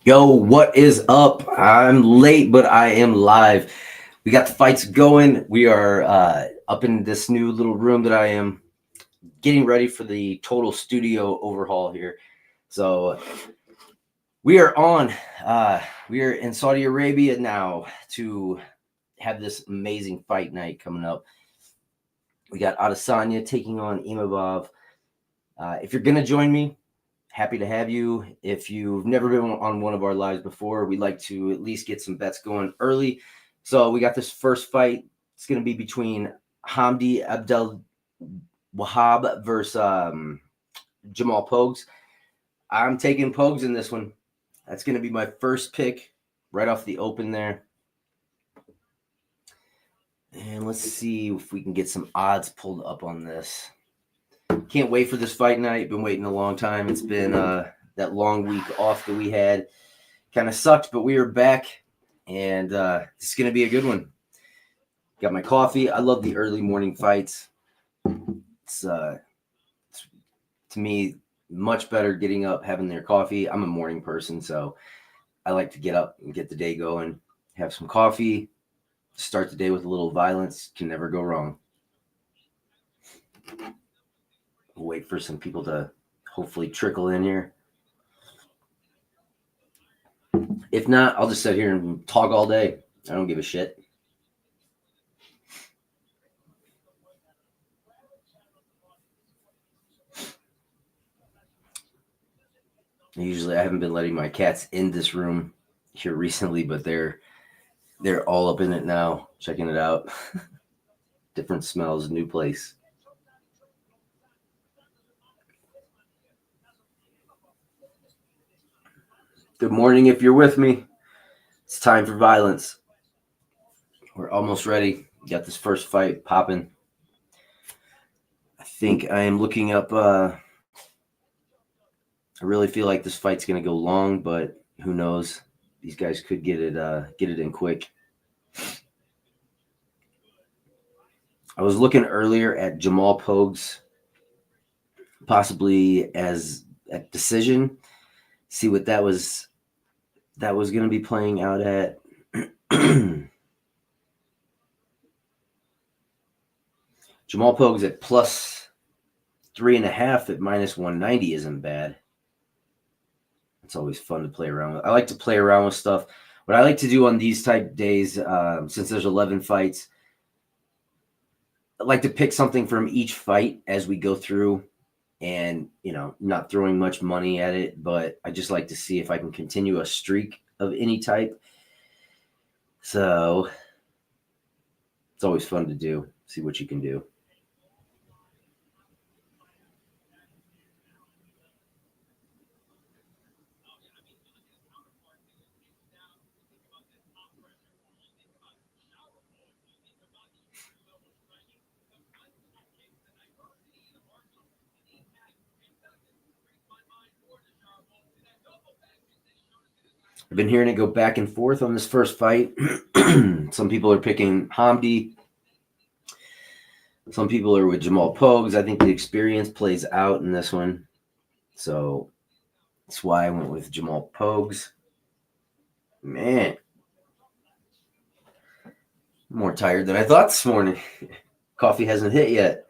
Yo, what is up? I'm late, but I am live. We got the fights going. We are up in this new little room that I am getting ready for the total studio overhaul here. So we are on. We are in Saudi Arabia now to have this amazing fight night coming up. We got Adesanya taking on Imavov. If you're gonna join me, happy to have you. If you've never been on one of our lives before, we'd like to at least get some bets going early. So we got this first fight. It's going to be between Hamdi Abdel Wahab versus Jamal Pogues. I'm taking Pogues in this one. That's going to be my first pick right off the open there. And let's see if we can get some odds pulled up on this. Can't wait for this fight night. Been waiting a long time. It's been that long week off that we had. Kind of sucked, but we are back, and it's going to be a good one. Got my coffee. I love the early morning fights. It's to me much better getting up, having their coffee. I'm a morning person, so I like to get up and get the day going, have some coffee, start the day with a little violence. Can never go wrong. We'll wait for some people to hopefully trickle in here. If not, I'll just sit here and talk all day. I don't give a shit. Usually I haven't been letting my cats in this room here recently, but they're all up in it now, checking it out. Different smells, new place. Good morning if you're with me. It's time for violence. We're almost ready. Got this first fight popping. I think I am looking up. I really feel like this fight's going to go long, but who knows? These guys could get it in quick. I was looking earlier at Jamal Pogues, possibly as a decision. See what that was going to be playing out at. Jamal Pogues at plus 3.5 at minus 190 isn't bad. It's always fun to play around with. I like to play around with stuff. What I like to do on these type days, since there's 11 fights, I like to pick something from each fight as we go through, and not throwing much money at it, but I just like to see if I can continue a streak of any type. So it's always fun to do. See what you can do. I've been hearing it go back and forth on this first fight. Some people are picking Hamdi. Some people are with Jamal Pogues. I think the experience plays out in this one. So that's why I went with Jamal Pogues. Man, I'm more tired than I thought this morning. Coffee hasn't hit yet.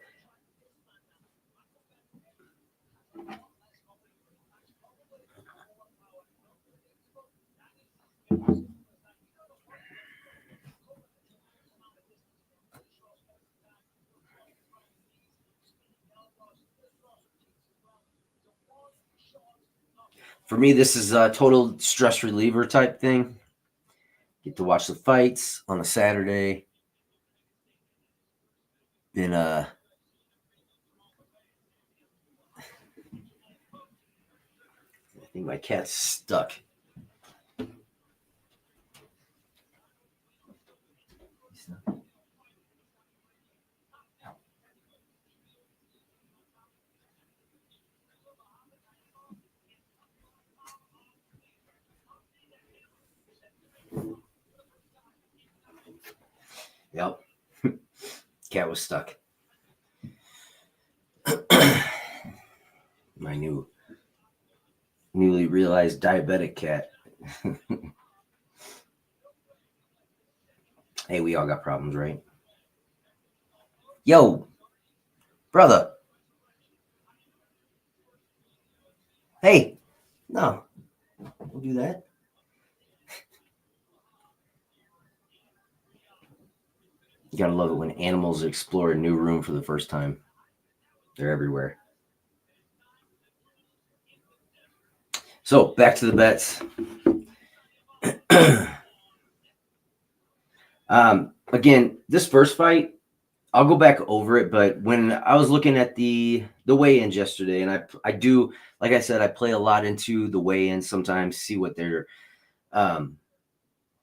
For me, this is a total stress reliever type thing. Get to watch the fights on a Saturday. Then I think my cat's stuck. Yep. Cat was stuck. My newly realized diabetic cat Hey, we all got problems, right? Yo, brother. Hey, no, don't do that. You gotta love it when animals explore a new room for the first time. They're everywhere. So back to the bets. Again, this first fight, I'll go back over it, but when I was looking at the weigh-ins yesterday, and I do, like I said, I play a lot into the weigh-ins sometimes, see what they're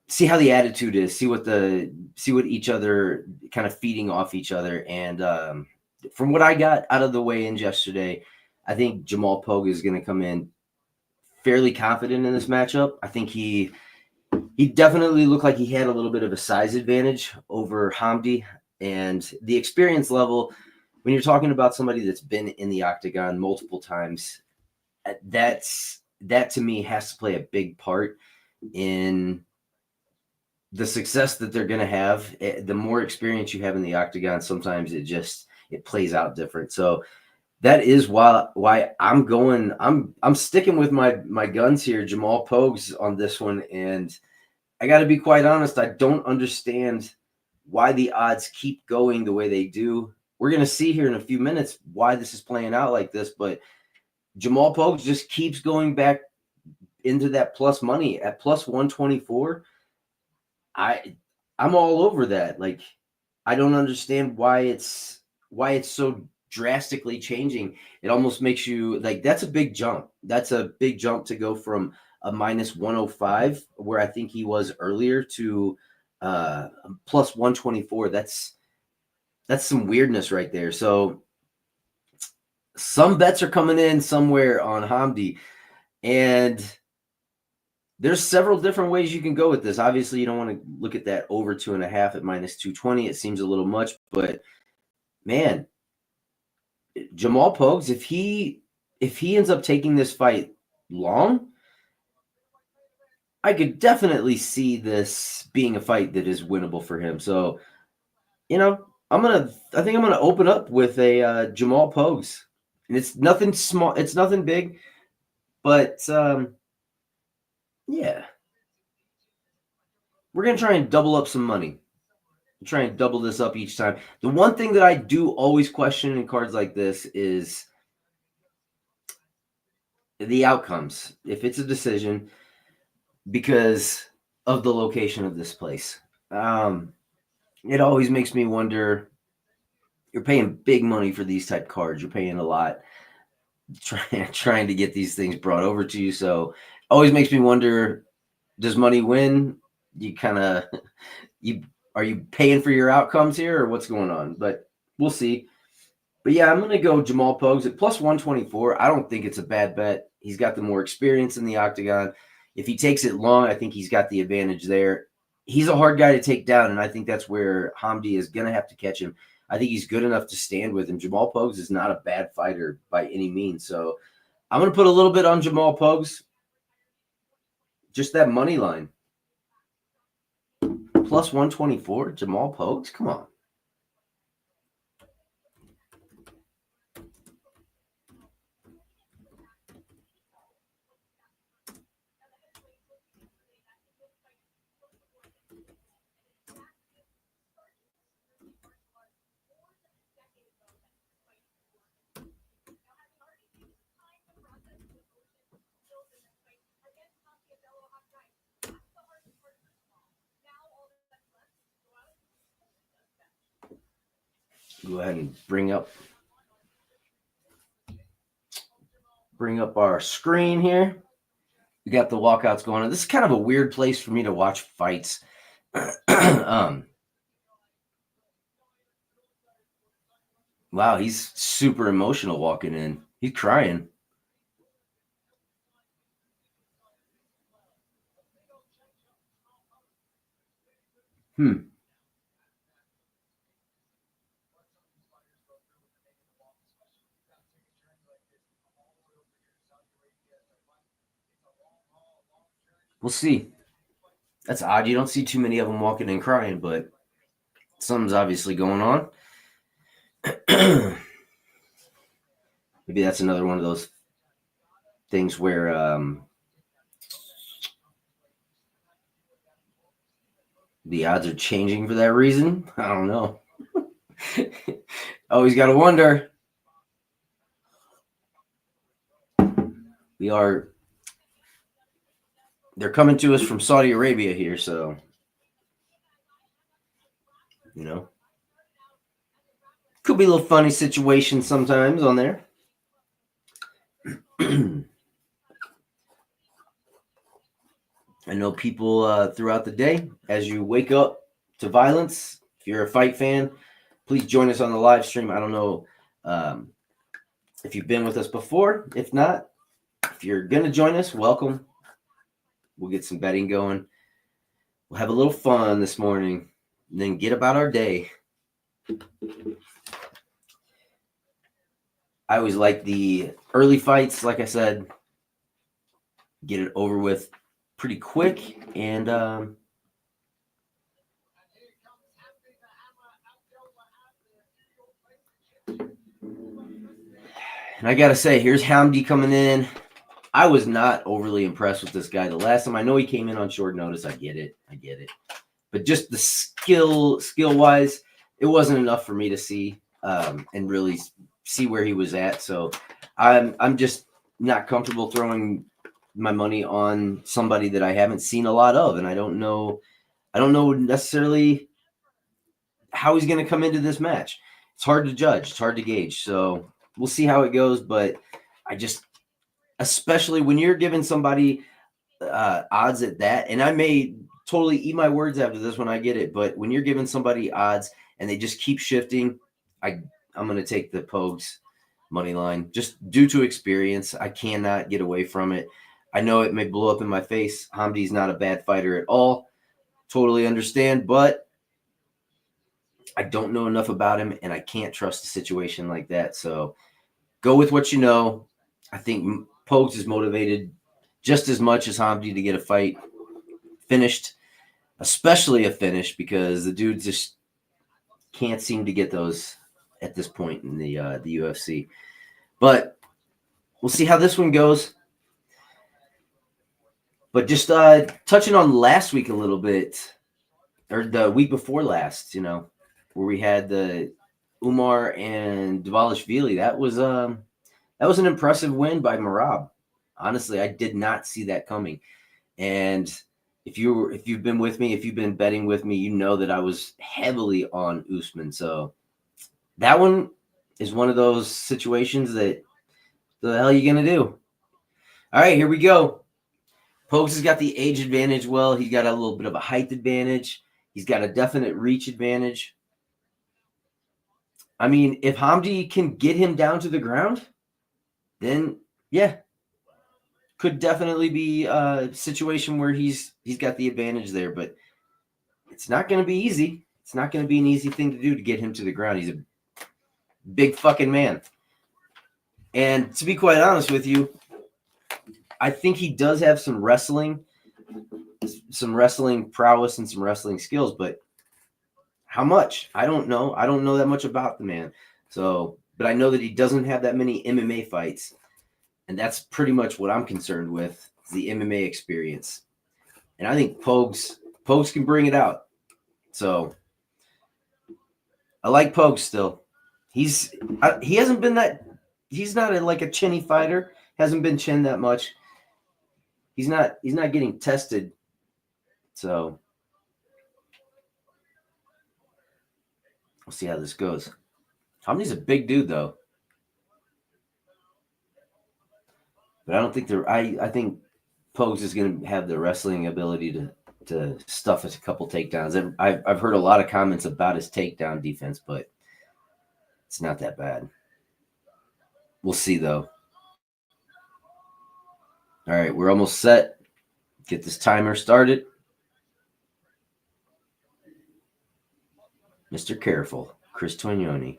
see how the attitude is, see what each other kind of feeding off each other. And from what I got out of the weigh-ins yesterday, I think Jamal Pogue is going to come in fairly confident in this matchup. I think he definitely looked like he had a little bit of a size advantage over Hamdi, and the experience level. When you're talking about somebody that's been in the octagon multiple times, that to me has to play a big part in the success that they're going to have. The more experience you have in the octagon, sometimes it plays out different. So that is why I'm sticking with my guns here, Jamal Pogues, on this one. And I got to be quite honest, I don't understand why the odds keep going the way they do. We're going to see here in a few minutes why this is playing out like this, but Jamal Pogues just keeps going back into that plus money at plus 124. I'm all over that. Like, I don't understand why it's so drastically changing. It almost makes you like, that's a big jump. That's a big jump to go from a minus 105, where I think he was earlier, to plus 124. That's some weirdness right there. So some bets are coming in somewhere on Hamdi, and there's several different ways you can go with this. Obviously, you don't want to look at that over 2.5 at minus 220. It seems a little much, but man, Jamal Pogues, if he ends up taking this fight long, I could definitely see this being a fight that is winnable for him. So, I think I'm gonna open up with a Jamal Pogues, and it's nothing small, it's nothing big, but yeah, we're gonna try and double up some money. Try and double this up each time. The one thing that I do always question in cards like this is the outcomes. If it's a decision, because of the location of this place, it always makes me wonder. You're paying big money for these type cards. You're paying a lot, trying to get these things brought over to you. So always makes me wonder, does money win? You kind of are you paying for your outcomes here, or what's going on? But we'll see. But yeah, I'm going to go Jamal Pogues at plus 124. I don't think it's a bad bet. He's got the more experience in the octagon. If he takes it long, I think he's got the advantage there. He's a hard guy to take down, and I think that's where Hamdi is going to have to catch him. I think he's good enough to stand with him. Jamal Pogues is not a bad fighter by any means. So I'm going to put a little bit on Jamal Pogues. Just that money line. Plus 124, Jamal Pogues? Come on. Go ahead and bring up our screen here. We got the walkouts going on. This is kind of a weird place for me to watch fights. Wow, he's super emotional walking in. He's crying. Hmm. We'll see. That's odd. You don't see too many of them walking and crying, but something's obviously going on. Maybe that's another one of those things where the odds are changing for that reason. I don't know. Always got to wonder. They're coming to us from Saudi Arabia here, so, could be a little funny situation sometimes on there. I know people throughout the day, as you wake up to violence, if you're a fight fan, please join us on the live stream. I don't know if you've been with us before. If not, if you're going to join us, welcome. We'll get some betting going. We'll have a little fun this morning and then get about our day. I always like the early fights, like I said, get it over with pretty quick. And I got to say, here's Hamdi coming in. I was not overly impressed with this guy the last time. I know he came in on short notice. I get it. But just the skill-wise, it wasn't enough for me to see and really see where he was at. So I'm just not comfortable throwing my money on somebody that I haven't seen a lot of, and I don't know necessarily how he's going to come into this match. It's hard to judge. It's hard to gauge. So we'll see how it goes. But especially when you're giving somebody odds at that, and I may totally eat my words after this when I get it, but when you're giving somebody odds and they just keep shifting, I'm going to take the Pogues money line just due to experience. I cannot get away from it. I know it may blow up in my face. Hamdi's not a bad fighter at all. Totally understand, but I don't know enough about him, and I can't trust a situation like that. So go with what you know. I think Pogues is motivated just as much as Hamdi to get a fight finished, especially a finish, because the dude just can't seem to get those at this point in the UFC. But we'll see how this one goes. But just touching on last week a little bit, or the week before last, where we had the Umar and Dvalishvili. That was an impressive win by Merab. Honestly, I did not see that coming. And if you've been with me, if you've been betting with me, you know that I was heavily on Usman. So that one is one of those situations that the hell are you gonna do? All right, here we go. Pogues has got the age advantage. Well, he's got a little bit of a height advantage. He's got a definite reach advantage. I mean, if Hamdi can get him down to the ground, then yeah, could definitely be a situation where he's got the advantage there. But it's not going to be easy. It's not going to be an easy thing to do to get him to the ground. He's a big fucking man. And to be quite honest with you, I think he does have some wrestling prowess and some wrestling skills, but how much? I don't know. I don't know that much about the man. So, but I know that he doesn't have that many MMA fights. And that's pretty much what I'm concerned with, the MMA experience. And I think Pogues can bring it out. So I like Pogues still. He hasn't been that. He's not like a chinny fighter. Hasn't been chinned that much. He's not getting tested. So we'll see how this goes. Hamdi's a big dude though. But I don't think I think Pogues is going to have the wrestling ability to stuff a couple takedowns. I've heard a lot of comments about his takedown defense, but it's not that bad. We'll see though. All right, we're almost set. Get this timer started. Mr. Careful, Chris Tognoni.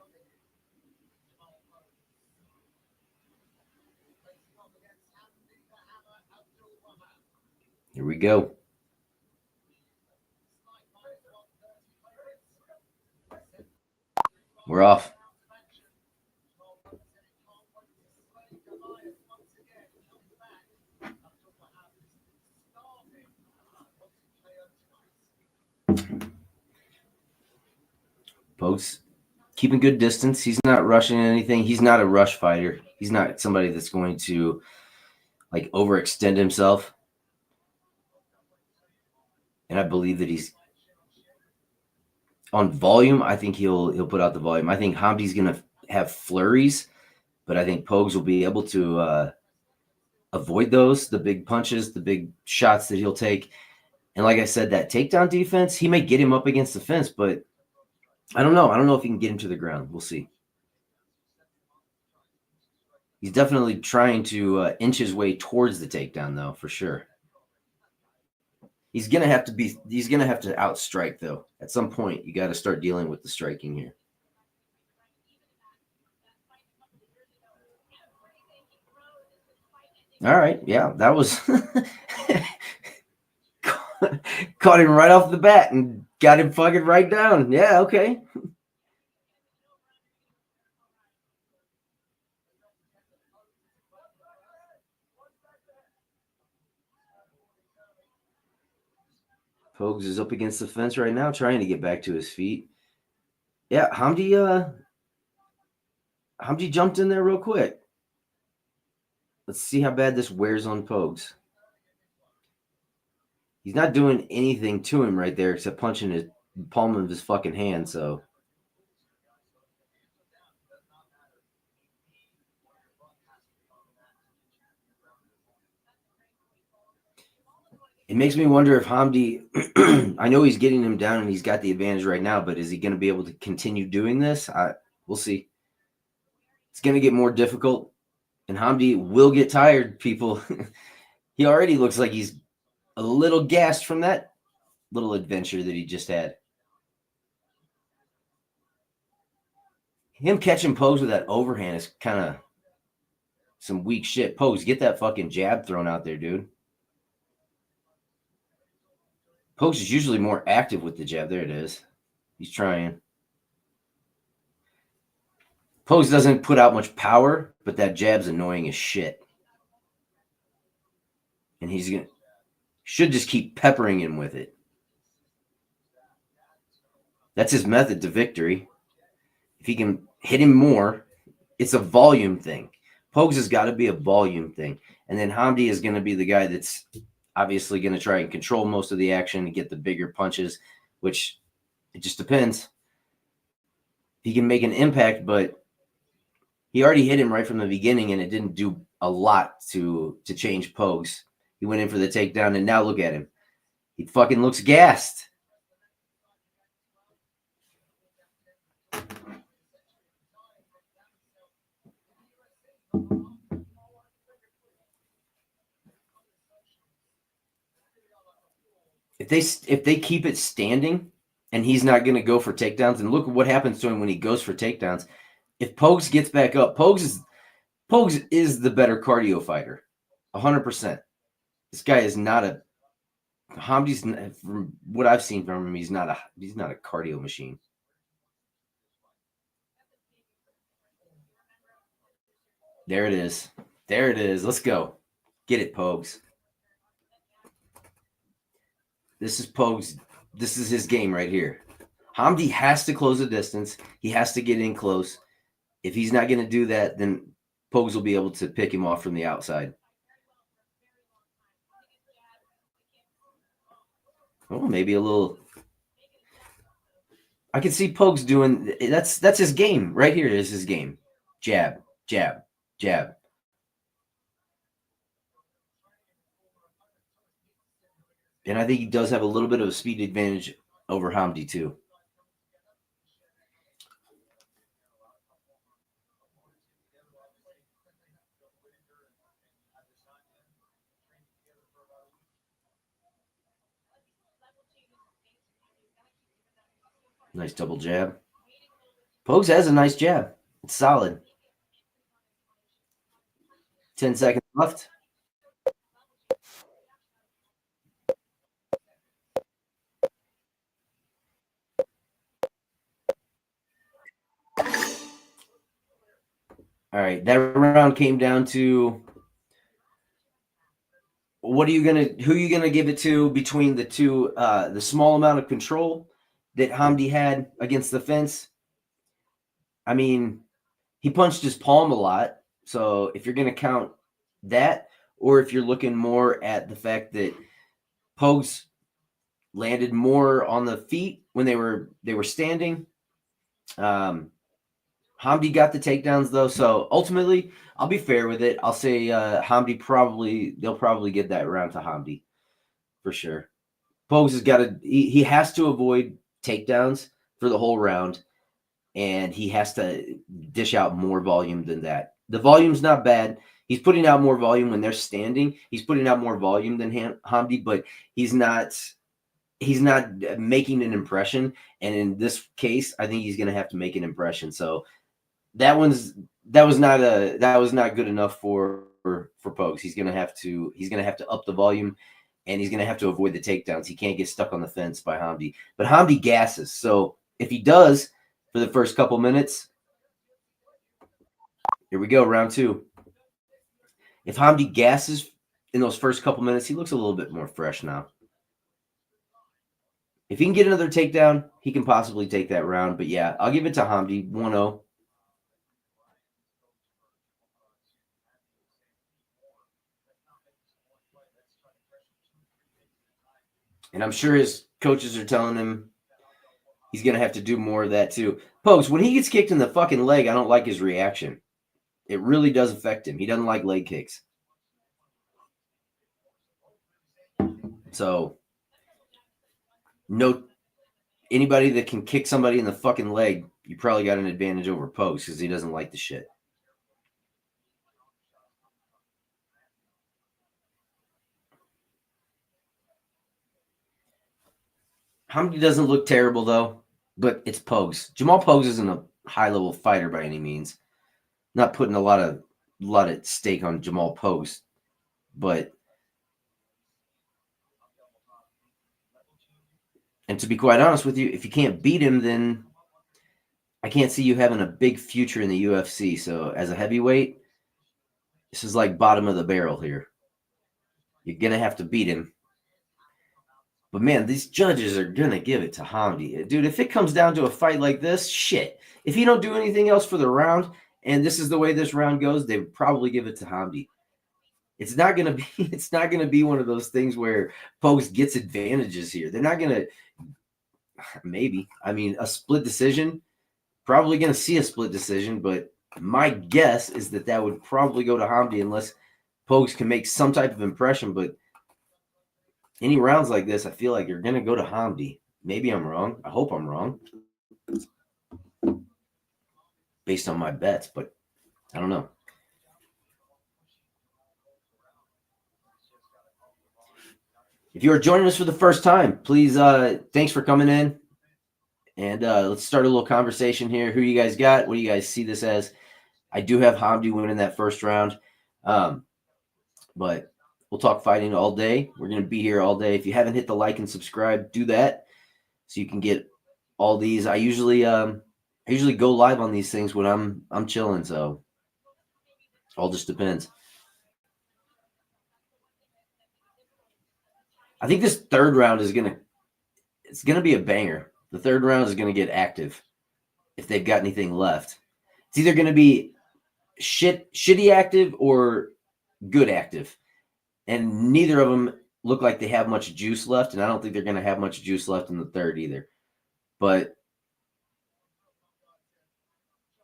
Here we go. We're off. Pogues keeping good distance. He's not rushing anything. He's not a rush fighter. He's not somebody that's going to like overextend himself. And I believe that he's on volume. I think he'll put out the volume. I think Hamdi's going to have flurries, but I think Pogues will be able to avoid those, the big punches, the big shots that he'll take. And like I said, that takedown defense, he may get him up against the fence, but I don't know. I don't know if he can get him to the ground. We'll see. He's definitely trying to inch his way towards the takedown, though, for sure. He's gonna have to outstrike, though. At some point, you got to start dealing with the striking here. All right, yeah, that was caught him right off the bat and got him fucking right down. Yeah, okay. Pogues is up against the fence right now, trying to get back to his feet. Yeah, Hamdi jumped in there real quick. Let's see how bad this wears on Pogues. He's not doing anything to him right there except punching his palm of his fucking hand, so. It makes me wonder if Hamdi, I know he's getting him down and he's got the advantage right now, but is he going to be able to continue doing this? We'll see. It's going to get more difficult, and Hamdi will get tired, people. He already looks like he's a little gassed from that little adventure that he just had. Him catching Pogues with that overhand is kind of some weak shit. Pogues, get that fucking jab thrown out there, dude. Pogues is usually more active with the jab. There it is. He's trying. Pogues doesn't put out much power, but that jab's annoying as shit. And he's going to should just keep peppering him with it. That's his method to victory. If he can hit him more, it's a volume thing. Pogues has got to be a volume thing. And then Hamdi is going to be the guy that's obviously going to try and control most of the action and get the bigger punches, which it just depends. He can make an impact, but he already hit him right from the beginning, and it didn't do a lot to change Pogues. He went in for the takedown, and now look at him. He fucking looks gassed. If they keep it standing and he's not going to go for takedowns, and look what happens to him when he goes for takedowns. If Pogues gets back up, Pogues is the better cardio fighter, 100%. This guy is not a Hamdi's. From what I've seen from him, he's not a cardio machine. There it is. There it is. Let's go. Get it, Pogues. This is Pogues. This is his game right here. Hamdi has to close the distance. He has to get in close. If he's not going to do that, then Pogues will be able to pick him off from the outside. Oh, maybe a little. I can see Pogues doing that's his game right here. Is his game. Jab, jab, jab. And I think he does have a little bit of a speed advantage over Hamdi too. Nice double jab. Pogues has a nice jab. It's solid. 10 seconds left. All right, that round came down to who are you gonna give it to between the two, the small amount of control that Hamdi had against the fence. I mean, he punched his palm a lot. So if you're gonna count that, or if you're looking more at the fact that Pogues landed more on the feet when they were standing. Hamdi got the takedowns though, so ultimately I'll be fair with it. I'll say they'll probably get that round to Hamdi for sure. Pogues has got to he has to avoid takedowns for the whole round, and he has to dish out more volume than that. The volume's not bad. He's putting out more volume when they're standing. He's putting out more volume than Hamdi, but he's not making an impression. And in this case, I think he's going to have to make an impression. So that was not good enough for Pogues. He's gonna have to up the volume, and he's gonna have to avoid the takedowns. He can't get stuck on the fence by Hamdi. But Hamdi gasses. So if he does for the first couple minutes, here we go, round two. If Hamdi gasses in those first couple minutes, he looks a little bit more fresh now. If he can get another takedown, he can possibly take that round. But yeah, I'll give it to Hamdi 1-0. And I'm sure his coaches are telling him he's going to have to do more of that too. Pogues, when he gets kicked in the fucking leg, I don't like his reaction. It really does affect him. He doesn't like leg kicks. So, no, anybody that can kick somebody in the fucking leg, you probably got an advantage over Pogues because he doesn't like the shit. Hamdi doesn't look terrible though, but it's Pogues. Jamal Pogues isn't a high level fighter by any means. Not putting a lot at stake on Jamal Pogues, but and to be quite honest with you, if you can't beat him, then I can't see you having a big future in the UFC. So as a heavyweight, this is like bottom of the barrel here. You're gonna have to beat him. But man, these judges are gonna give it to Hamdi. Dude, if it comes down to a fight like this, shit. If you don't do anything else for the round, and this is the way this round goes, they would probably give it to Hamdi. It's not gonna be one of those things where Pogues gets advantages here. They're not gonna maybe. I mean, a split decision, probably gonna see a split decision, but my guess is that would probably go to Hamdi unless Pogues can make some type of impression. But any rounds like this, I feel like you're going to go to Hamdi. Maybe I'm wrong. I hope I'm wrong based on my bets, but I don't know. If you are joining us for the first time, please, thanks for coming in. And let's start a little conversation here. Who you guys got? What do you guys see this as? I do have Hamdi winning that first round. But we'll talk fighting all day. We're going to be here all day. If you haven't hit the like and subscribe, do that so you can get all these. I usually go live on these things when I'm chilling, so all just depends. I think this third round is it's gonna be a banger. The third round is gonna get active if they've got anything left. It's either gonna be shitty active or good active, and neither of them look like they have much juice left, and I don't think they're gonna have much juice left in the third either. But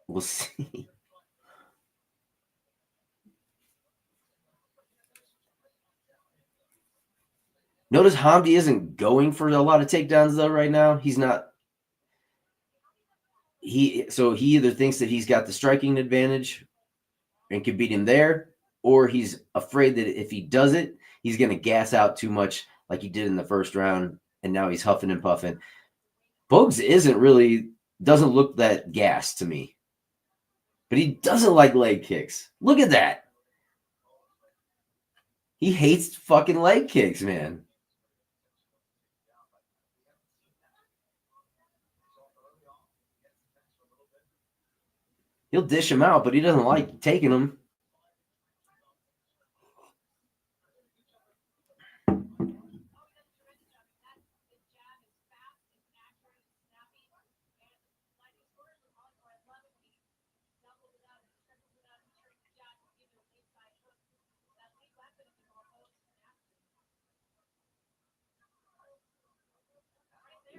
we'll see. Notice Hamdi isn't going for a lot of takedowns though right now. He's not. He either thinks that he's got the striking advantage and can beat him there, or he's afraid that if he does it, he's going to gas out too much like he did in the first round, and now he's huffing and puffing. Pogues doesn't look that gassed to me, but he doesn't like leg kicks. Look at that. He hates fucking leg kicks, man. He'll dish him out, but he doesn't like taking them.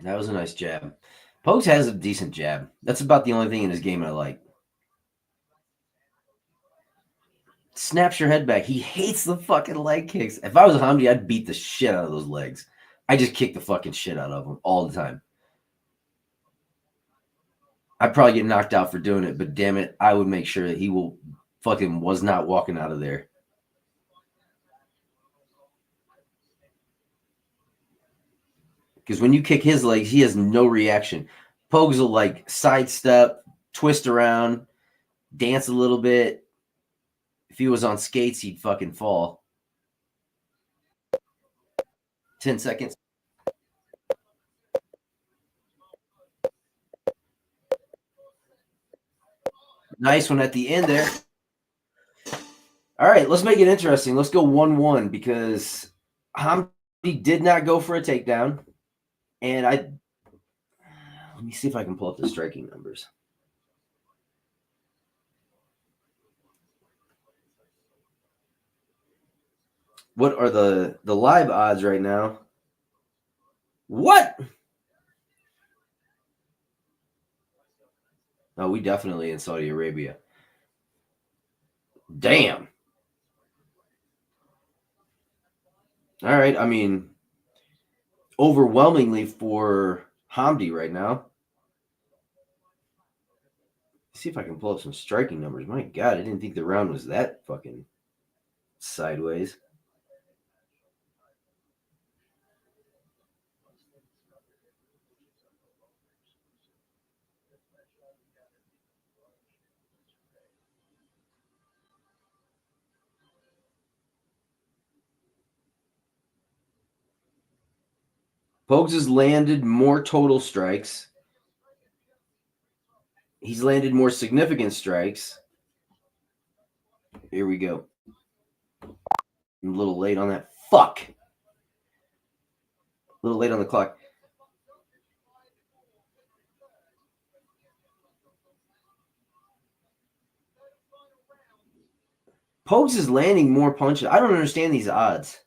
That was a nice jab. Pogues has a decent jab. That's about the only thing in his game I like. Snaps your head back. He hates the fucking leg kicks. If I was a Hamdi, I'd beat the shit out of those legs. I just kick the fucking shit out of them all the time. I'd probably get knocked out for doing it, but damn it, I would make sure that he was not walking out of there. Because when you kick his legs, he has no reaction. Pogues will like sidestep, twist around, dance a little bit. If he was on skates, he'd fucking fall. 10 seconds. Nice one at the end there. All right, let's make it interesting. Let's go 1-1 because Hamdi did not go for a takedown. And let me see if I can pull up the striking numbers. What are the live odds right now? What? Oh, we definitely in Saudi Arabia. Damn. All right. I mean, overwhelmingly for Hamdi right now. Let's see if I can pull up some striking numbers. My God, I didn't think the round was that fucking sideways. Pogues has landed more total strikes. He's landed more significant strikes. Here we go. I'm a little late on that. Fuck. A little late on the clock. Pogues is landing more punches. I don't understand these odds.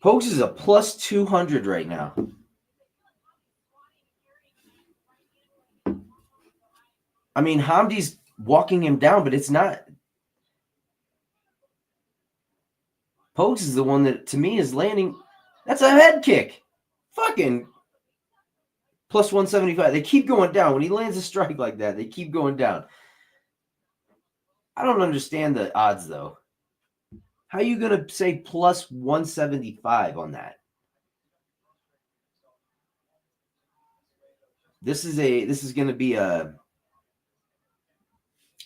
Pogues is a plus 200 right now. I mean, Hamdi's walking him down, but it's not. Pogues is the one that, to me, is landing. That's a head kick. Fucking plus 175. They keep going down. When he lands a strike like that, they keep going down. I don't understand the odds, though. How are you going to say plus 175 on that? This is going to be a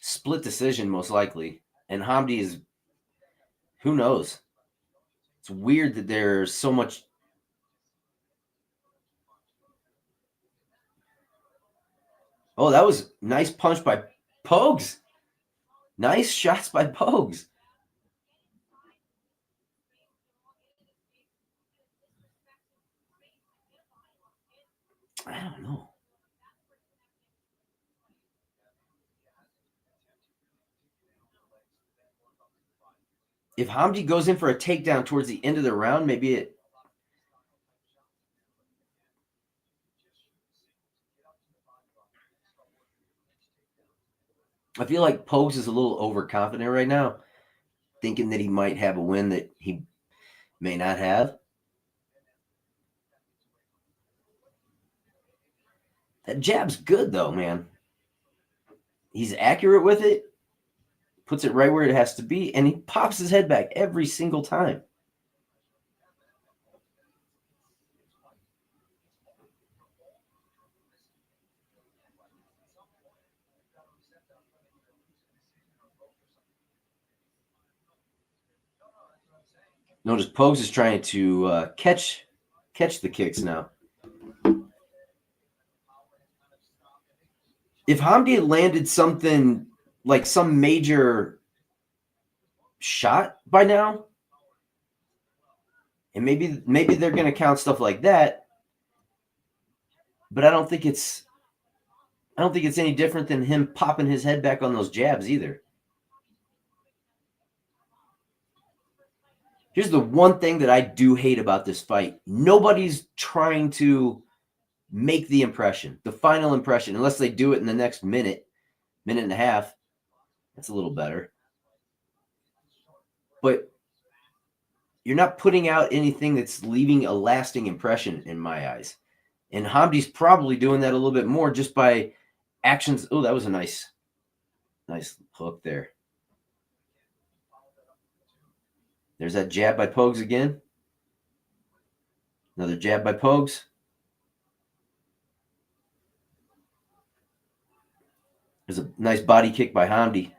split decision, most likely. And Hamdi is, who knows? It's weird that there's so much. Oh, that was nice punch by Pogues. Nice shots by Pogues. I don't know. If Hamdi goes in for a takedown towards the end of the round, maybe it. I feel like Pogues is a little overconfident right now, thinking that he might have a win that he may not have. That jab's good, though, man. He's accurate with it, puts it right where it has to be, and he pops his head back every single time. Notice Pogues is trying to catch the kicks now. if Hamdi had landed something like some major shot by now, and maybe they're going to count stuff like that, but I don't think it's any different than him popping his head back on those jabs either. Here's the one thing that I do hate about this fight. Nobody's trying to make the impression, the final impression, unless they do it in the next minute and a half. That's a little better. But you're not putting out anything that's leaving a lasting impression in my eyes. And Hamdi's probably doing that a little bit more just by actions. Oh, that was a nice hook there. There's that jab by Pogues again. Another jab by Pogues. There's a nice body kick by Hamdi.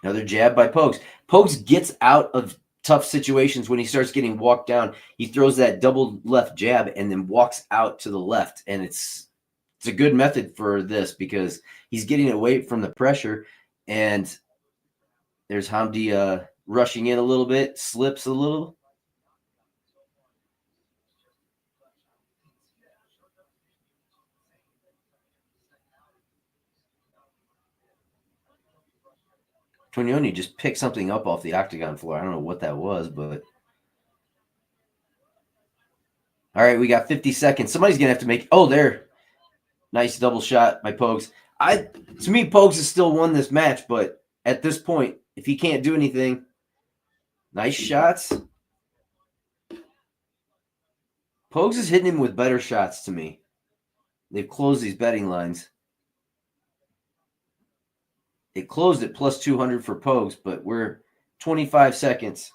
Another jab by Pogues. Pogues gets out of tough situations when he starts getting walked down. He throws that double left jab and then walks out to the left. And it's a good method for this because he's getting away from the pressure. And there's Hamdi rushing in a little bit, slips a little. Tonioni just picked something up off the octagon floor. I don't know what that was, but all right, we got 50 seconds. Somebody's gonna have to make. Oh, there, nice double shot by Pogues. To me, Pogues has still won this match, but at this point, if he can't do anything, nice shots. Pogues is hitting him with better shots to me. They've closed these betting lines. It closed at plus 200 for Pogues, but we're 25 seconds.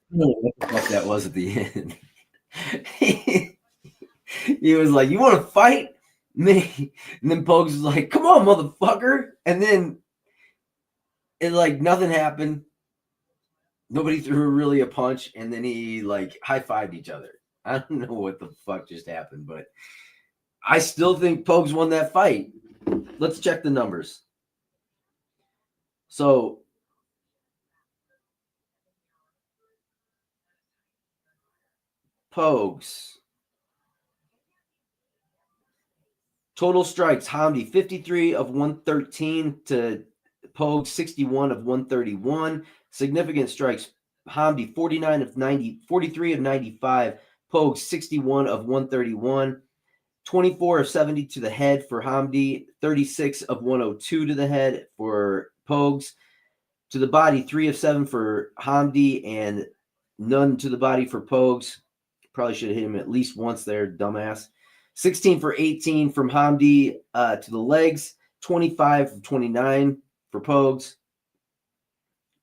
I don't know what the fuck that was at the end. He was like, "You want to fight me?" And then Pogues was like, "Come on, motherfucker!" And then it like nothing happened. Nobody threw really a punch, and then he like high-fived each other. I don't know what the fuck just happened, but I still think Pogues won that fight. Let's check the numbers. So Pogues. Total strikes, Hamdi 53 of 113 to Pogues 61 of 131. Significant strikes, Hamdi 49 of 90, 43 of 95, Pogues 61 of 131. 24 of 70 to the head for Hamdi, 36 of 102 to the head for Pogues. To the body, 3 of 7 for Hamdi and none to the body for Pogues. Probably should have hit him at least once there, dumbass. 16 for 18 from Hamdi to the legs. 25 of 29 for Pogues.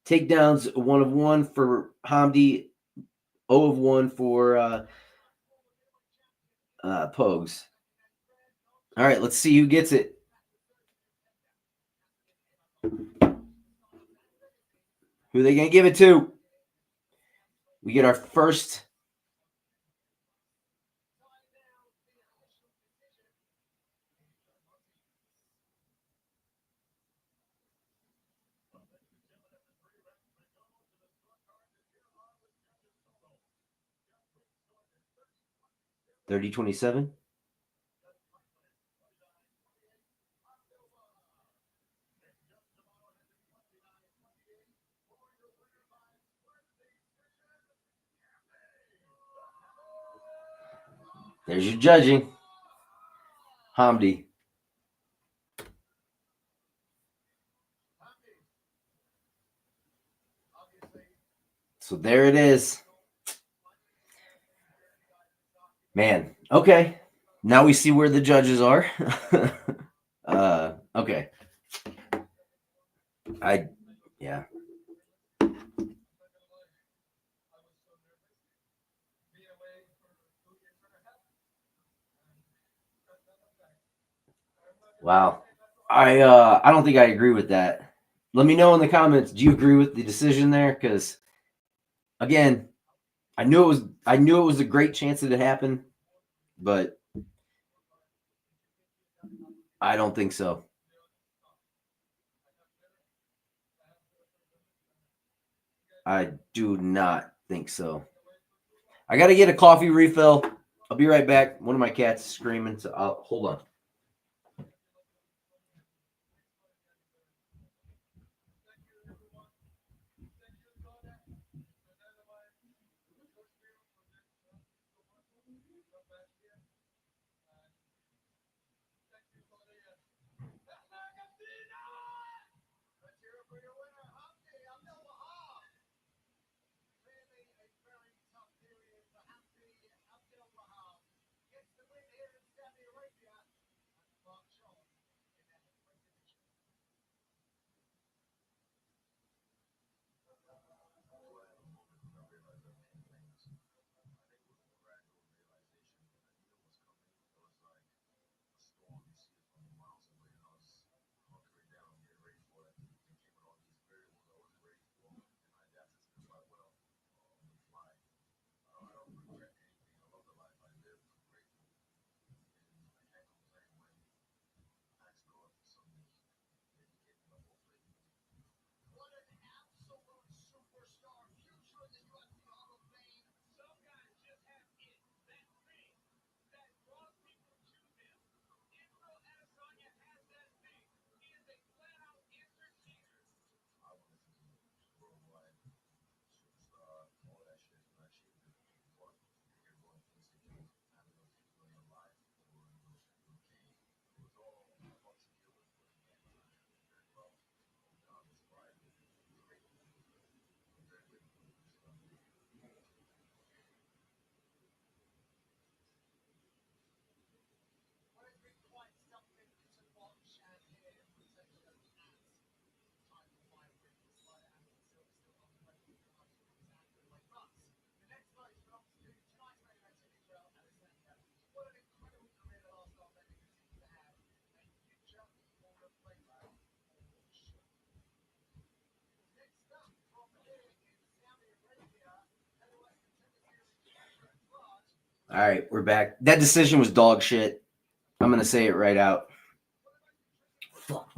Takedowns, 1 of 1 for Hamdi. 0 of 1 for Pogues. All right, let's see who gets it. Who are they going to give it to? We get our first. $30-27. There's your judging. Hamdi. So there it is. Man, okay. Now we see where the judges are. Okay. Yeah. Wow. I don't think I agree with that. Let me know in the comments. Do you agree with the decision there? Because again, I knew it was a great chance that it happened, but I don't think so. I do not think so. I got to get a coffee refill. I'll be right back. One of my cats is screaming, so I'll hold on. All right, we're back. That decision was dog shit. I'm going to say it right out. Fuck.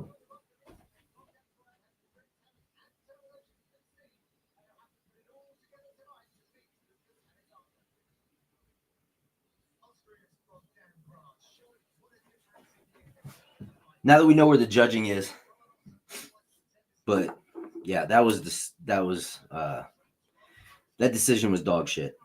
Now that we know where the judging is, but yeah, that decision was dog shit.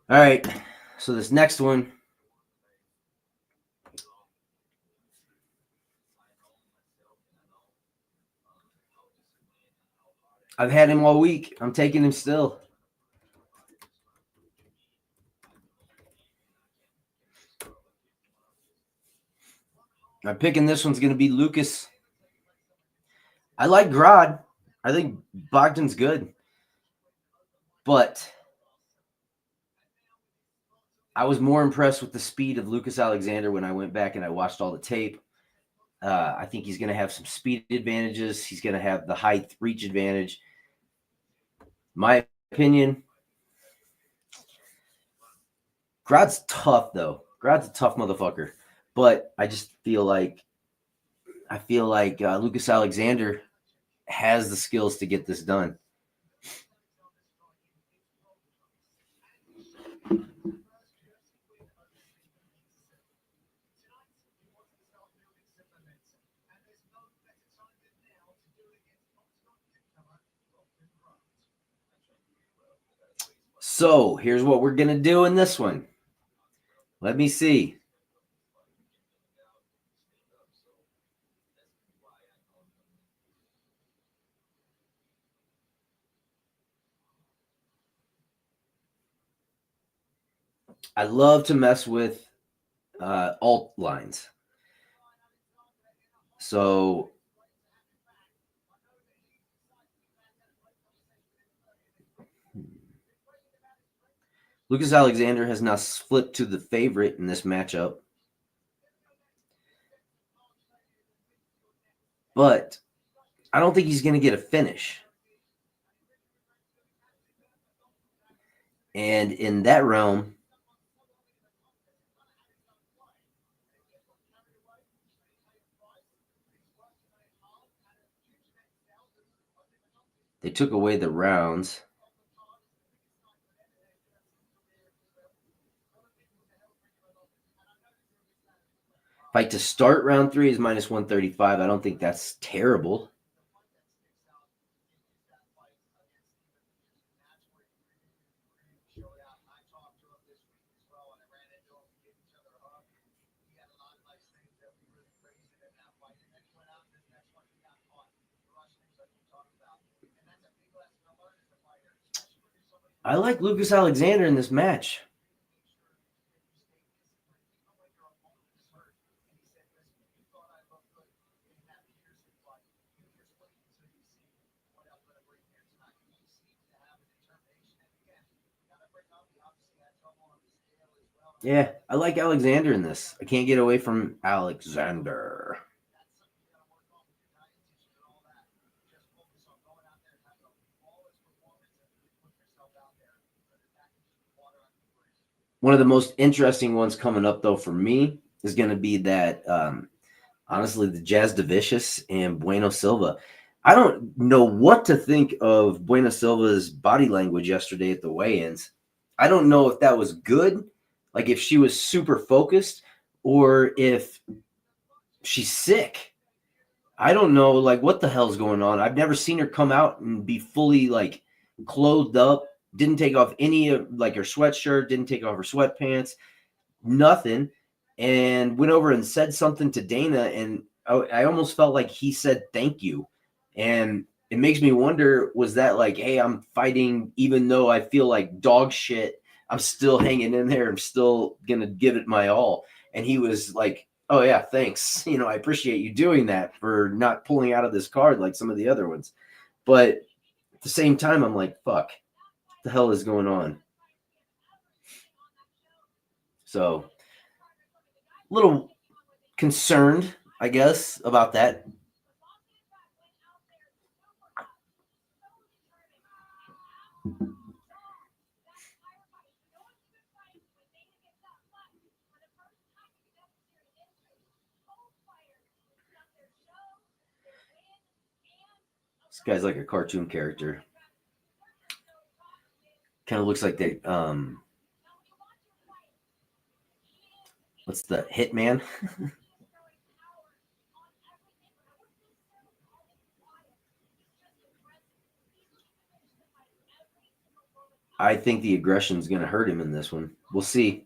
All right, so this next one, I've had him all week. I'm taking him still. I'm picking this one's going to be Lucas. I like Grod. I think Bogdan's good. But I was more impressed with the speed of Lucas Alexander when I went back and I watched all the tape. I think he's going to have some speed advantages. He's going to have the height reach advantage. My opinion, Grod's tough, though. Grod's a tough motherfucker. But I just feel like Lucas Alexander has the skills to get this done. So here's what we're going to do in this one. Let me see. I love to mess with alt lines. So Lucas Alexander has now flipped to the favorite in this matchup. But I don't think he's going to get a finish. And in that realm, they took away the rounds. Fight to start round 3 is minus 135. I don't think that's terrible. I like Lucas Alexander in this match. Yeah, I like Alexander in this. I can't get away from Alexander. One of the most interesting ones coming up, though, for me is going to be that, honestly, the Jasudavicius and Bueno Silva. I don't know what to think of Bueno Silva's body language yesterday at the weigh-ins. I don't know if that was good, like if she was super focused, or if she's sick. I don't know, like, what the hell's going on. I've never seen her come out and be fully, like, clothed up. Didn't take off any of, like, her sweatshirt, didn't take off her sweatpants, nothing, and went over and said something to Dana, and I almost felt like he said thank you. And it makes me wonder, was that like, hey, I'm fighting even though I feel like dog shit, I'm still hanging in there, I'm still going to give it my all. And he was like, oh, yeah, thanks. You know, I appreciate you doing that for not pulling out of this card like some of the other ones. But at the same time, I'm like, fuck. The hell is going on? So a little concerned, I guess, about that. This guy's like a cartoon character. Kind of looks like they what's the Hitman? I think the aggression is going to hurt him in this one. We'll see.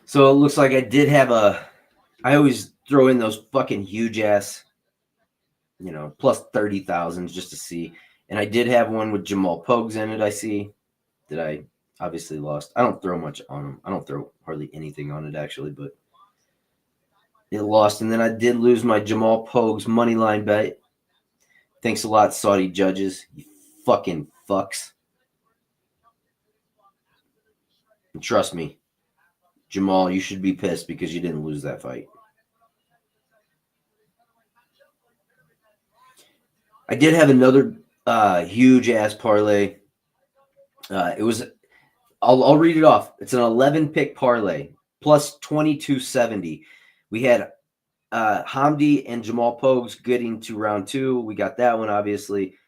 So it looks like I did have I always throw in those fucking huge ass, you know, plus 30,000 just to see. And I did have one with Jamal Pogues in it, I see. That I obviously lost. I don't throw much on them. I don't throw hardly anything on it, actually, but it lost. And then I did lose my Jamal Pogues money line bet. Thanks a lot, Saudi judges. You fucking fucks. And trust me, Jamal, you should be pissed because you didn't lose that fight. I did have another huge ass parlay. It was, I'll read it off. It's an 11 pick parlay plus 2270. We had Hamdi and Jamal Pogues getting to round 2. We got that one, obviously.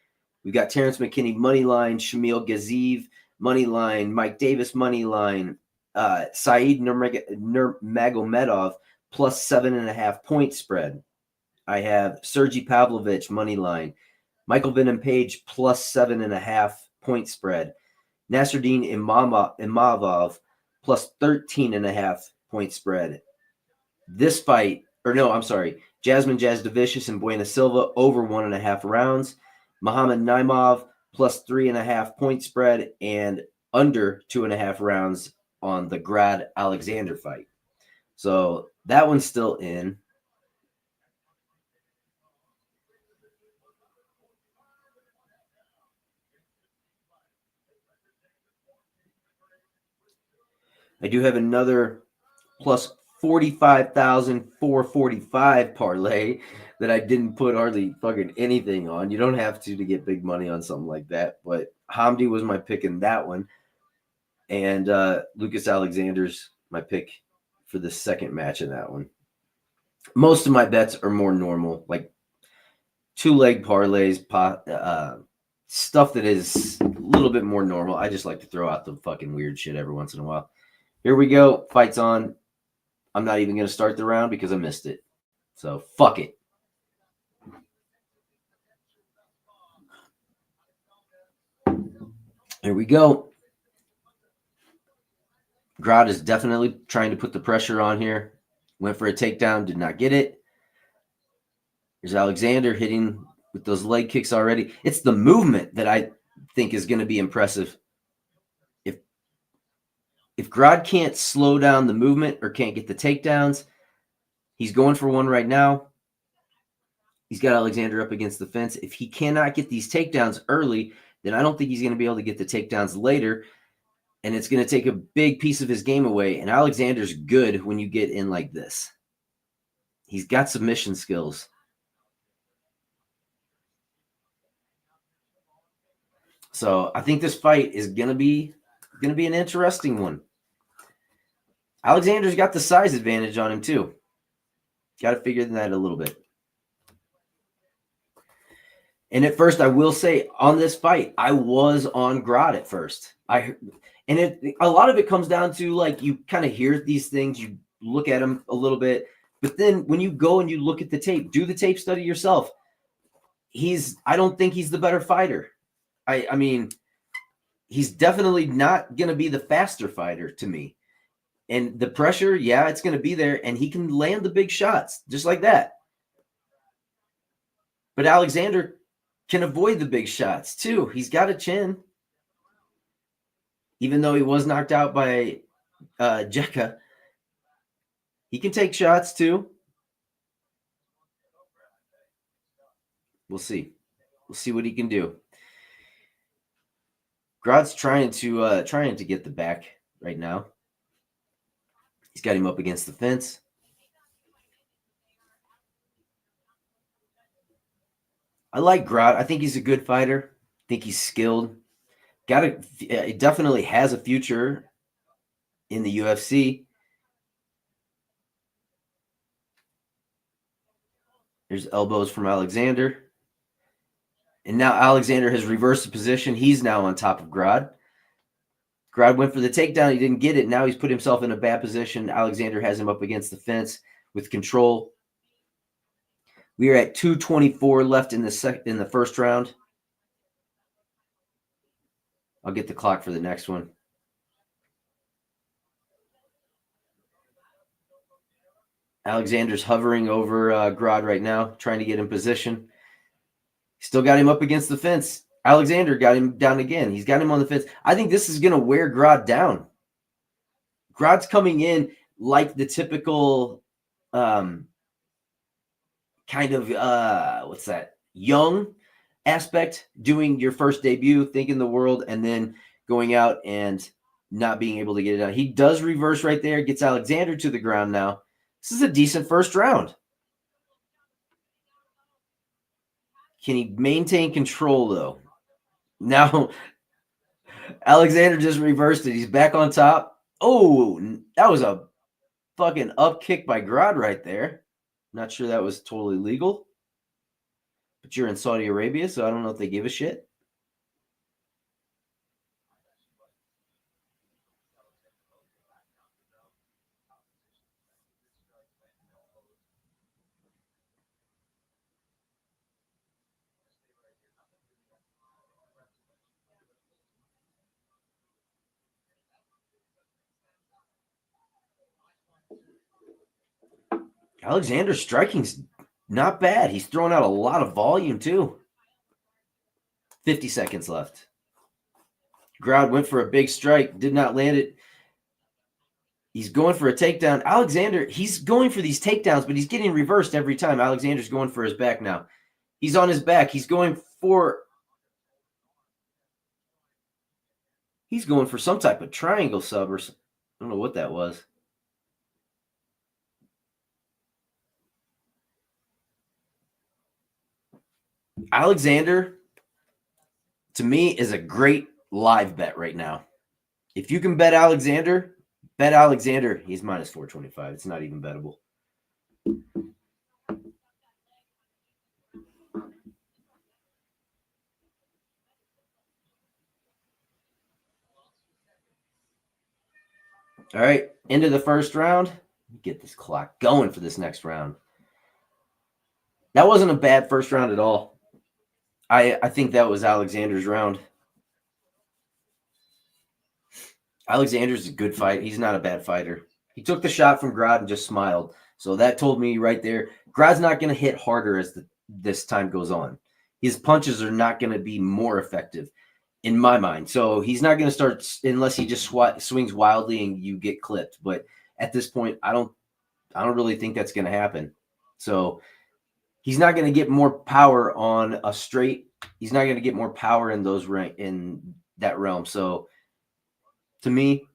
We got Terrence McKinney money line, Shamil Ghaziev money line, Mike Davis money line, Saeed Nurmagomedov plus 7.5 point spread. I have Sergey Pavlovich money line, Michael Venom Page plus 7.5 point spread, Nasruddin Imavov plus 13.5 point spread. This fight, Jasudavicius and Bueno Silva over 1.5 rounds. Muhammad Naimov plus 3.5 point spread and under 2.5 rounds on the Grod Alexander fight. So that one's still in. I do have another plus 45,445 parlay that I didn't put hardly fucking anything on. You don't have to get big money on something like that. But Hamdi was my pick in that one. And Lucas Alexander's my pick for the second match in that one. Most of my bets are more normal, like 2-leg parlays, stuff that is a little bit more normal. I just like to throw out the fucking weird shit every once in a while. Here we go. Fight's on. I'm not even going to start the round because I missed it. So fuck it. Here we go. Grod is definitely trying to put the pressure on here. Went for a takedown, did not get it. There's Alexander hitting with those leg kicks already. It's the movement that I think is going to be impressive. If Grod can't slow down the movement or can't get the takedowns, he's going for one right now. He's got Alexander up against the fence. If he cannot get these takedowns early, then I don't think he's going to be able to get the takedowns later. And it's going to take a big piece of his game away. And Alexander's good when you get in like this. He's got submission skills. So I think this fight is going to be an interesting one. Alexander's got the size advantage on him too. Got to figure that a little bit. And at first, I will say on this fight, I was on Grod at first. A lot of it comes down to like you kind of hear these things, you look at them a little bit, but then when you go and you look at the tape, do the tape study yourself. I don't think he's the better fighter. I mean, he's definitely not going to be the faster fighter to me. And the pressure, yeah, it's going to be there, and he can land the big shots just like that. But Alexander can avoid the big shots too. He's got a chin. Even though he was knocked out by Jekka, he can take shots too. We'll see. We'll see what he can do. Grod's trying to get the back right now. He's got him up against the fence. I like Grod. I think he's a good fighter. I think he's skilled. It definitely has a future in the UFC. There's elbows from Alexander. And now Alexander has reversed the position. He's now on top of Grod. Grod went for the takedown. He didn't get it. Now he's put himself in a bad position. Alexander has him up against the fence with control. We are at 2:24 left in the first round. I'll get the clock for the next one. Alexander's hovering over Grod right now, trying to get in position. Still got him up against the fence. Alexander got him down again. He's got him on the fence. I think this is going to wear Grod down. Grod's coming in like the typical kind of, young aspect, doing your first debut, thinking the world, and then going out and not being able to get it done. He does reverse right there, gets Alexander to the ground now. This is a decent first round. Can he maintain control, though? Now, Alexander just reversed it. He's back on top. Oh, that was a fucking up kick by Grod right there. Not sure that was totally legal. But you're in Saudi Arabia, so I don't know if they give a shit. Alexander's striking's not bad. He's throwing out a lot of volume, too. 50 seconds left. Grod went for a big strike, did not land it. He's going for a takedown. Alexander, he's going for these takedowns, but he's getting reversed every time. Alexander's going for his back now. He's on his back. He's going for some type of triangle sub or something. I don't know what that was. Alexander, to me, is a great live bet right now. If you can bet Alexander. He's minus 425. It's not even bettable. All right, into the first round. Get this clock going for this next round. That wasn't a bad first round at all. I think that was Alexander's round. Alexander's a good fight. He's not a bad fighter. He took the shot from Grod and just smiled. So that told me right there, Grod's not going to hit harder as this time goes on. His punches are not going to be more effective in my mind. So he's not going to start unless he just swings wildly and you get clipped. But at this point, I don't really think that's going to happen. So he's not going to get more power on a straight. He's not going to get more power in in that realm. So to me,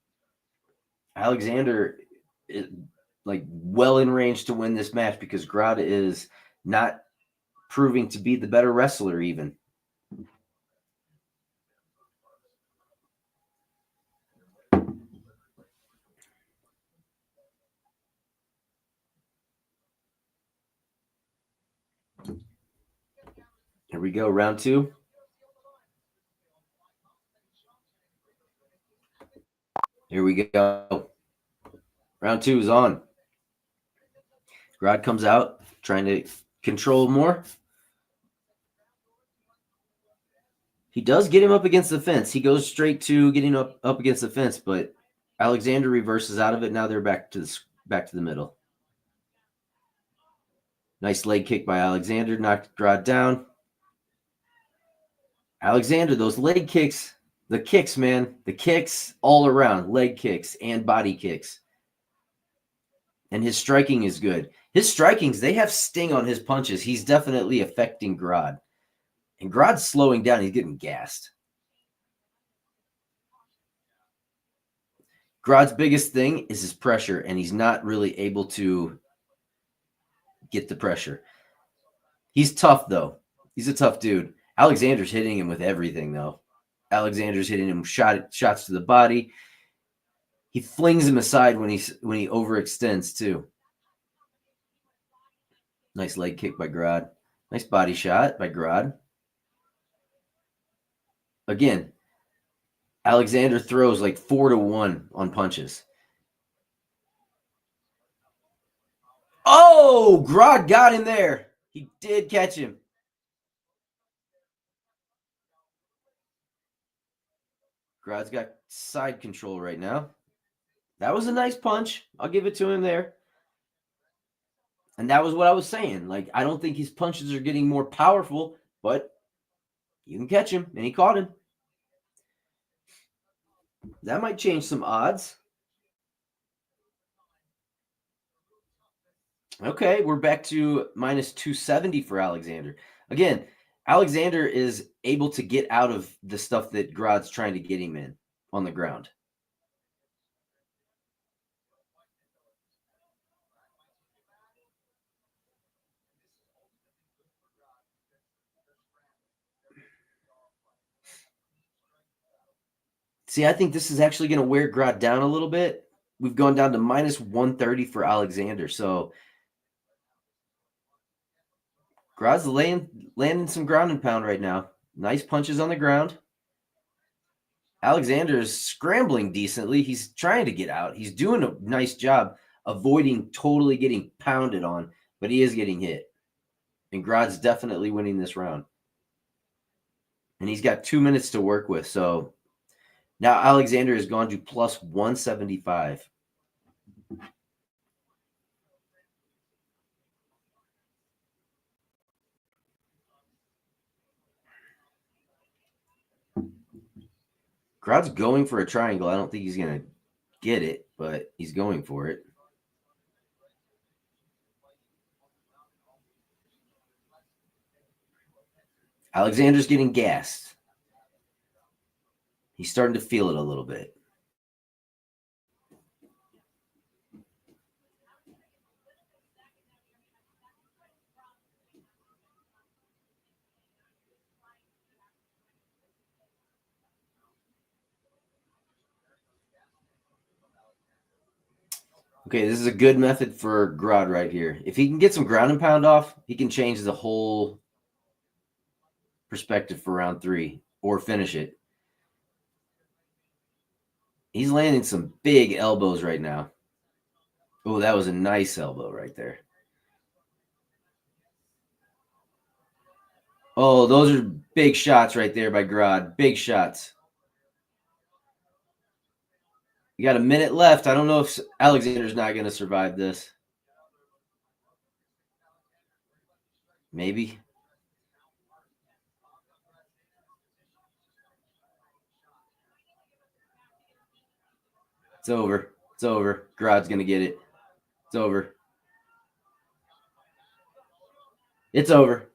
Alexander is like well in range to win this match because Grod is not proving to be the better wrestler even. Here we go, round two. Here we go. Round two is on. Grod comes out, trying to control more. He does get him up against the fence. He goes straight to getting up against the fence, but Alexander reverses out of it. Now they're back to the middle. Nice leg kick by Alexander, knocked Grod down. Alexander, those leg kicks, the kicks, man, the kicks all around, leg kicks and body kicks. And his striking is good. His strikings, they have sting on his punches. He's definitely affecting Grod. And Grod's slowing down. He's getting gassed. Grod's biggest thing is his pressure, and he's not really able to get the pressure. He's tough, though. He's a tough dude. Alexander's hitting him with everything, though. Alexander's hitting him shots to the body. He flings him aside when he overextends, too. Nice leg kick by Grod. Nice body shot by Grod. Again, Alexander throws like 4-1 on punches. Oh, Grod got him there. He did catch him. Grod's got side control right now. That was a nice punch. I'll give it to him there. And that was what I was saying. Like, I don't think his punches are getting more powerful, but you can catch him, and he caught him. That might change some odds. Okay, we're back to minus 270 for Alexander. Again, Alexander is able to get out of the stuff that Grod's trying to get him in on the ground. See, I think this is actually going to wear Grod down a little bit. We've gone down to minus 130 for Alexander. So Grod's landing some ground and pound right now. Nice punches on the ground. Alexander is scrambling decently. He's trying to get out. He's doing a nice job avoiding totally getting pounded on, but he is getting hit. And Grod's definitely winning this round. And he's got 2 minutes to work with. So now Alexander has gone to plus 175. Grod's going for a triangle. I don't think he's going to get it, but he's going for it. Alexander's getting gassed. He's starting to feel it a little bit. Okay, this is a good method for Grod right here. If he can get some ground and pound off, he can change the whole perspective for round 3 or finish it. He's landing some big elbows right now. Oh, that was a nice elbow right there. Oh, those are big shots right there by Grod. Big shots. You got a minute left. I don't know if Alexander's not going to survive this. Maybe. It's over. It's over. Grod's going to get it. It's over. It's over.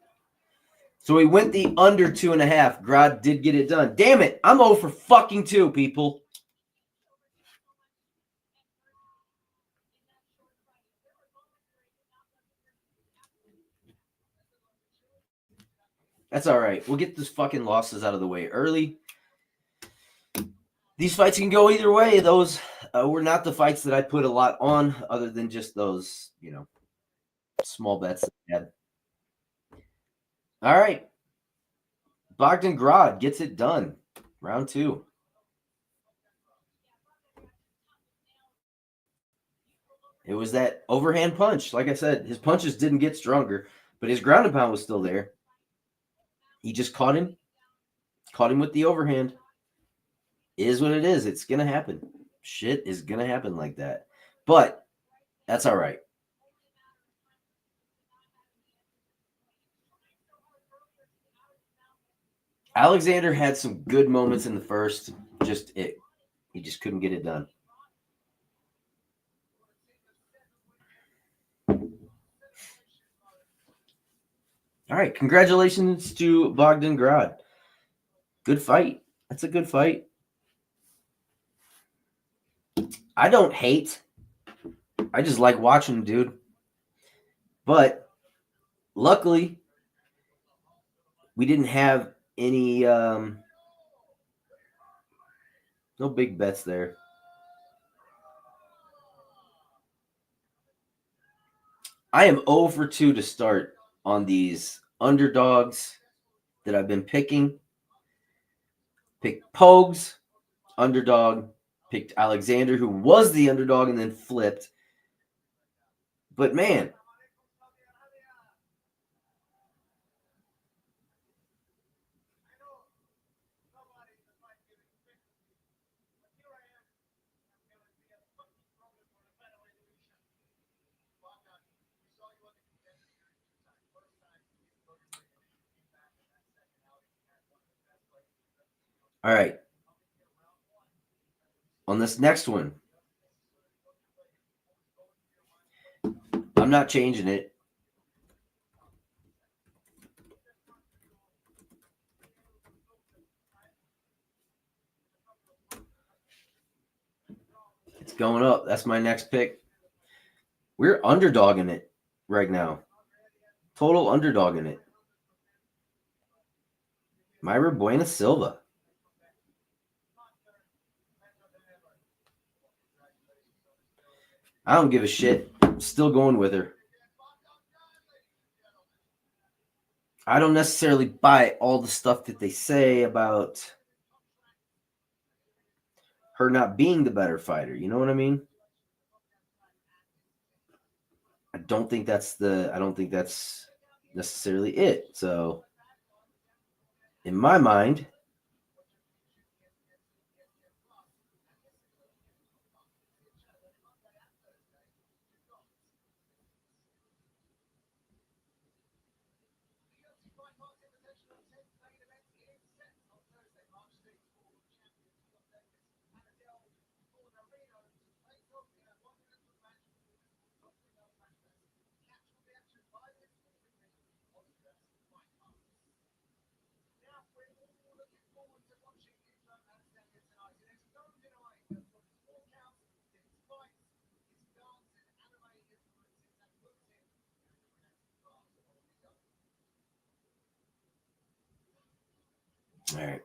So he went the under 2.5. Grod did get it done. Damn it. I'm 0 for fucking 2, people. That's all right. We'll get these fucking losses out of the way early. These fights can go either way. Those were not the fights that I put a lot on, other than just those, small bets that I had. All right. Bogdan Grod gets it done. Round 2. It was that overhand punch. Like I said, his punches didn't get stronger, but his ground and pound was still there. He just caught him with the overhand. It is what it is. It's going to happen. Shit is going to happen like that. But that's all right. Alexander had some good moments in the first. He just couldn't get it done. All right. Congratulations to Bogdan Grod. Good fight. That's a good fight. I don't hate. I just like watching him, dude. But luckily, we didn't have any no big bets there. I am 0 for 2 to start on these underdogs that I've been picking. Picked Pogues, underdog. Picked Alexander, who was the underdog and then flipped. But man, all right. On this next one, I'm not changing it. It's going up. That's my next pick. We're underdogging it right now. Total underdogging it. Myra Bueno Silva. I don't give a shit. I'm still going with her. I don't necessarily buy all the stuff that they say about her not being the better fighter. You know what I mean? I don't think that's necessarily it. So in my mind, All right.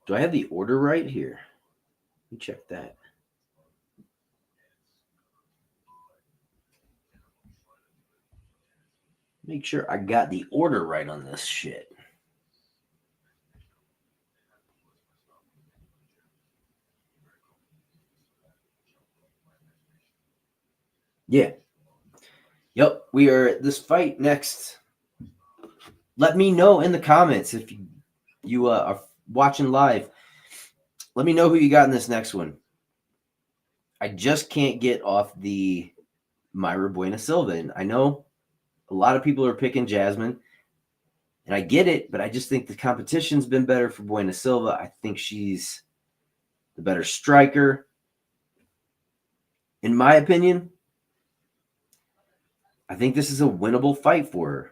Do I have the order right here? Let me check that. Make sure I got the order right on this shit. Yeah. Yep. We are at this fight next. Let me know in the comments if you are watching live. Let me know who you got in this next one. I just can't get off the Myra Bueno Silva. And I know a lot of people are picking Jasmine, and I get it, but I just think the competition's been better for Bueno Silva. I think she's the better striker. In my opinion, I think this is a winnable fight for her.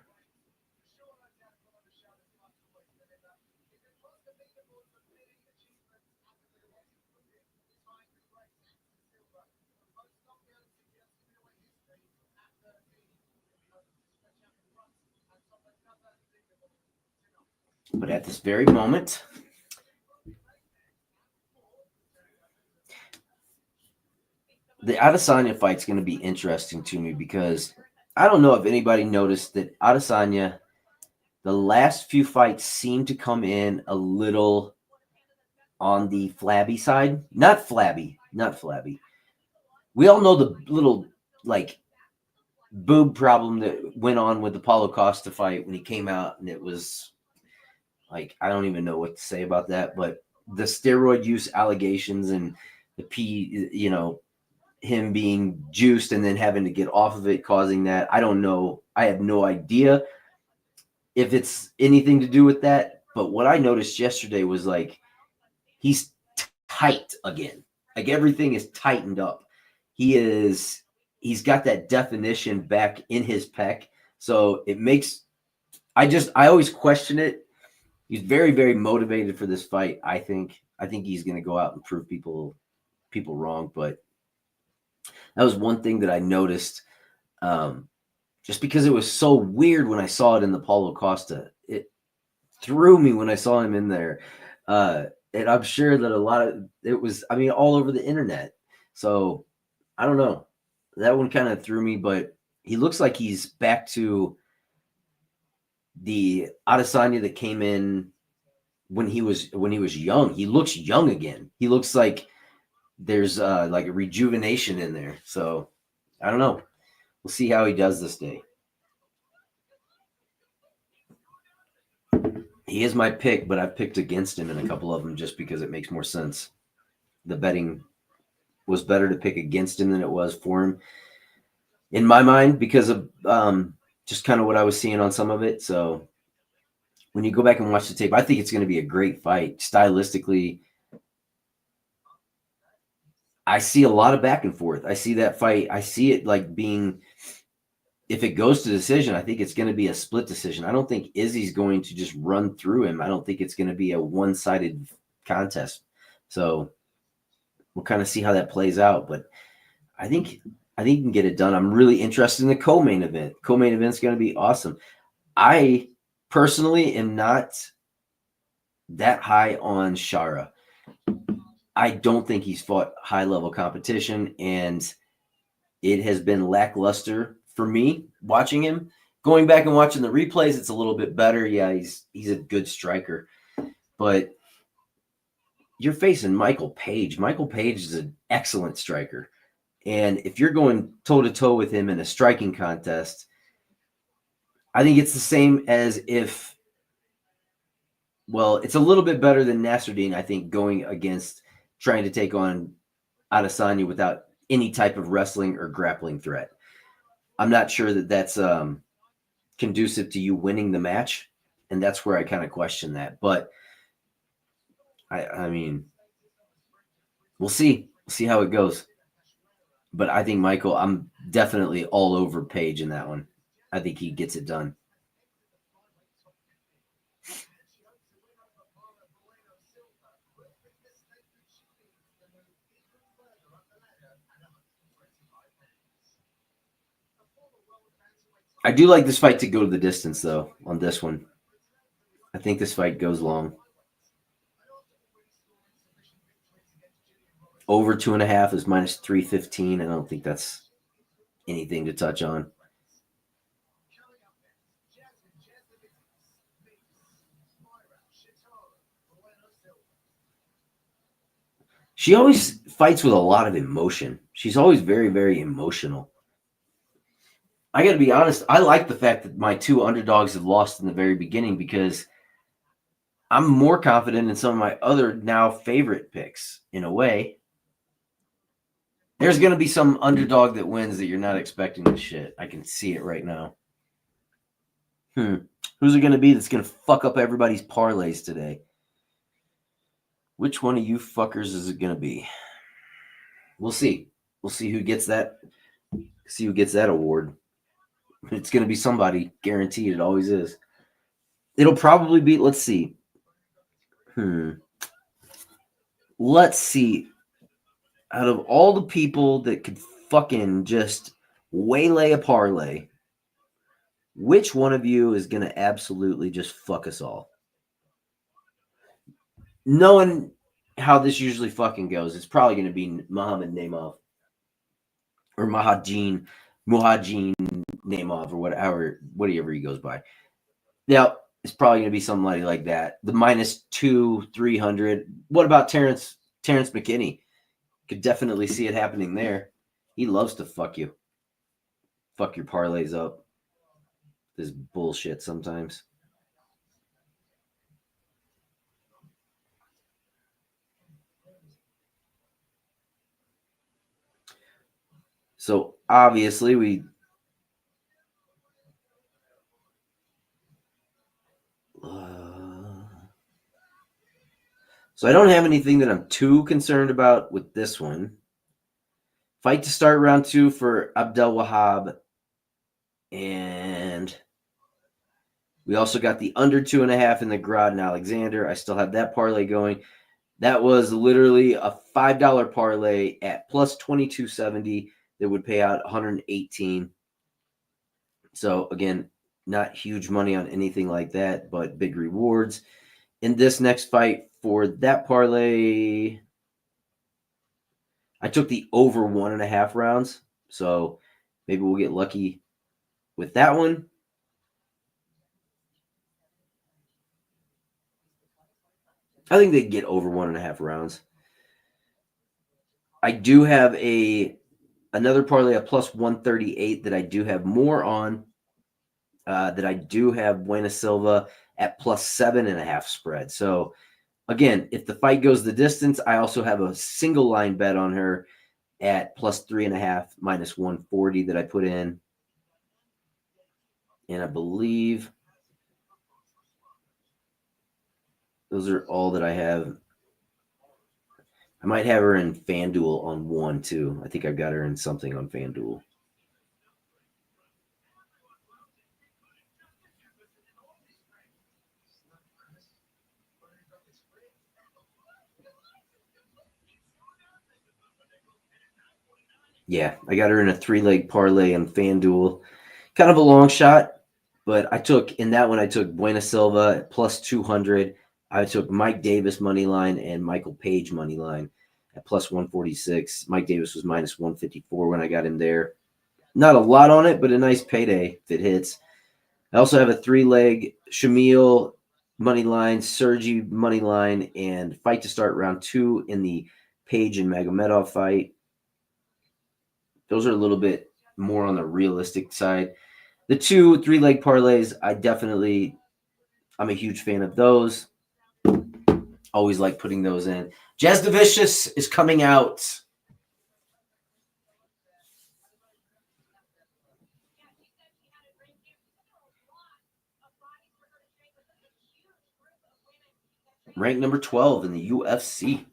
But at this very moment, the Adesanya fight's going to be interesting to me because I don't know if anybody noticed that Adesanya, the last few fights seem to come in a little on the flabby side. Not flabby. We all know the little, like, boob problem that went on with the Paulo Costa fight when he came out, and it was like, I don't even know what to say about that, but the steroid use allegations and him being juiced and then having to get off of it, causing that. I don't know. I have no idea if it's anything to do with that. But what I noticed yesterday was like he's tight again. Like everything is tightened up. He's got that definition back in his pec. So it makes I always question it. He's very, very motivated for this fight. I think he's gonna go out and prove people wrong. But that was one thing that I noticed, just because it was so weird when I saw it in the Paulo Costa. It threw me when I saw him in there. And I'm sure that a lot of it was, I mean, all over the internet. So I don't know. That one kind of threw me, but he looks like he's back to the Adesanya that came in when he was young. He looks young again. He looks like there's like a rejuvenation in there. So I don't know. We'll see how he does this day. He is my pick, but I've picked against him in a couple of them just because it makes more sense. The betting was better to pick against him than it was for him, in my mind, because of just kind of what I was seeing on some of it. So when you go back and watch the tape, I think it's going to be a great fight. Stylistically, I see a lot of back and forth. I see that fight. I see it like being, if it goes to decision, I think it's going to be a split decision. I don't think Izzy's going to just run through him. I don't think it's going to be a one-sided contest. So we'll kind of see how that plays out. But I think he can get it done. I'm really interested in the co-main event. Co-main event's going to be awesome. I personally am not that high on Shara. I don't think he's fought high-level competition, and it has been lackluster for me watching him. Going back and watching the replays, it's a little bit better. Yeah, he's a good striker. But you're facing Michael Page. Michael Page is an excellent striker. And if you're going toe-to-toe with him in a striking contest, I think it's the same as if, well, it's a little bit better than Nasruddin, I think, going against trying to take on Adesanya without any type of wrestling or grappling threat. I'm not sure that that's conducive to you winning the match, and that's where I kind of question that. But I mean, we'll see. We'll see how it goes. But I think Michael, I'm definitely all over Page in that one. I think he gets it done. I do like this fight to go to the distance, though, on this one. I think this fight goes long. Over 2.5 is minus 315. I don't think that's anything to touch on. She always fights with a lot of emotion. She's always very, very emotional. I got to be honest, I like the fact that my two underdogs have lost in the very beginning because I'm more confident in some of my other now favorite picks in a way. There's going to be some underdog that wins that you're not expecting this shit. I can see it right now. Who's it going to be that's going to fuck up everybody's parlays today? Which one of you fuckers is it going to be? We'll see. We'll see who gets that. See who gets that award. It's going to be somebody, guaranteed. It always is. It'll probably be, let's see. Let's see. Out of all the people that could fucking just waylay a parlay, which one of you is going to absolutely just fuck us all? Knowing how this usually fucking goes, it's probably going to be Naimov or Muhajin Naimov or whatever he goes by. Now, it's probably going to be somebody like that. The minus 300. What about Terrence McKinney? Could definitely see it happening there. He loves to fuck you. Fuck your parlays up. This bullshit sometimes. So obviously so I don't have anything that I'm too concerned about with this one. Fight to start round 2 for Abdel Wahab. And we also got the under 2.5 in the Grod and Alexander. I still have that parlay going. That was literally a $5 parlay at plus 2270 that would pay out 118. So again, not huge money on anything like that, but big rewards. In this next fight for that parlay, I took the over 1.5 rounds. So maybe we'll get lucky with that one. I think they get over 1.5 rounds. I do have another parlay at plus 138 that I do have more on. That I do have Bueno Silva at plus 7.5 spread. So again, if the fight goes the distance, I also have a single line bet on her at plus 3.5 minus 140 that I put in. And I believe those are all that I have. I might have her in FanDuel on one too. I think I've got her in something on FanDuel. Yeah, I got her in a 3-leg parlay on FanDuel. Kind of a long shot, but I took Bueno Silva at plus 200. I took Mike Davis money line and Michael Page money line at plus 146. Mike Davis was minus 154 when I got him there. Not a lot on it, but a nice payday if it hits. I also have a 3-leg Shamil money line, Sergi money line, and fight to start round 2 in the Page and Magomedov fight. Those are a little bit more on the realistic side. The 2 3-leg parlays, I'm a huge fan of those. Always like putting those in. Jasudavicius is coming out. Ranked number 12 in the UFC.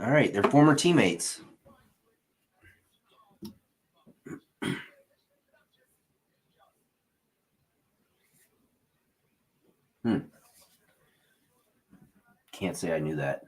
All right, they're former teammates. Can't say I knew that.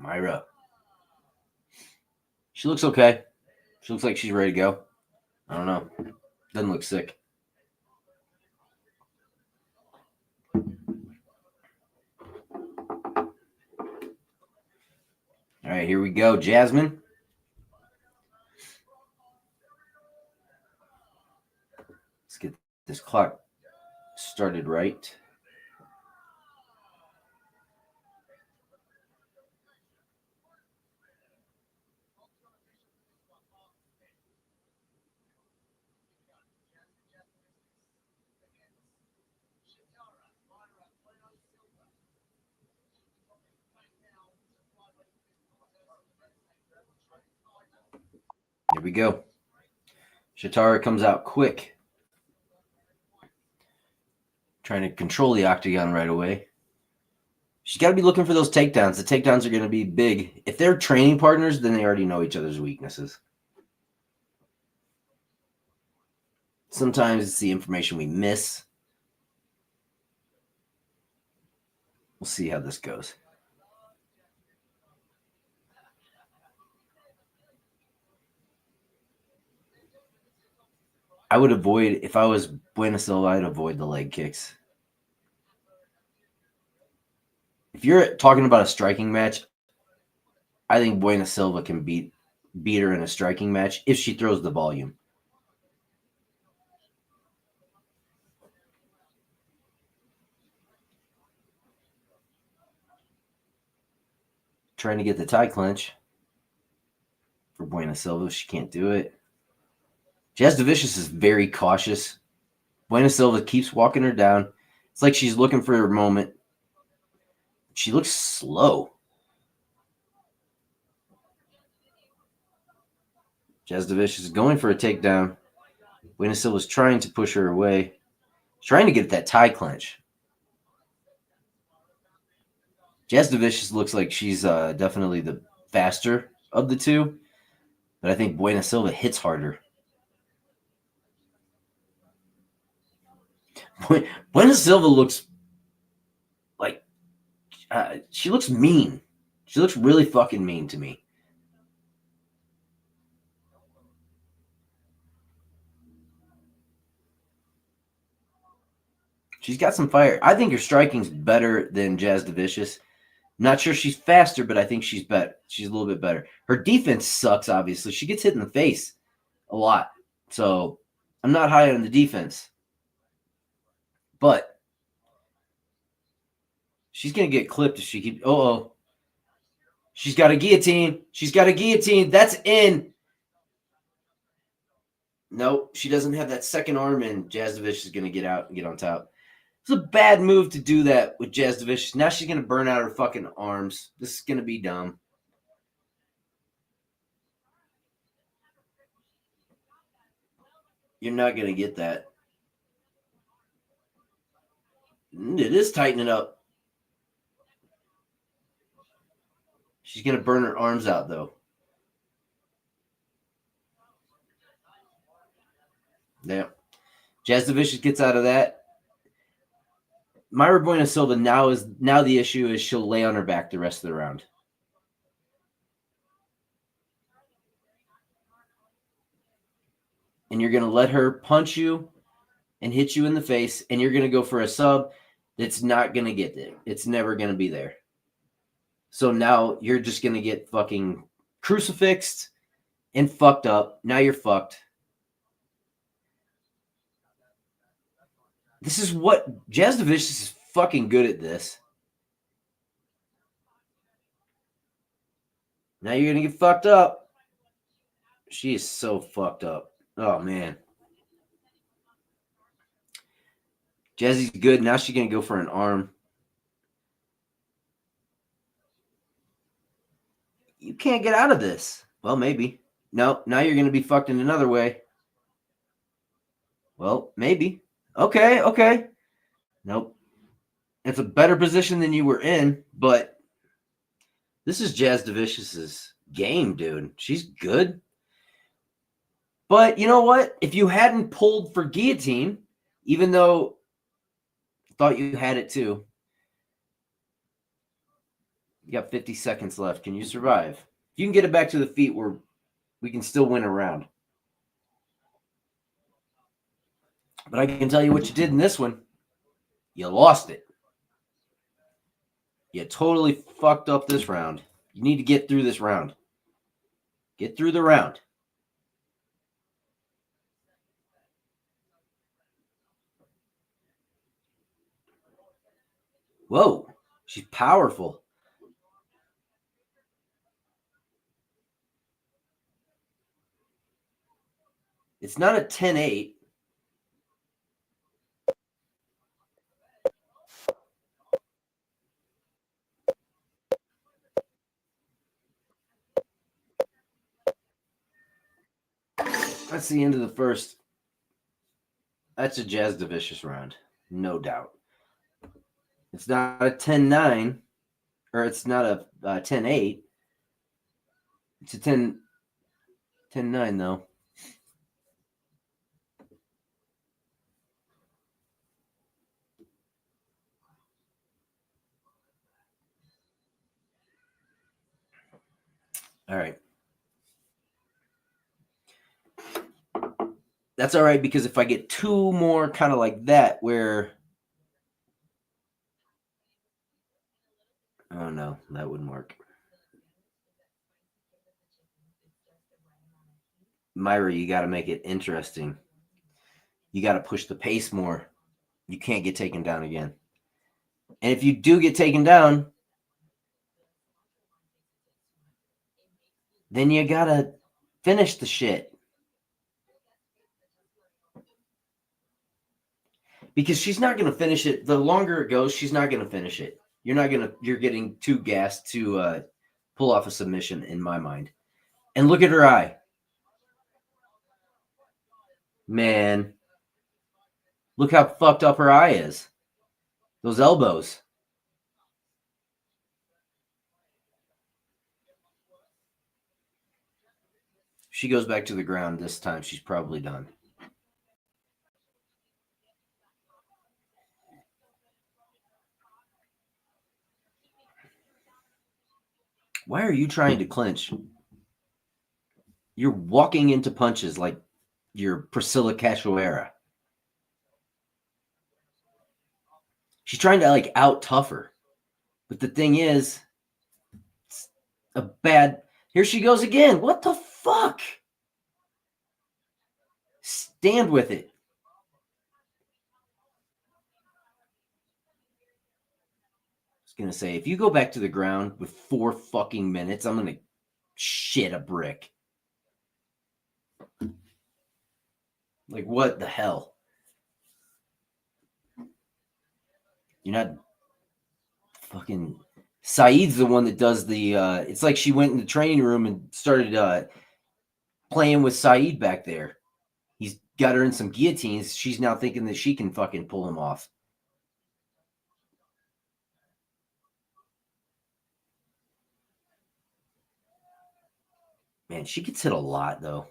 Myra. She looks okay. She looks like she's ready to go. I don't know. Doesn't look sick. All right, here we go. Jasmine. Let's get this clock started right. Here we go. Shara comes out quick. Trying to control the octagon right away. She's got to be looking for those takedowns. The takedowns are going to be big. If they're training partners, then they already know each other's weaknesses. Sometimes it's the information we miss. We'll see how this goes. I would avoid, if I was Bueno Silva, I'd avoid the leg kicks. If you're talking about a striking match, I think Bueno Silva can beat her in a striking match if she throws the volume. Trying to get the tie clinch for Bueno Silva. She can't do it. Jasudavicius is very cautious. Bueno Silva keeps walking her down. It's like she's looking for her moment. She looks slow. Jasudavicius is going for a takedown. Bueno Silva's trying to push her away. Trying to get that tie clinch. Jasudavicius looks like she's definitely the faster of the two, but I think Bueno Silva hits harder. Bueno Silva looks like she looks mean. She looks really fucking mean to me. She's got some fire. I think her striking's better than Jasudavicius. Not sure she's faster, but I think she's better. She's a little bit better. Her defense sucks, obviously. She gets hit in the face a lot. So I'm not high on the defense. But she's going to get clipped if she keeps... Oh. She's got a guillotine. She's got a guillotine. That's in. Nope. She doesn't have that second arm in. Jasudavicius is going to get out and get on top. It's a bad move to do that with Jasudavicius. Now she's going to burn out her fucking arms. This is going to be dumb. You're not going to get that. It is tightening up. She's going to burn her arms out, though. Yeah. Jasudavicius gets out of that. Myra Bueno Silva now the issue is she'll lay on her back the rest of the round. And you're going to let her punch you and hit you in the face, and you're going to go for a sub that's not going to get there. It's never going to be there. So now you're just going to get fucking crucifixed and fucked up. Now you're fucked. This is what Jasudavicius is fucking good at this. Now you're going to get fucked up. She is so fucked up. Oh, man. Jazzy's good. Now she's going to go for an arm. You can't get out of this. Well, maybe. No, now you're going to be fucked in another way. Well, maybe. Okay. Nope. It's a better position than you were in, but this is Jasudavicius's game, dude. She's good. But you know what? If you hadn't pulled for guillotine, even though I thought you had it too, you got 50 seconds left. Can you survive? If you can get it back to the feet where we can still win a round. But I can tell you what you did in this one. You lost it. You totally fucked up this round. You need to get through this round. Get through the round. Whoa, she's powerful. It's not a 10-8. That's the end of the first. That's a Jasudavicius round, no doubt. It's not a 10-9, or it's not a 10-8. It's a 10-9, though. All right. That's all right, because if I get two more kind of like that where... Oh, no, that wouldn't work. Myra, you got to make it interesting. You got to push the pace more. You can't get taken down again. And if you do get taken down, then you got to finish the shit. Because she's not going to finish it. The longer it goes, she's not going to finish it. You're getting too gassed to pull off a submission, in my mind. And look at her eye. Man. Look how fucked up her eye is. Those elbows. She goes back to the ground this time. She's probably done. Why are you trying to clinch? You're walking into punches like you're Priscilla Cachoeira. She's trying to like out tough her. But the thing is, it's a bad... Here she goes again. What the fuck? Stand with it. I was going to say, if you go back to the ground with 4 fucking minutes, I'm going to shit a brick. Like, what the hell? You're not fucking... Saeed's the one that does the... it's like she went in the training room and started playing with Saeed back there. He's got her in some guillotines. She's now thinking that she can fucking pull him off. Man, she gets hit a lot, though.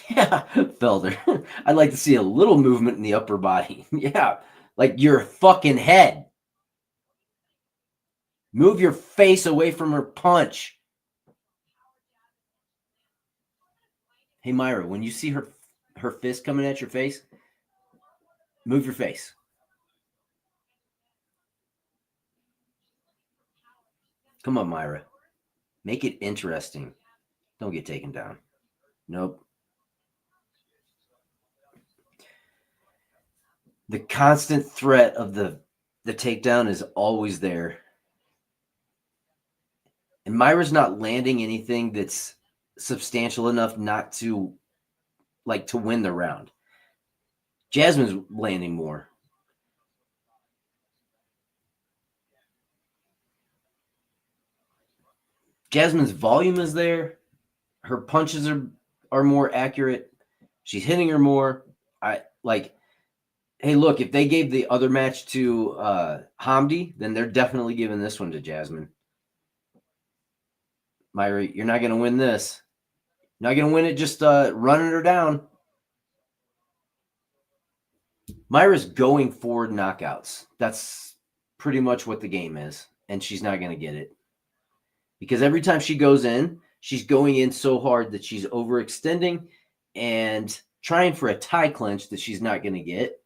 Yeah, Felder. I'd like to see a little movement in the upper body. Yeah, like your fucking head. Move your face away from her punch. Hey, Myra, when you see her fist coming at your face, move your face. Come on, Myra. Make it interesting. Don't get taken down. Nope. The constant threat of the takedown is always there. And Myra's not landing anything that's substantial enough not to to win the round. Jasmine's landing more. Jasmine's volume is there. Her punches are more accurate. She's hitting her more. Hey, look, if they gave the other match to Hamdi, then they're definitely giving this one to Jasmine. Myra, you're not going to win this. You're not going to win it just running her down. Myra's going for knockouts. That's pretty much what the game is, and she's not going to get it. Because every time she goes in, she's going in so hard that she's overextending and trying for a tie clinch that she's not going to get.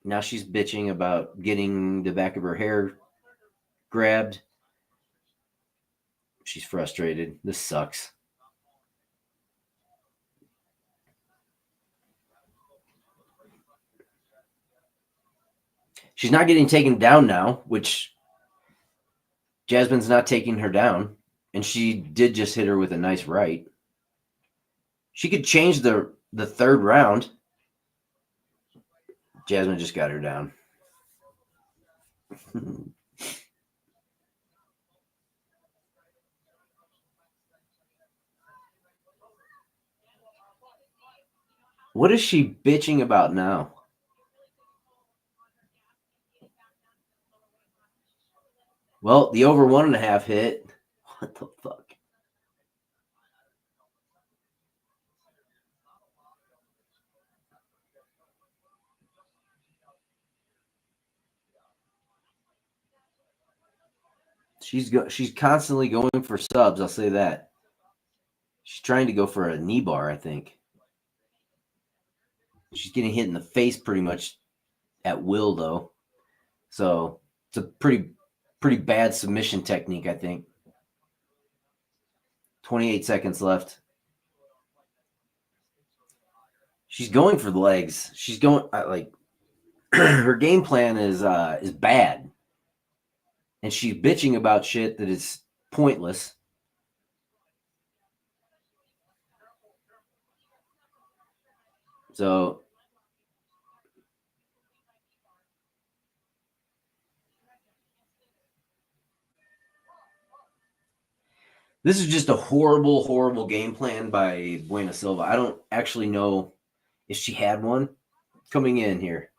Now she's bitching about getting the back of her hair grabbed. She's frustrated. This sucks. She's not getting taken down now, which Jasmine's not taking her down. And she did just hit her with a nice right. She could change the third round. Jasmine just got her down. What is she bitching about now? Well, the over 1.5 hit. What the fuck? She's constantly going for subs, I'll say that. She's trying to go for a knee bar, I think. She's getting hit in the face pretty much at will, though. So it's a pretty bad submission technique, I think. 28 seconds left. She's going for the legs. She's going her game plan is bad. And she's bitching about shit that is pointless. So this is just a horrible, horrible game plan by Bueno Silva. I don't actually know if she had one coming in here.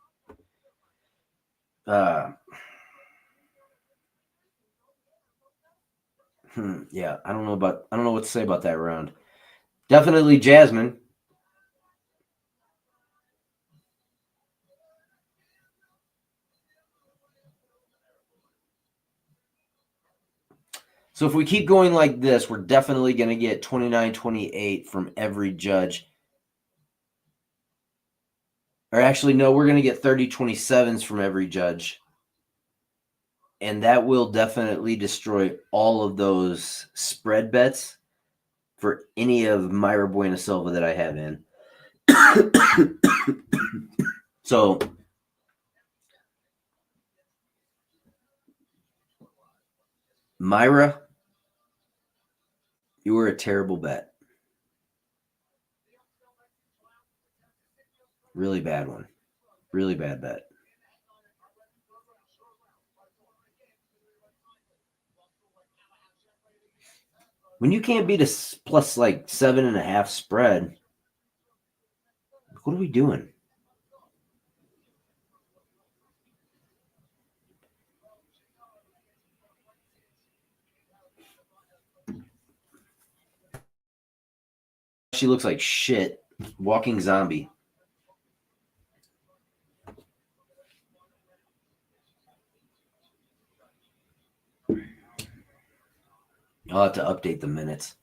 Yeah, I don't know what to say about that round. Definitely Jasmine. So if we keep going like this, we're definitely going to get 29-28 from every judge. Or actually, no, we're going to get 30-27s from every judge. And that will definitely destroy all of those spread bets for any of Myra Bueno Silva that I have in. So Myra, you were a terrible bet. Really bad one. Really bad bet. When you can't beat a plus 7.5 spread, what are we doing? She looks like shit. Walking zombie. I'll have to update the minutes.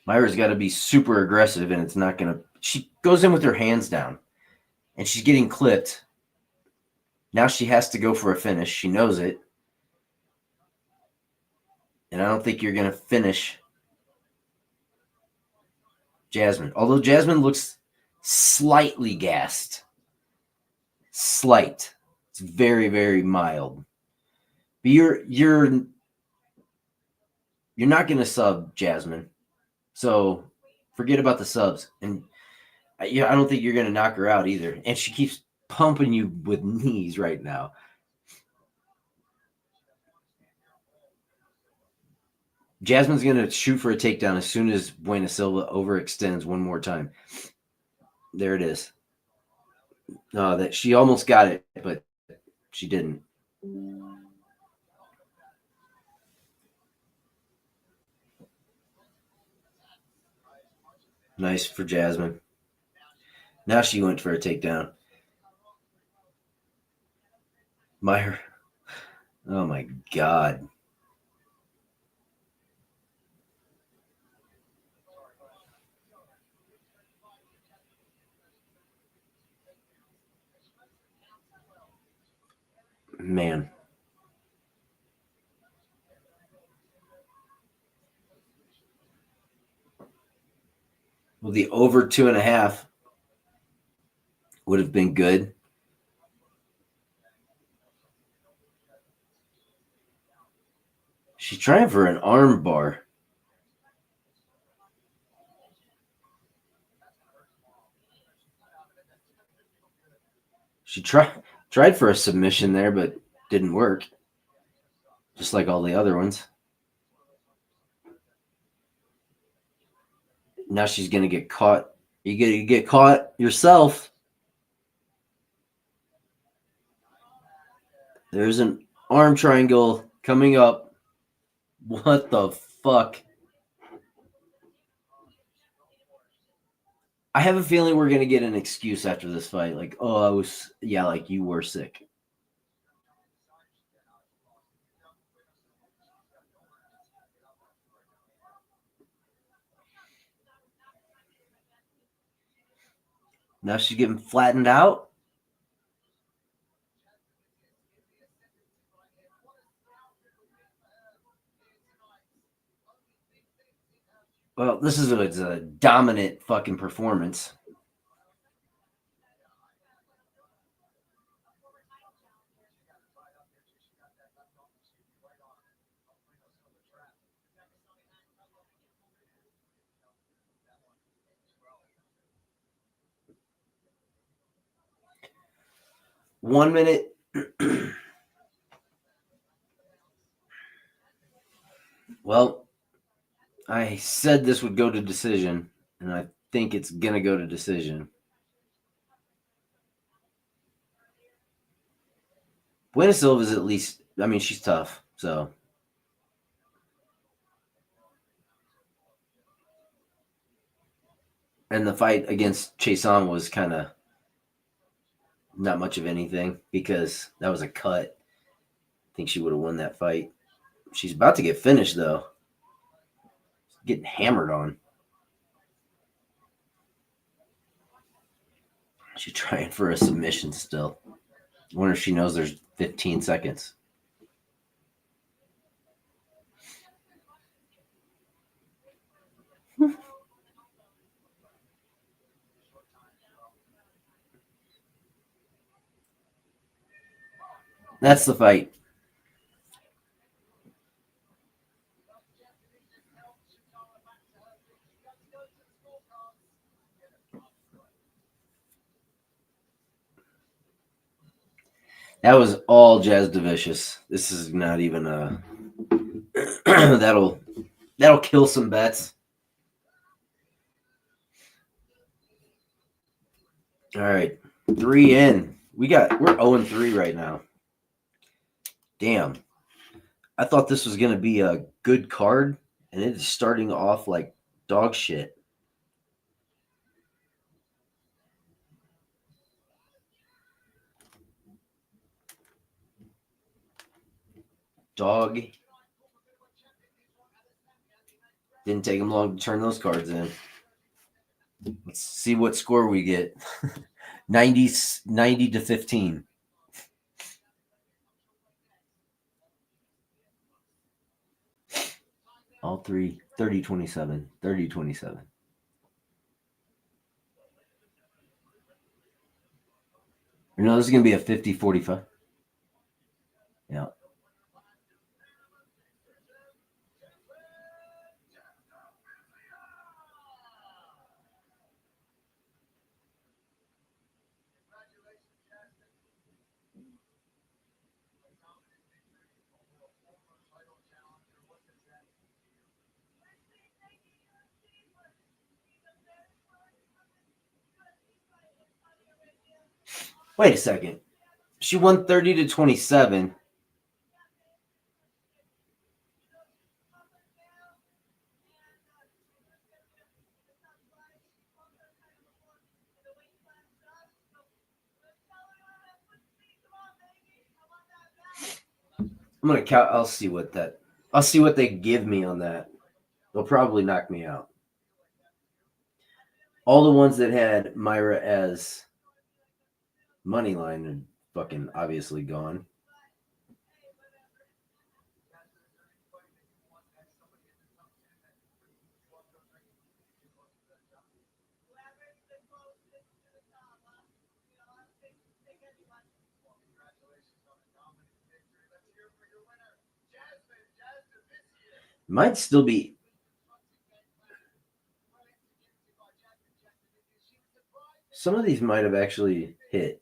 Myra's got to be super aggressive, and it's not going to. She goes in with her hands down. and she's getting clipped. Now she has to go for a finish. She knows it. And I don't think you're going to finish Jasmine. Although Jasmine looks slightly gassed. Slight. It's very, very mild. But you're not going to sub Jasmine. So forget about the subs. And I don't think you're going to knock her out either. And she keeps pumping you with knees right now. Jasmine's going to shoot for a takedown as soon as Bueno Silva overextends one more time. There it is. No, that she almost got it, but she didn't. Nice for Jasmine. Now she went for a takedown. Meyer. Oh my God. Man. Well, the over 2.5 would have been good. She's trying for an arm bar. She tried for a submission there, but didn't work. Just like all the other ones. Now she's going to get caught. You get caught yourself. There's an arm triangle coming up. What the fuck? I have a feeling we're going to get an excuse after this fight. Like, oh, like you were sick. Now she's getting flattened out. Well, this is a dominant fucking performance. One minute. Well, I said this would go to decision, and I think it's going to go to decision. Bueno Silva is at least, I mean, she's tough, so. And the fight against Chason was kind of not much of anything because that was a cut. I think she would have won that fight. She's about to get finished, though. Getting hammered on. She's trying for a submission still. I wonder if she knows there's 15 seconds. That's the fight. That was all Jasudavicius. This is not even a that'll kill some bets. All right. 3 in. We're 0-3 right now. Damn. I thought this was gonna be a good card, and it is starting off like dog shit. Dog. Didn't take him long to turn those cards in. Let's see what score we get. 90 to 15. All three, 30-27, 30-27. No, this is going to be a 50-45. Yeah. Wait a second. She won 30-27. I'm gonna count. I'll see what they give me on that. They'll probably knock me out. All the ones that had Myra as money line are fucking obviously gone. Might still be. Some of these might have actually hit.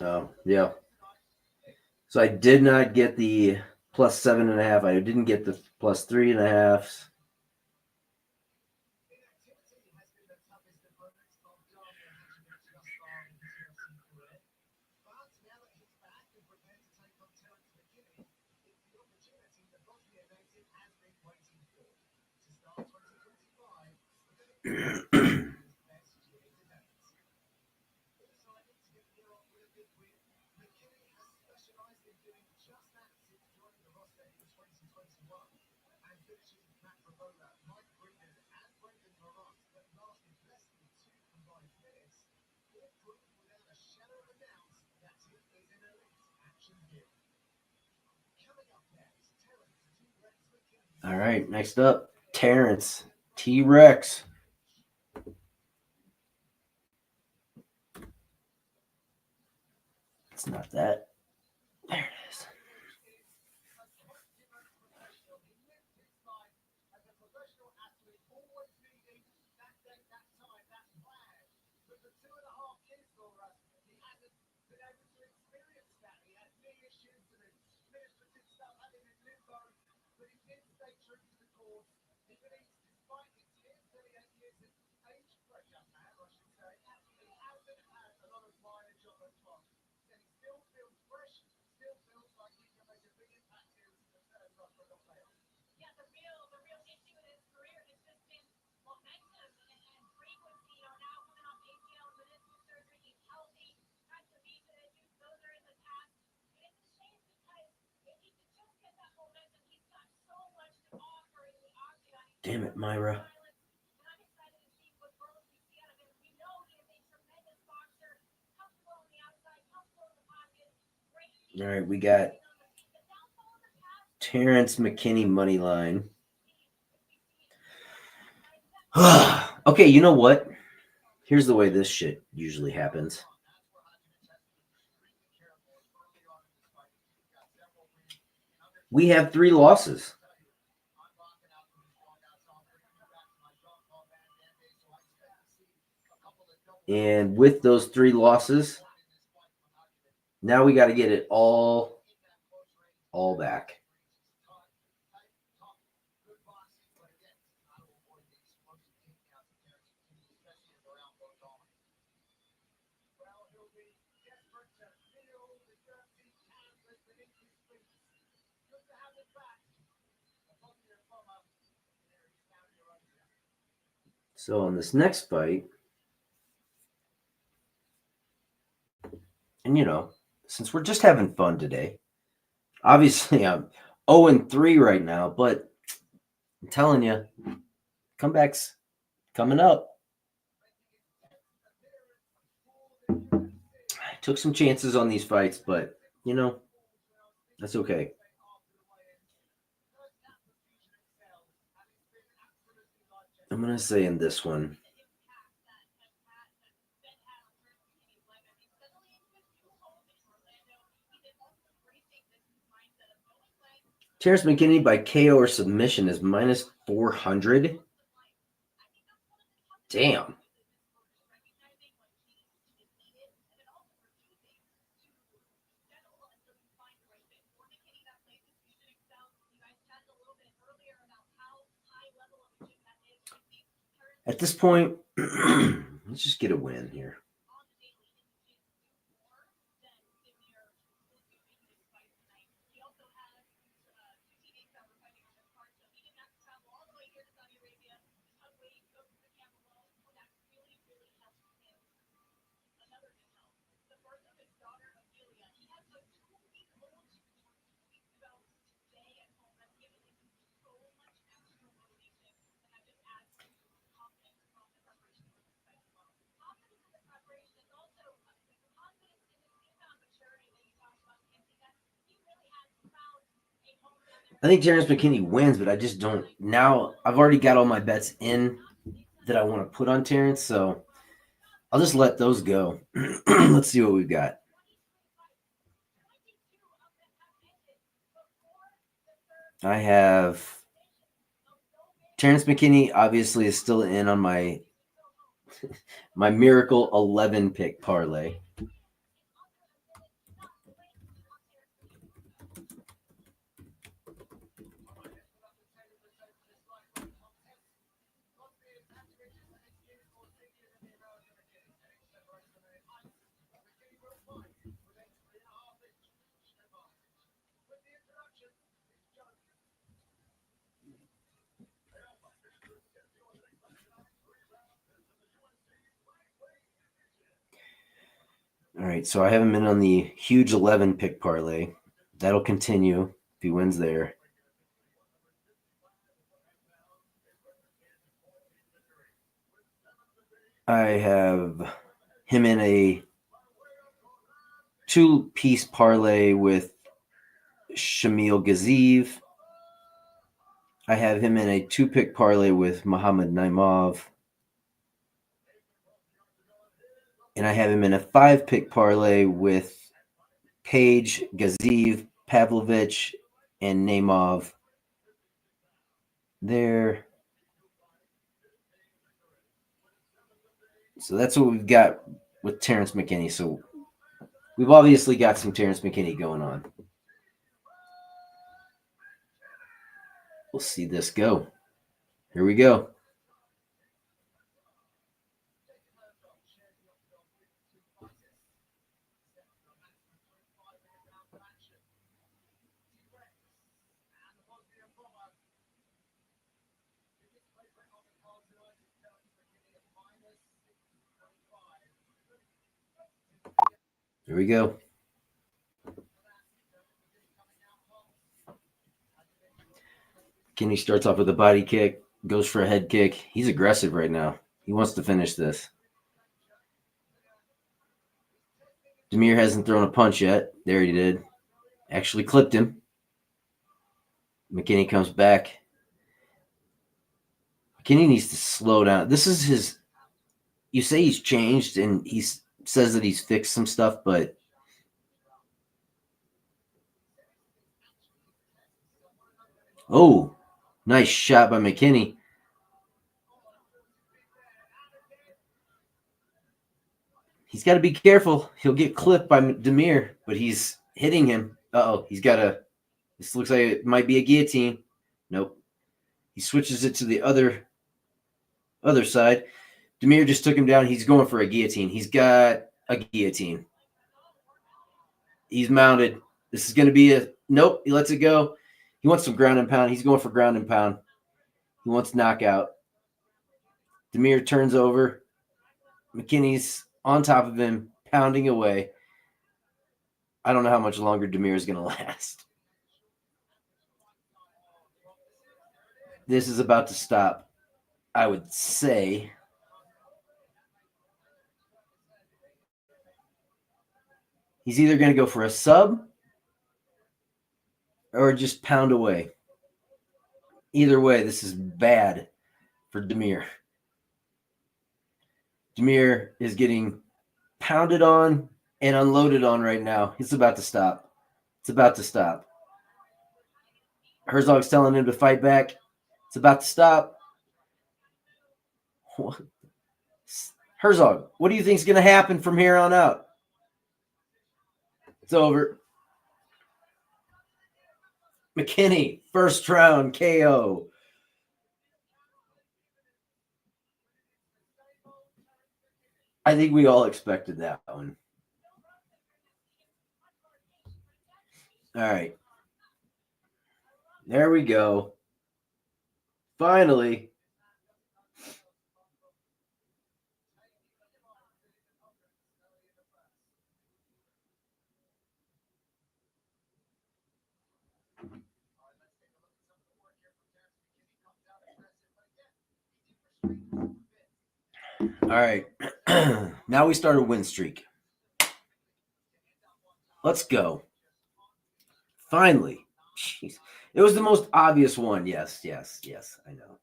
Oh, yeah. So I did not get the plus 7.5. I didn't get the plus 3.5. All right, next up, Terrence T-Rex. It's not that. There it is. Damn it, Myra. All right, we got Terrence McKinney money line. Okay, you know what? Here's the way this shit usually happens. We have 3 losses. And with those 3 losses, now we got to get it all back. So on this next fight, and since we're just having fun today, obviously I'm 0-3 right now, but I'm telling you, comebacks coming up. I took some chances on these fights, but that's okay. I'm going to say in this one, Terrence McKinney by KO or submission is minus 400. Damn. At this point, let's just get a win here. I think Terrence McKinney wins, but I just don't. Now I've already got all my bets in that I want to put on Terrence, so I'll just let those go. Let's see what we've got. I have Terrence McKinney obviously is still in on my miracle 11 pick parlay. All right, so I have him in on the huge 11 pick parlay. That'll continue if he wins there. I have him in a 2-piece parlay with Shamil Ghaziev. I have him in a 2-pick parlay with Muhammad Naimov. And I have him in a 5-pick parlay with Page, Ghaziev, Pavlovich, and Naimov. There. So that's what we've got with Terrence McKinney. So we've obviously got some Terrence McKinney going on. We'll see this go. Here we go. Here we go. Kenny starts off with a body kick, goes for a head kick. He's aggressive right now. He wants to finish this. Deir hasn't thrown a punch yet. There he did. Actually clipped him. McKinney comes back. McKinney needs to slow down. This is his... You say he's changed and he says that he's fixed some stuff, but... Oh, nice shot by McKinney. He's got to be careful. He'll get clipped by Deir, but he's hitting him. Uh-oh, he's got a... This looks like it might be a guillotine. Nope. He switches it to the other side. Deir just took him down. He's going for a guillotine. He's got a guillotine. He's mounted. This is going to be a... Nope, he lets it go. He wants some ground and pound. He's going for ground and pound. He wants knockout. Deir turns over. McKinney's on top of him, pounding away. I don't know how much longer Deir is going to last. This is about to stop, I would say. He's either going to go for a sub or just pound away. Either way, this is bad for Deir. Deir is getting pounded on and unloaded on right now. It's about to stop. It's about to stop. Herzog's telling him to fight back. It's about to stop. Herzog, what do you think is going to happen from here on out? It's over. McKinney, first round KO. I think we all expected that one. All right. There we go. Finally. All right. Now we start a win streak. Let's go. Finally. Jeez. It was the most obvious one. Yes, I know.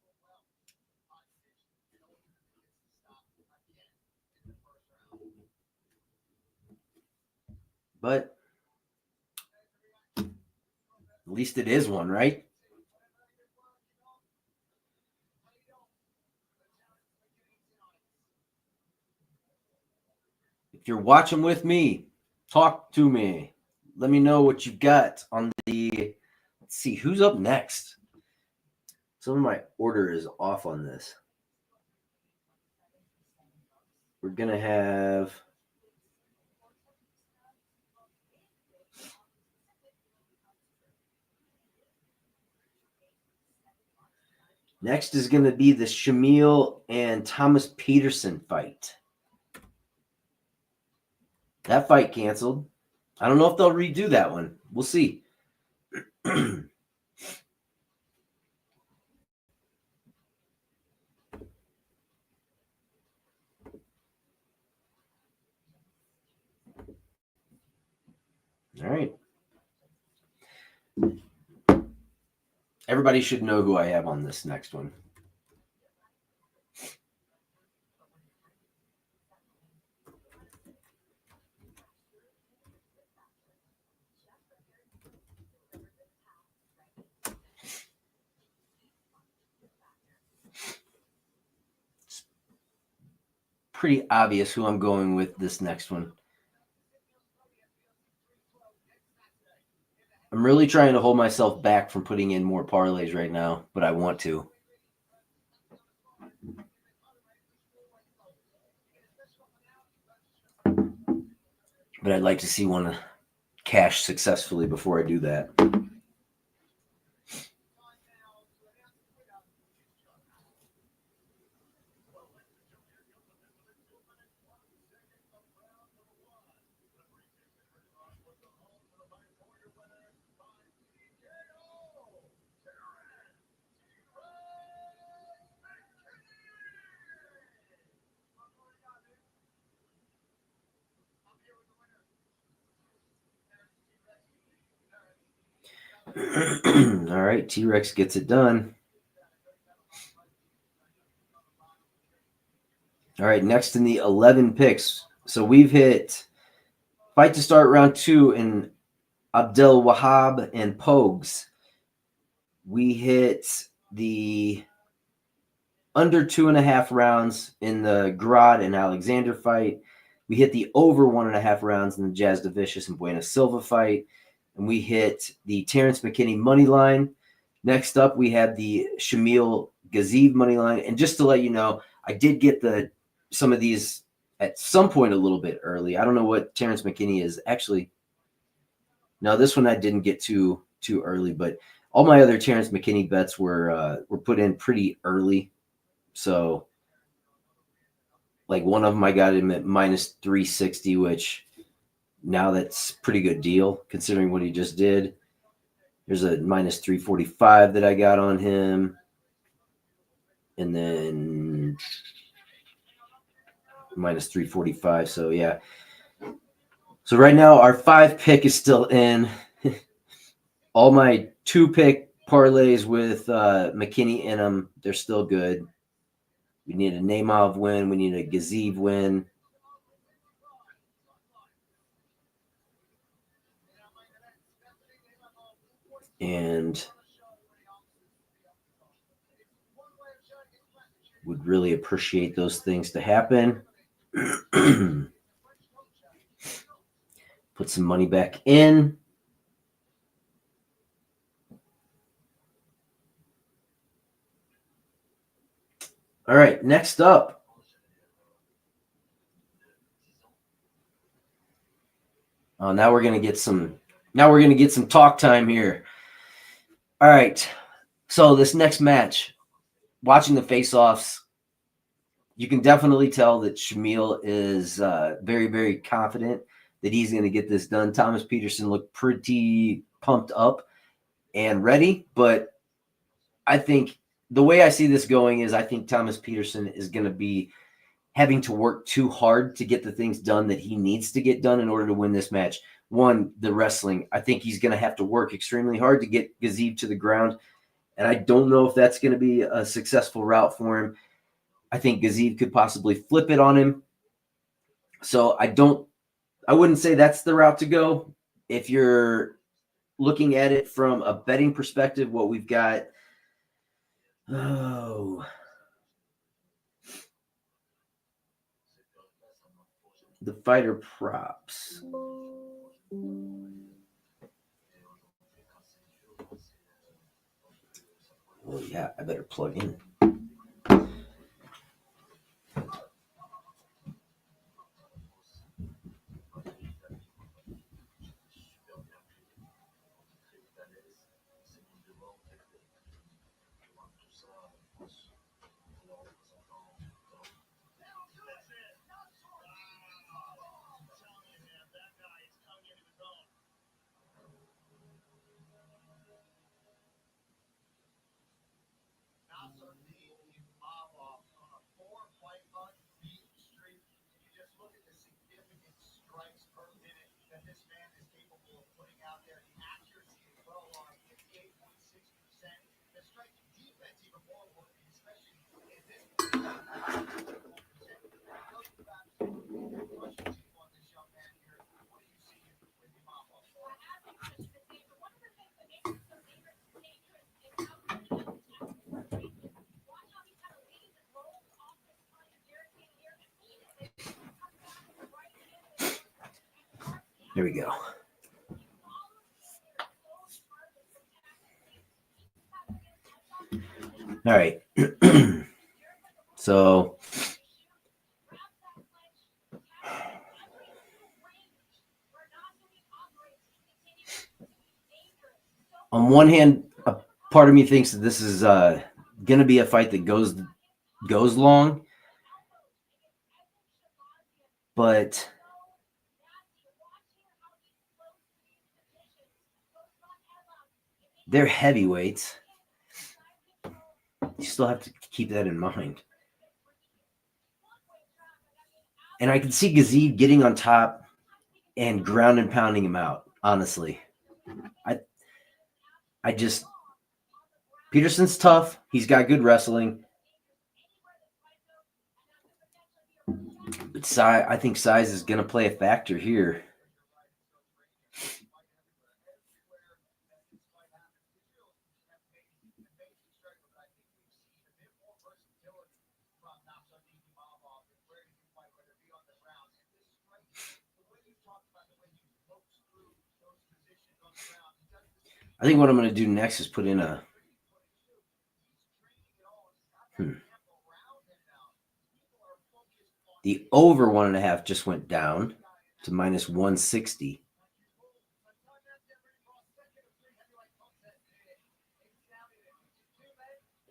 But at least it is one, right? If you're watching with me, talk to me. Let me know what you got on the. Let's see who's up next. Some of my order is off on this. We're gonna have. Next is going to be the Shamil and Thomas Peterson fight. That fight canceled. I don't know if they'll redo that one. We'll see. All right. Everybody should know who I have on this next one. It's pretty obvious who I'm going with this next one. I'm really trying to hold myself back from putting in more parlays right now, but I want to. But I'd like to see one cash successfully before I do that. All right, T-Rex gets it done. All right, next in the 11 picks. So we've hit fight to start round 2 in Abdel, Wahab, and Pogues. We hit the under 2.5 rounds in the Grod and Alexander fight. We hit the over 1.5 rounds in the Jasudavicius and Bueno Silva fight. And we hit the Terrence McKinney money line. Next up, we had the Shamil Ghaziev money line. And just to let you know, I did get some of these at some point a little bit early. I don't know what Terrence McKinney is. Actually, no, this one I didn't get too early, but all my other Terrence McKinney bets were put in pretty early. So Like one of them, I got him at minus 360, which now that's a pretty good deal considering what he just did. There's a minus 345 that I got on him. And then minus 345. So, yeah. So right now our 5 pick is still in. All my 2 pick parlays with McKinney in them, they're still good. We need a Naimov win. We need a Ghaziev win. And would really appreciate those things to happen. Put some money back in. All right, next up. Now we're gonna get some talk time here. All right. So this next match, watching the face-offs, you can definitely tell that Shamil is very, very confident that he's going to get this done. Thomas Peterson looked pretty pumped up and ready, but I think the way I see this going is I think Thomas Peterson is going to be having to work too hard to get the things done that he needs to get done in order to win this match. One, the wrestling. I think he's going to have to work extremely hard to get Ghaziev to the ground, and I don't know if that's going to be a successful route for him. I think Ghaziev could possibly flip it on him. So I wouldn't say that's the route to go. If you're looking at it from a betting perspective, what we've got, the fighter props. Oh yeah, I better plug in. Imavov on a 4-fight unbeaten streak. You just look at the significant strikes per minute that this man is capable of putting out there. The accuracy is well on 58.6%. The strike defense even more working, especially in this. Here we go. All right. So on one hand, a part of me thinks that this is going to be a fight that goes long, but they're heavyweights. You still have to keep that in mind. And I can see Ghaziev getting on top and ground and pounding him out, honestly. I just Peterson's tough. He's got good wrestling. But I think size is going to play a factor here. I think what I'm going to do next is put in a The over 1.5 just went down to minus 160.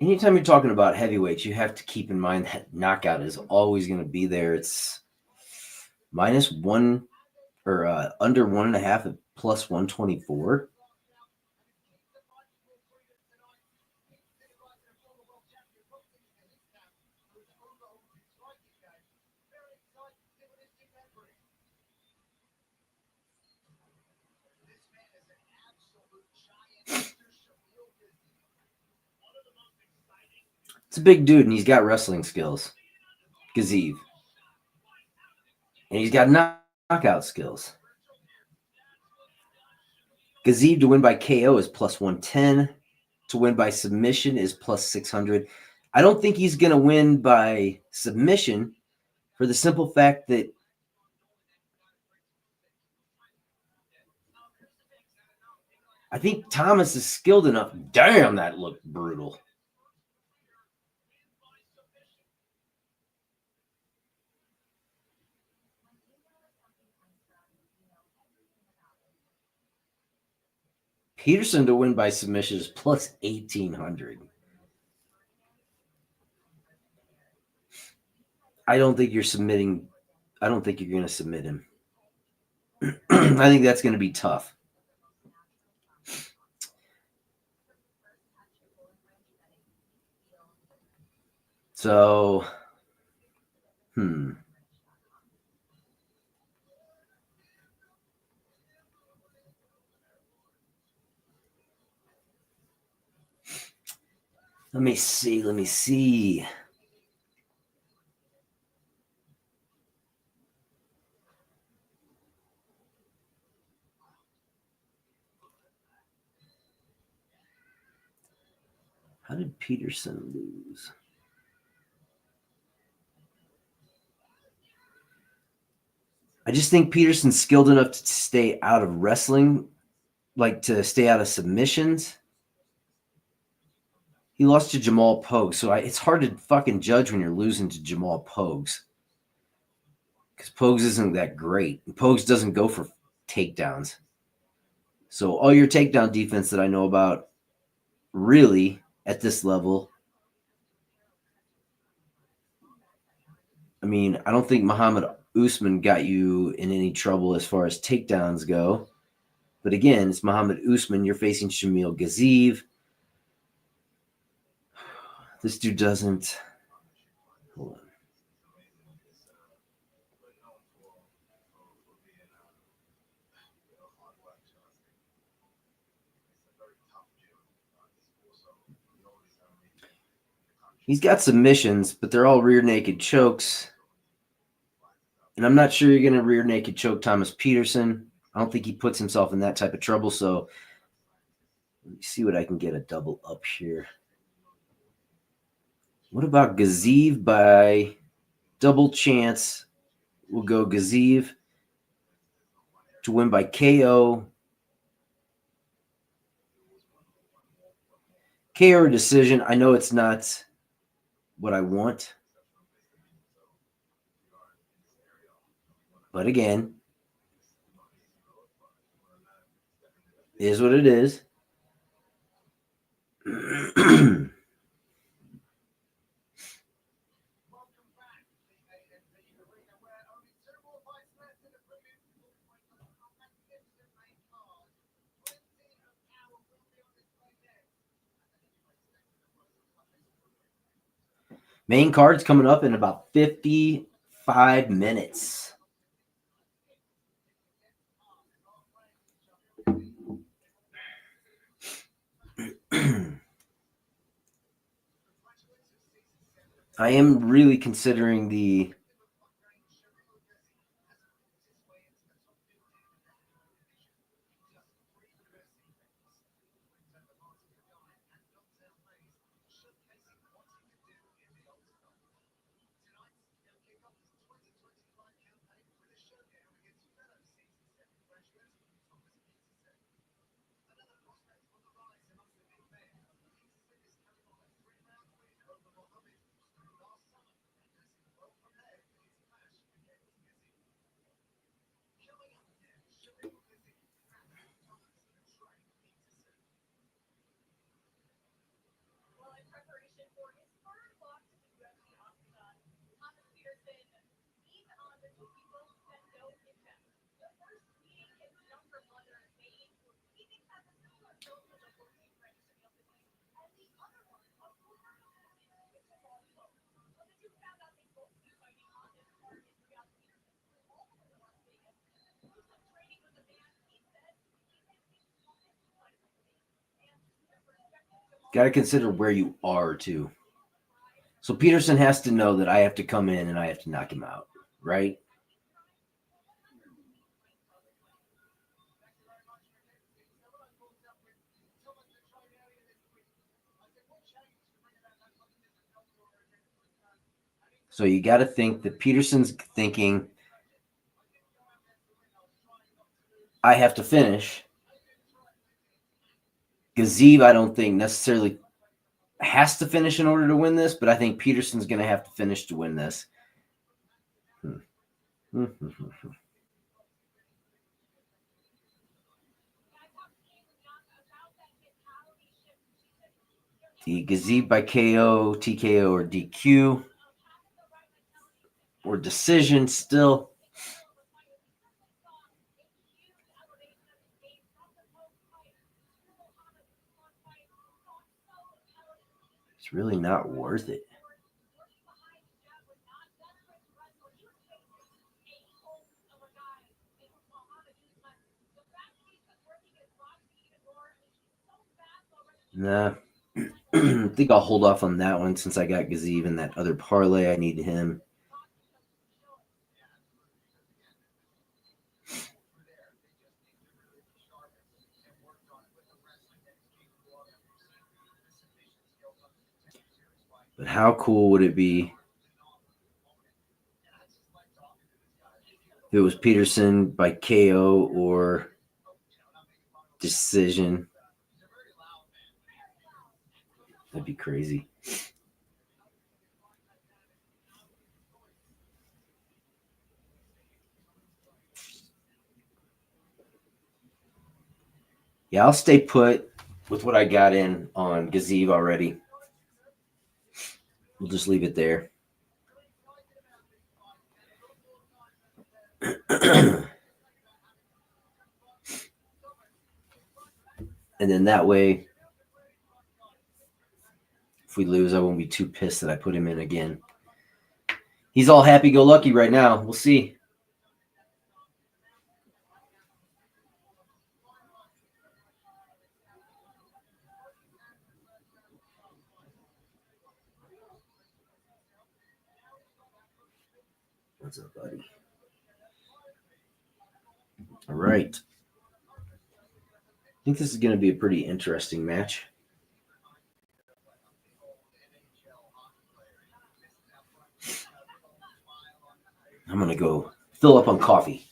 anytime you're talking about heavyweights, you have to keep in mind that knockout is always going to be there. It's -1 or under 1.5 at plus 124. It's a big dude, and he's got wrestling skills. Ghaziev. And he's got knockout skills. Ghaziev to win by KO is plus 110. To win by submission is plus 600. I don't think he's going to win by submission for the simple fact that I think Thomas is skilled enough. Damn, that looked brutal. Peterson to win by submission is plus 1,800. I don't think you're submitting. I don't think you're going to submit him. I think that's going to be tough. So, Let me see. How did Peterson lose? I just think Peterson's skilled enough to stay out of wrestling, like to stay out of submissions. He lost to Jamal Pogues, so it's hard to fucking judge when you're losing to Jamal Pogues. Because Pogues isn't that great. Pogues doesn't go for takedowns. So all your takedown defense that I know about, really, at this level, I mean, I don't think Muhammad Usman got you in any trouble as far as takedowns go. But again, it's Muhammad Usman. You're facing Shamil Ghaziev. This dude doesn't. Hold on. He's got submissions, but they're all rear naked chokes. And I'm not sure you're going to rear naked choke Thomas Peterson. I don't think he puts himself in that type of trouble. So let me see what I can get a double up here. What about Ghaziev by double chance? We'll go Ghaziev to win by KO. KO decision. I know it's not what I want. But again, it is what it is. Main card's coming up in about 55 minutes. I am really considering the Got to consider where you are too. So Peterson has to know that I have to come in and I have to knock him out, right? So you got to think that Peterson's thinking, I have to finish. Ghaziev, I don't think necessarily has to finish in order to win this, but I think Peterson's going to have to finish to win this. The Ghaziev by KO, TKO, or DQ, or decision still. It's really not worth it. Nah. I think I'll hold off on that one since I got Ghaziev in that other parlay. I need him. But how cool would it be if it was Peterson by KO or decision? That'd be crazy. Yeah, I'll stay put with what I got in on Ghaziev already. We'll just leave it there. And then that way, if we lose, I won't be too pissed that I put him in again. He's all happy-go-lucky right now. We'll see. What's up, buddy? All right. I think this is going to be a pretty interesting match. I'm going to go fill up on coffee.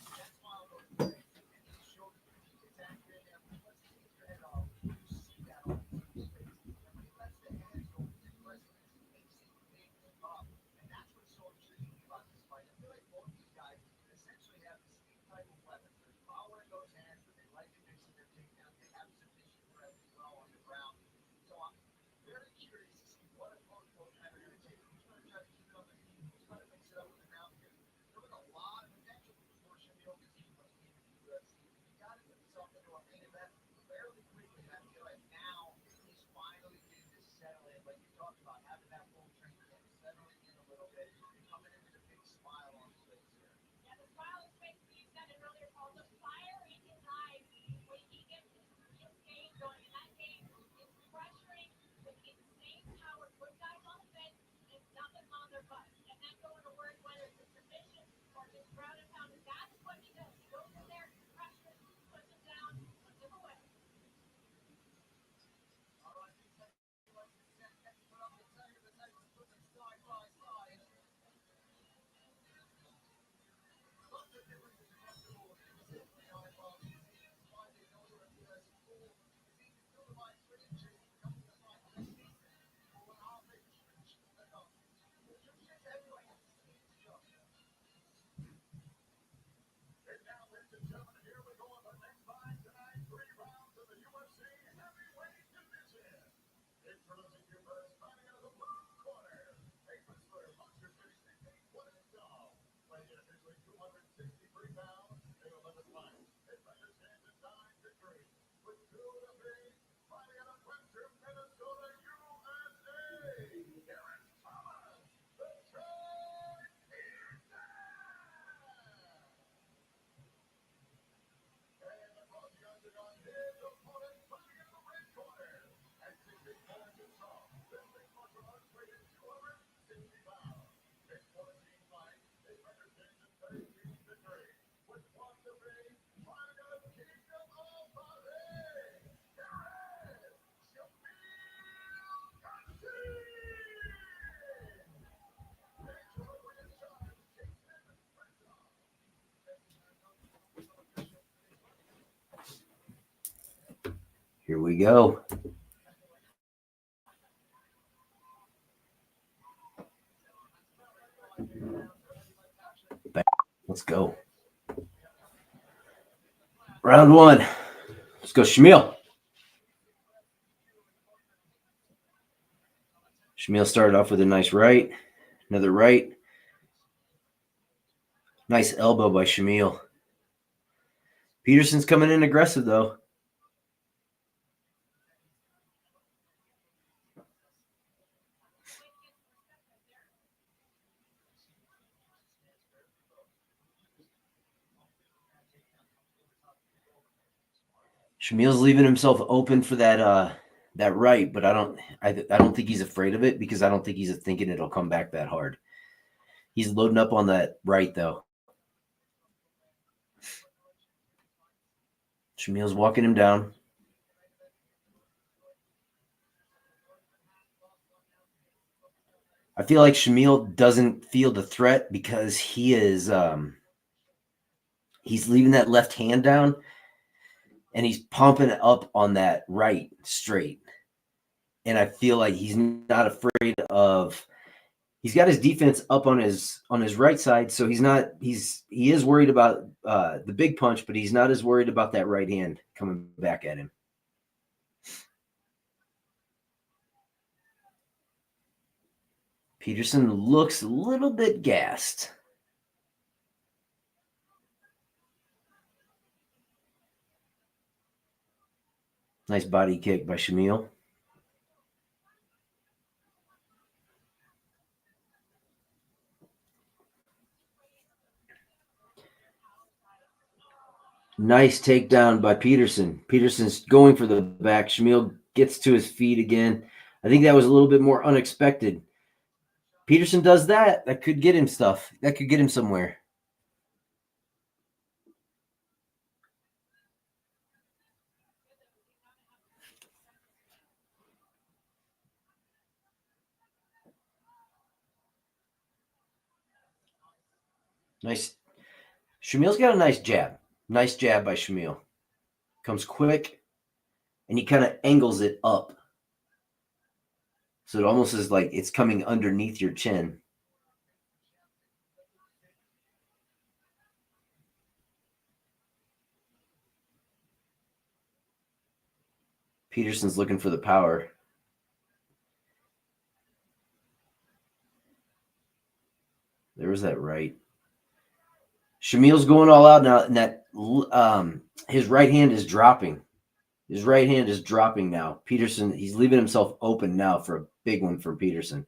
we go. Let's go. Round one. Let's go, Shamil. Shamil started off with a nice right. Another right. Nice elbow by Shamil. Peterson's coming in aggressive, though. Shamil's leaving himself open for that right, but I don't think he's afraid of it because I don't think he's thinking it'll come back that hard. He's loading up on that right, though. Shamil's walking him down. I feel like Shamil doesn't feel the threat because he is he's leaving that left hand down and he's pumping up on that right straight. And I feel like he's not afraid of. He's got his defense up on his right side, so he is worried about the big punch, but he's not as worried about that right hand coming back at him. Peterson looks a little bit gassed. Nice body kick by Shamil. Nice takedown by Peterson. Peterson's going for the back. Shamil gets to his feet again. I think that was a little bit more unexpected. Peterson does that. That could get him stuff. That could get him somewhere. Nice. Shamil's got a nice jab. Nice jab by Shamil. Comes quick, and he kind of angles it up. So it almost is like it's coming underneath your chin. Peterson's looking for the power. There was that right. Shamil's going all out now, and that his right hand is dropping. His right hand is dropping now. Peterson, he's leaving himself open now for a big one for Peterson.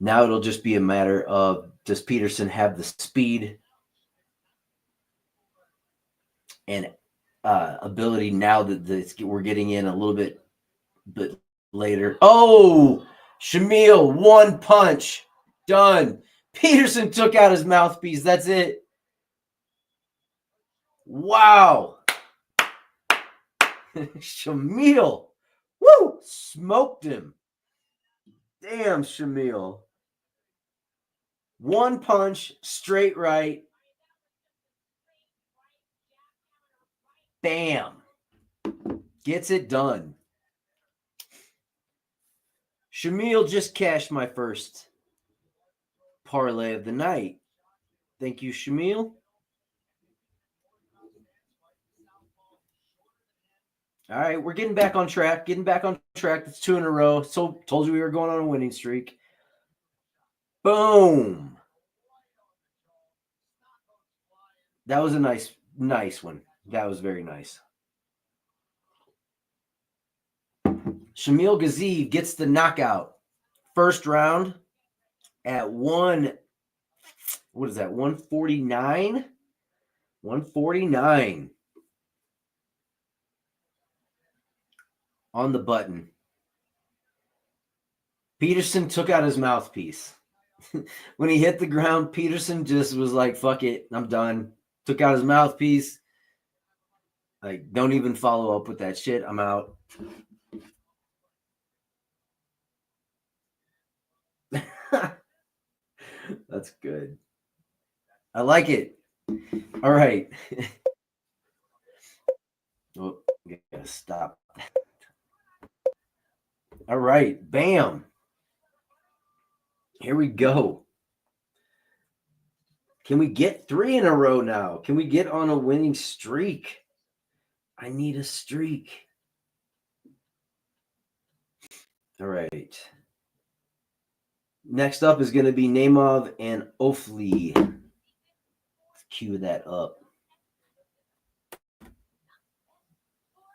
Now it'll just be a matter of, does Peterson have the speed and ability now that we're getting in a little bit later? Oh, Shamil, one punch, done. Peterson took out his mouthpiece. That's it. Wow. Shamil. Woo! Smoked him. Damn, Shamil. One punch, straight right. Bam. Gets it done. Shamil just cashed my first parlay of the night. Thank you, Shamil. All right, we're getting back on track. That's 2 in a row. So told you we were going on a winning streak. Boom. That was a nice one. That was very nice. Shamil Ghaziev gets the knockout. First round at 149? 149. On the button. Peterson took out his mouthpiece. When he hit the ground, Peterson just was like, fuck it, I'm done. Took out his mouthpiece. Like, don't even follow up with that shit. I'm out. That's good. I like it. All right. Oh, I gotta stop. All right, bam. Here we go. Can we get 3 in a row now? Can we get on a winning streak? I need a streak. All right. Next up is going to be Naimov and Ofli. Let's cue that up.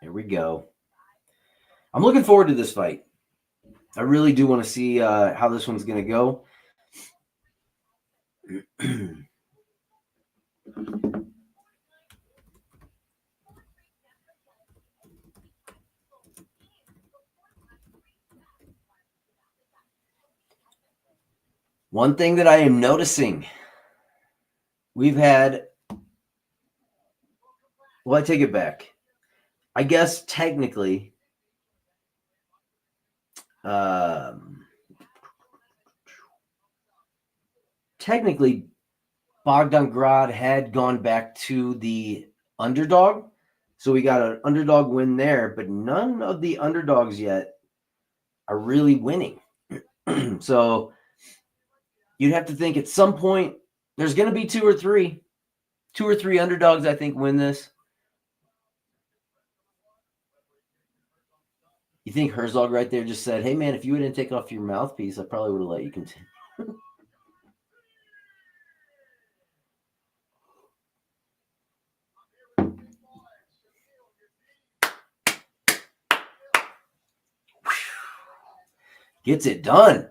Here we go. I'm looking forward to this fight. I really do want to see how this one's going to go. One thing that I am noticing, we've had, well, I take it back. I guess technically, Bogdan Grod had gone back to the underdog. So we got an underdog win there, but none of the underdogs yet are really winning. So you'd have to think at some point there's going to be two or three underdogs, I think, win this. You think Herzog right there just said, hey, man, if you didn't take off your mouthpiece, I probably would have let you continue. Gets it done.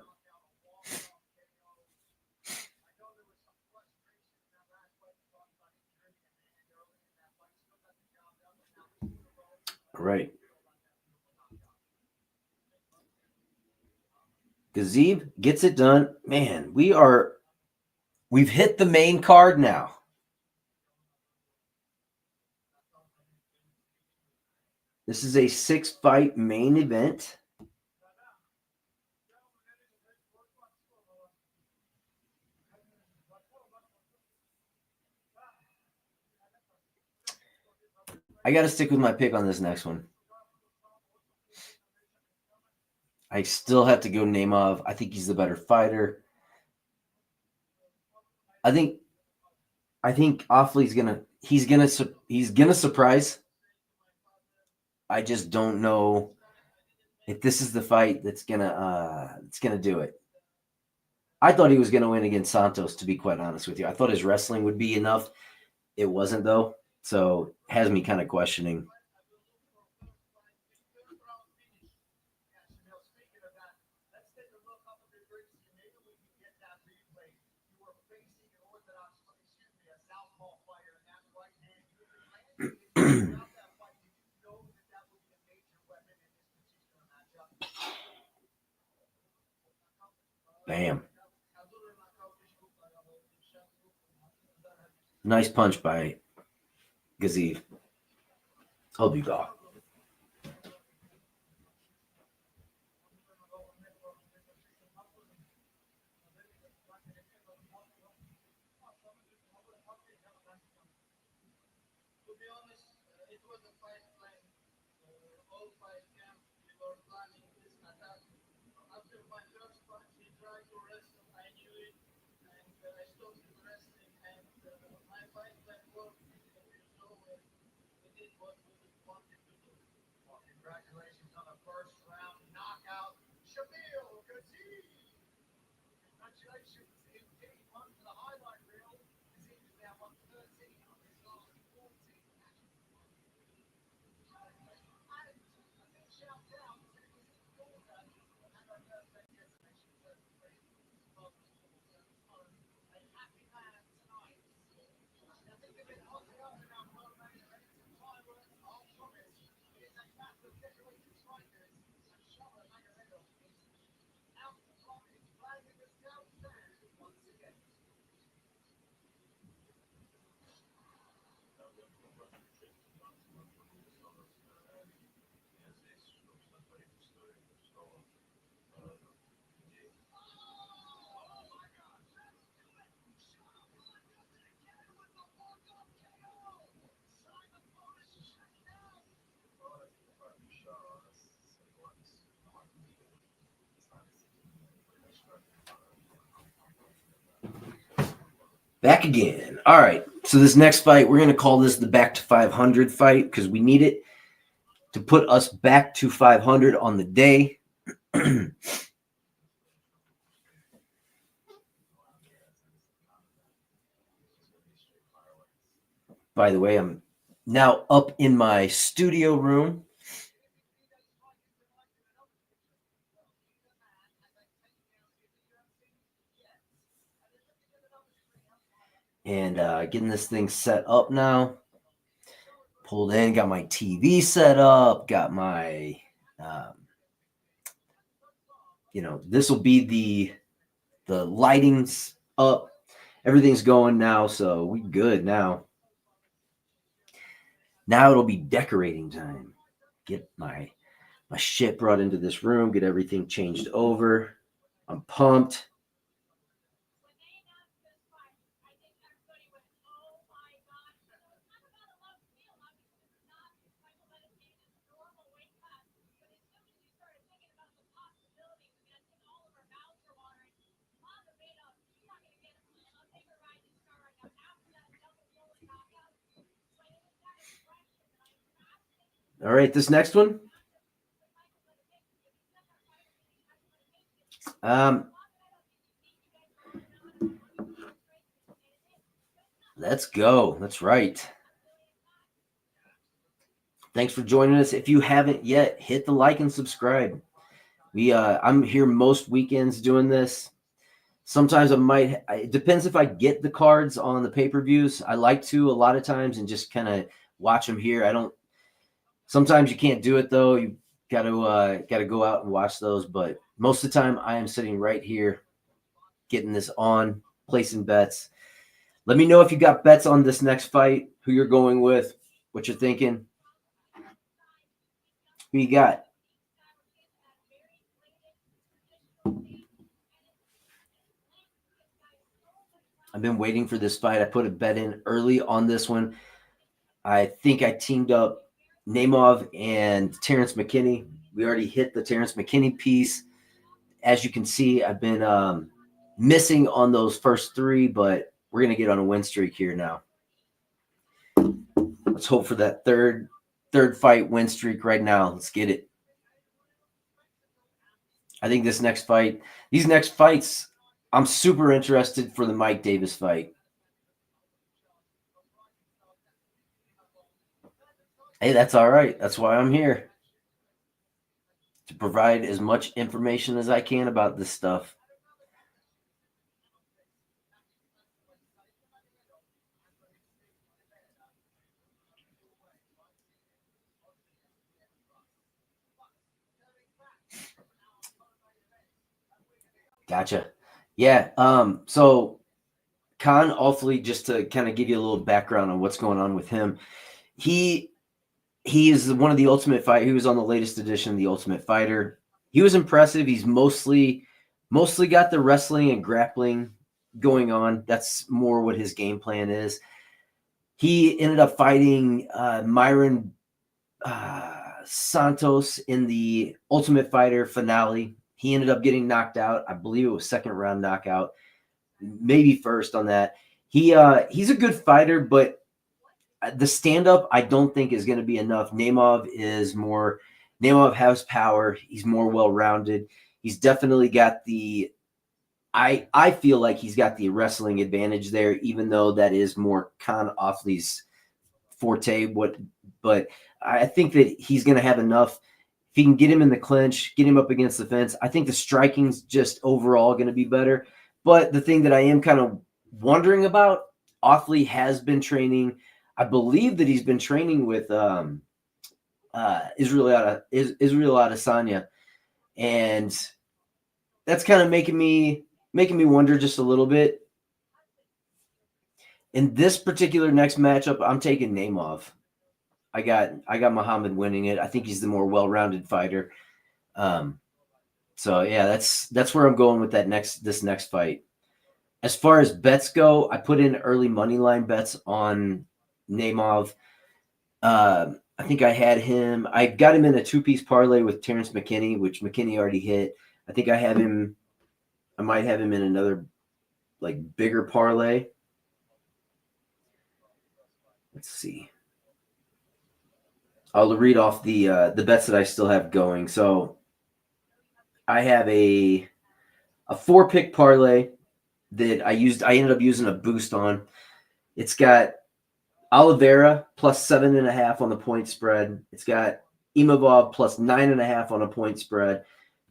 All right. Ghaziev gets it done. Man, we've hit the main card now. This is a 6-fight main event. I got to stick with my pick on this next one. I still have to go Naimov. I think he's the better fighter. I think Offley's gonna surprise. I just don't know if this is the fight that's gonna do it. I thought he was gonna win against Santos, to be quite honest with you. I thought his wrestling would be enough. It wasn't though, so has me kind of questioning. Bam. Nice punch by Ghaziev. Hope you go. Congratulations on the first round knockout, Shamil Ghaziev. Congratulations, indeed. One to the highlight reel. Ghaziev is now 113 on his last 14 matches. And a big shout out to his daughter and her birthday yesterday. She turned 3. A happy man tonight. Now think of it, on the other now, motivated some fireworks. I'll promise. It is a massive decorated strikers and Shara Magomedov is out to block his flag in the south stand. Back again. All right. So this next fight, we're going to call this the back to 500 fight because we need it to put us back to 500 on the day. By the way, I'm now up in my studio room. And getting this thing set up now. Pulled in, got my TV set up, got my, this will be the lighting's up. Everything's going now, so we good now. Now it'll be decorating time. Get my shit brought into this room, get everything changed over. I'm pumped. All right, this next one. Let's go. That's right. Thanks for joining us. If you haven't yet, hit the like and subscribe. I'm here most weekends doing this. Sometimes it depends if I get the cards on the pay-per-views. I like to a lot of times and just kind of watch them here. Sometimes you can't do it though. You got to go out and watch those. But most of the time I am sitting right here getting this on, placing bets. Let me know if you got bets on this next fight, who you're going with, what you're thinking. Who you got? I've been waiting for this fight. I put a bet in early on this one. I think I teamed up Naimov and Terrence McKinney. We already hit the Terrence McKinney piece. As you can see, I've been missing on those first three, but we're going to get on a win streak here now. Let's hope for that third fight win streak right now. Let's get it. I think these next fights, I'm super interested for the Mike Davis fight. Hey, that's all right. That's why I'm here, to provide as much information as I can about this stuff. Gotcha. Yeah. So Khan awfully, just to kind of give you a little background on what's going on with him. He is one of the Ultimate Fighter. He was on the latest edition of the Ultimate Fighter. He was impressive. He's mostly got the wrestling and grappling going on. That's more what his game plan is. He ended up fighting Myron Santos in the Ultimate Fighter finale. He ended up getting knocked out. I believe it was second round knockout, maybe first on that. He's a good fighter, but the stand-up I don't think is going to be enough. Naimov has power. He's more well-rounded. He's definitely got I feel like he's got the wrestling advantage there, even though that is more Khan Offley's forte. But I think that he's going to have enough. If he can get him in the clinch, get him up against the fence, I think the striking's just overall going to be better. But the thing that I am kind of wondering about, Offley has been training. I believe that he's been training with Israel Adesanya, and that's kind of making me wonder just a little bit. In this particular next matchup, I'm taking Naimov. I got Muhammad winning it. I think he's the more well-rounded fighter. So yeah, that's where I'm going with this next fight. As far as bets go, I put in early money line bets on Naimov. I think I got him in a two-piece parlay with Terrence McKinney, which McKinney already hit. I think I might have him in another like bigger parlay. let's see. I'll read off the bets that I still have going. So I have a 4-pick parlay that I used. I ended up using a boost on. It's got Oliveira plus 7.5 on the point spread. It's got Imavov plus 9.5 on a point spread.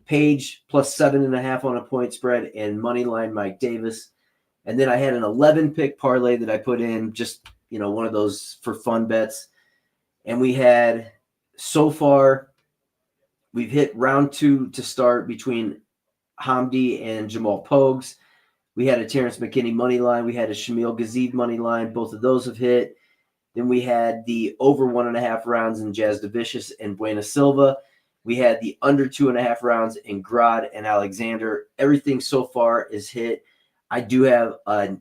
Page plus 7.5 on a point spread, and money line Mike Davis. And then I had an 11-pick parlay that I put in, just one of those for fun bets. And we had, so far, we've hit round 2 to start between Hamdi and Jamal Pogues. We had a Terrence McKinney money line. We had a Shamil Ghaziev money line. Both of those have hit. Then we had the over 1.5 rounds in Jasudavicius and Bueno Silva. We had the under 2.5 rounds in Grod and Alexander. Everything so far is hit. I do have a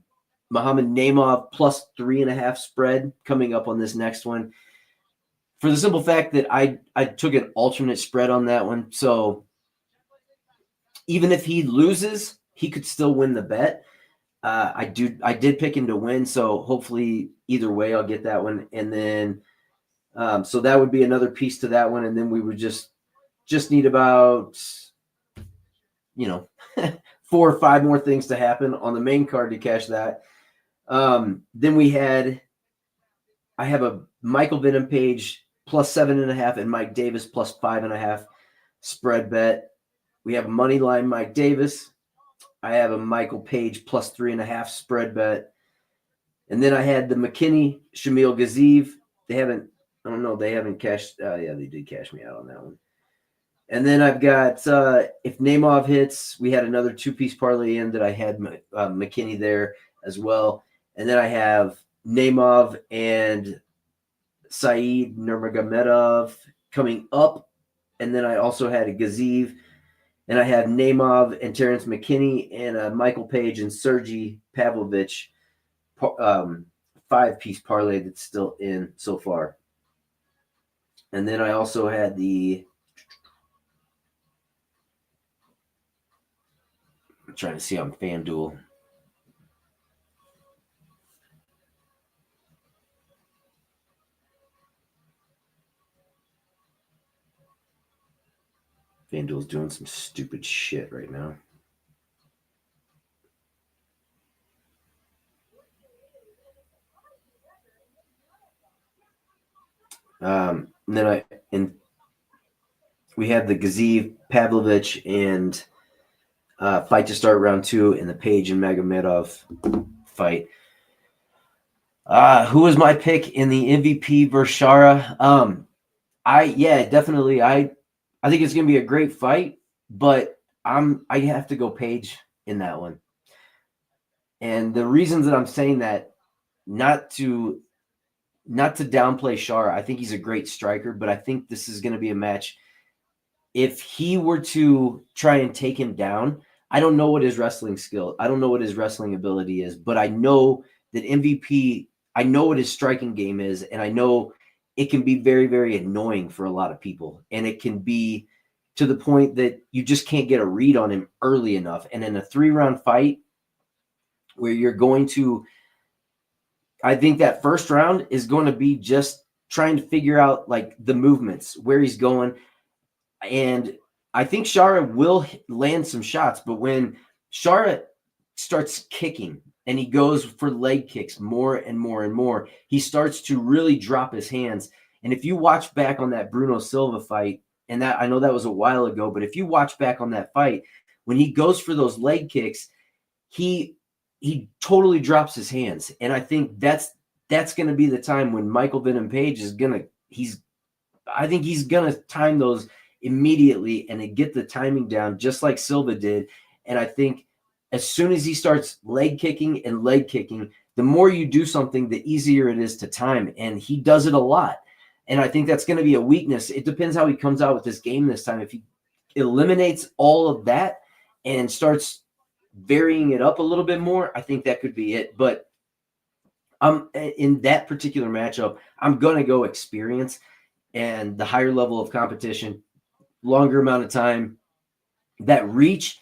Muhammad Naimov plus 3.5 spread coming up on this next one, for the simple fact that I took an alternate spread on that one. So even if he loses, he could still win the bet. I did pick him to win, so hopefully either way I'll get that one. And then so that would be another piece to that one. And then we would just need about 4 or 5 more things to happen on the main card to cash that. Then I have a Michael Venom Page plus 7.5 and Mike Davis plus 5.5 spread bet. We have money line Mike Davis. I have a Michael Page plus 3.5 spread bet. And then I had the McKinney Shamil Ghaziev. They haven't cashed. Yeah, they did cash me out on that one. And then I've got, if Naimov hits, we had another 2-piece parlay in that I had McKinney there as well. And then I have Naimov and Saeed Nurmagomedov coming up. And then I also had a Ghaziev. And I have Naimov and Terrence McKinney and Michael Page and Sergey Pavlovich 5-piece parlay that's still in so far. And then I also had I'm trying to see on FanDuel. FanDuel's doing some stupid shit right now. And then we have the Ghaziev, Pavlovich, and fight to start round 2 in the Page and Magomedov fight. Who was my pick in the MVP versus Shara? Definitely. I think it's gonna be a great fight, but I have to go Page in that one. And the reasons that I'm saying that, not to downplay Shara. I think he's a great striker, but I think this is going to be a match. If he were to try and take him down, I don't know what his wrestling skill, I don't know what his wrestling ability is, but I know that MVP, I know what his striking game is, and I know it can be very, very annoying for a lot of people. And it can be to the point that you just can't get a read on him early enough. And in a 3-round fight where you're going to, I think that first round is going to be just trying to figure out like the movements, where he's going. And I think Shara will land some shots, but when Shara starts kicking and he goes for leg kicks more and more and more, he starts to really drop his hands. And if you watch back on that Bueno Silva fight, and that I know that was a while ago, but if you watch back on that fight, when he goes for those leg kicks, he totally drops his hands. And I think that's going to be the time when Michael Venom Page is I think he's going to time those immediately and get the timing down just like Silva did. And I think as soon as he starts leg kicking, the more you do something, the easier it is to time. And he does it a lot. And I think that's going to be a weakness. It depends how he comes out with this game this time. If he eliminates all of that and starts varying it up a little bit more, I think that could be it. But in that particular matchup, I'm going to go experience and the higher level of competition, longer amount of time, that reach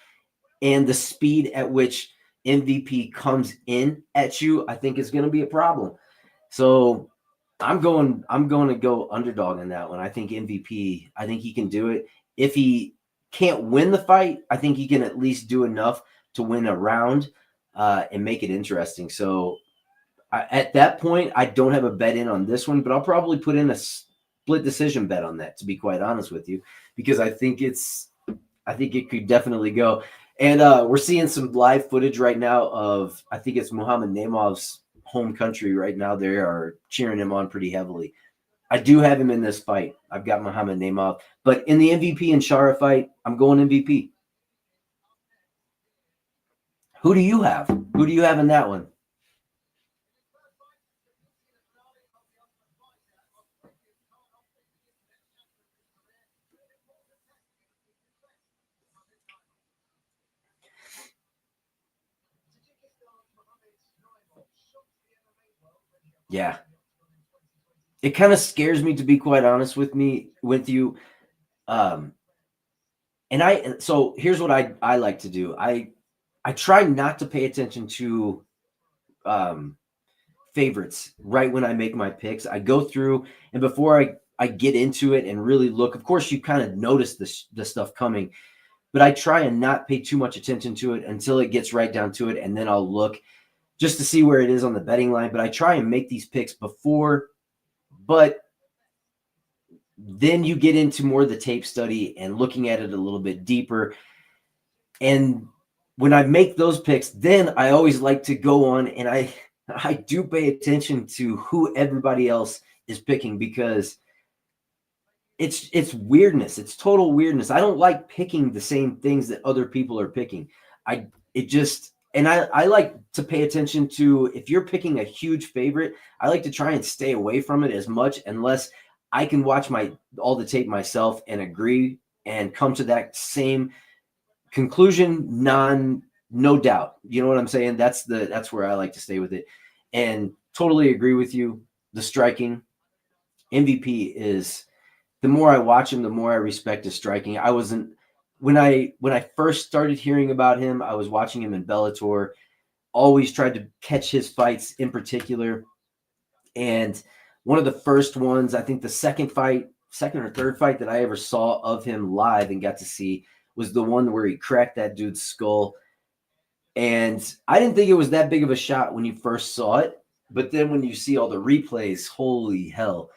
and the speed at which MVP comes in at you, I think is going to be a problem. So I'm going to go underdog in that one. I think MVP. I think he can do it. If he can't win the fight, I think he can at least do enough to win a round and make it interesting. So at that point, I don't have a bet in on this one, but I'll probably put in a split decision bet on that, to be quite honest with you, because I think it could definitely go. And we're seeing some live footage right now of, I think it's Muhammad Naimov's home country right now. They are cheering him on pretty heavily. I do have him in this fight. I've got Muhammad Naimov, but in the MVP and Shara fight, I'm going MVP. Who do you have? Who do you have in that one? Yeah. It kind of scares me, to be quite honest with you. So here's what I like to do. I try not to pay attention to favorites right when I make my picks. I go through, and before I get into it and really look, of course you kind of notice the stuff coming, but I try and not pay too much attention to it until it gets right down to it, and then I'll look just to see where it is on the betting line. But I try and make these picks before, but then you get into more of the tape study and looking at it a little bit deeper. And when I make those picks, then I always like to go on and I do pay attention to who everybody else is picking, because it's weirdness. It's total weirdness. I don't like picking the same things that other people are picking. I like to pay attention to, if you're picking a huge favorite, I like to try and stay away from it as much, unless I can watch all the tape myself and agree and come to that same conclusion, no doubt. You know what I'm saying? That's where I like to stay with it. And totally agree with you. The striking MVP is, the more I watch him, the more I respect his striking. When I first started hearing about him, I was watching him in Bellator, always tried to catch his fights in particular. And one of the first ones, I think the second or third fight that I ever saw of him live and got to see, was the one where he cracked that dude's skull. And I didn't think it was that big of a shot when you first saw it. But then when you see all the replays, holy hell,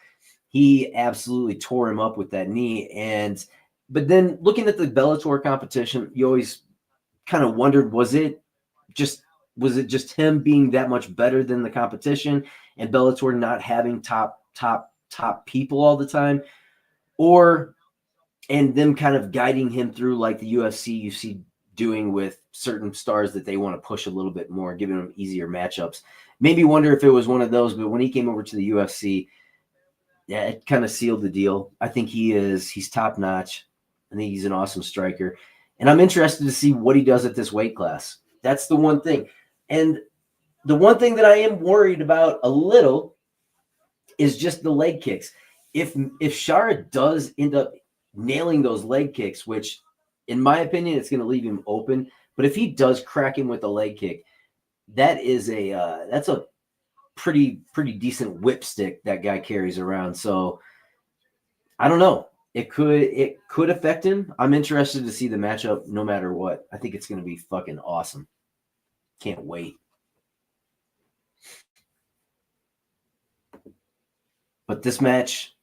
he absolutely tore him up with that knee. But then looking at the Bellator competition, you always kind of wondered, was it just him being that much better than the competition and Bellator not having top people all the time, and them kind of guiding him through, like the UFC you see doing with certain stars that they want to push a little bit more, giving them easier matchups. Made me wonder if it was one of those. But when he came over to the UFC, yeah, it kind of sealed the deal. I think he's top notch. I think he's an awesome striker, and I'm interested to see what he does at this weight class. That's the one thing. And the one thing that I am worried about a little is just the leg kicks. If Shara does end up nailing those leg kicks, which in my opinion, it's going to leave him open. But if he does crack him with a leg kick, that's a pretty decent whip stick that guy carries around. So I don't know. It could affect him. I'm interested to see the matchup no matter what. I think it's going to be fucking awesome. Can't wait. But this match,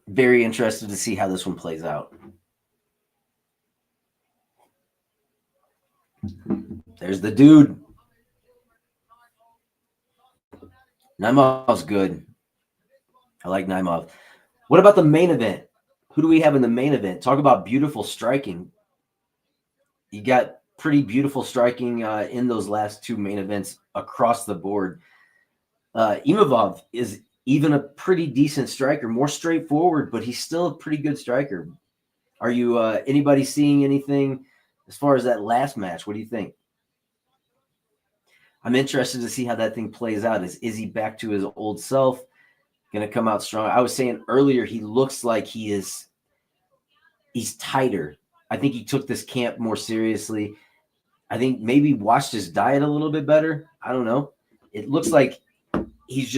very interested to see how this one plays out. There's the dude. Naimov's good. I like Naimov. What about the main event? Who do we have in the main event? Talk about beautiful striking. You got pretty beautiful striking in those last two main events across the board. Imavov is even a pretty decent striker, more straightforward, but he's still a pretty good striker. Are you anybody seeing anything as far as that last match? What do you think? I'm interested to see how that thing plays out. Is he back to his old self? Going to come out strong? I was saying earlier, he looks like he's tighter. I think he took this camp more seriously. I think maybe watched his diet a little bit better. I don't know. It looks like he's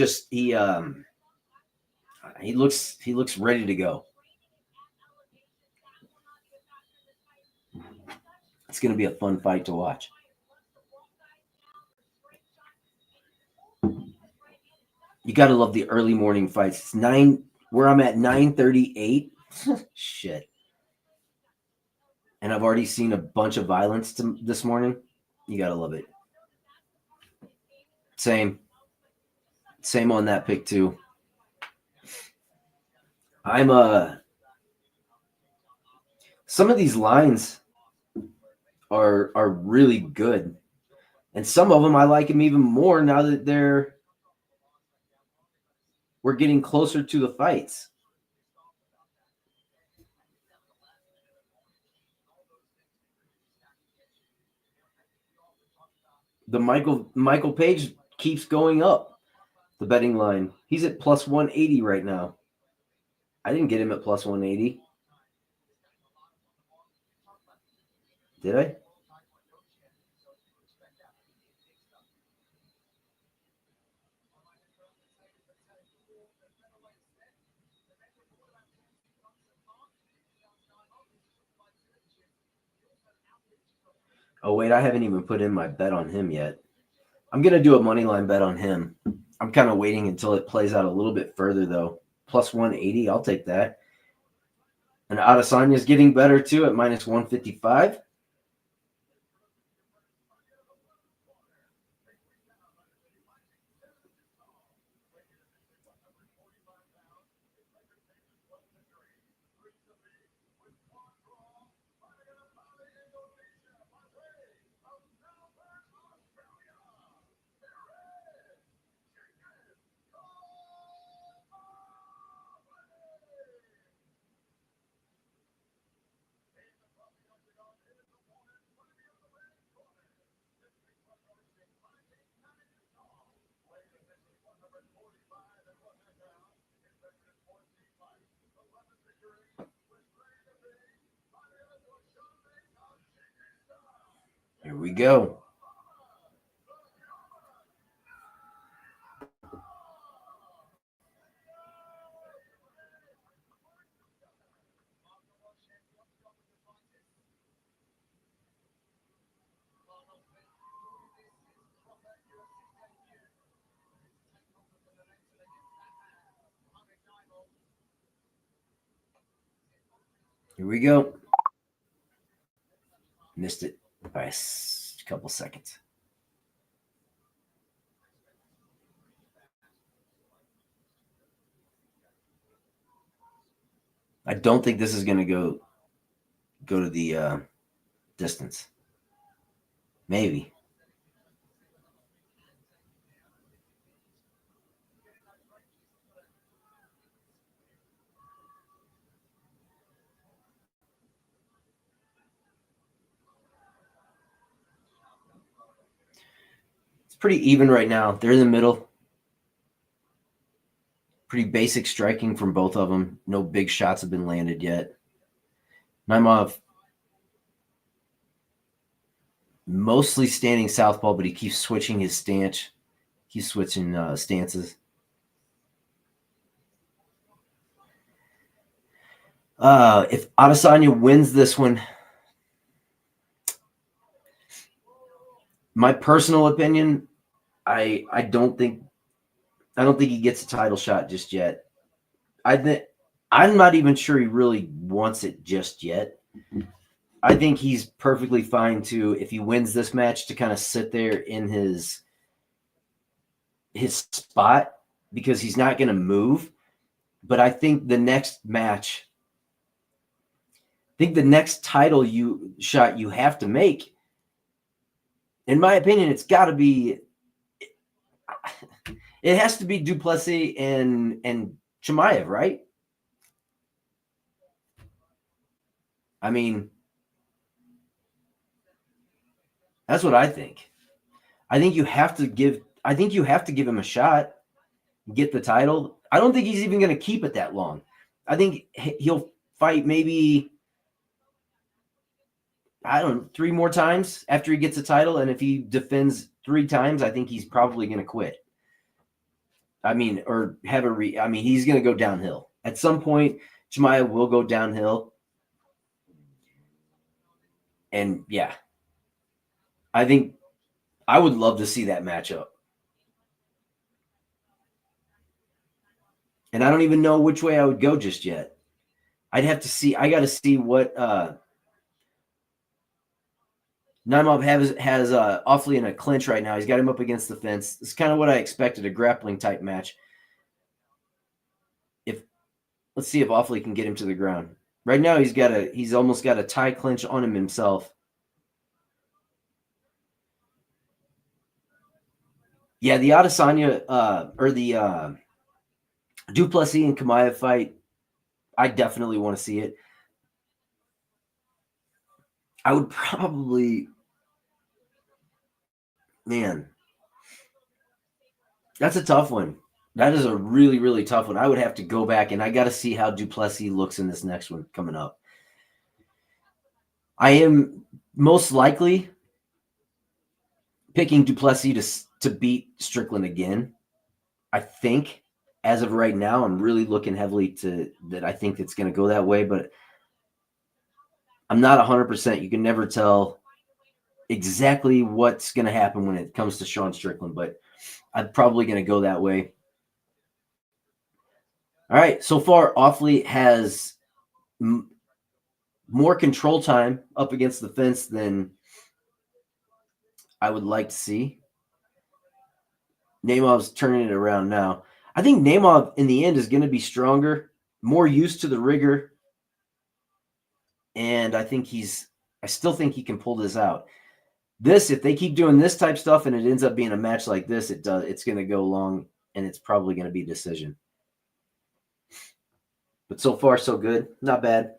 He looks ready to go. It's going to be a fun fight to watch. You got to love the early morning fights. It's 9 where I'm at 9:38. Shit. And I've already seen a bunch of violence this morning. You got to love it. Same on that pick too. Some of these lines are really good. And some of them I like them even more now that we're getting closer to the fights. The Michael Page keeps going up. The betting line. He's at plus 180 right now. I didn't get him at plus 180. Did I? Oh, wait, I haven't even put in my bet on him yet. I'm going to do a money line bet on him. I'm kind of waiting until it plays out a little bit further, though. Plus 180, I'll take that. And Adesanya is getting better, too, at minus 155. Here we go. Here we go. Missed it by a couple seconds. I don't think this is going to go to the distance. Maybe. It's pretty even right now. They're in the middle. Pretty basic striking from both of them. No big shots have been landed yet. Naimov mostly standing southpaw, but he keeps switching his stance. He's switching stances. If Adesanya wins this one, my personal opinion, I don't think he gets a title shot just yet. I'm not even sure he really wants it just yet. I think he's perfectly fine to, if he wins this match, to kind of sit there in his spot because he's not going to move. But I think the next match, the next title shot you have to make, in my opinion, it's got to be, it has to be Duplessis and Chimaev, right? I mean, that's what I think. I think you have to give him a shot, get the title. I don't think he's even going to keep it that long. I think he'll fight maybe, I don't know, 3 more times after he gets a title. And if he defends 3 times, I think he's probably going to quit. I mean, or have a I mean, he's going to go downhill. At some point, Chimaev will go downhill. And yeah, I think I would love to see that matchup. And I don't even know which way I would go just yet. I'd have to see. I got to see what Naimov has awfully in a clinch right now. He's got him up against the fence. It's kind of what I expected, a grappling type match. Let's see if Awfully can get him to the ground. Right now he's almost got a tie clinch on him himself. Yeah, the Adesanya or the Duplessis and Chimaev fight, I definitely want to see it. I would probably, man, that's a tough one. That is a really, really tough one. I would have to go back, and I got to see how Duplessis looks in this next one coming up. I am most likely picking Duplessis to beat Strickland again. I think as of right now, I'm really looking heavily to that. I think it's going to go that way, but I'm not 100%. You can never tell exactly what's going to happen when it comes to Sean Strickland, but I'm probably going to go that way. All right. So far, Awfully has more control time up against the fence than I would like to see. Naimov's turning it around now. I think Naimov in the end is going to be stronger, more used to the rigor, and I still think he can pull this out. If they keep doing this type stuff and it ends up being a match like this, it's going to go long, and it's probably going to be a decision. But so far, so good. Not bad.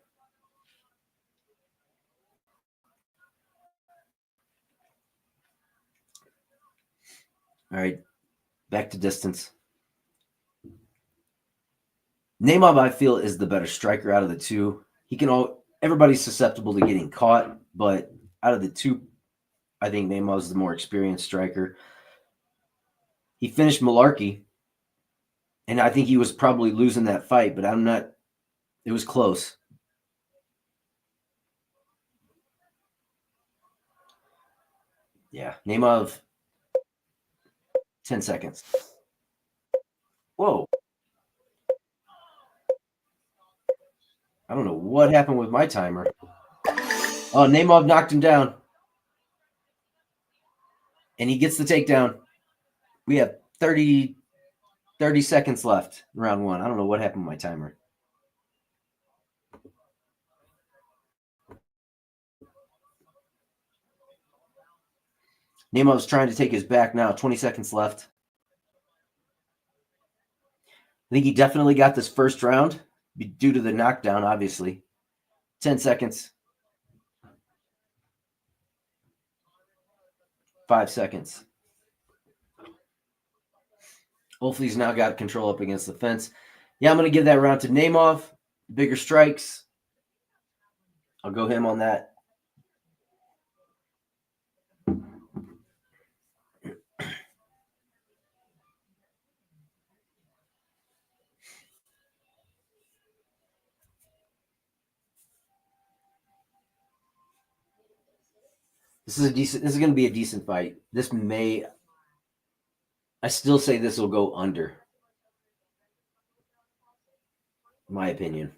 All right, back to distance. Naimov, I feel, is the better striker out of the two. Everybody's susceptible to getting caught, but out of the two, I think Naimov's the more experienced striker. He finished Malarkey, and I think he was probably losing that fight, but it was close. Yeah, Naimov, 10 seconds. Whoa. I don't know what happened with my timer. Oh, Naimov knocked him down. And he gets the takedown. We have 30 seconds left in round one. I don't know what happened with my timer. Naimov's trying to take his back now. 20 seconds left. I think he definitely got this first round due to the knockdown, obviously. 10 seconds. 5 seconds. Hopefully he's now got control up against the fence. Yeah, I'm going to give that round to Naimov. Bigger strikes. I'll go him on that. This is going to be a decent fight. I still say this will go under. In my opinion.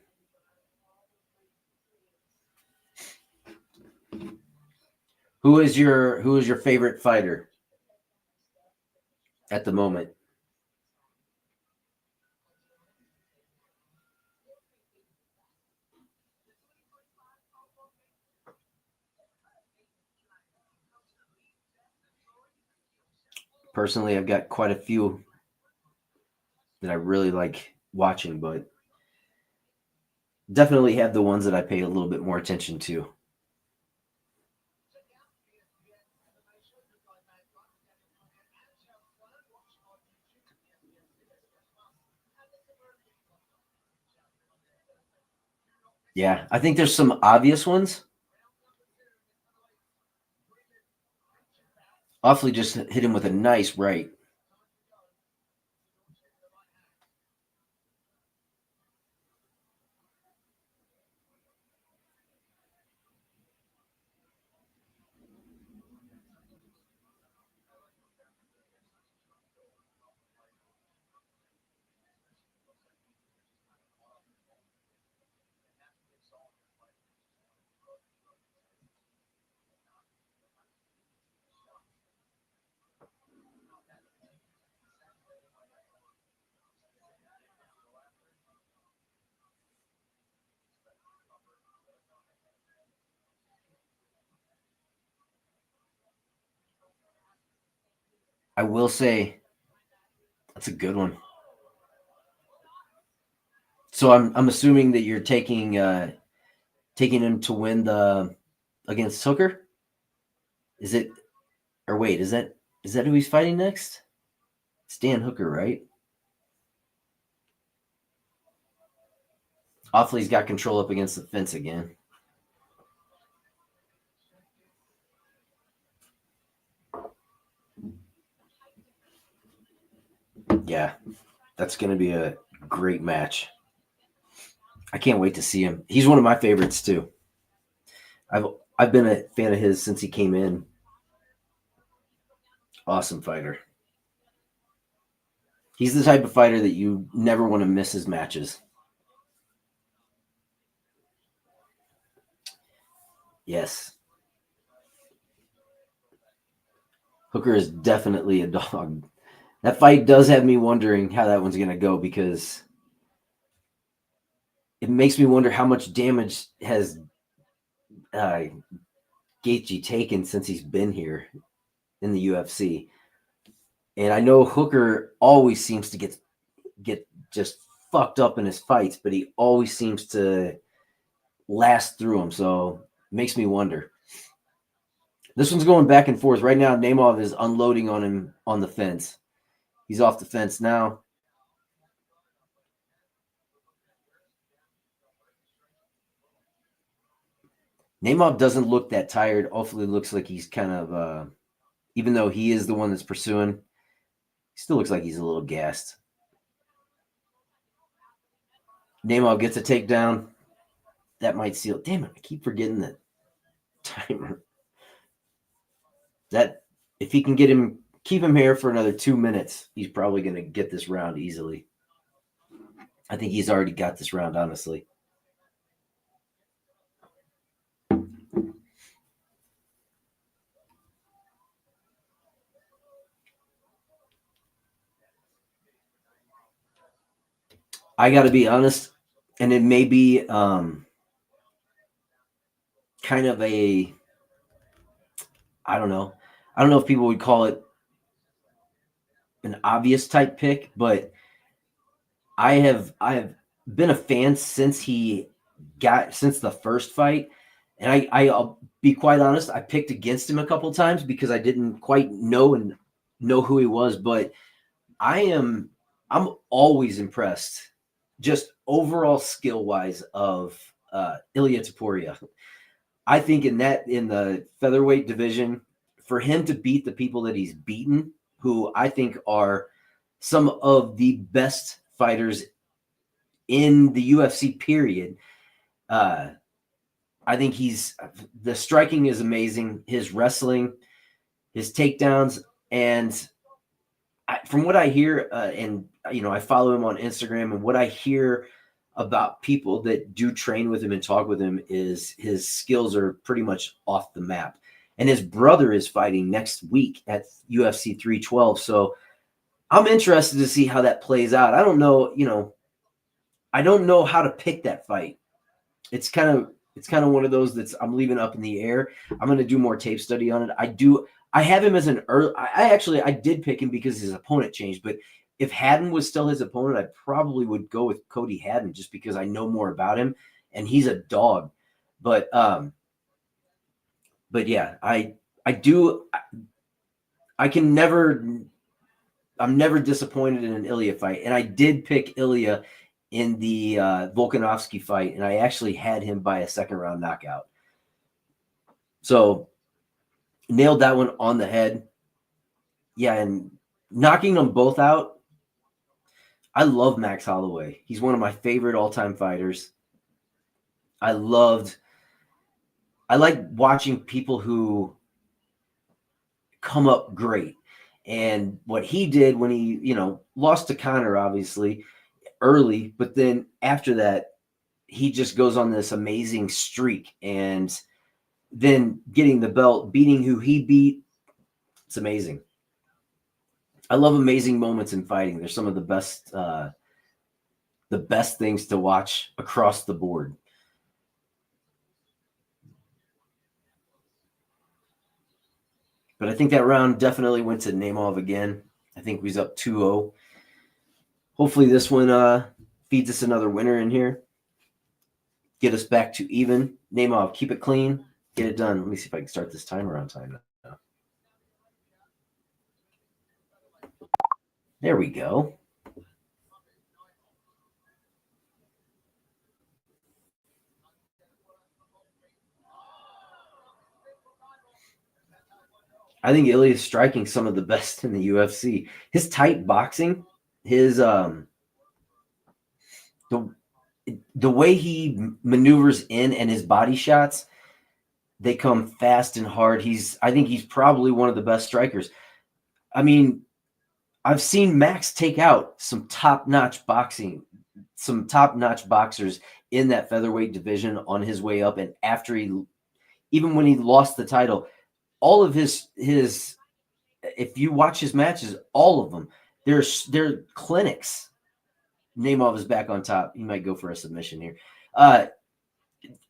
Who is your favorite fighter at the moment? Personally, I've got quite a few that I really like watching, but definitely have the ones that I pay a little bit more attention to. Yeah, I think there's some obvious ones. Awfully just hit him with a nice right. I will say that's a good one. So I'm assuming that you're taking him to win the against Hooker. Is it? Or wait, is that who he's fighting next? It's Dan Hooker, right? Awfully's got control up against the fence again. Yeah, that's going to be a great match. I can't wait to see him. He's one of my favorites too. I've been a fan of his since he came in. Awesome fighter. He's the type of fighter that you never want to miss his matches. Yes. Hooker is definitely a dog. That fight does have me wondering how that one's going to go because it makes me wonder how much damage has Gaethje taken since he's been here in the UFC. And I know Hooker always seems to get just fucked up in his fights, but he always seems to last through them. So it makes me wonder. This one's going back and forth. Right now, Naimov is unloading on him on the fence. He's off the fence now. Naimov doesn't look that tired. Hopefully looks like he's kind of, even though he is the one that's pursuing, he still looks like he's a little gassed. Naimov gets a takedown. That might seal. Damn it, I keep forgetting the timer. That if he can keep him here for another 2 minutes, he's probably going to get this round easily. I think he's already got this round, honestly. I got to be honest, and it may be kind of a, I don't know if people would call it an obvious type pick, but I have been a fan since the first fight, and I'll be quite honest, I picked against him a couple times because I didn't quite know who he was, but I'm always impressed just overall skill wise of Ilya Topuria. I think in the featherweight division, for him to beat the people that he's beaten, who I think are some of the best fighters in the UFC period, I think the striking is amazing. His wrestling, his takedowns, and from what I hear, and I follow him on Instagram, and what I hear about people that do train with him and talk with him is his skills are pretty much off the map. And his brother is fighting next week at UFC 312. So I'm interested to see how that plays out. I don't know, I don't know how to pick that fight. It's kind of one of those I'm leaving up in the air. I'm going to do more tape study on it. I have him as an early. I did pick him because his opponent changed. But if Haddon was still his opponent, I probably would go with Cody Haddon just because I know more about him and he's a dog. But yeah, I do. I'm never disappointed in an Ilya fight, and I did pick Ilya in the Volkanovski fight, and I actually had him by a second round knockout. So nailed that one on the head. Yeah, and knocking them both out. I love Max Holloway. He's one of my favorite all-time fighters. I like watching people who come up great. And what he did when he, lost to Conor, obviously, early, but then after that, he just goes on this amazing streak. And then getting the belt, beating who he beat, it's amazing. I love amazing moments in fighting. They're some of the best things to watch across the board. But But I think that round definitely went to Naimov again. I think we was up 2-0. Hopefully this one feeds us another winner in here. Get us back to even. Naimov, keep it clean. Get it done. Let me see if I can start this timer on time now. There we go. I think Ilya is striking some of the best in the UFC. His tight boxing, his the way he maneuvers in and his body shots, they come fast and hard. I think he's probably one of the best strikers. I mean, I've seen Max take out some top-notch boxers in that featherweight division on his way up, and after even when he lost the title, all of his if you watch his matches, all of them, they're clinics. Naimov is back on top. He might go for a submission here.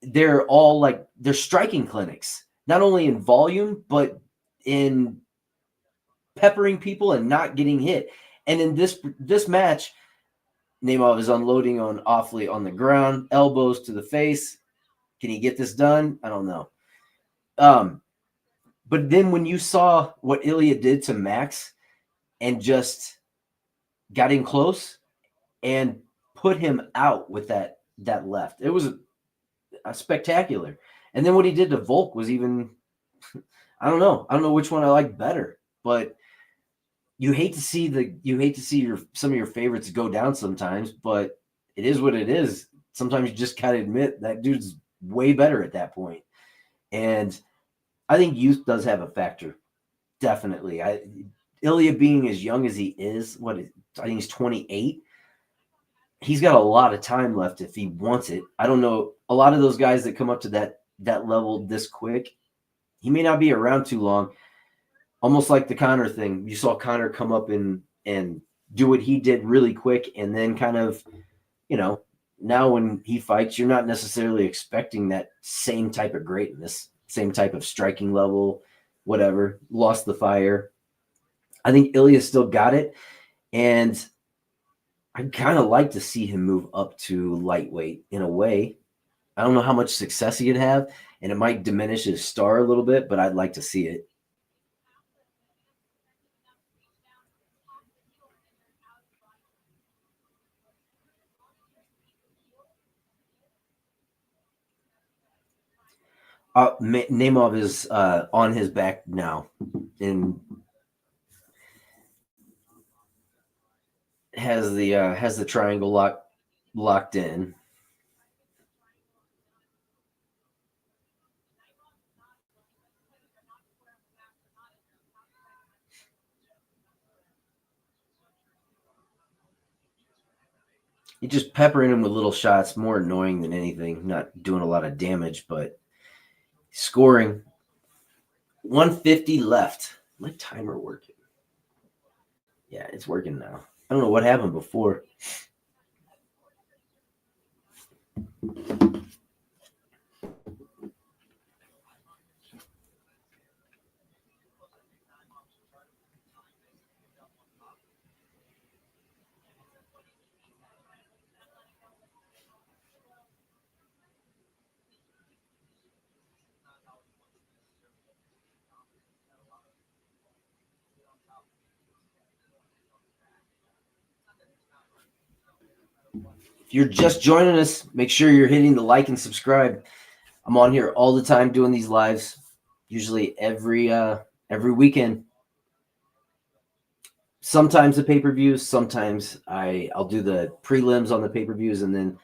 They're all they're striking clinics, not only in volume, but in peppering people and not getting hit. And in this match, Naimov is unloading awfully on the ground, elbows to the face. Can he get this done? I don't know. But then when you saw what Ilya did to Max and just got in close and put him out with that left, it was a spectacular. And then what he did to Volk was even, I don't know which one I like better, but you hate to see some of your favorites go down sometimes, but it is what it is. Sometimes you just gotta admit that dude's way better at that point. And I think youth does have a factor. Definitely. Ilya being as young as he is, I think he's 28. He's got a lot of time left if he wants it. I don't know. A lot of those guys that come up to that level this quick, he may not be around too long. Almost like the Conor thing. You saw Conor come up and do what he did really quick, and then kind of, now when he fights, you're not necessarily expecting that same type of greatness, same type of striking level, whatever. Lost the fire. I think Ilya still got it, and I'd kind of like to see him move up to lightweight in a way. I don't know how much success he'd have, and it might diminish his star a little bit, but I'd like to see it. Naimov is on his back now, and has the triangle locked in. He's just peppering him with little shots, more annoying than anything. Not doing a lot of damage, but scoring. 150 left. My timer working? Yeah, it's working now. I don't know what happened before. If you're just joining us, make sure you're hitting the like and subscribe. I'm on here all the time doing these lives, usually every weekend. Sometimes the pay-per-views, sometimes I'll do the prelims on the pay-per-views and then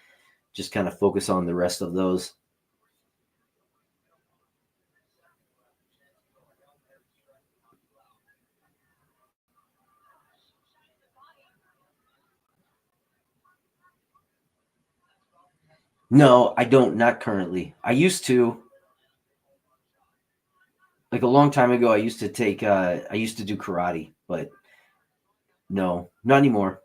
just kind of focus on the rest of those. No, I don't. Not currently. I used to. Like a long time ago, I used to do karate, but no, not anymore.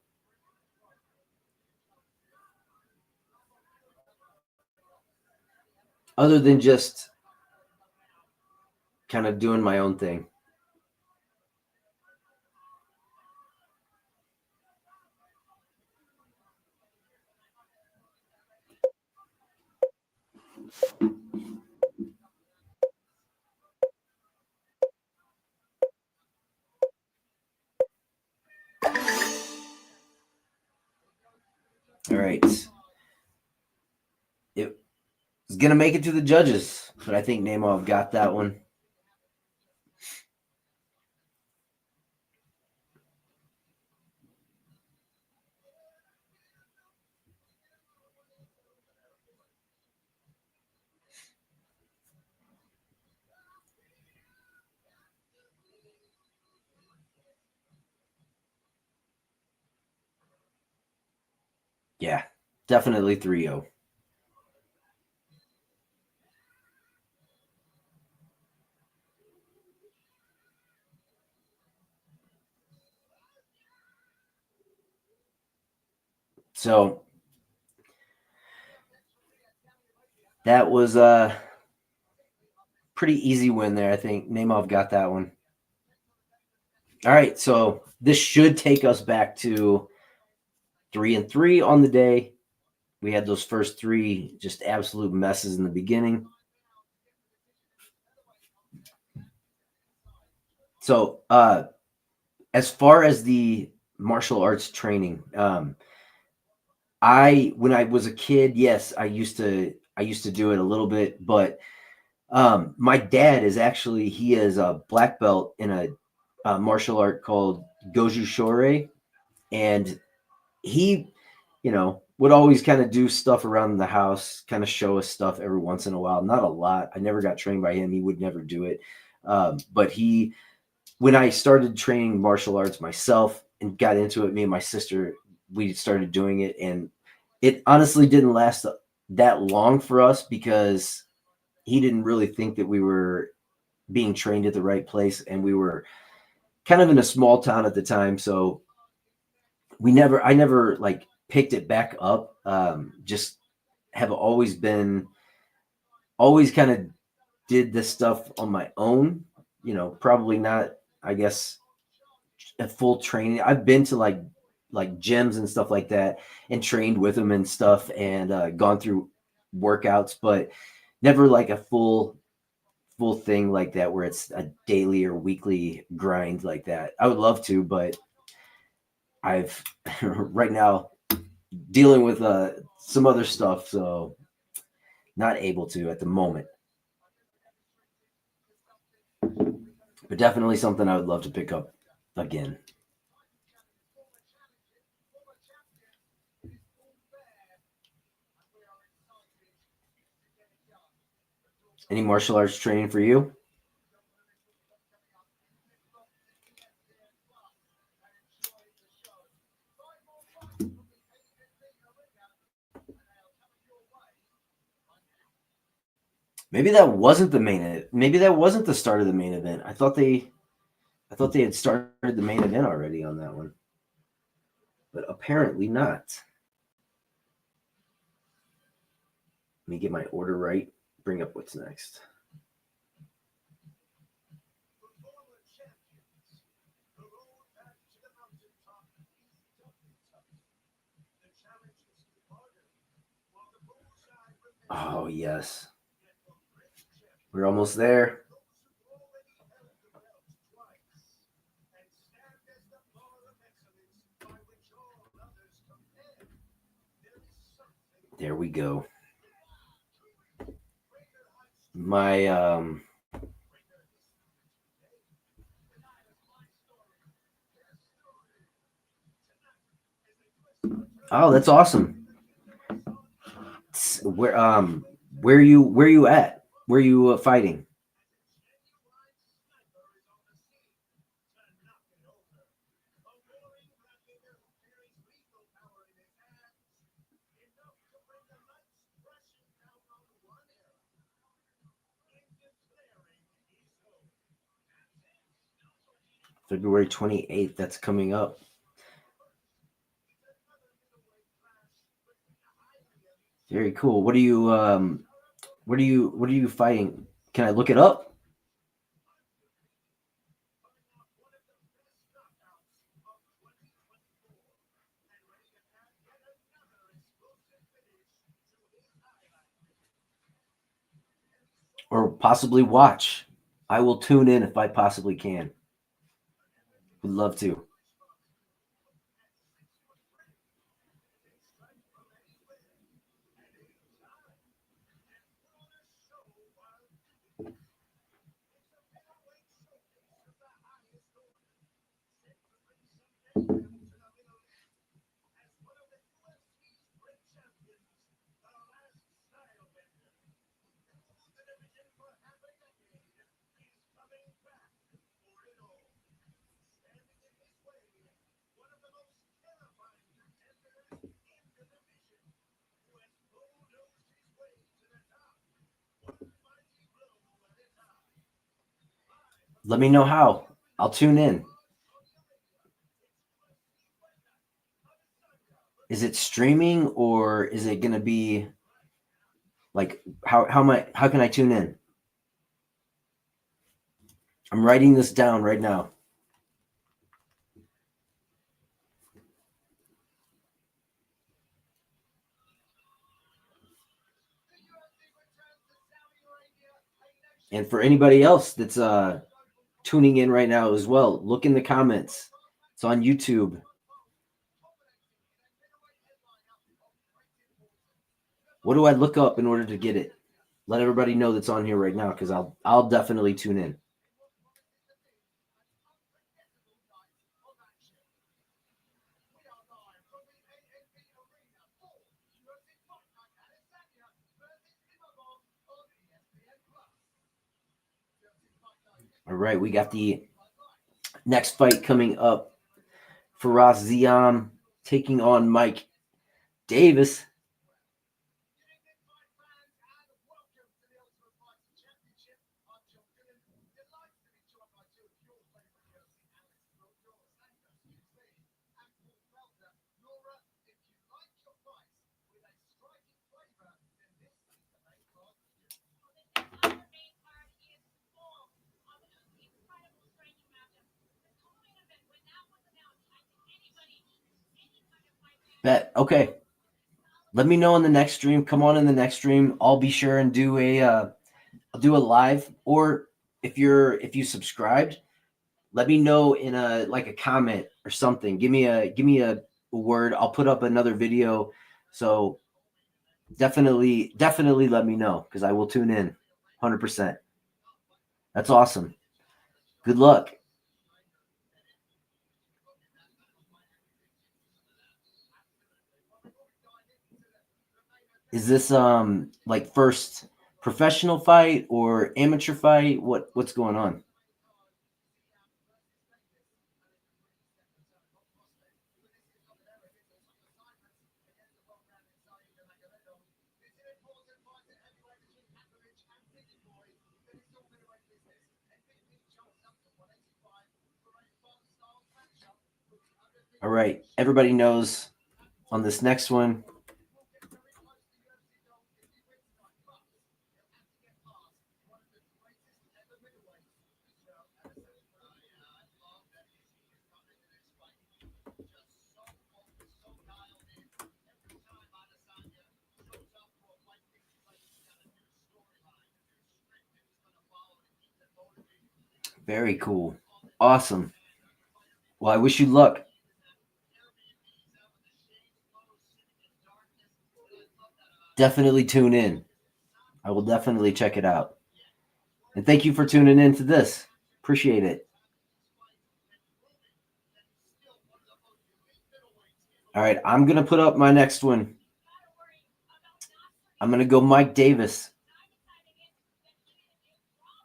Other than just kind of doing my own thing. All right. It was going to make it to the judges, but I think Naimov got that one. Yeah, definitely 3-0. So that was a pretty easy win there. I think Naimov got that one. All right, so this should take us back to 3-3 on the day. We had those first three just absolute messes in the beginning. So as far as the martial arts training, when I was a kid, yes, I used to do it a little bit, but my dad is actually, he is a black belt in a martial art called Goju Shorei, and he, would always kind of do stuff around the house, kind of show us stuff every once in a while. Not a lot. I never got trained by him. He would never do it. But when I started training martial arts myself and got into it, me and my sister, we started doing it. And it honestly didn't last that long for us because he didn't really think that we were being trained at the right place. And we were kind of in a small town at the time. So I never like picked it back up. Just have always kind of did this stuff on my own, probably not, I guess, a full training. I've been to like gyms and stuff like that and trained with them and stuff and gone through workouts, but never like a full thing like that where it's a daily or weekly grind like that. I would love to, but I've right now dealing with some other stuff, so not able to at the moment. But definitely something I would love to pick up again. Any martial arts training for you? Maybe that wasn't the main event. Maybe that wasn't the start of the main event. I thought they had started the main event already on that one. But apparently not. Let me get my order right. Bring up what's next. Oh, yes. We're almost there. There we go. My oh, that's awesome. Where you at? Where you fighting? February 28th. That's coming up. Very cool. What are you fighting? Can I look it up? or possibly watch. I will tune in if I possibly can. Would love to. Let me know how. I'll tune in. Is it streaming or is it gonna be like how can I tune in? I'm writing this down right now. And for anybody else that's tuning in right now as well, look in the comments. It's on YouTube. What do I look up in order to get it? Let everybody know that's on here right now, because I'll definitely tune in. All right, we got the next fight coming up. Faraz Ziam taking on Mike Davis. Bet. Okay. Let me know on the next stream. Come on in the next stream. I'll be sure and do I'll do a live, or if you subscribed, let me know in a comment or something. Give me a word. I'll put up another video. So definitely let me know, because I will tune in 100%. That's awesome. Good luck. Is this like first professional fight or amateur fight? What's going on? All right, everybody knows on this next one, very cool. Awesome. Well, I wish you luck. Definitely tune in. I will definitely check it out. And thank you for tuning in to this. Appreciate it. All right, I'm going to put up my next one. I'm going to go Mike Davis.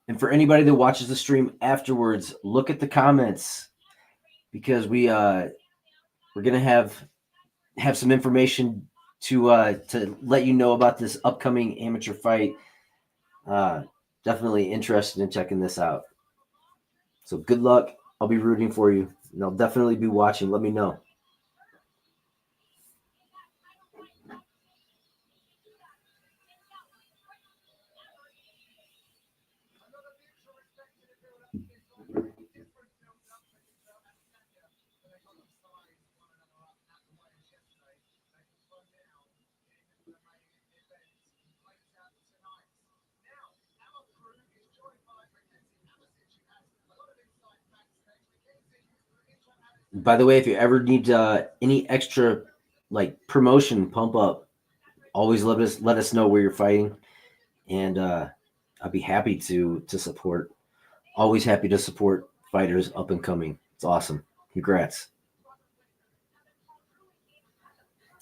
And for anybody that watches the stream afterwards, look at the comments, because we're going to have some information to let you know about this upcoming amateur fight. Definitely interested in checking this out. So good luck. I'll be rooting for you, and I'll definitely be watching. Let me know. By the way, if you ever need any extra like promotion, pump up, always let us know where you're fighting, and I'll be happy to support. Always happy to support fighters up and coming. It's awesome. Congrats.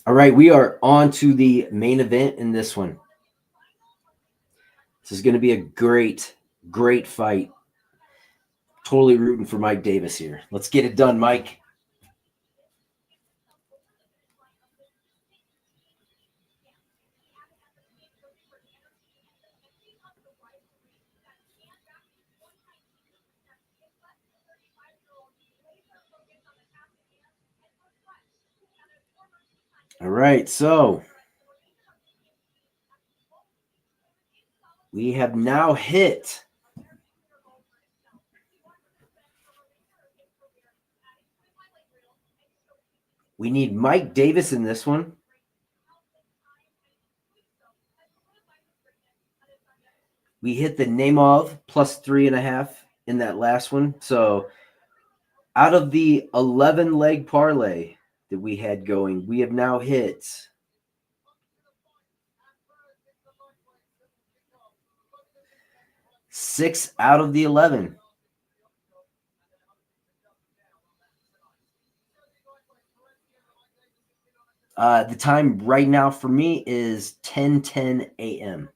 All right, we are on to the main event in this one. This is going to be a great, great fight. Totally rooting for Mike Davis here. Let's get it done, Mike. All right, so we have now hit we need Mike Davis in this one. We hit the Naimov plus 3.5 in that last one. So out of the 11 leg parlay that we had going, we have now hit 6 out of the 11. The time right now for me is 10:10 a.m.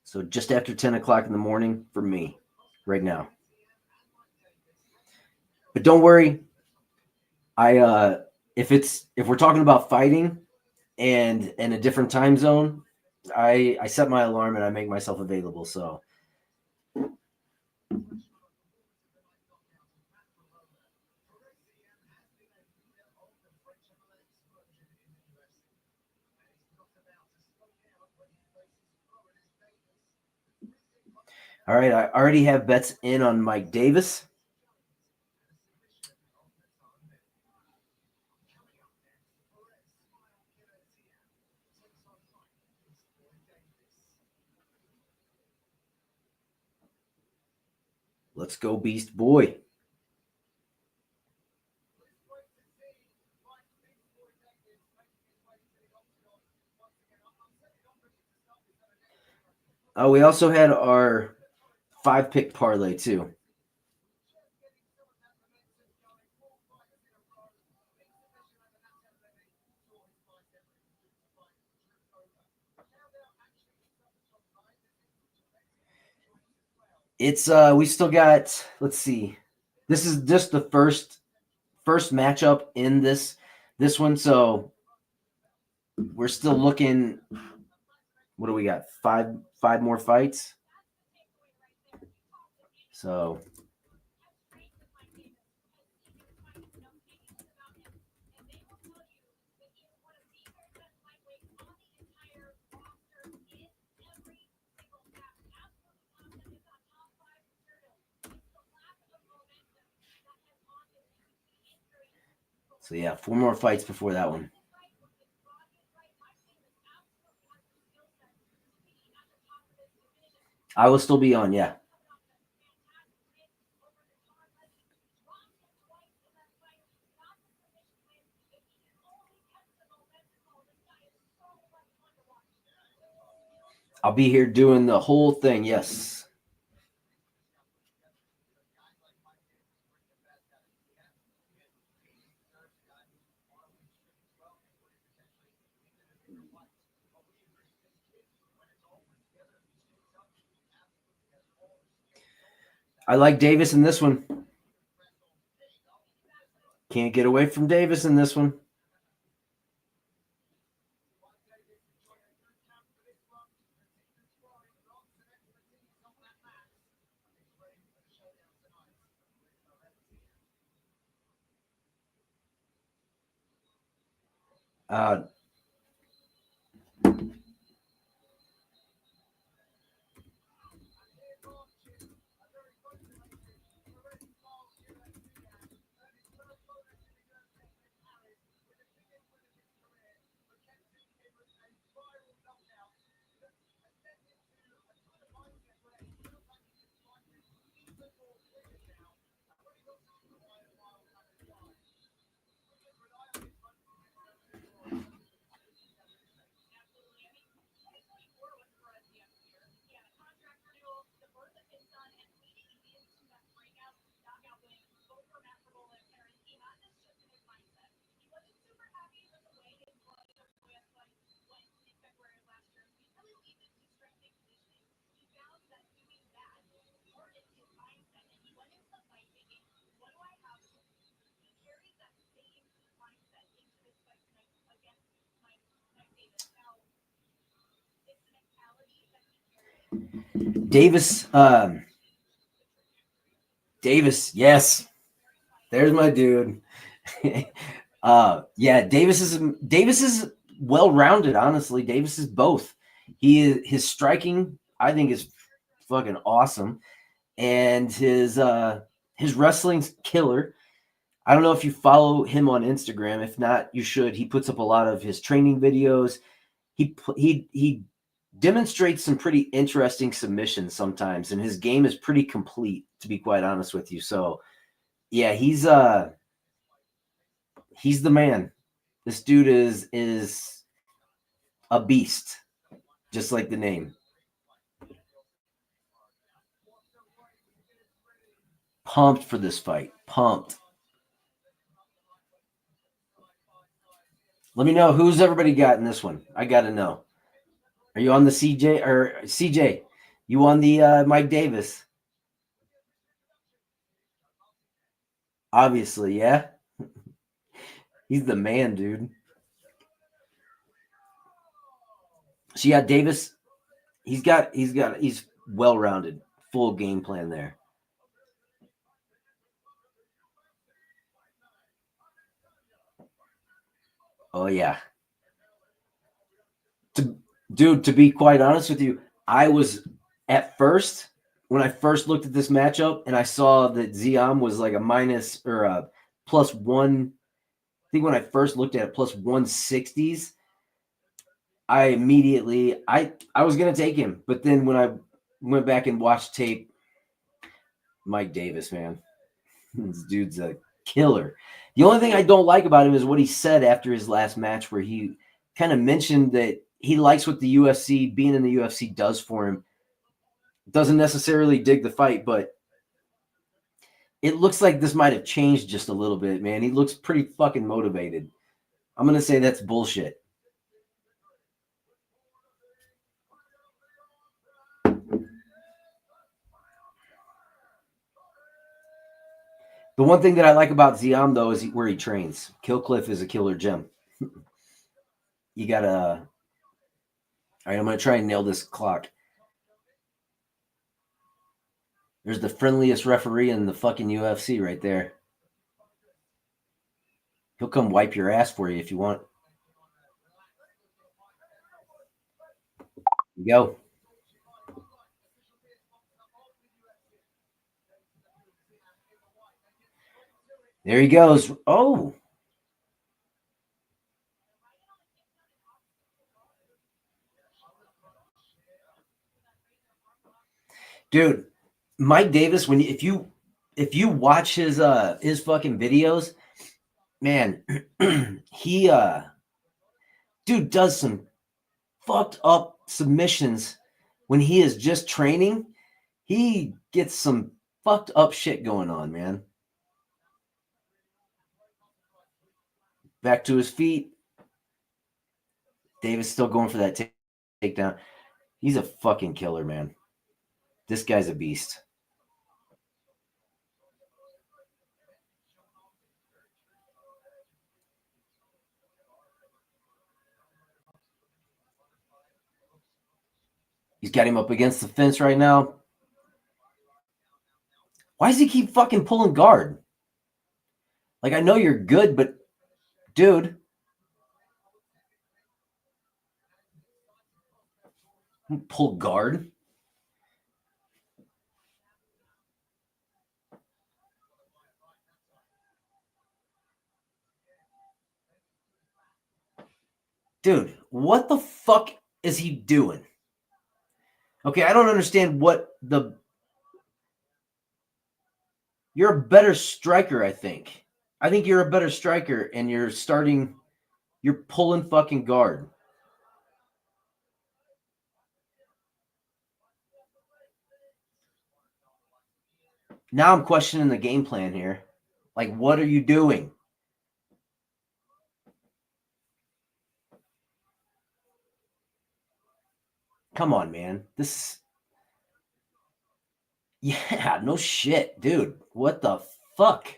So just after 10 o'clock in the morning for me right now. But don't worry. If we're talking about fighting and in a different time zone, I set my alarm and I make myself available. So all right, I already have bets in on Mike Davis. Let's go, Beast Boy. Oh, we also had our 5-pick parlay too. It's we still got, let's see. This is just the first matchup in this one, so we're still looking. What do we got? Five more fights. So yeah, 4 more fights before that one. I will still be on, yeah. I'll be here doing the whole thing, yes. I like Davis in this one. Can't get away from Davis in this one. Uh, Davis, yes. There's my dude. Yeah, Davis is well-rounded, honestly. Davis is both. His striking, I think, is fucking awesome. And his wrestling's killer. I don't know if you follow him on Instagram. If not, you should. He puts up a lot of his training videos. He demonstrates some pretty interesting submissions sometimes, and his game is pretty complete, to be quite honest with you. So, yeah, he's the man. This dude is a beast, just like the name. Pumped for this fight. Pumped. Let me know who's everybody got in this one. I got to know. Are you on the CJ? You on the Mike Davis? Obviously, yeah. He's the man, dude. So yeah, Davis, he's well-rounded, full game plan there. Oh yeah. To be quite honest with you, I was at first, when I first looked at this matchup and I saw that Ziam was like a minus or a +1, I think when I first looked at it, +160s, I immediately I was gonna take him, but then when I went back and watched tape, Mike Davis, man, this dude's a killer. The only thing I don't like about him is what he said after his last match, where he kind of mentioned that he likes what the UFC, being in the UFC, does for him. Doesn't necessarily dig the fight, but it looks like this might have changed just a little bit, man. He looks pretty fucking motivated. I'm gonna say that's bullshit. The one thing that I like about Ziam, though, is where he trains. Killcliff is a killer gym. You gotta. All right, I'm gonna try and nail this clock. There's the friendliest referee in the fucking UFC right there. He'll come wipe your ass for you if you want. You go. There he goes. Oh. Dude, Mike Davis, if you watch his fucking videos, man, he dude does some fucked up submissions when he is just training. He gets some fucked up shit going on, man. Back to his feet. Davis still going for that takedown. He's a fucking killer, man. This guy's a beast. He's got him up against the fence right now. Why does he keep fucking pulling guard? Like, I know you're good, but dude, pull guard. Dude, what the fuck is he doing? Okay, I don't understand you're a better striker, I think. I think you're a better striker, and you're pulling fucking guard. Now I'm questioning the game plan here. Like, what are you doing? Come on, man. Yeah, no shit, dude. What the fuck?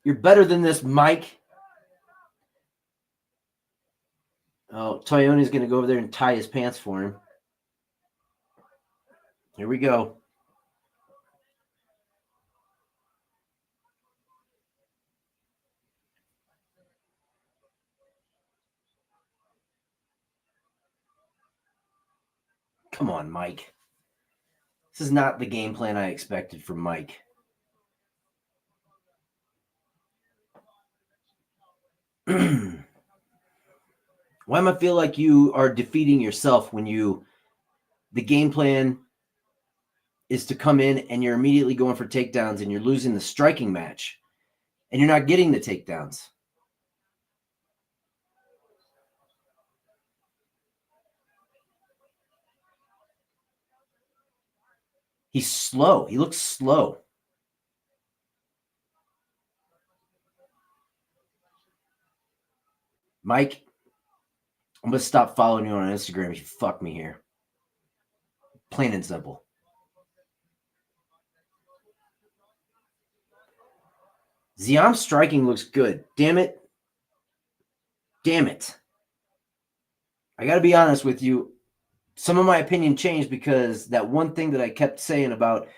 You're better than this, Mike. Oh, Toyone's going to go over there and tie his pants for him. Here we go. Come on, Mike. This is not the game plan I expected from Mike. Why am I feel like you are defeating yourself when the game plan is to come in and you're immediately going for takedowns and you're losing the striking match and you're not getting the takedowns? He's slow. He looks slow. Mike, I'm going to stop following you on Instagram if you fuck me here. Plain and simple. Ziam's striking looks good. Damn it. Damn it. I got to be honest with you. Some of my opinion changed because that one thing that I kept saying about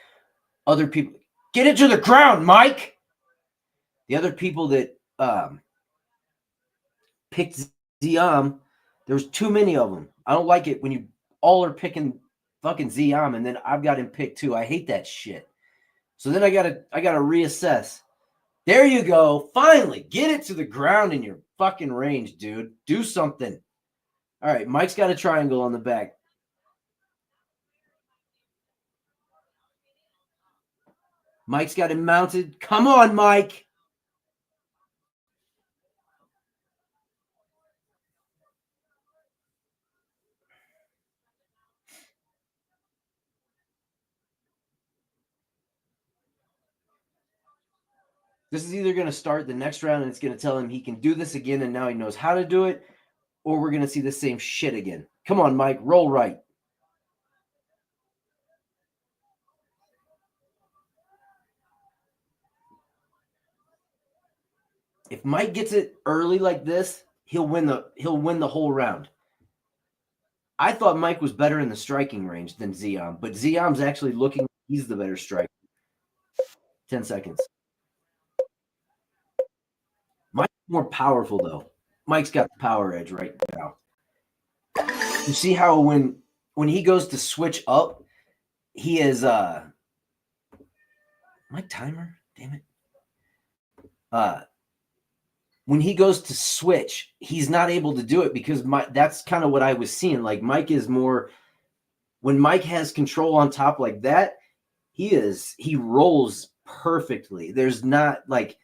other people. Get it to the ground, Mike. The other people that picked Ziam, there's too many of them. I don't like it when you all are picking fucking Ziam and then I've got him picked too. I hate that shit. So then I gotta reassess. There you go. Finally, get it to the ground in your fucking range, dude. Do something. All right, Mike's got a triangle on the back. Mike's got him mounted. Come on, Mike. This is either going to start the next round and it's going to tell him he can do this again and now he knows how to do it, or we're going to see the same shit again. Come on, Mike. Roll right. If Mike gets it early like this, he'll win the whole round. I thought Mike was better in the striking range than Ziam, but Ziam's actually looking he's the better striker. 10 seconds. Mike's more powerful though. Mike's got the power edge right now. You see how when he goes to switch up, he is my timer, damn it. When he goes to switch, he's not able to do it because that's kind of what I was seeing. Like Mike is more when Mike has control on top like that, he rolls perfectly. There's not like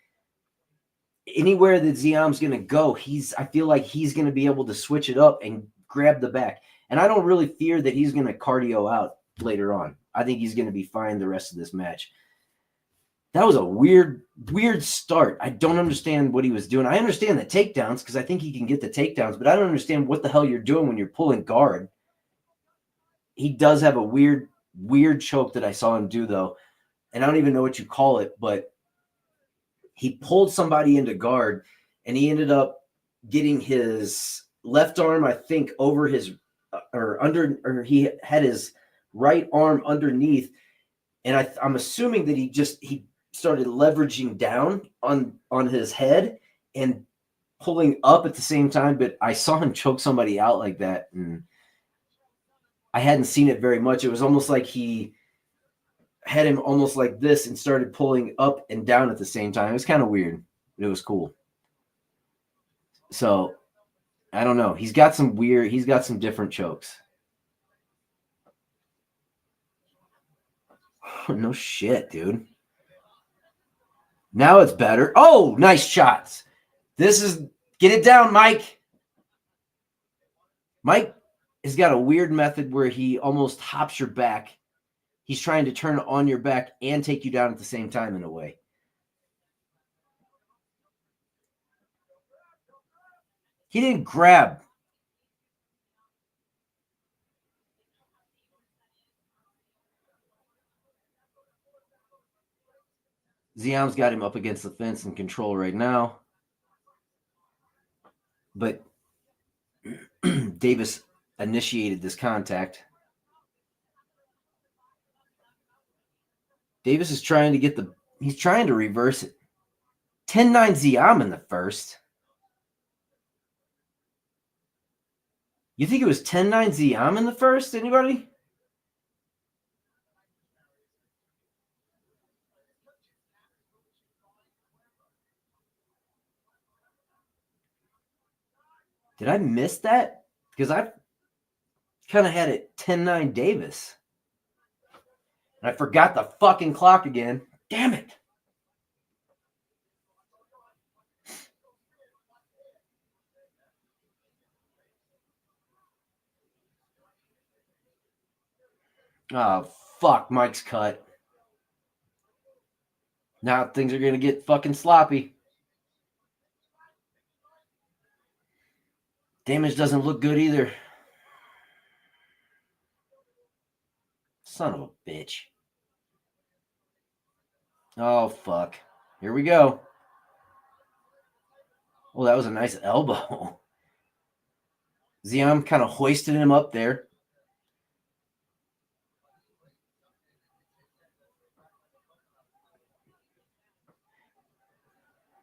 anywhere that Ziam's going to go, I feel like he's going to be able to switch it up and grab the back. And I don't really fear that he's going to cardio out later on. I think he's going to be fine the rest of this match. That was a weird start. I don't understand what he was doing. I understand the takedowns because I think he can get the takedowns, but I don't understand what the hell you're doing when you're pulling guard. He does have a weird choke that I saw him do, though. And I don't even know what you call it, but he pulled somebody into guard and he ended up getting his left arm, I think, over his or he had his right arm underneath. And I'm assuming that he started leveraging down on his head and pulling up at the same time. But I saw him choke somebody out like that. And I hadn't seen it very much. It was almost like he had him almost like this and started pulling up and down at the same time. It was kind of weird, but it was cool. So I don't know. He's got some different chokes. No shit, dude. Now it's better. Oh, nice shots. Get it down, Mike. Mike has got a weird method where he almost hops your back. He's trying to turn on your back and take you down at the same time in a way. He didn't grab. Ziam's got him up against the fence in control right now. But Davis initiated this contact. Davis is trying to get he's trying to reverse it. 10-9 Ziam in the first. You think it was 10-9 Ziam in the first? Anybody? Did I miss that? Because I kind of had it 10-9 Davis. And I forgot the fucking clock again. Damn it. Oh, fuck. Mike's cut. Now things are going to get fucking sloppy. Damage doesn't look good either. Son of a bitch. Oh, fuck. Here we go. Well, that was a nice elbow. Ziam kind of hoisted him up there.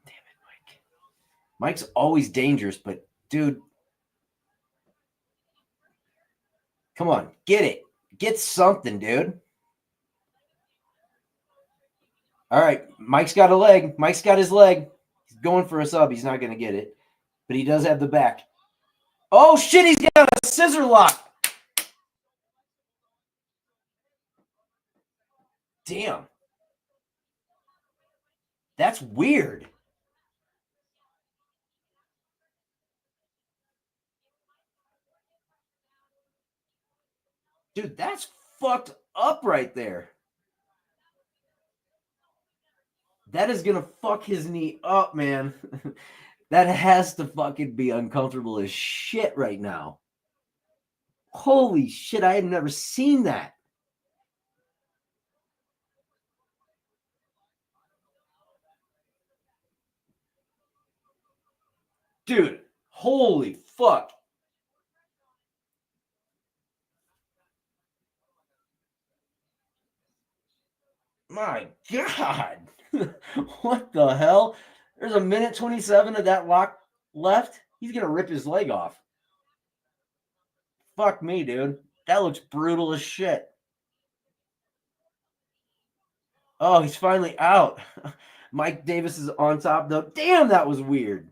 Damn it, Mike. Mike's always dangerous, but dude. Come on, get it. Get something, dude. All right, Mike's got a leg. Mike's got his leg. He's going for a sub. He's not going to get it, but he does have the back. Oh, shit, he's got a scissor lock. Damn. That's weird. Dude, that's fucked up right there. That is going to fuck his knee up, man. That has to fucking be uncomfortable as shit right now. Holy shit, I had never seen that. Dude, holy fuck. My God. What the hell? There's a minute 27 of that lock left. He's going to rip his leg off. Fuck me, dude. That looks brutal as shit. Oh, he's finally out. Mike Davis is on top, though. Damn, that was weird.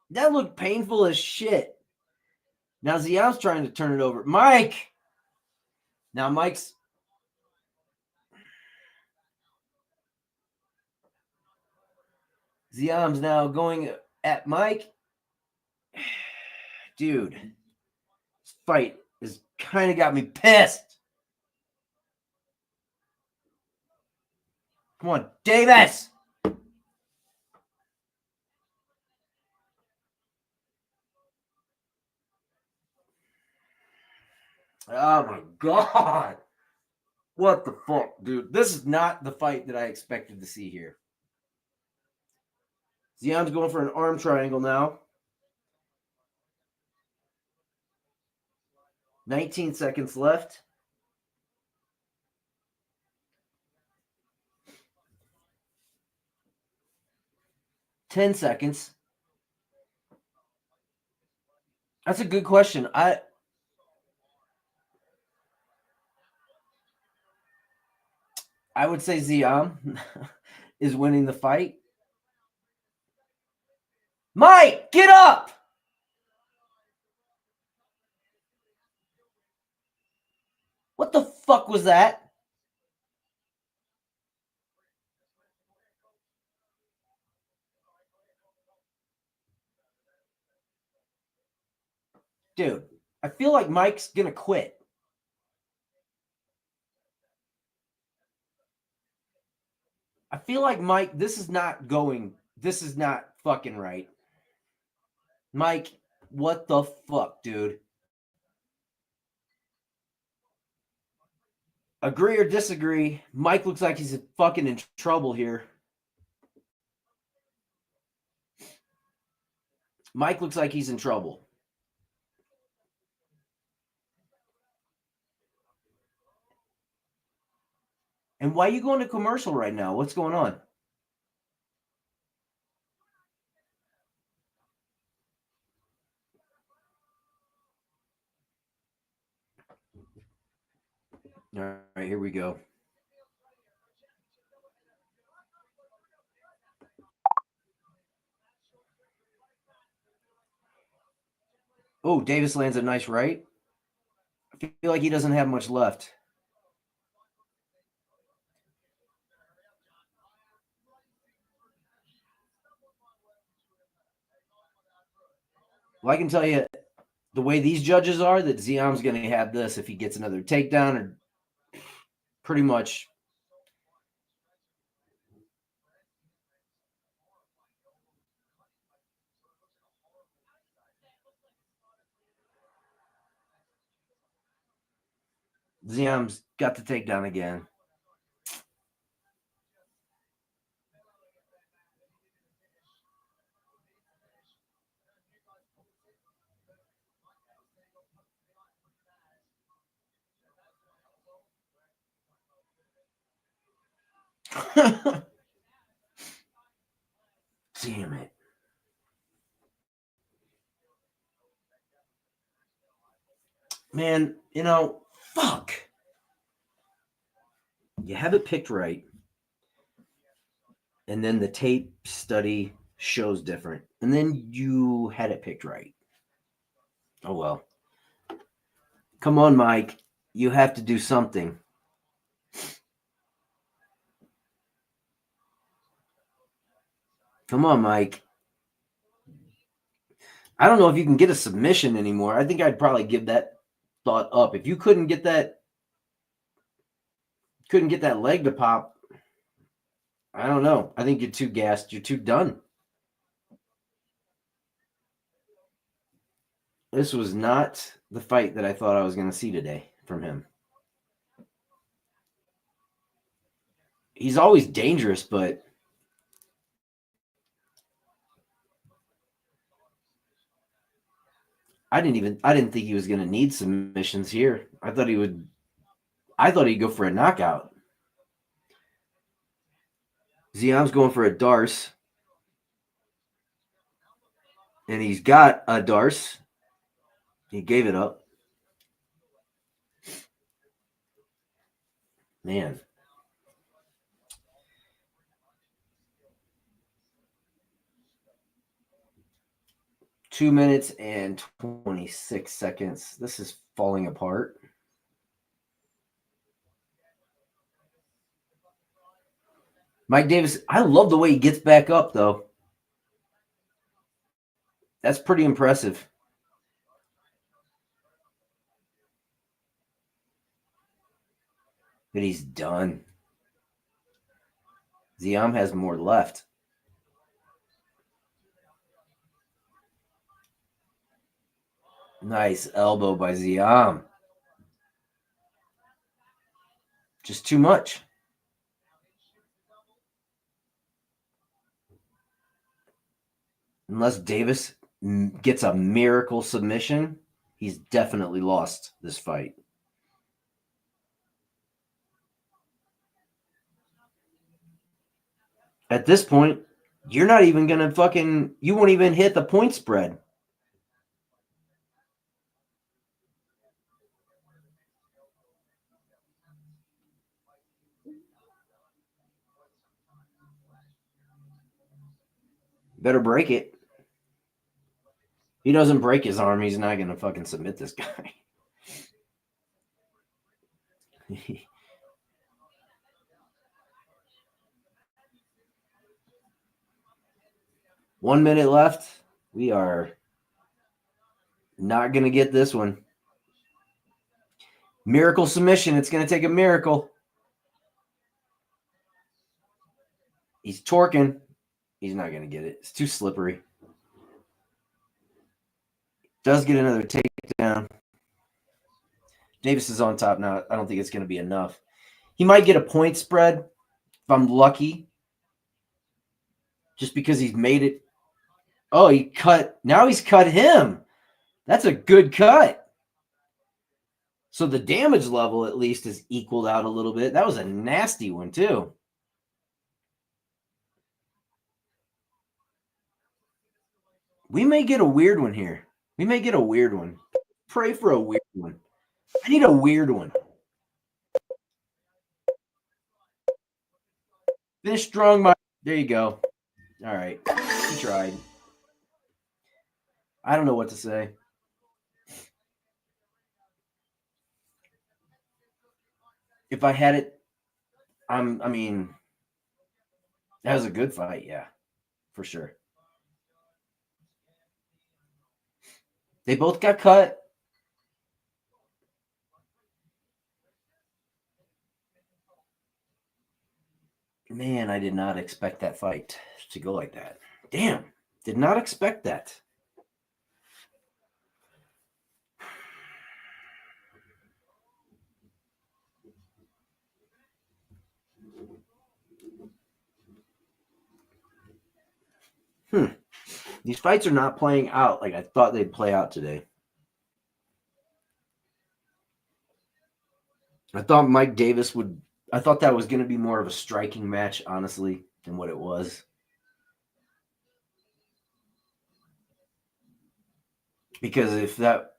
That looked painful as shit. Now Ziam's trying to turn it over. Mike! Now Mike's... Ziam's now going at Mike. Dude, this fight has kind of got me pissed. Come on, Davis! Oh my God. What the fuck, dude? This is not the fight that I expected to see here. Ziam's going for an arm triangle now. 19 seconds left. Ten seconds. That's a good question. I would say Ziam is winning the fight. Mike, get up! What the fuck was that? Dude, I feel like Mike's going to quit. I feel like Mike, this is not fucking right. Mike, what the fuck, dude? Agree or disagree, Mike looks like he's fucking in trouble here. Mike looks like he's in trouble. And why are you going to commercial right now? What's going on? All right, here we go. Oh, Davis lands a nice right. I feel like he doesn't have much left. Well, I can tell you the way these judges are that Ziam's going to have this if he gets another takedown or pretty much. Ziam's got the takedown again. Damn it. Man, fuck. You have it picked right. And then the tape study shows different. And then you had it picked right. Oh, well. Come on, Mike. You have to do something. Come on, Mike. I don't know if you can get a submission anymore. I think I'd probably give that thought up. If you couldn't get that leg to pop, I don't know. I think you're too gassed. You're too done. This was not the fight that I thought I was going to see today from him. He's always dangerous, but I didn't think he was going to need submissions here. I thought he'd go for a knockout. Ziam's going for a Darce. And he's got a Darce. He gave it up. Man. Two minutes and 26 seconds. This is falling apart. Mike Davis, I love the way he gets back up, though. That's pretty impressive. But he's done. Ziam has more left. Nice elbow by Ziam. Just too much. Unless Davis gets a miracle submission, he's definitely lost this fight. At this point, you're not even going to you won't even hit the point spread. Better break it. He doesn't break his arm, he's not going to fucking submit this guy. One minute left. We are not going to get this one. Miracle submission. It's going to take a miracle. He's torquing. He's not going to get it. It's too slippery. Does get another takedown. Davis is on top now. I don't think it's going to be enough. He might get a point spread if I'm lucky. Just because he's made it. Oh, he cut. Now he's cut him. That's a good cut. So the damage level at least is equaled out a little bit. That was a nasty one too. We may get a weird one here. We may get a weird one. Pray for a weird one. I need a weird one. Finish strong, Mike. There you go. All right. He tried. I don't know what to say. If I had it, I mean, that was a good fight. Yeah, for sure. They both got cut. Man, I did not expect that fight to go like that. Damn, did not expect that. These fights are not playing out like I thought they'd play out today. I thought Mike Davis would. I thought that was going to be more of a striking match, honestly, than what it was. Because if that,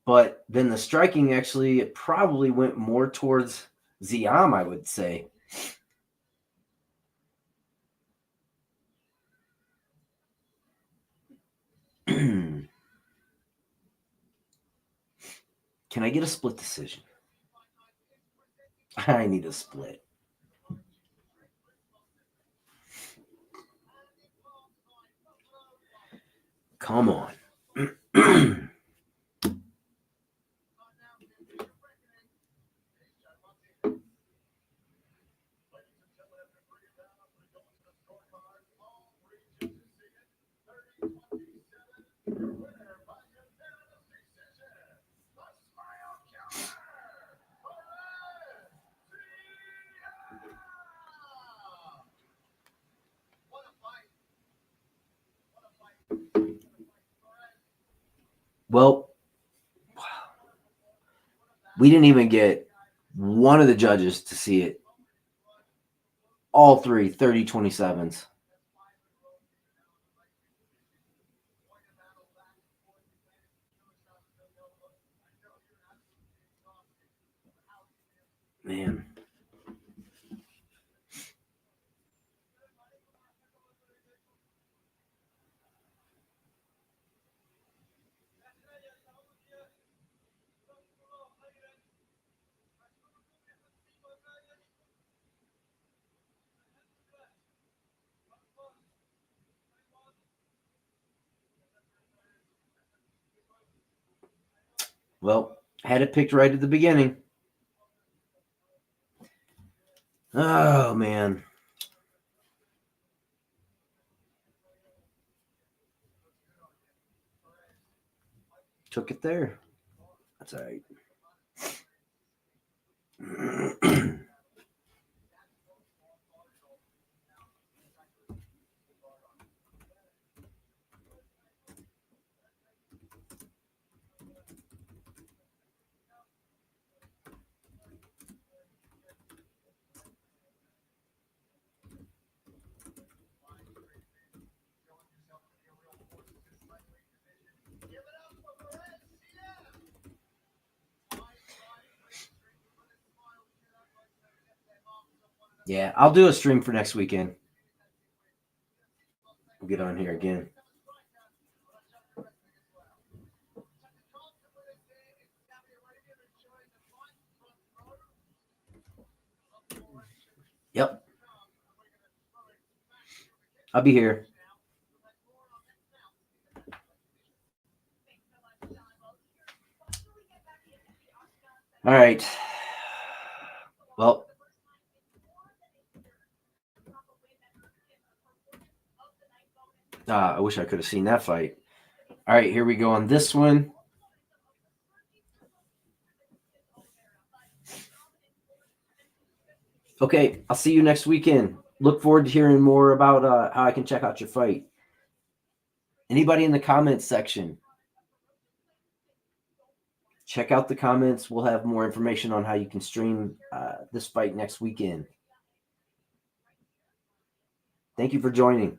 but then the striking actually it probably went more towards Ziam, I would say. Can I get a split decision? I need a split. Come on. Well, we didn't even get one of the judges to see it. All three 30-27s. Man. Well, had it picked right at the beginning. Oh, man. Took it there. That's all right. Yeah, I'll do a stream for next weekend. We'll get on here again. Yep. I'll be here. All right. Well, I wish I could have seen that fight. All right, here we go on this one. Okay, I'll see you next weekend. Look forward to hearing more about how I can check out your fight. Anybody in the comments section, check out the comments. We'll have more information on how you can stream this fight next weekend. Thank you for joining.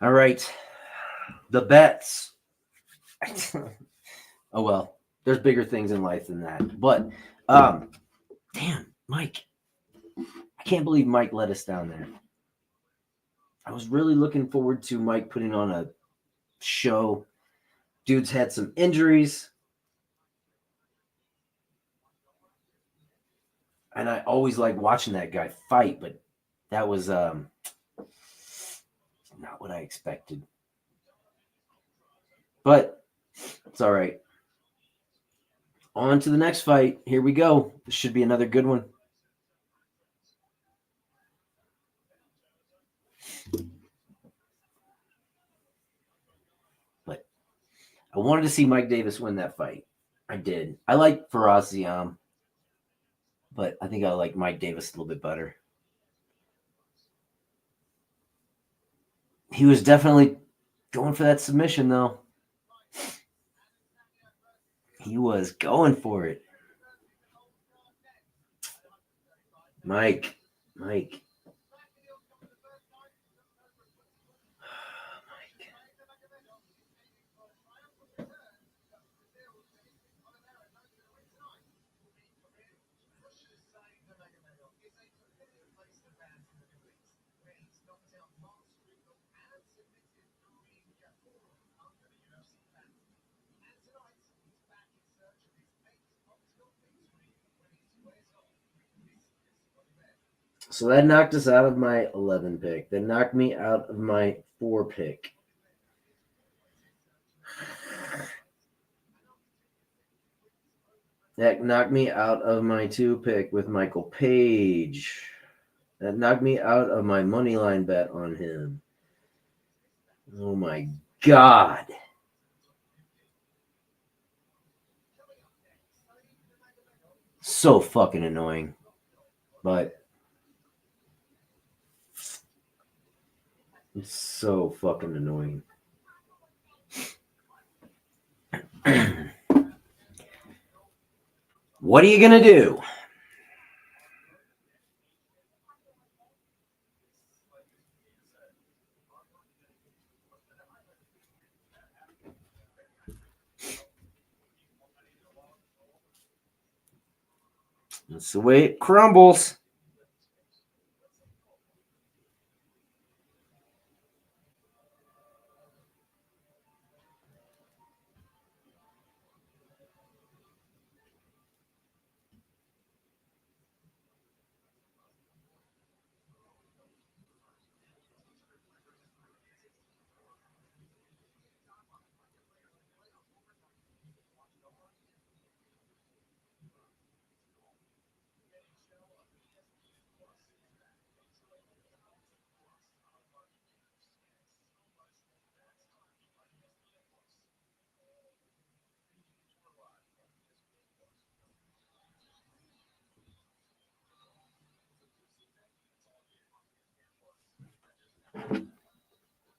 All right. The bets. Oh, well, there's bigger things in life than that. But, damn, Mike. I can't believe Mike let us down there. I was really looking forward to Mike putting on a show. Dude's had some injuries. And I always like watching that guy fight, but that was not what I expected. But it's all right. On to the next fight. Here we go. This should be another good one. But I wanted to see Mike Davis win that fight. I did. I like Faraz Ziam, but I think I like Mike Davis a little bit better. He was definitely going for that submission, though. He was going for it. Mike. So that knocked us out of my 11 pick. That knocked me out of my 4 pick. That knocked me out of my 2 pick with Michael Page. That knocked me out of my money line bet on him. Oh my God. So fucking annoying. But it's so fucking annoying. What are you going to do? That's the way it crumbles.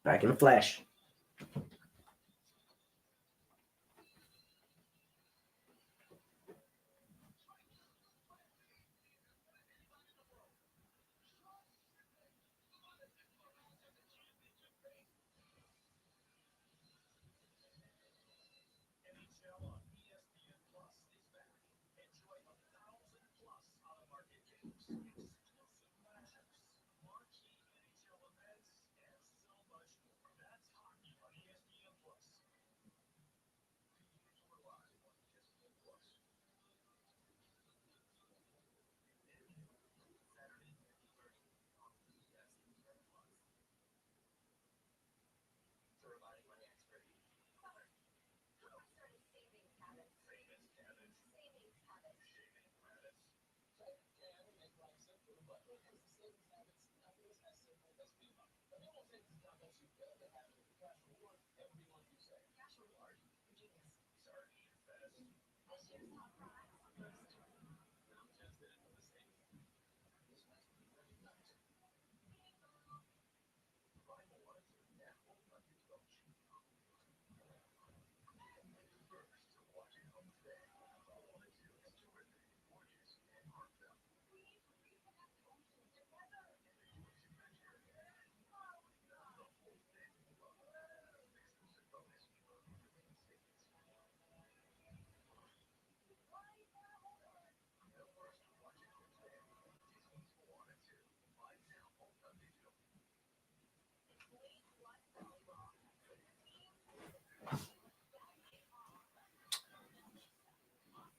Back in a flash.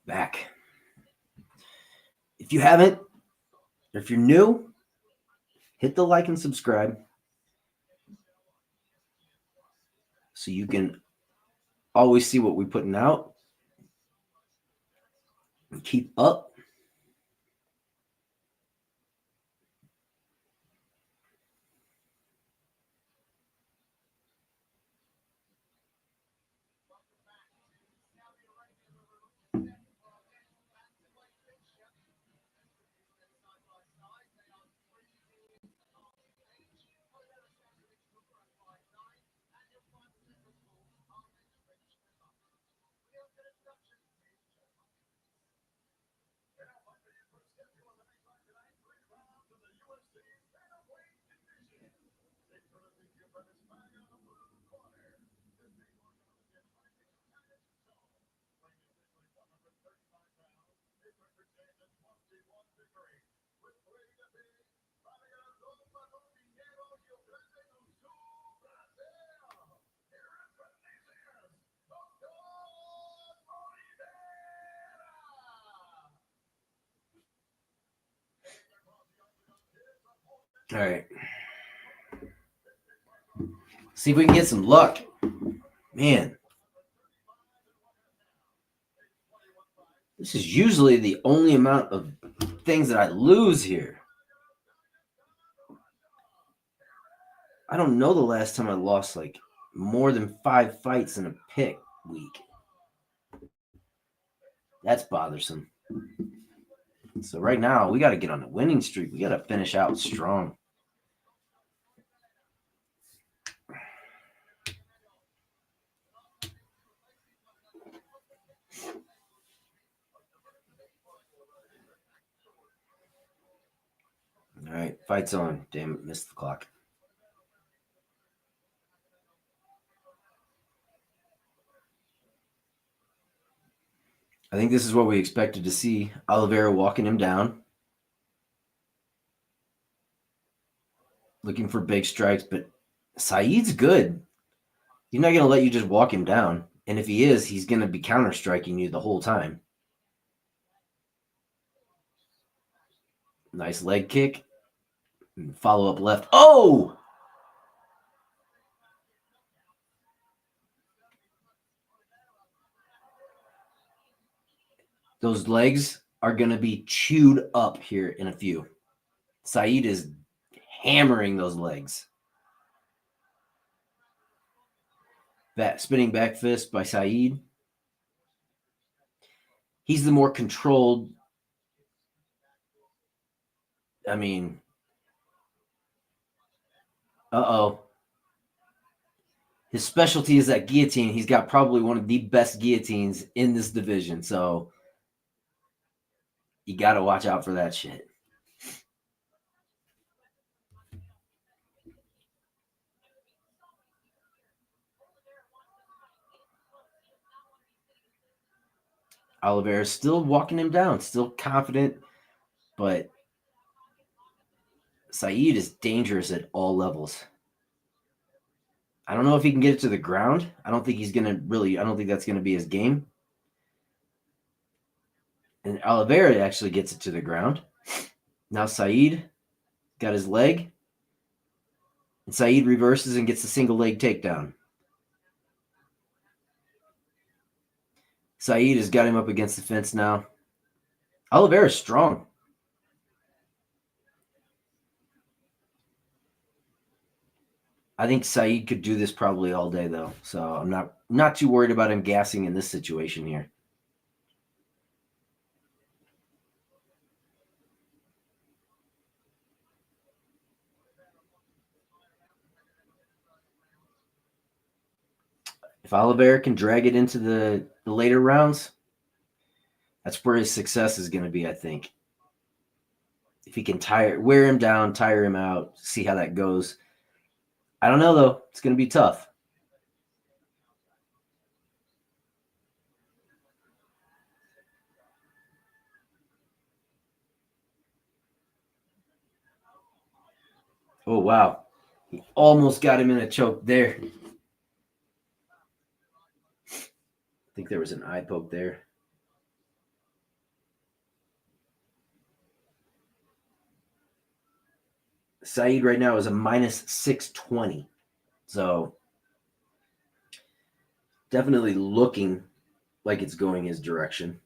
Back. If you haven't, or if you're new, hit the like and subscribe so you can always see what we're putting out. And keep up. All right. See if we can get some luck. Man. This is usually the only amount of things that I lose here. I don't know the last time I lost like more than 5 fights in a pick week. That's bothersome. So right now, we got to get on a winning streak. We got to finish out strong. All right, fight's on. Damn it, missed the clock. I think this is what we expected to see. Oliveira walking him down. Looking for big strikes, but Saeed's good. He's not going to let you just walk him down. And if he is, he's going to be counter-striking you the whole time. Nice leg kick. Follow up left. Oh! Those legs are going to be chewed up here in a few. Saeed is hammering those legs. That spinning back fist by Saeed. He's the more controlled. I mean, his specialty is that guillotine. He's got probably one of the best guillotines in this division. So you got to watch out for that shit. Oliveira is still walking him down, still confident, but Saeed is dangerous at all levels. I don't know if he can get it to the ground. I don't think that's going to be his game. And Oliveira actually gets it to the ground. Now Saeed got his leg. And Saeed reverses and gets the single leg takedown. Saeed has got him up against the fence now. Oliveira's strong. I think Saeed could do this probably all day, though. So I'm not too worried about him gassing in this situation here. If Oliveira can drag it into the later rounds, that's where his success is going to be, I think. If he can wear him down, tire him out, see how that goes. I don't know, though. It's going to be tough. Oh, wow. He almost got him in a choke there. I think there was an eye poke there. Saeed right now is a minus 620. So definitely looking like it's going his direction.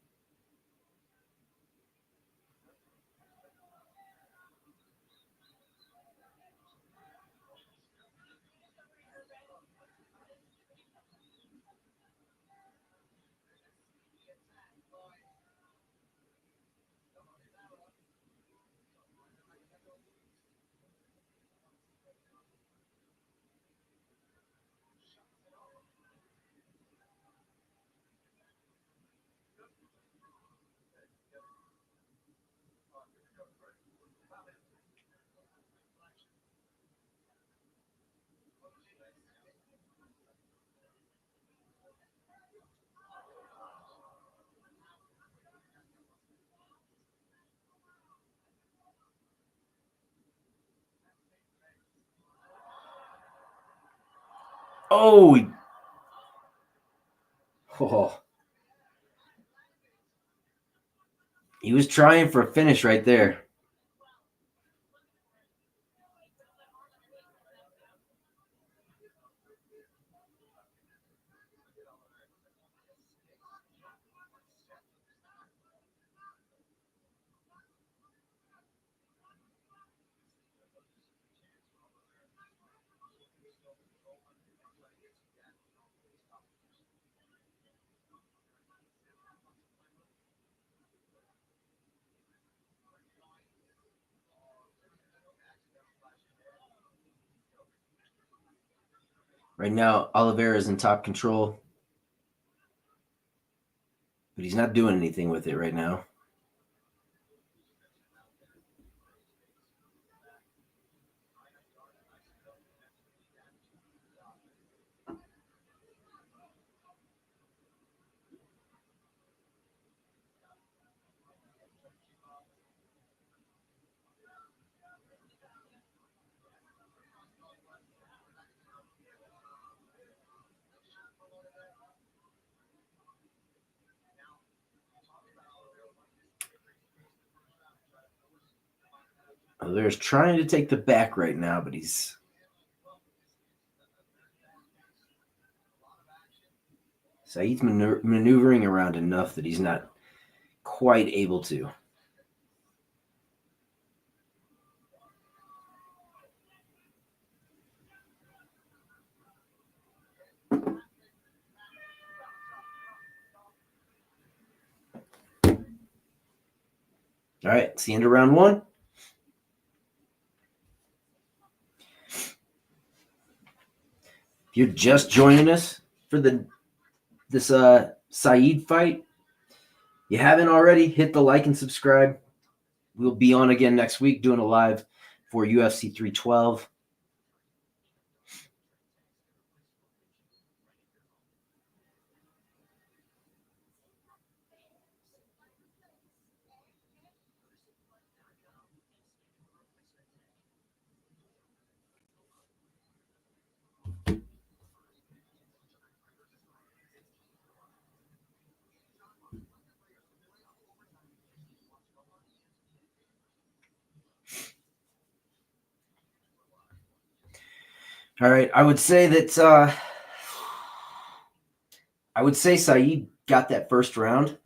Oh, he was trying for a finish right there. Right now, Oliveira is in top control, but he's not doing anything with it right now. Oliveira's trying to take the back right now, but he's Saeed's maneuvering around enough that he's not quite able to. All right, it's the end of round one. If you're just joining us for this Saeed fight, you haven't already, hit the like and subscribe. We'll be on again next week doing a live for UFC 312. All right, I would say that Saeed got that first round.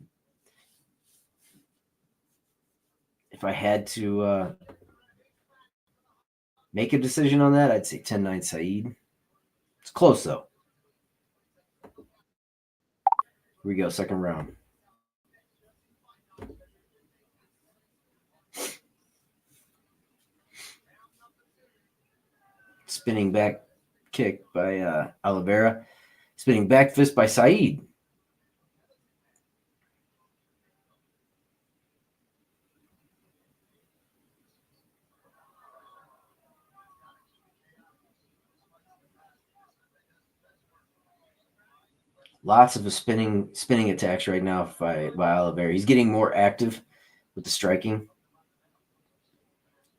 If I had to make a decision on that, I'd say 10-9 Saeed. It's close, though. Here we go, second round. Spinning back kick by Oliveira. Spinning back fist by Said. Lots of spinning attacks right now by Oliveira. He's getting more active with the striking.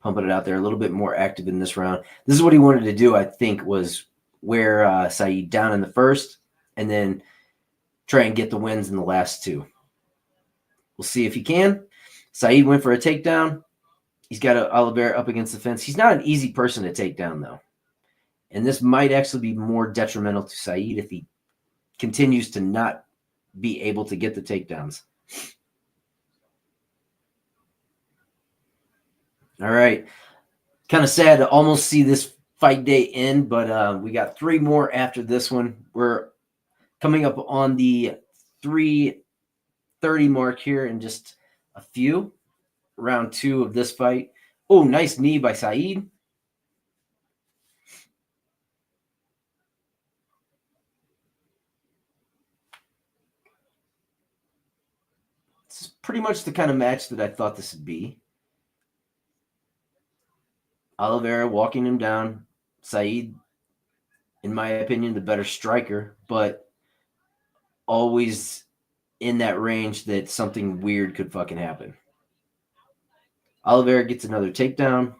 Pumping it out there a little bit more active in this round. This is what he wanted to do, I think, was wear Said down in the first and then try and get the wins in the last two. We'll see if he can. Said went for a takedown. He's got Oliveira up against the fence. He's not an easy person to take down, though. And this might actually be more detrimental to Said if he continues to not be able to get the takedowns. All right. Kind of sad to almost see this fight day end, but we got 3 more after this one. We're coming up on the 3:30 mark here in just a few. Round 2 of this fight. Oh, nice knee by Said. This is pretty much the kind of match that I thought this would be. Oliveira walking him down. Said, in my opinion, the better striker, but always in that range that something weird could fucking happen. Oliveira gets another takedown.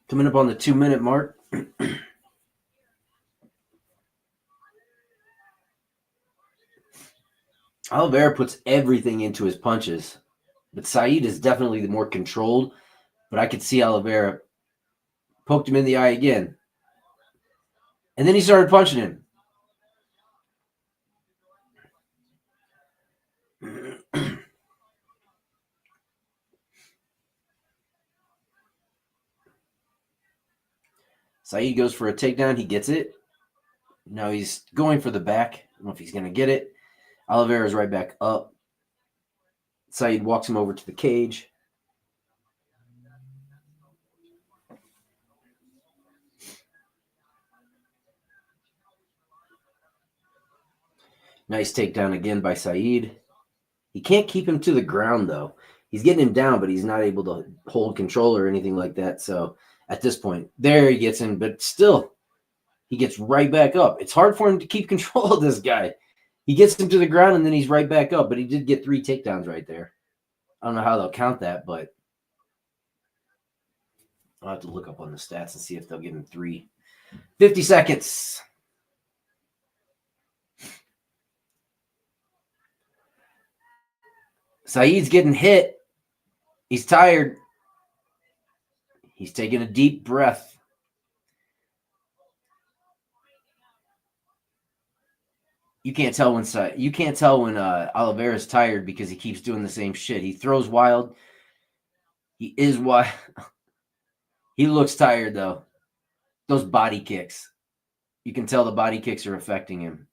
Coming up on the 2-minute mark. Oliveira puts everything into his punches, but Said is definitely the more controlled. But I could see Oliveira poked him in the eye again. And then he started punching him. Said goes for a takedown. He gets it. Now he's going for the back. I don't know if he's going to get it. Oliveira's right back up. Said walks him over to the cage. Nice takedown again by Said. He can't keep him to the ground, though. He's getting him down, but he's not able to hold control or anything like that. So at this point, there he gets him, but still, he gets right back up. It's hard for him to keep control of this guy. He gets him to the ground, and then he's right back up, but he did get 3 takedowns right there. I don't know how they'll count that, but I'll have to look up on the stats and see if they'll give him 3. 50 seconds. Said's getting hit. He's tired. He's taking a deep breath. You can't tell when Oliveira's tired because he keeps doing the same shit. He throws wild. He is wild. He looks tired though. Those body kicks. You can tell the body kicks are affecting him.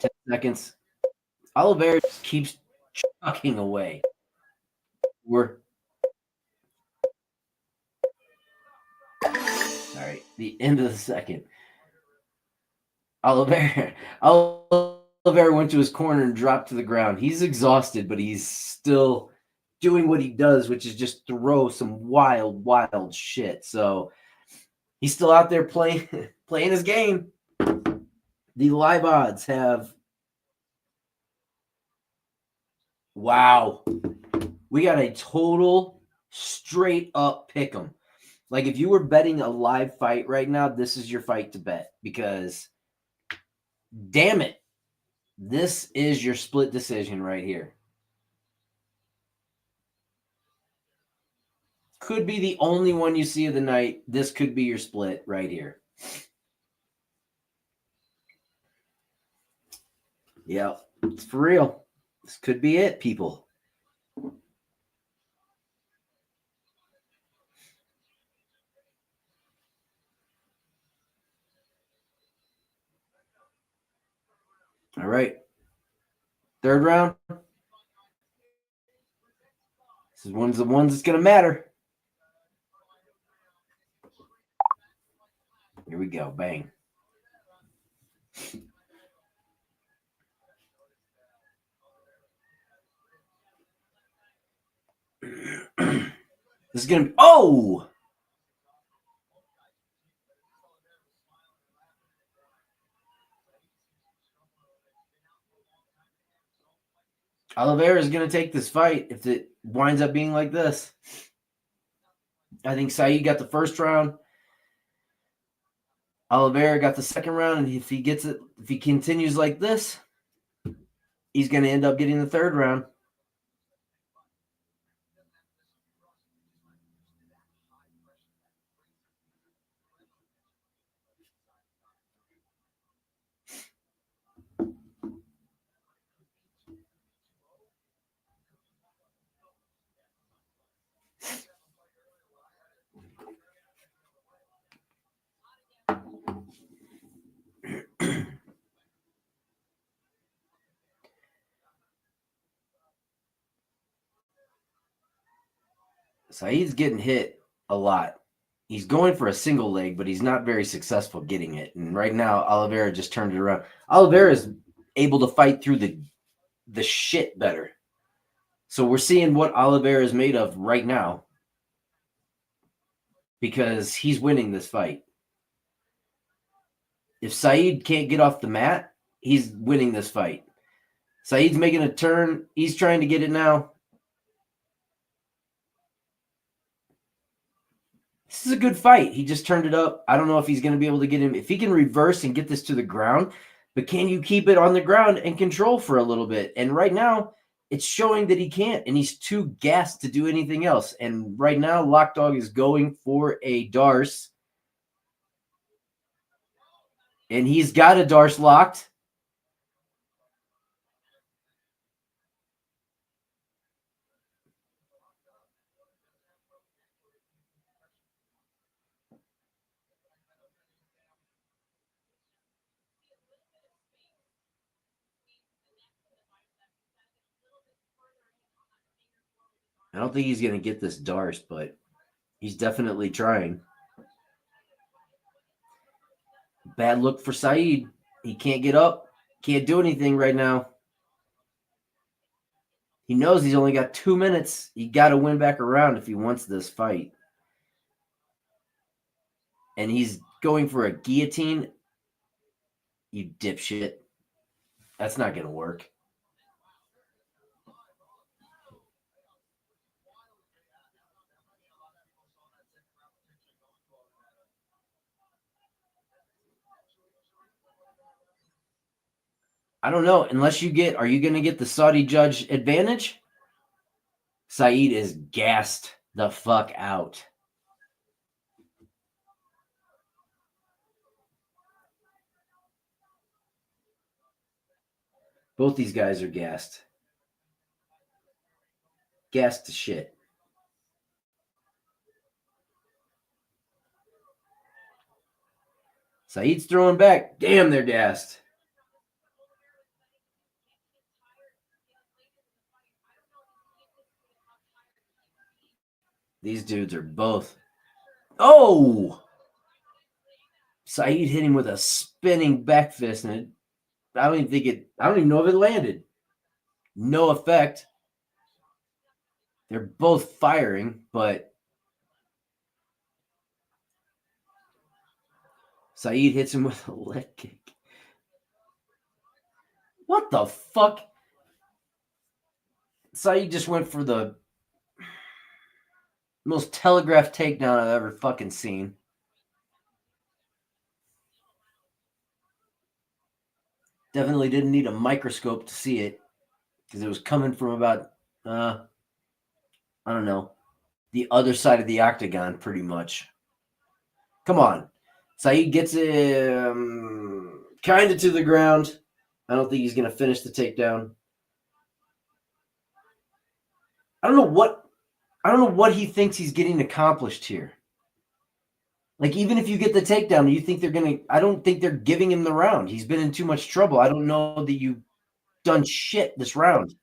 10 seconds. Oliveira just keeps chucking away. All right, the end of the second. Oliveira went to his corner and dropped to the ground. He's exhausted, but he's still doing what he does, which is just throw some wild, wild shit. So he's still out there playing his game. The live odds have, wow, we got a total straight up pick 'em. Like if you were betting a live fight right now, this is your fight to bet because damn it, this is your split decision right here. Could be the only one you see of the night. This could be your split right here. Yeah, it's for real. This could be it, people. All right. Third round. This is one of the ones that's going to matter. Here we go. Bang. This is going to be, oh! Oliveira is going to take this fight if it winds up being like this. I think Saeed got the first round. Oliveira got the second round, and if he gets it, if he continues like this, he's going to end up getting the third round. Saeed's getting hit a lot. He's going for a single leg, but he's not very successful getting it. And right now, Oliveira just turned it around. Oliveira is able to fight through the shit better. So we're seeing what Oliveira is made of right now because he's winning this fight. If Saeed can't get off the mat, he's winning this fight. Saeed's making a turn. He's trying to get it now. This is a good fight. He just turned it up. I don't know if he's going to be able to get him. If he can reverse and get this to the ground, but can you keep it on the ground and control for a little bit? And right now, it's showing that he can't, and he's too gassed to do anything else. And right now, Lockdog is going for a Darce. And he's got a Darce locked. I don't think he's going to get this Darce, but he's definitely trying. Bad look for Saeed. He can't get up. Can't do anything right now. He knows he's only got 2 minutes. He got to win back around if he wants this fight. And he's going for a guillotine. You dipshit. That's not going to work. I don't know. Unless you get, are you going to get the Saudi judge advantage? Saeed is gassed the fuck out. Both these guys are gassed. Gassed to shit. Saeed's throwing back. Damn, they're gassed. These dudes are both. Oh! Saeed hit him with a spinning back fist, and I don't even know if it landed. No effect. They're both firing, but Saeed hits him with a leg kick. What the fuck? Saeed just went for the most telegraphed takedown I've ever fucking seen. Definitely didn't need a microscope to see it because it was coming from about, I don't know, the other side of the octagon pretty much. Come on. Saeed gets him kind of to the ground. I don't think he's going to finish the takedown. I don't know what he thinks he's getting accomplished here. Like, even if you get the takedown, you think they're going to... I don't think they're giving him the round. He's been in too much trouble. I don't know that you've done shit this round.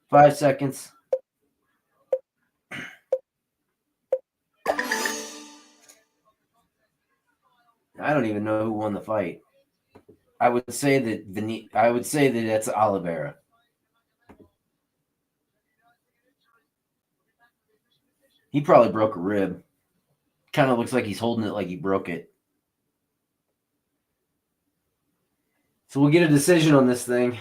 5 seconds. I don't even know who won the fight. I would say that that's Oliveira. He probably broke a rib. Kind of looks like he's holding it like he broke it. So we'll get a decision on this thing.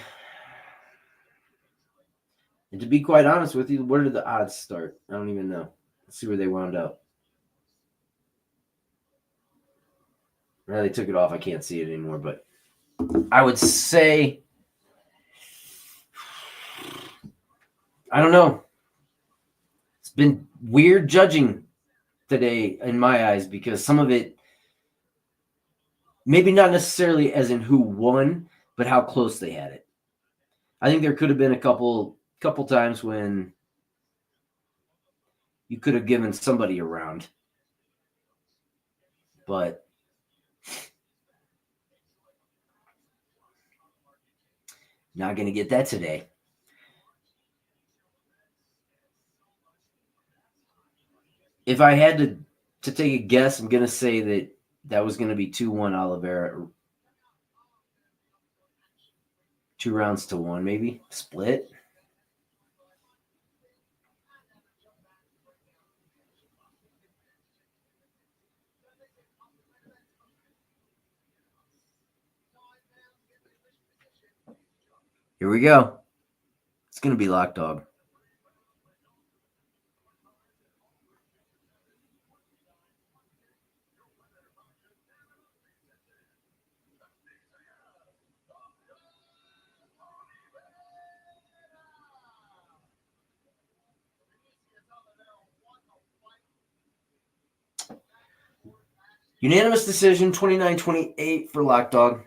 And to be quite honest with you, where did the odds start? I don't even know. Let's see where they wound up. Well, they took it off. I can't see it anymore, but I would say, I don't know. It's been weird judging today in my eyes because some of it, maybe not necessarily as in who won, but how close they had it. I think there could have been a couple times when you could have given somebody a round. But not going to get that today. If I had to take a guess, I'm going to say that was going to be 2-1 Oliveira. 2 rounds to 1, maybe. Split. Here we go. It's going to be lock dog. Unanimous decision, 29-28 for lock dog.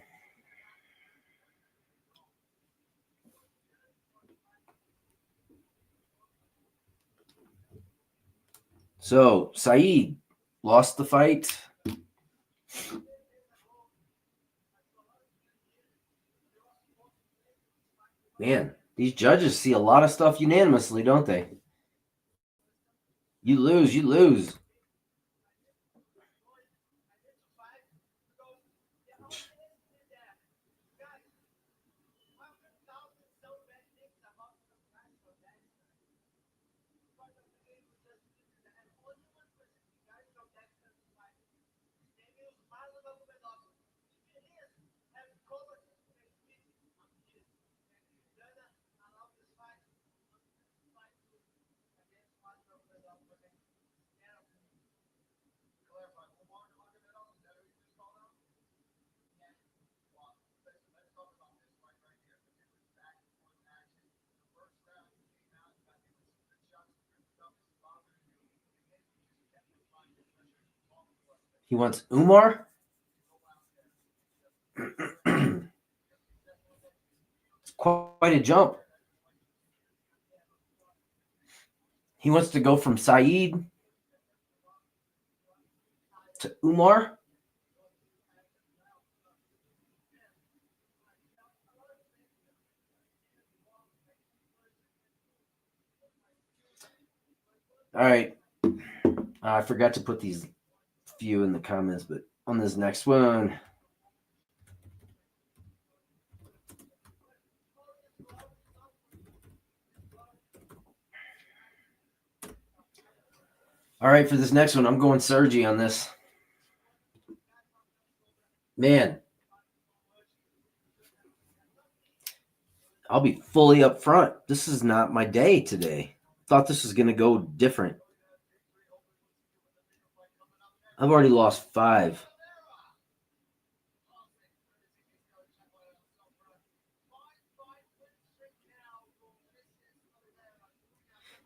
So, Saeed lost the fight. Man, these judges see a lot of stuff unanimously, don't they? You lose, you lose. He wants Umar. It's quite a jump. He wants to go from Saeed to Umar. All right. I forgot to put these few in the comments, but on this next one, All right, for this next one, I'm going Sergi on this. Man, I'll be fully up front. This is not my day today. Thought this was going to go different. I've already lost 5.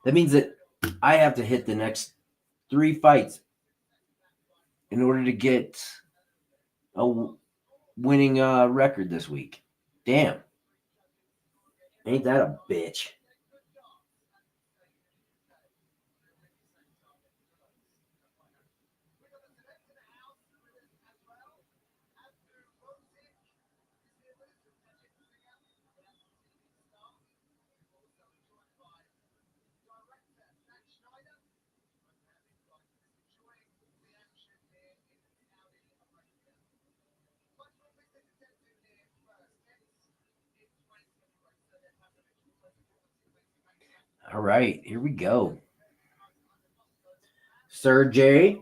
That means that I have to hit the next 3 fights in order to get a winning record this week. Damn. Ain't that a bitch? All right, here we go. Sergey.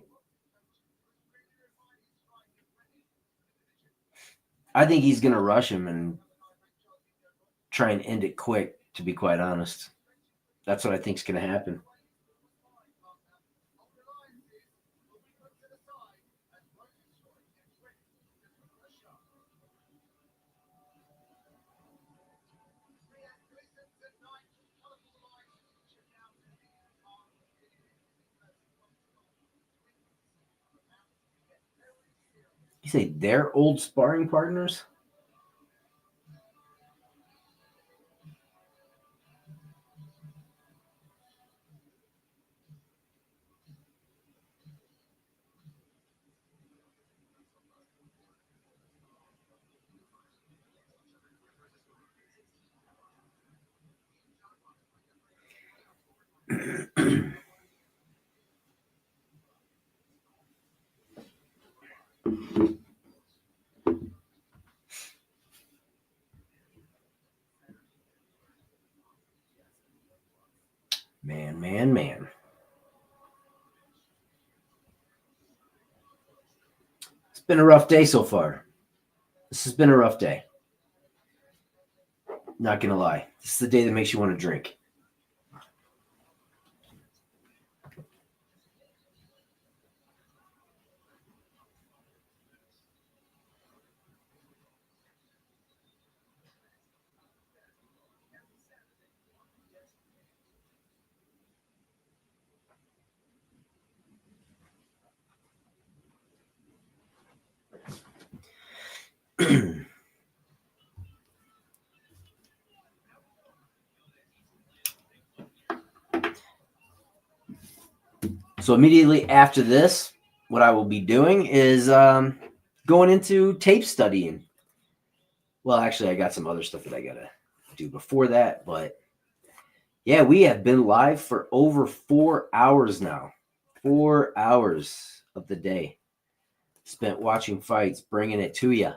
I think he's going to rush him and try and end it quick, to be quite honest. That's what I think is going to happen. You say they're old sparring partners? Man. It's been a rough day so far. This has been a rough day. Not going to lie. This is the day that makes you want to drink. So immediately after this, what I will be doing is going into tape studying. Well, actually, I got some other stuff that I got to do before that. But yeah, we have been live for over 4 hours now. 4 hours of the day spent watching fights, bringing it to you.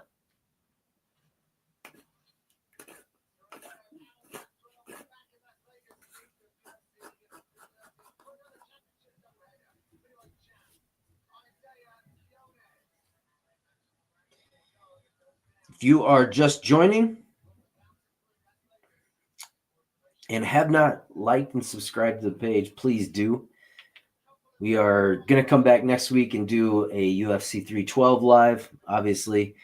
If you are just joining and have not liked and subscribed to the page, please do. We are going to come back next week and do a UFC 312 live, obviously,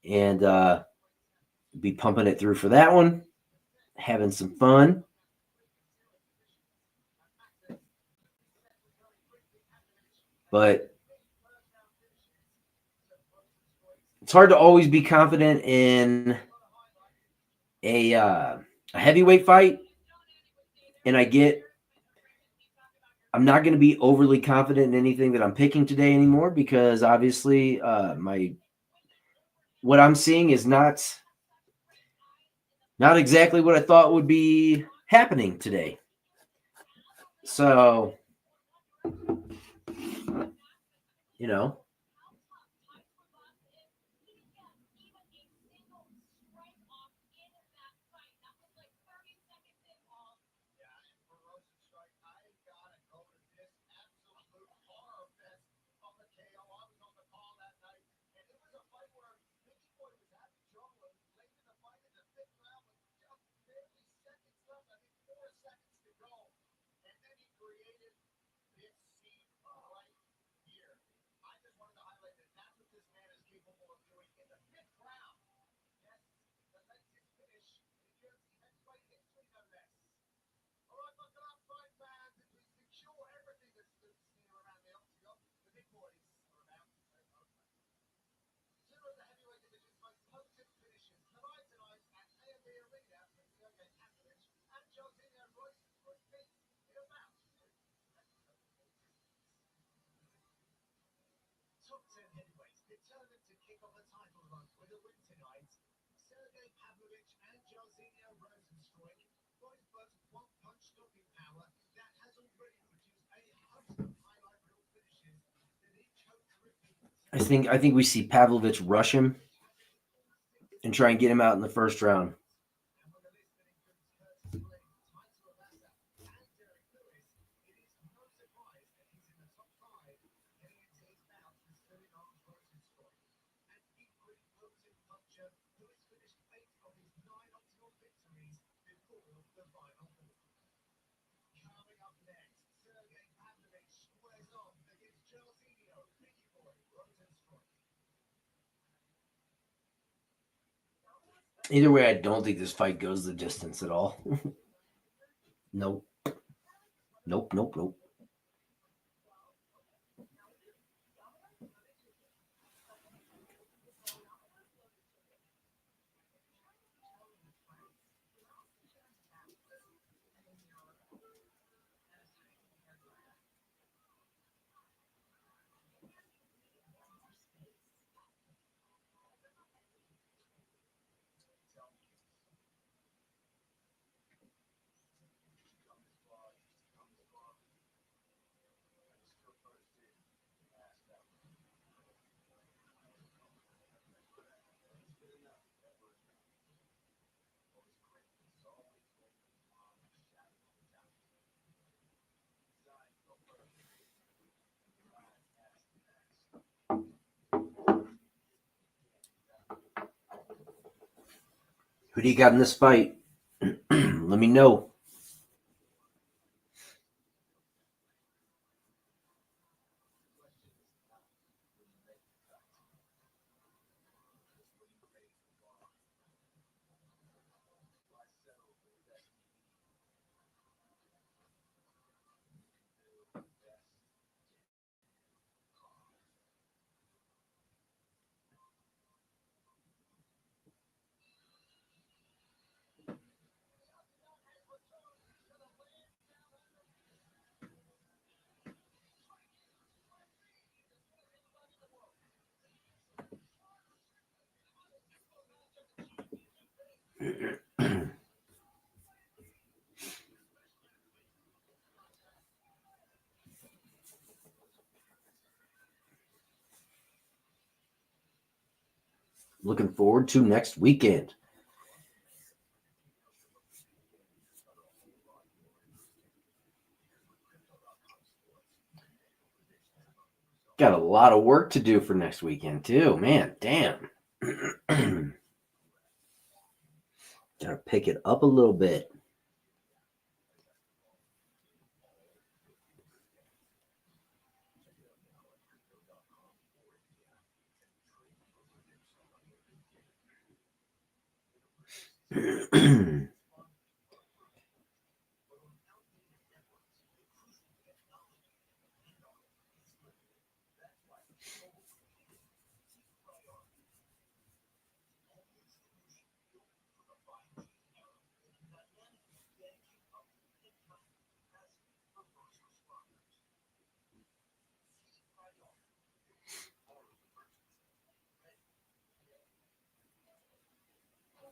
and be pumping it through for that one, having some fun. But it's hard to always be confident in a heavyweight fight, and I'm not going to be overly confident in anything that I'm picking today anymore because obviously what I'm seeing is not exactly what I thought would be happening today. So, you know, Pavlovich and Jasudavicius Rozenstruik. Both one-punch stopping power that has already produced a host of highlight reel finishes that each hope to repeat. I think we see Pavlovich rush him and try and get him out in the first round. And when the list that includes Curtis Blade, Titus Lavasa, and Deir, it is no surprise that he's in the top 5 heading into his bout with Suriname Rozenstruik. An equally potent puncher who has finished 8 of his 9 optimal victories before the final ball. Coming up next, Sergey Pavlovich squares off against Jasudavicius Biggie Boy Rozenstruik. Either way, I don't think this fight goes the distance at all. Nope. Nope. Who do you got in this fight? Let me know. Looking forward to next weekend. Got a lot of work to do for next weekend, too. Man, damn. Gotta pick it up a little bit.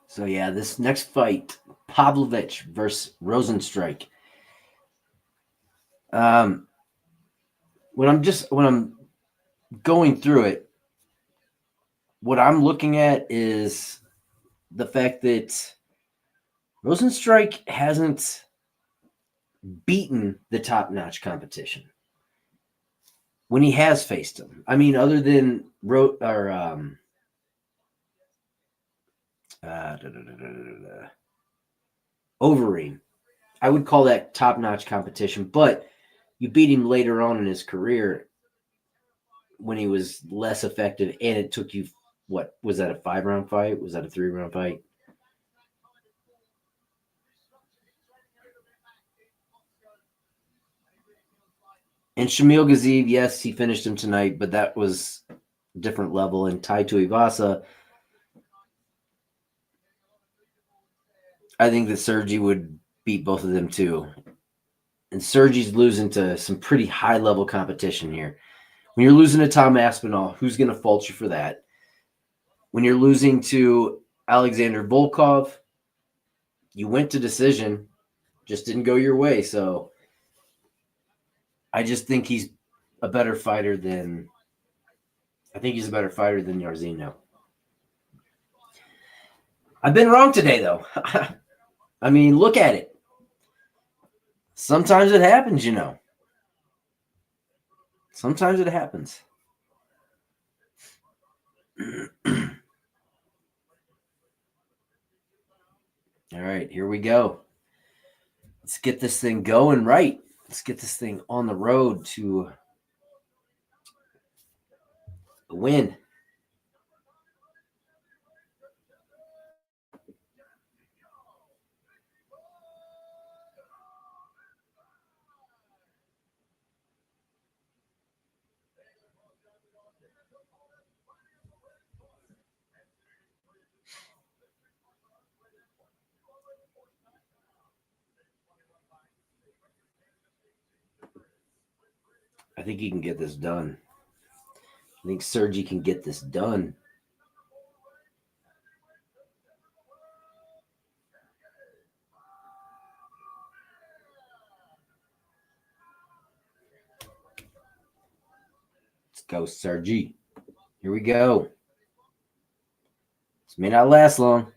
So yeah, this next fight, Pavlovich versus Rozenstruik. When I'm going through it, what I'm looking at is the fact that Rozenstruik hasn't beaten the top-notch competition when he has faced him. I mean, other than Overeem, I would call that top-notch competition, but you beat him later on in his career when he was less effective, and it took you, what, was that a 5-round fight? Was that a 3-round fight? And Shamil Ghaziev, yes, he finished him tonight, but that was a different level. And Tai Tuivasa, I think that Sergi would beat both of them too. And Sergi's losing to some pretty high-level competition here. When you're losing to Tom Aspinall, who's going to fault you for that? When you're losing to Alexander Volkov. You went to decision, just didn't go your way. So I just think he's a better fighter than Jairzinho. I've been wrong today, though. I mean, look at it. Sometimes it happens, you know. Sometimes it happens. All right, here we go. Let's get this thing going right. Let's get this thing on the road to a win. I think he can get this done. I think Sergi can get this done. Let's go, Sergi. Here we go. This may not last long.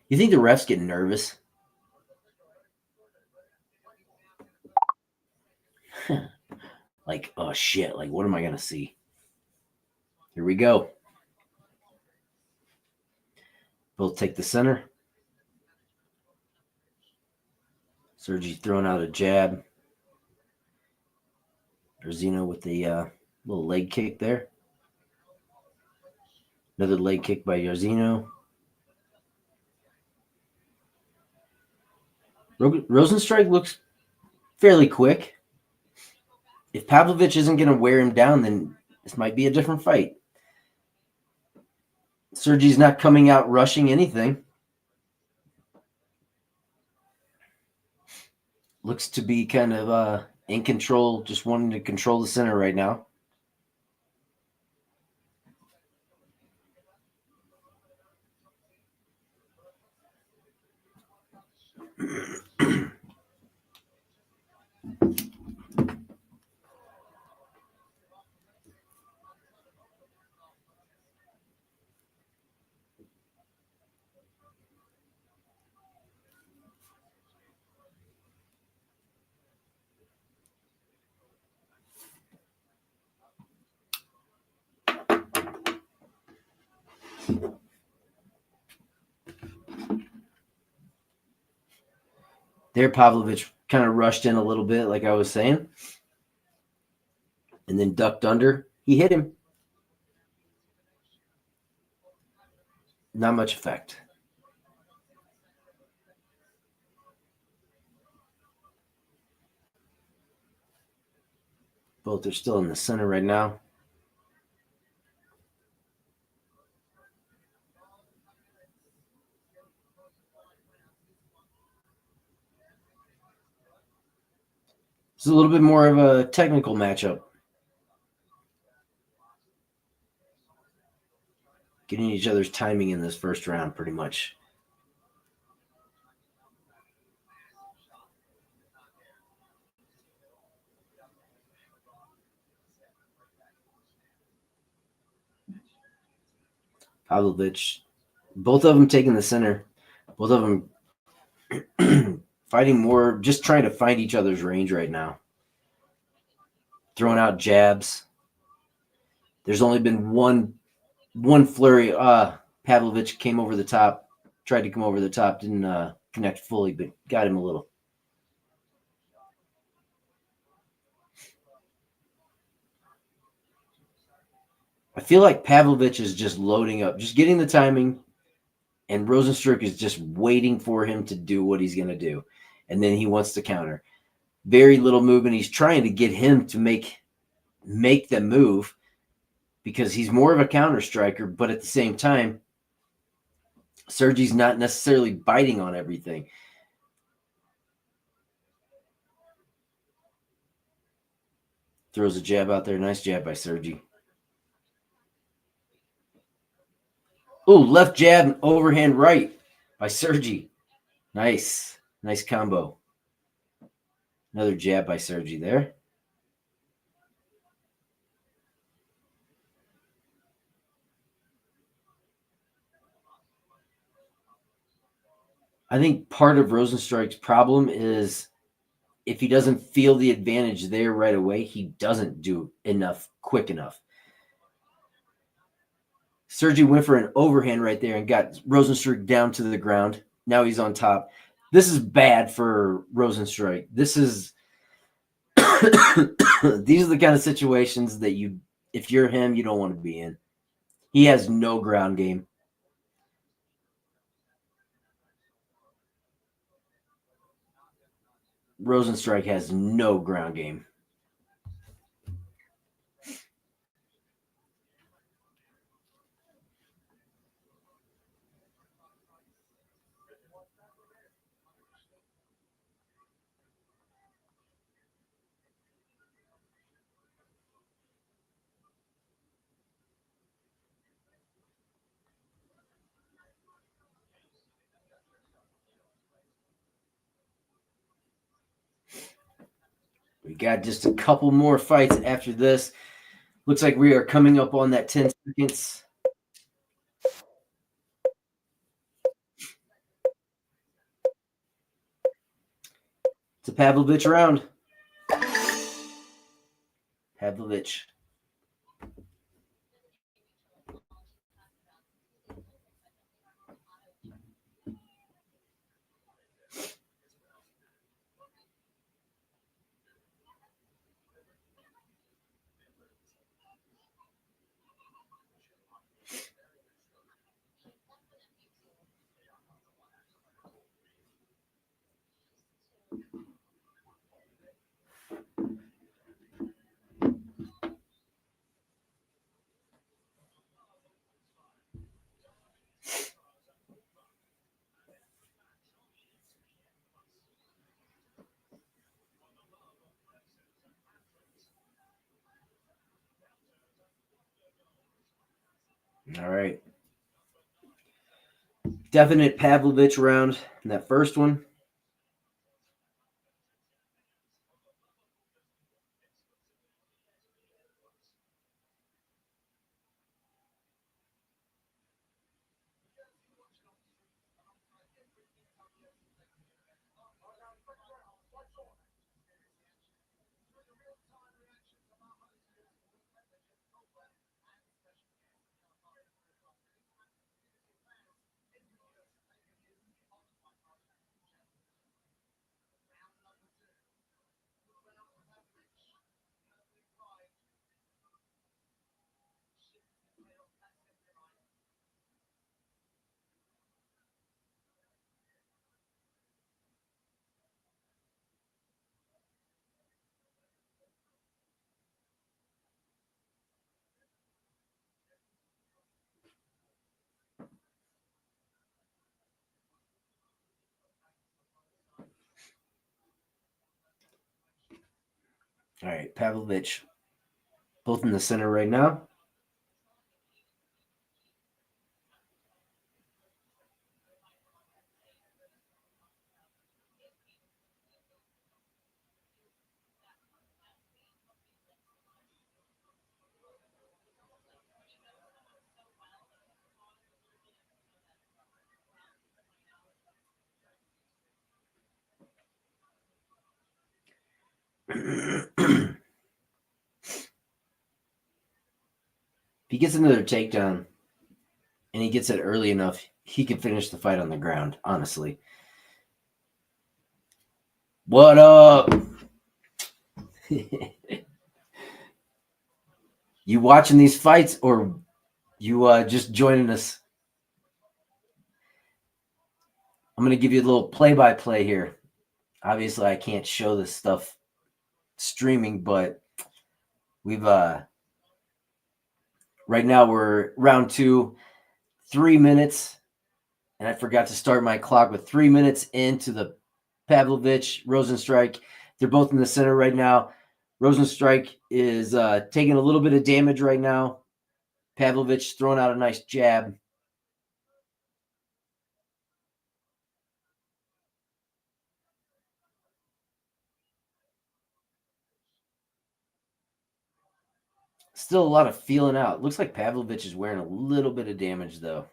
You think the refs get nervous? Like, oh shit, like what am I going to see? Here we go. Both take the center. Sergi throwing out a jab. Jairzinho with the little leg kick there. Another leg kick by Jairzinho. Rozenstruik looks fairly quick. If Pavlovich isn't going to wear him down, then this might be a different fight. Sergi's not coming out rushing anything. Looks to be kind of in control, just wanting to control the center right now. There, Pavlovich kind of rushed in a little bit, like I was saying, and then ducked under. He hit him. Not much effect. Both are still in the center right now. This is a little bit more of a technical matchup. Getting each other's timing in this first round, pretty much. Pavlovich, both of them taking the center. Both of them fighting more, just trying to find each other's range right now. Throwing out jabs. There's only been one flurry. Pavlovich came over the top, tried to come over the top, didn't connect fully, but got him a little. I feel like Pavlovich is just loading up, just getting the timing, and Rozenstruik is just waiting for him to do what he's going to do, and then he wants to counter. Very little movement. He's trying to get him to make them move because he's more of a counter striker, but at the same time, Sergi's not necessarily biting on everything. Throws a jab out there. Nice jab by Sergi. Oh, left jab, overhand right by Sergi. Nice. Nice combo. Another jab by Sergi there. I think part of Rozenstruik's problem is if he doesn't feel the advantage there right away, he doesn't do enough quick enough. Sergi went for an overhand right there and got Rozenstruik down to the ground. Now he's on top. This is bad for Rozenstruik. This is these are the kind of situations that if you're him, you don't want to be in. He has no ground game. Rozenstruik has no ground game. We got just a couple more fights after this. Looks like we are coming up on that 10 seconds. It's a Pavlovich round. Pavlovich. All right. Definite Pavlovich round in that first one. All right, Pavlovich, both in the center right now. If he gets another takedown and he gets it early enough, he could finish the fight on the ground, honestly. What up? You watching these fights or you just joining us? I'm going to give you a little play-by-play here. Obviously, I can't show this stuff streaming, but we've right now we're round 2, 3 minutes, and I forgot to start my clock with 3 minutes into the Pavlovich Rozenstruik. They're both in the center right now. Rozenstruik is taking a little bit of damage right now. Pavlovich throwing out a nice jab. Still a lot of feeling out. Looks like Pavlovich is wearing a little bit of damage, though.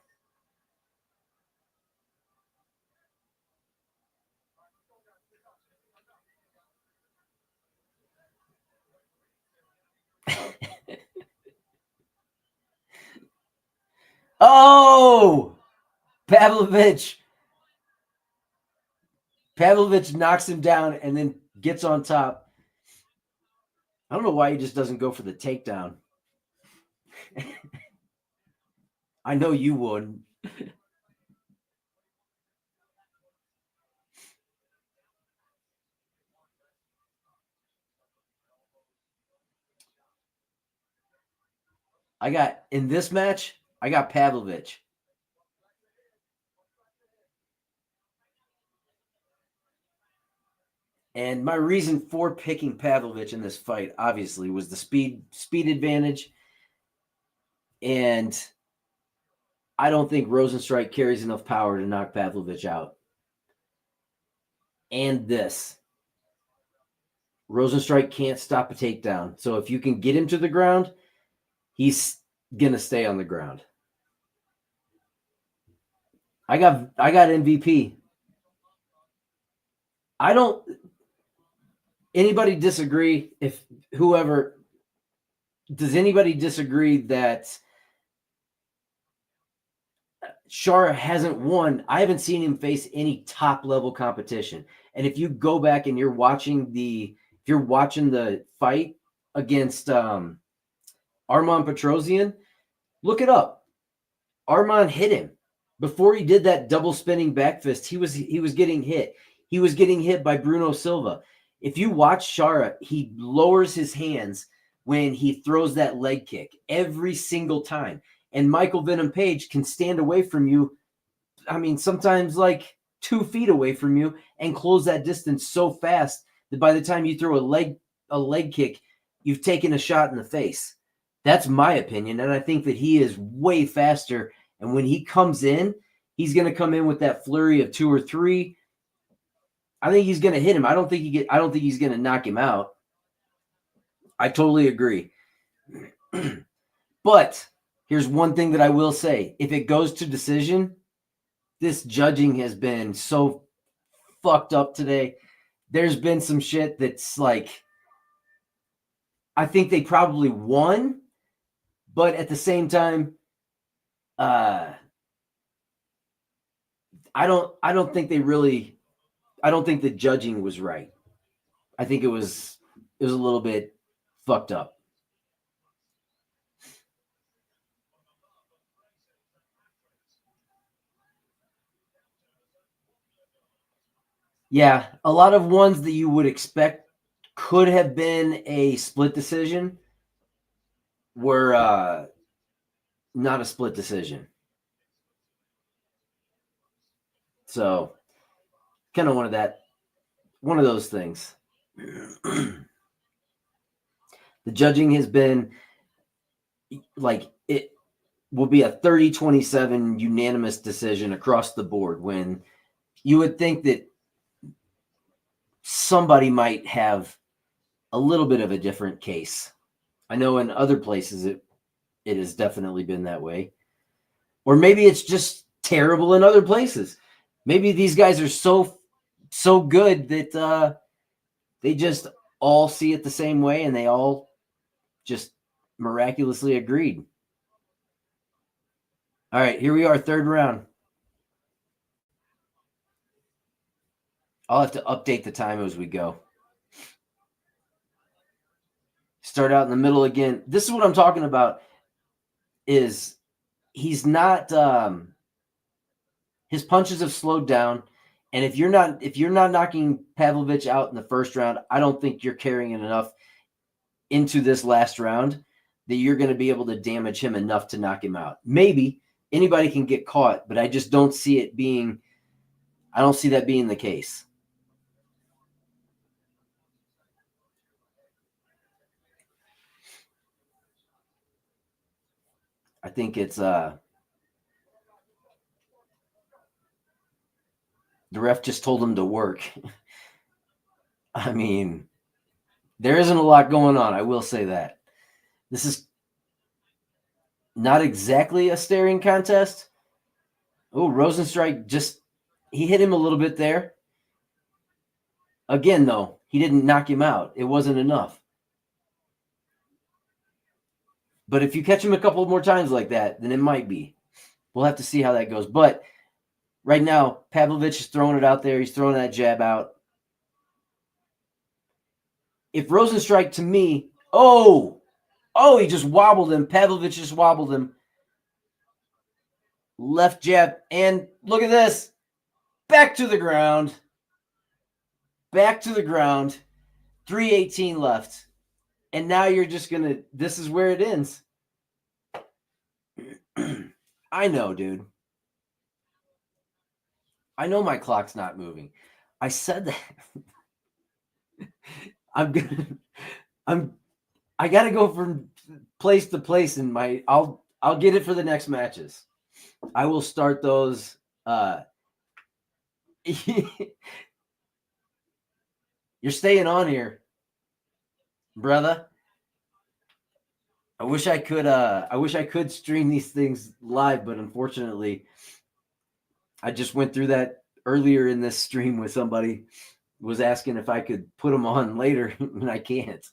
Oh! Pavlovich knocks him down and then gets on top. I don't know why he just doesn't go for the takedown. I know you would. In this match, I got Pavlovich. And my reason for picking Pavlovich in this fight, obviously, was the speed advantage. And I don't think Rozenstruik carries enough power to knock Pavlovich out. And this. Rozenstruik can't stop a takedown. So if you can get him to the ground, he's going to stay on the ground. I got MVP. Anybody disagree does anybody disagree that Shara hasn't won? I haven't seen him face any top level competition. And if you go back and you're watching the fight against Arman Petrosian, look it up. Arman hit him. Before he did that double spinning back fist, he was getting hit. He was getting hit by Bueno Silva. If you watch Shara, he lowers his hands when he throws that leg kick every single time. And Michael Venom Page can stand away from you, I mean, sometimes like 2 feet away from you, and close that distance so fast that by the time you throw a leg kick, you've taken a shot in the face. That's my opinion, and I think that he is way faster. And when he comes in, he's going to come in with that flurry of 2 or 3. I think he's going to hit him. I don't think he's going to knock him out. I totally agree. But here's one thing that I will say. If it goes to decision, this judging has been so fucked up today. There's been some shit that's like, I think they probably won, but at the same time, I don't think the judging was right. I think it was a little bit fucked up. Yeah, a lot of ones that you would expect could have been a split decision were not a split decision. So kind of one of those things. The judging has been like, it will be a 30-27 unanimous decision across the board, when you would think that somebody might have a little bit of a different case. I know in other places it has definitely been that way. Or maybe it's just terrible in other places. Maybe these guys are so good that they just all see it the same way and they all just miraculously agreed. All right, here we are, third round. I'll have to update the time as we go. Start out in the middle again. This is what I'm talking about, is he's not his punches have slowed down. And if you're not knocking Pavlovich out in the first round, I don't think you're carrying it enough into this last round that you're going to be able to damage him enough to knock him out. Maybe anybody can get caught, but I just don't see that being the case. I think it's the ref just told him to work. I mean, there isn't a lot going on. I will say that. This is not exactly a staring contest. Oh, Rozenstruik he hit him a little bit there. Again, though, he didn't knock him out. It wasn't enough. But if you catch him a couple more times like that, then it might be. We'll have to see how that goes. But right now, Pavlovich is throwing it out there. He's throwing that jab out. If Rozenstruik, to me, he just wobbled him. Pavlovich just wobbled him. Left jab. And look at this. Back to the ground. Back to the ground. 3:18 left. And now you're just going to, this is where it ends. I know, dude. I know my clock's not moving. I said that. I got to go from place to place in I'll get it for the next matches. I will start those. You're staying on here, brother. I wish I could stream these things live, but unfortunately, I just went through that earlier in this stream with somebody was asking if I could put them on later, and I can't.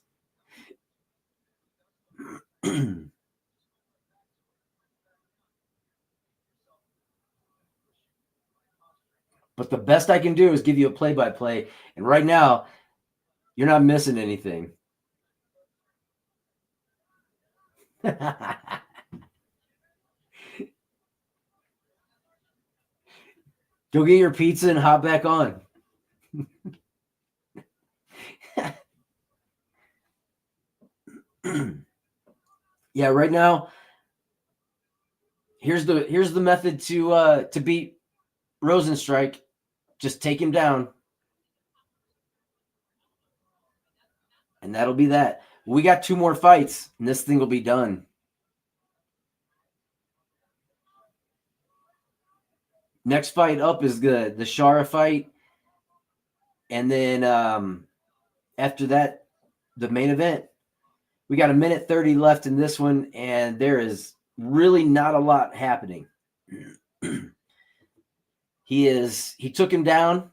But the best I can do is give you a play-by-play, and right now, you're not missing anything. Go get your pizza and hop back on. Yeah, right now, here's the method to beat Rozenstruik. Just take him down. And that'll be that. We got 2 more fights, and this thing will be done. Next fight up is the Shara fight. And then after that, the main event. We got 1:30 left in this one, and there is really not a lot happening. He took him down,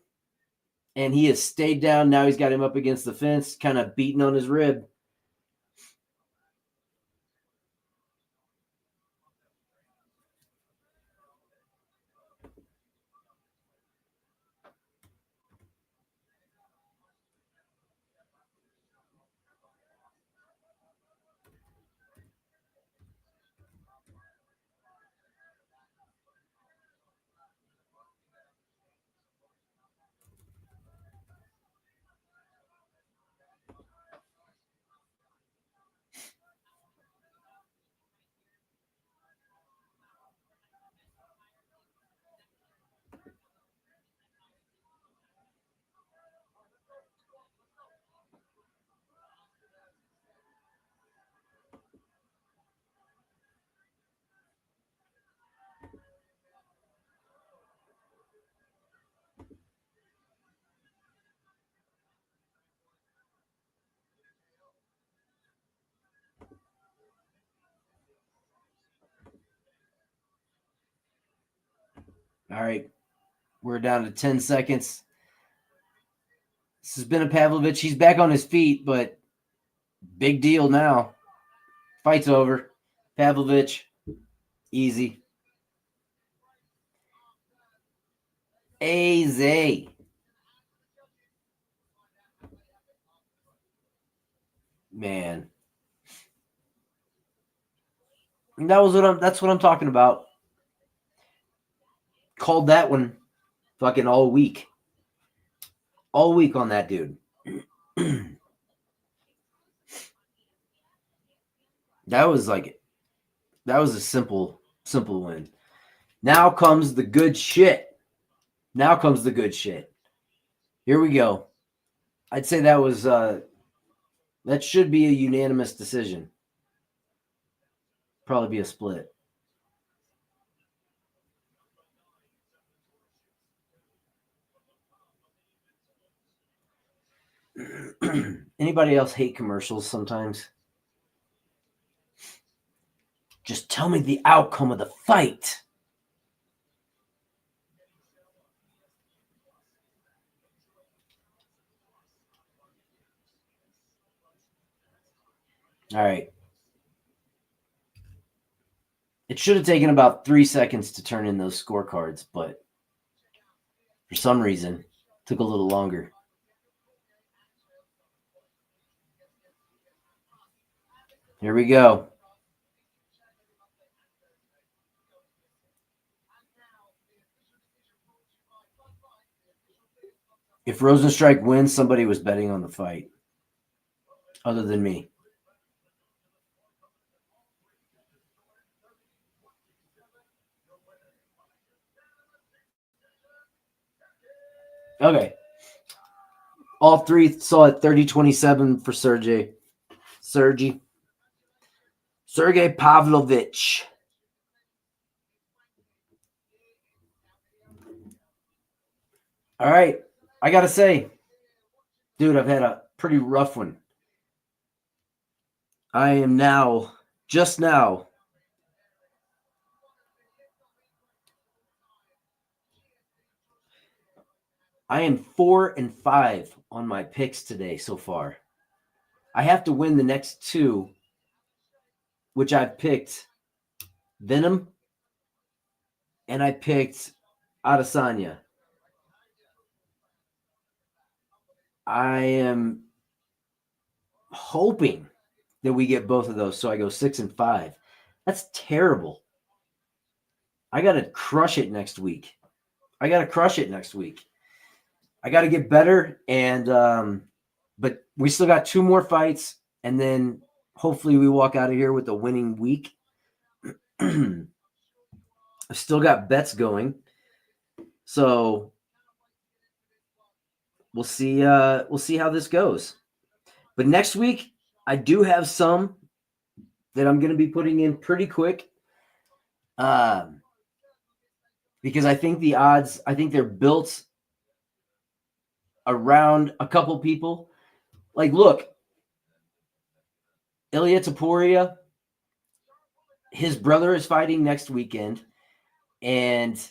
and he has stayed down. Now he's got him up against the fence, kind of beating on his rib. All right. We're down to 10 seconds. This has been a Pavlovich. He's back on his feet, but big deal now. Fight's over. Pavlovich, easy. Easy. Man. That's what I'm talking about. Called that one fucking all week. All week on that dude. That was a simple win. Now comes the good shit. Here we go. I'd say that was that should be a unanimous decision. Probably be a split. Anybody else hate commercials sometimes? Just tell me the outcome of the fight. All right. It should have taken about 3 seconds to turn in those scorecards, but for some reason, it took a little longer. Here we go. If Rozenstruik wins, somebody was betting on the fight other than me. Okay. All three saw it 30-27 for Sergey Pavlovich. All right. I got to say, dude, I've had a pretty rough one. I am now, just now, I am 4-5 on my picks today so far. I have to win the next two, which I've picked Venom and I picked Adesanya. I am hoping that we get both of those, so I go 6-5. That's terrible. I got to crush it next week. I got to get better, and but we still got 2 more fights, and then hopefully we walk out of here with a winning week. I've still got bets going, so we'll see how this goes. But next week, I do have some that I'm going to be putting in pretty quick, because I think the odds, I think they're built around a couple people. Like, look, Ilia Topuria, his brother is fighting next weekend, and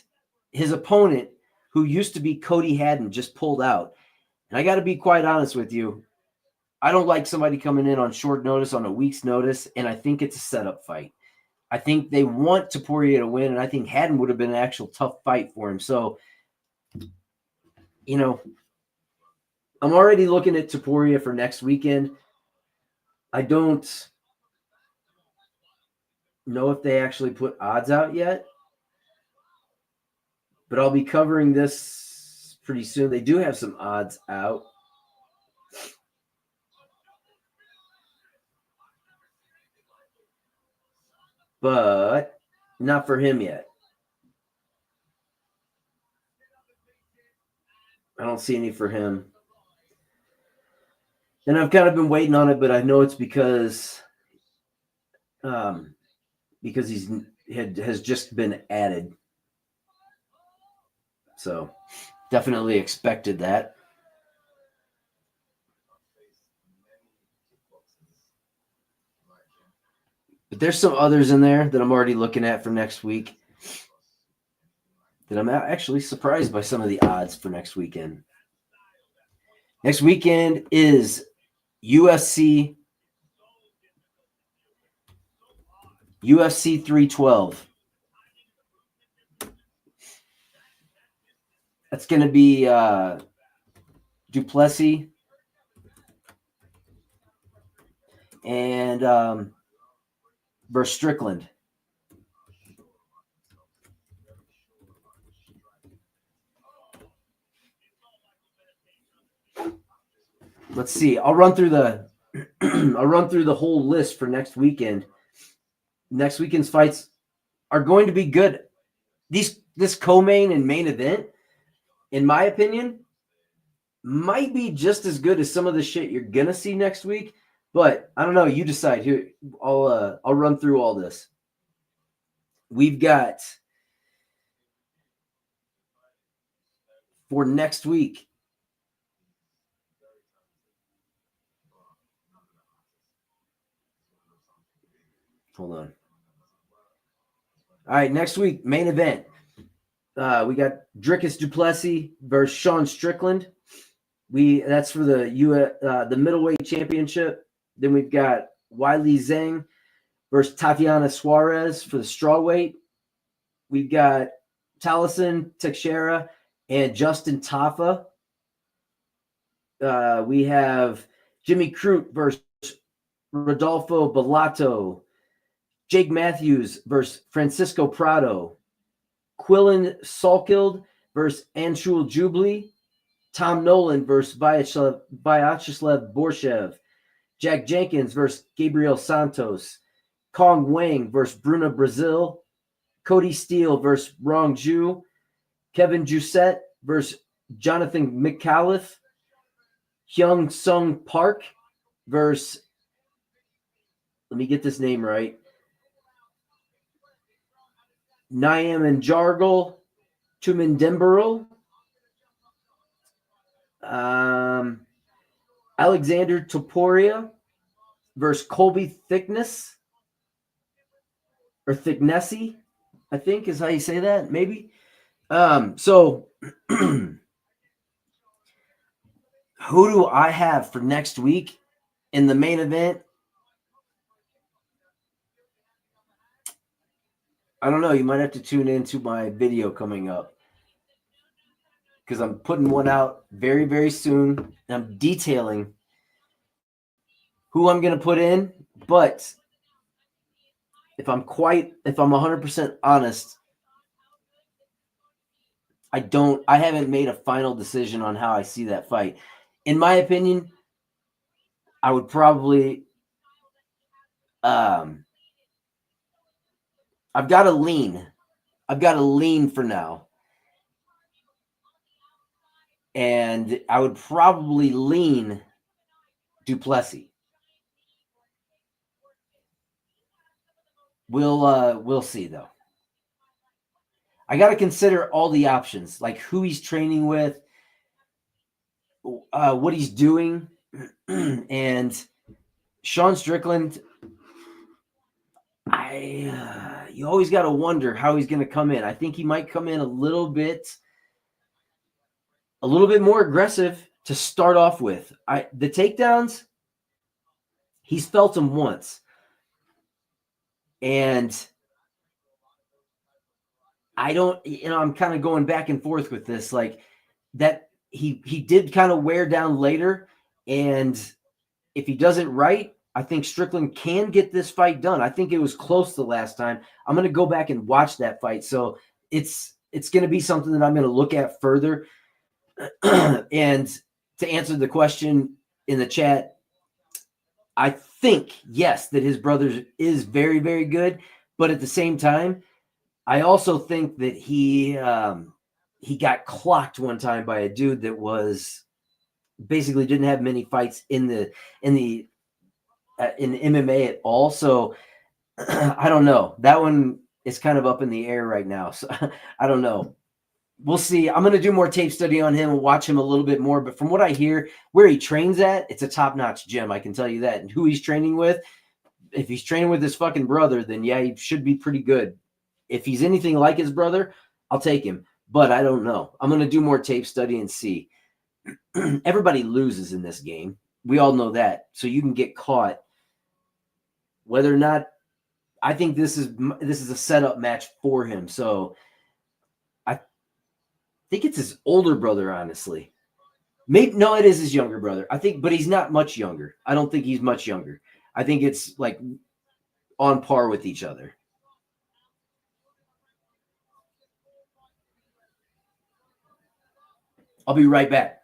his opponent, who used to be Cody Haddon, just pulled out. And I got to be quite honest with you. I don't like somebody coming in on short notice, on a week's notice, and I think it's a setup fight. I think they want Topuria to win, and I think Haddon would have been an actual tough fight for him. So, I'm already looking at Topuria for next weekend. I don't know if they actually put odds out yet, but I'll be covering this pretty soon. They do have some odds out. But not for him yet. I don't see any for him. And I've kind of been waiting on it, but I know it's because has just been added. So definitely expected that. But there's some others in there that I'm already looking at for next week that I'm actually surprised by some of the odds for next weekend. Next weekend is UFC 312. That's going to be Duplessis and versus Strickland. Let's see. I'll run through the whole list for next weekend. Next weekend's fights are going to be good. This co-main and main event, in my opinion, might be just as good as some of the shit you're gonna see next week. But I don't know. You decide. Here, I'll run through all this. We've got for next week Hold on. All right, next week, main event. We got Dricus du Plessis versus Sean Strickland. That's for the middleweight championship. Then we've got Wiley Zhang versus Tatiana Suarez for the strawweight. We've got Taliesin Teixeira and Justin Tafa. We have Jimmy Crute versus Rodolfo Bellato. Jake Matthews versus Francisco Prado. Quillen Salkild versus Anshul Jubli. Tom Nolan versus Vyacheslav Borshev. Jack Jenkins versus Gabriel Santos. Kong Wang versus Bruna Brazil. Cody Steele versus Rong Zhu. Kevin Jusset versus Jonathan McAuliffe. Hyung Sung Park versus, let me get this name right, Niam and Jargal Tumindembaril. Alexander Topuria versus Colby Thickness, or Thicknessy, I think is how you say that, maybe. So who do I have for next week in the main event? I don't know. You might have to tune into my video coming up because I'm putting one out very, very soon. And I'm detailing who I'm going to put in. But if I'm 100% honest, I haven't made a final decision on how I see that fight. In my opinion, I would probably, I've got to lean. I've got to lean for now. And I would probably lean du Plessis. We'll see though. I got to consider all the options, like who he's training with, what he's doing, and Sean Strickland. You always got to wonder how he's going to come in. I think he might come in a little bit more aggressive to start off with. The takedowns, he's felt them once, and I don't, I'm kind of going back and forth with this, like that he did kind of wear down later, and if he does it right, I think Strickland can get this fight done. I think it was close the last time. I'm going to go back and watch that fight, so it's going to be something that I'm going to look at further. And to answer the question in the chat, I think yes that his brother is very, very good, but at the same time, I also think that he got clocked one time by a dude that was basically didn't have many fights in the MMA at all. So I don't know. That one is kind of up in the air right now. So I don't know. We'll see. I'm going to do more tape study on him and watch him a little bit more. But from what I hear, where he trains at, it's a top-notch gym. I can tell you that. And who he's training with, if he's training with his fucking brother, then yeah, he should be pretty good. If he's anything like his brother, I'll take him. But I don't know. I'm going to do more tape study and see. Everybody loses in this game. We all know that. So you can get caught. Whether or not, I think this is a setup match for him. So I think it's his older brother, honestly. Maybe no, it is his younger brother. I think, but he's not much younger. I don't think he's much younger. I think it's like on par with each other. I'll be right back.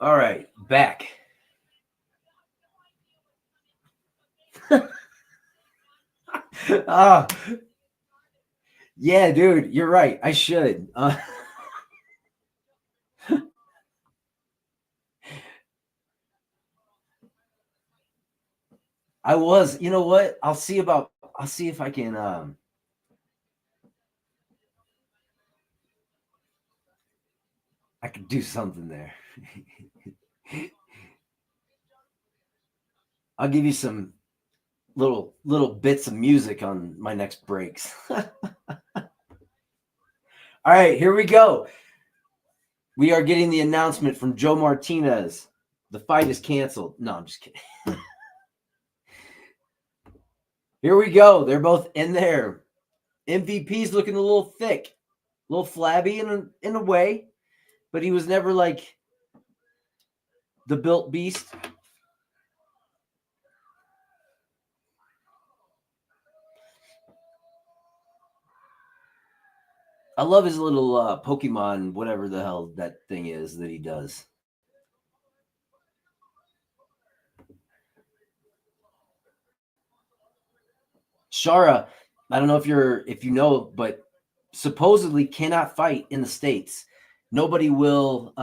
All right, back. Yeah, dude, you're right. I should. I was. You know what? I'll see if I can. I could do something there. I'll give you some little bits of music on my next breaks. All right, here we go. We are getting the announcement from Joe Martinez. The fight is canceled. No, I'm just kidding. Here we go. They're both in there. MVP's looking a little thick, a little flabby in a way, but he was never like the built beast. I love his little Pokemon, whatever the hell that thing is that he does. Shara, I don't know if you know, but supposedly cannot fight in the States. Nobody will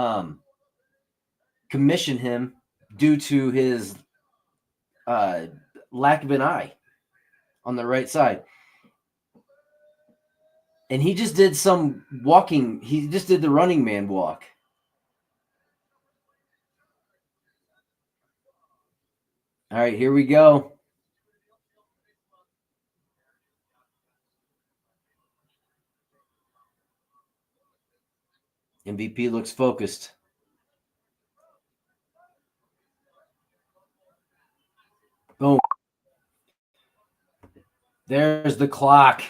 commission him due to his lack of an eye on the right side. And he just did some walking. He just did the Running Man walk. All right, here we go. MVP looks focused. Boom. There's the clock.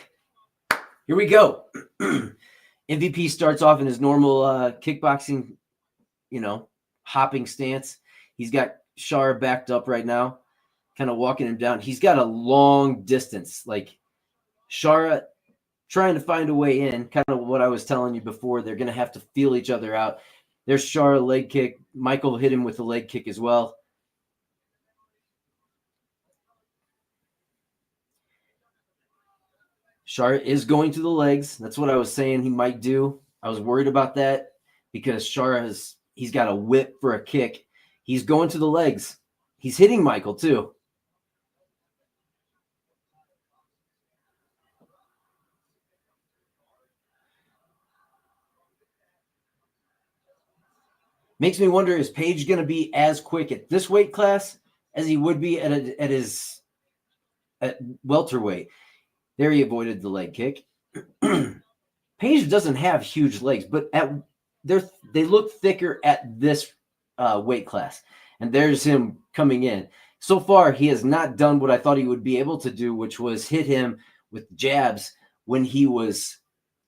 Here we go. MVP starts off in his normal kickboxing, hopping stance. He's got Shara backed up right now, kind of walking him down. He's got a long distance. Like Shara trying to find a way in, kind of what I was telling you before. They're going to have to feel each other out. There's Shara leg kick. Michael hit him with a leg kick as well. Shara is going to the legs. That's what I was saying he might do. I was worried about that because Shara he's got a whip for a kick. He's going to the legs. He's hitting Michael too. Makes me wonder, is Page going to be as quick at this weight class as he would be at his welterweight? There he avoided the leg kick. Page doesn't have huge legs, but they look thicker at this weight class. And there's him coming in. So far, he has not done what I thought he would be able to do, which was hit him with jabs when he was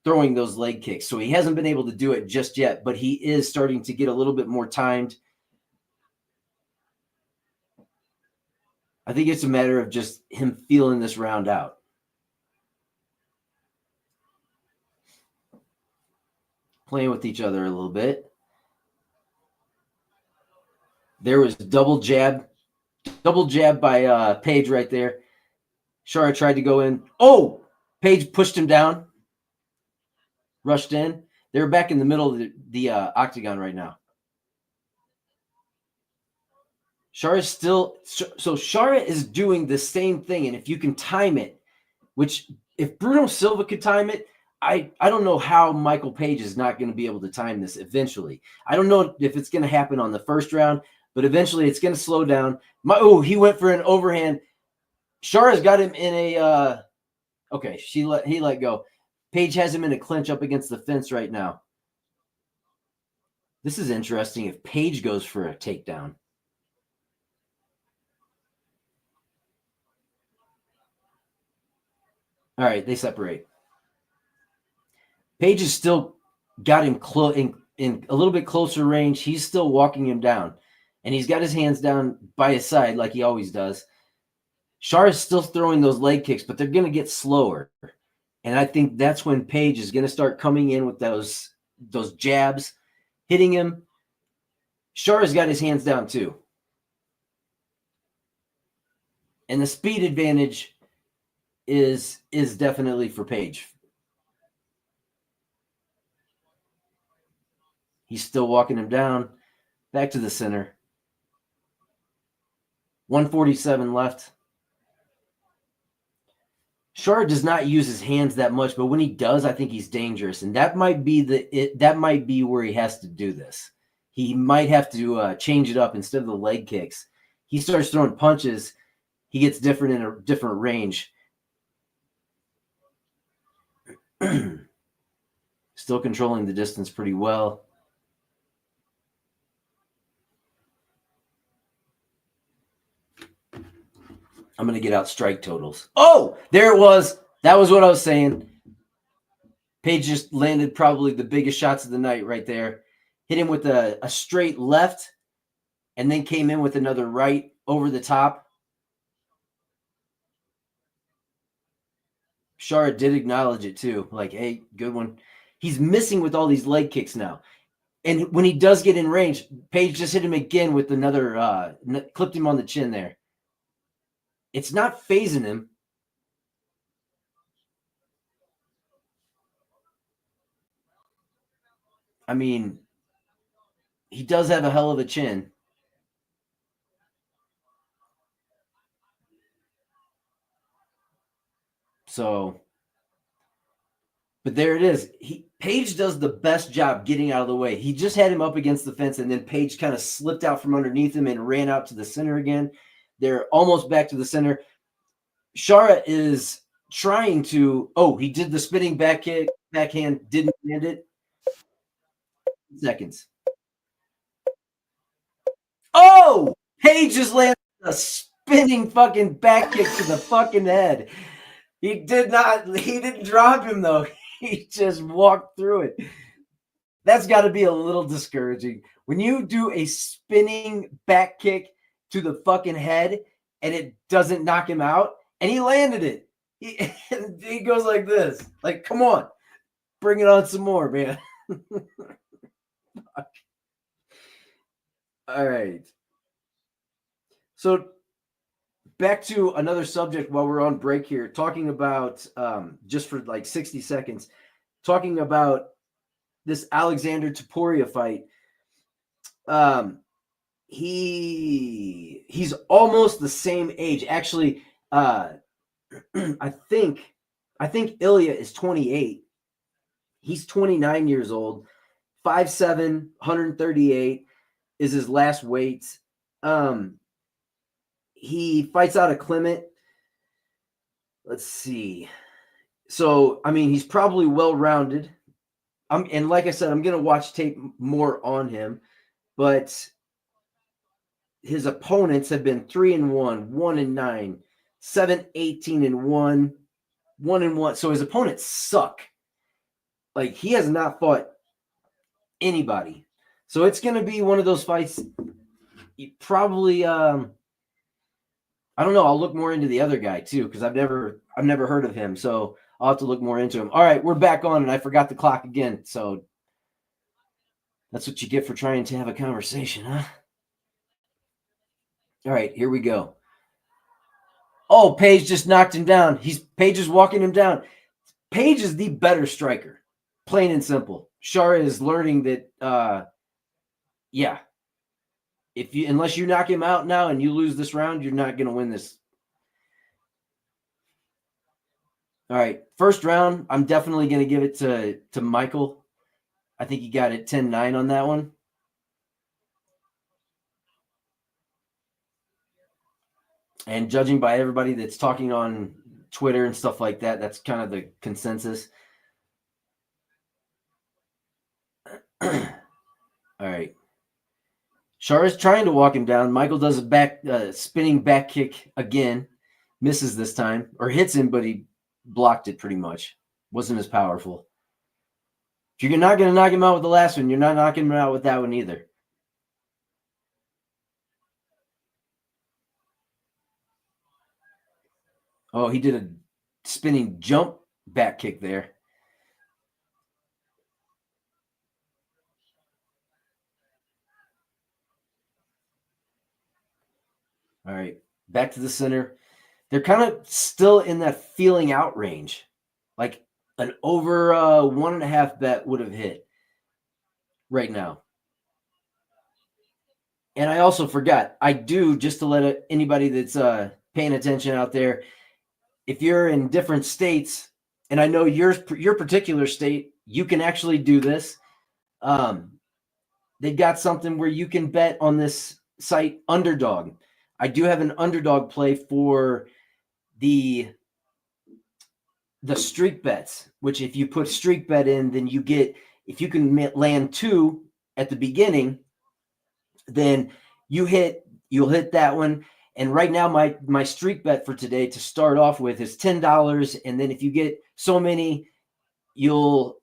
throwing those leg kicks. So he hasn't been able to do it just yet, but he is starting to get a little bit more timed. I think it's a matter of just him feeling this round out. Playing with each other a little bit. There was double jab by Page right there. Shara tried to go in. Oh, Page pushed him down. Rushed in. They're back in the middle of the octagon right now. Shara is doing the same thing, and if you can time it, which if Bueno Silva could time it, I don't know how Michael Page is not going to be able to time this eventually. I don't know if it's going to happen on the first round, but eventually it's going to slow down. He went for an overhand. Shara's got him in a okay, he let go. Page has him in a clinch up against the fence right now. This is interesting if Page goes for a takedown. All right, they separate. Page has still got him in a little bit closer range. He's still walking him down, and he's got his hands down by his side like he always does. Shara is still throwing those leg kicks, but they're going to get slower. And I think that's when Page is going to start coming in with those jabs, hitting him. Shara's got his hands down too. And the speed advantage is definitely for Page. He's still walking him down. Back to the center. 147 left. Shara does not use his hands that much, but when he does, I think he's dangerous. And that might be that might be where he has to do this. He might have to change it up instead of the leg kicks. He starts throwing punches. He gets different in a different range. Still controlling the distance pretty well. I'm going to get out strike totals. Oh, there it was. That was what I was saying. Page just landed probably the biggest shots of the night right there. Hit him with a straight left and then came in with another right over the top. Shara did acknowledge it too. Like, hey, good one. He's missing with all these leg kicks now. And when he does get in range, Page just hit him again with another, clipped him on the chin there. It's not phasing him. I mean, he does have a hell of a chin. So, but there it is. Page does the best job getting out of the way. He just had him up against the fence, and then Page kind of slipped out from underneath him and ran out to the center again. They're almost back to the center. Shara is trying to. Oh, he did the spinning back kick, backhand, didn't land it. Seconds. Oh, Page just landed a spinning fucking back kick to the fucking head. He didn't drop him though. He just walked through it. That's got to be a little discouraging. When you do a spinning back kick to the fucking head and it doesn't knock him out, and he landed it. He goes like this. Like, come on. Bring it on some more, man. All right. So back to another subject while we're on break here, talking about just for like 60 seconds, talking about this Alexander Topuria fight. He's almost the same age. Actually, I think Ilya is 28. He's 29 years old. 5'7", 138 is his last weight. He fights out of Clement. Let's see. So, I mean, he's probably well-rounded. And like I said, I'm going to watch tape more on him. But his opponents have been 3-1, 1-9, 7-18-1, 1-1. So his opponents suck. Like, he has not fought anybody. So it's going to be one of those fights. Probably, I don't know. I'll look more into the other guy too, because I've never heard of him. So I'll have to look more into him. All right, we're back on, and I forgot the clock again. So that's what you get for trying to have a conversation, huh? All right, here we go. Oh, Page just knocked him down. Page is walking him down. Page is the better striker, plain and simple. Shara is learning that, yeah. Unless you knock him out now and you lose this round, you're not going to win this. All right, first round, I'm definitely going to give it to Michael. I think he got it 10-9 on that one. And judging by everybody that's talking on Twitter and stuff like that, that's kind of the consensus. All right. Shara's trying to walk him down. Michael does a spinning back kick again. Misses this time. Or hits him, but he blocked it pretty much. Wasn't as powerful. If you're not going to knock him out with the last one, you're not knocking him out with that one either. Oh, he did a spinning jump back kick there. All right, back to the center. They're kind of still in that feeling out range. Like an over 1.5 bet would have hit right now. And I also forgot, I do, just to let anybody that's paying attention out there, if you're in different states, and I know your particular state, you can actually do this. They've got something where you can bet on this site, Underdog. I do have an underdog play for the streak bets, which if you put streak bet in, then you get, if you can land 2 at the beginning, then you'll hit that one. And right now my streak bet for today to start off with is $10. And then if you get so many, you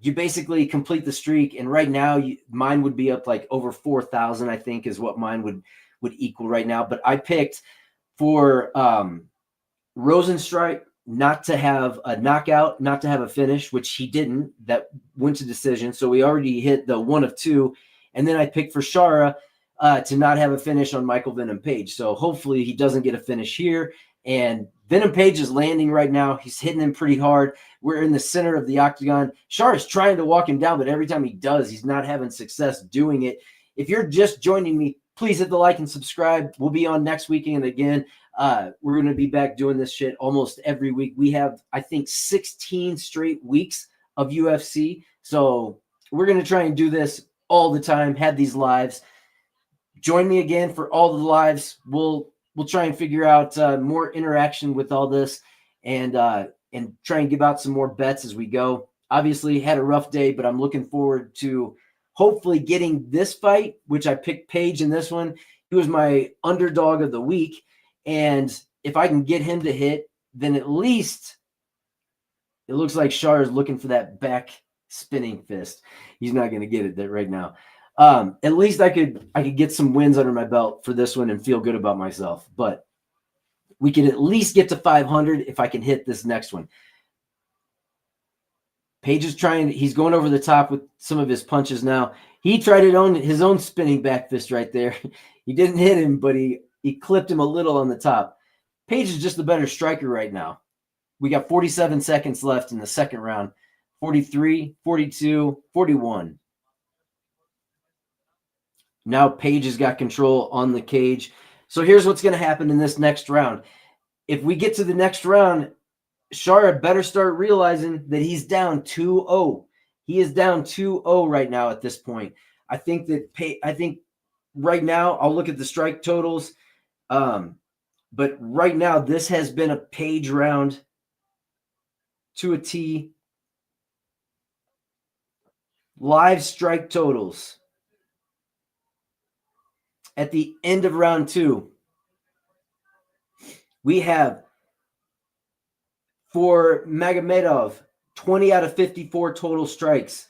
basically complete the streak. And right now mine would be up like over 4,000, I think is what mine would equal right now. But I picked for Rozenstruik not to have a knockout, not to have a finish, which he didn't. That went to decision. So we already hit the 1 of 2. And then I picked for Shara to not have a finish on Michael Venom Page. So hopefully he doesn't get a finish here. And Venom Page is landing right now. He's hitting him pretty hard. We're in the center of the octagon. Shara's trying to walk him down, but every time he does, he's not having success doing it. If you're just joining me, please hit the like and subscribe. We'll be on next weekend again. We're going to be back doing this shit almost every week. We have, I think, 16 straight weeks of UFC. So we're going to try and do this all the time, have these lives. Join me again for all the lives. We'll try and figure out more interaction with all this and try and give out some more bets as we go. Obviously, had a rough day, but I'm looking forward to hopefully getting this fight, which I picked Page in this one. He was my underdog of the week. And if I can get him to hit, then at least it looks like Shara is looking for that back spinning fist. He's not going to get it right now. At least I could get some wins under my belt for this one and feel good about myself. But we can at least get to 500 if I can hit this next one. Page is trying. He's going over the top with some of his punches now. He tried his own spinning back fist right there. He didn't hit him, but he clipped him a little on the top. Page is just the better striker right now. We got 47 seconds left in the second round. 43, 42, 41. Now Page has got control on the cage. So here's what's going to happen in this next round. If we get to the next round, Shara better start realizing that he's down 2-0. He is down 2-0 right now at this point. I think right now, I'll look at the strike totals. But right now, this has been a Page round to a T. Live strike totals at the end of round 2. We have for Magomedov, 20 out of 54 total strikes.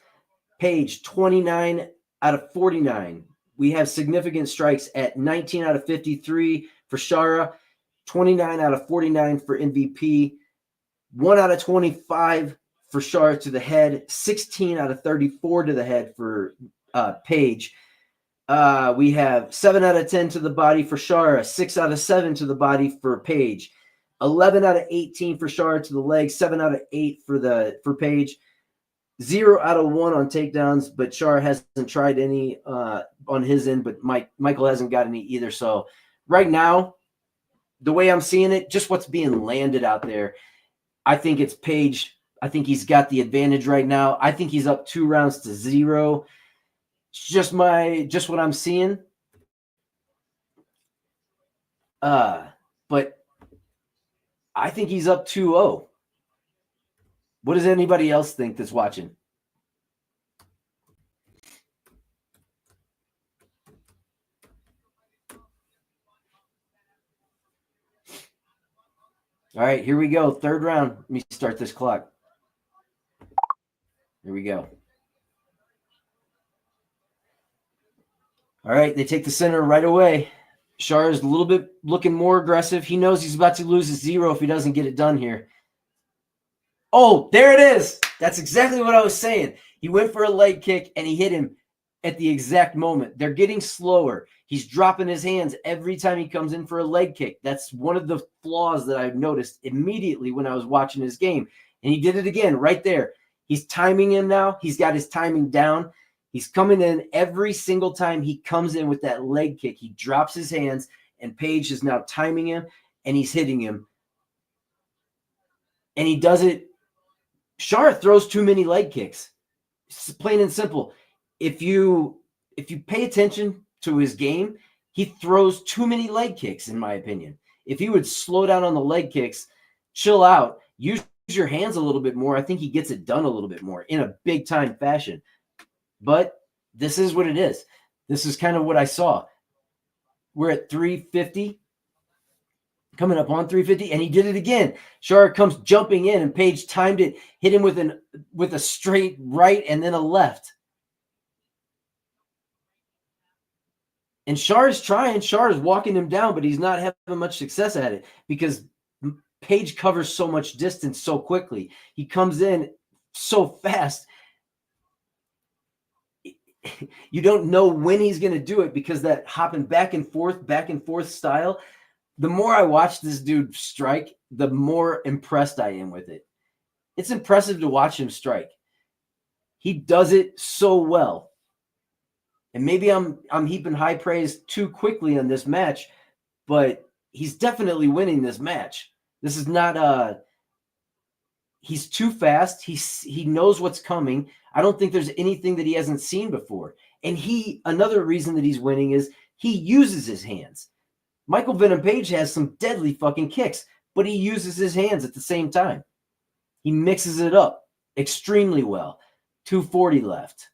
Page, 29 out of 49. We have significant strikes at 19 out of 53 for Shara, 29 out of 49 for MVP, 1 out of 25 for Shara to the head, 16 out of 34 to the head for Page. We have 7 out of 10 to the body for Shara, 6 out of 7 to the body for Page, 11 out of 18 for Shara to the leg, 7 out of 8 for Page, 0 out of 1 on takedowns, but Shara hasn't tried any on his end, but Michael hasn't got any either. So right now, the way I'm seeing it, just what's being landed out there, I think it's Page. I think he's got the advantage right now. I think he's up 2-0. It's just what I'm seeing. But I think he's up 2-0. What does anybody else think that's watching? All right, here we go. Third round. Let me start this clock. Here we go. All right, they take the center right away. Shara is a little bit looking more aggressive. He knows he's about to lose his 0 if he doesn't get it done here. Oh, there it is. That's exactly what I was saying. He went for a leg kick, and he hit him at the exact moment. They're getting slower. He's dropping his hands every time he comes in for a leg kick. That's one of the flaws that I've noticed immediately when I was watching his game. And he did it again right there. He's timing him now. He's got his timing down. He's coming in every single time he comes in with that leg kick. He drops his hands, and Page is now timing him, and he's hitting him. And he does it. Shara throws too many leg kicks. It's plain and simple. If you pay attention to his game, he throws too many leg kicks, in my opinion. If he would slow down on the leg kicks, chill out, use your hands a little bit more, I think he gets it done a little bit more in a big time fashion. But this is what it is. This is kind of what I saw. We're at 350, coming up on 350, and he did it again. Shara comes jumping in, and Page timed it, hit him with a straight right and then a left. And Shara's trying. Shara's walking him down, but he's not having much success at it because Page covers so much distance so quickly. He comes in so fast. You don't know when he's going to do it because that hopping back and forth style. The more I watch this dude strike, the more impressed I am with it. It's impressive to watch him strike. He does it so well. And maybe I'm heaping high praise too quickly on this match, but he's definitely winning this match. This is not he's too fast. He knows what's coming. I don't think there's anything that he hasn't seen before. And another reason that he's winning is he uses his hands. Michael Venom Page has some deadly fucking kicks, but he uses his hands at the same time. He mixes it up extremely well. 240 left.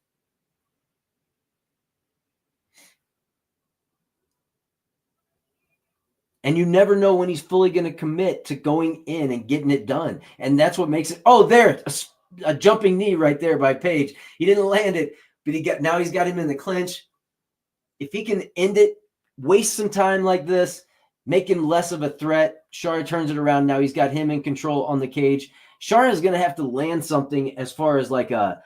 And you never know when he's fully going to commit to going in and getting it done. And that's what makes it. Oh, there, a jumping knee right there by Page. He didn't land it, but now he's got him in the clinch. If he can end it, waste some time like this, make him less of a threat. Shara turns it around. Now he's got him in control on the cage. Shara is going to have to land something as far as like a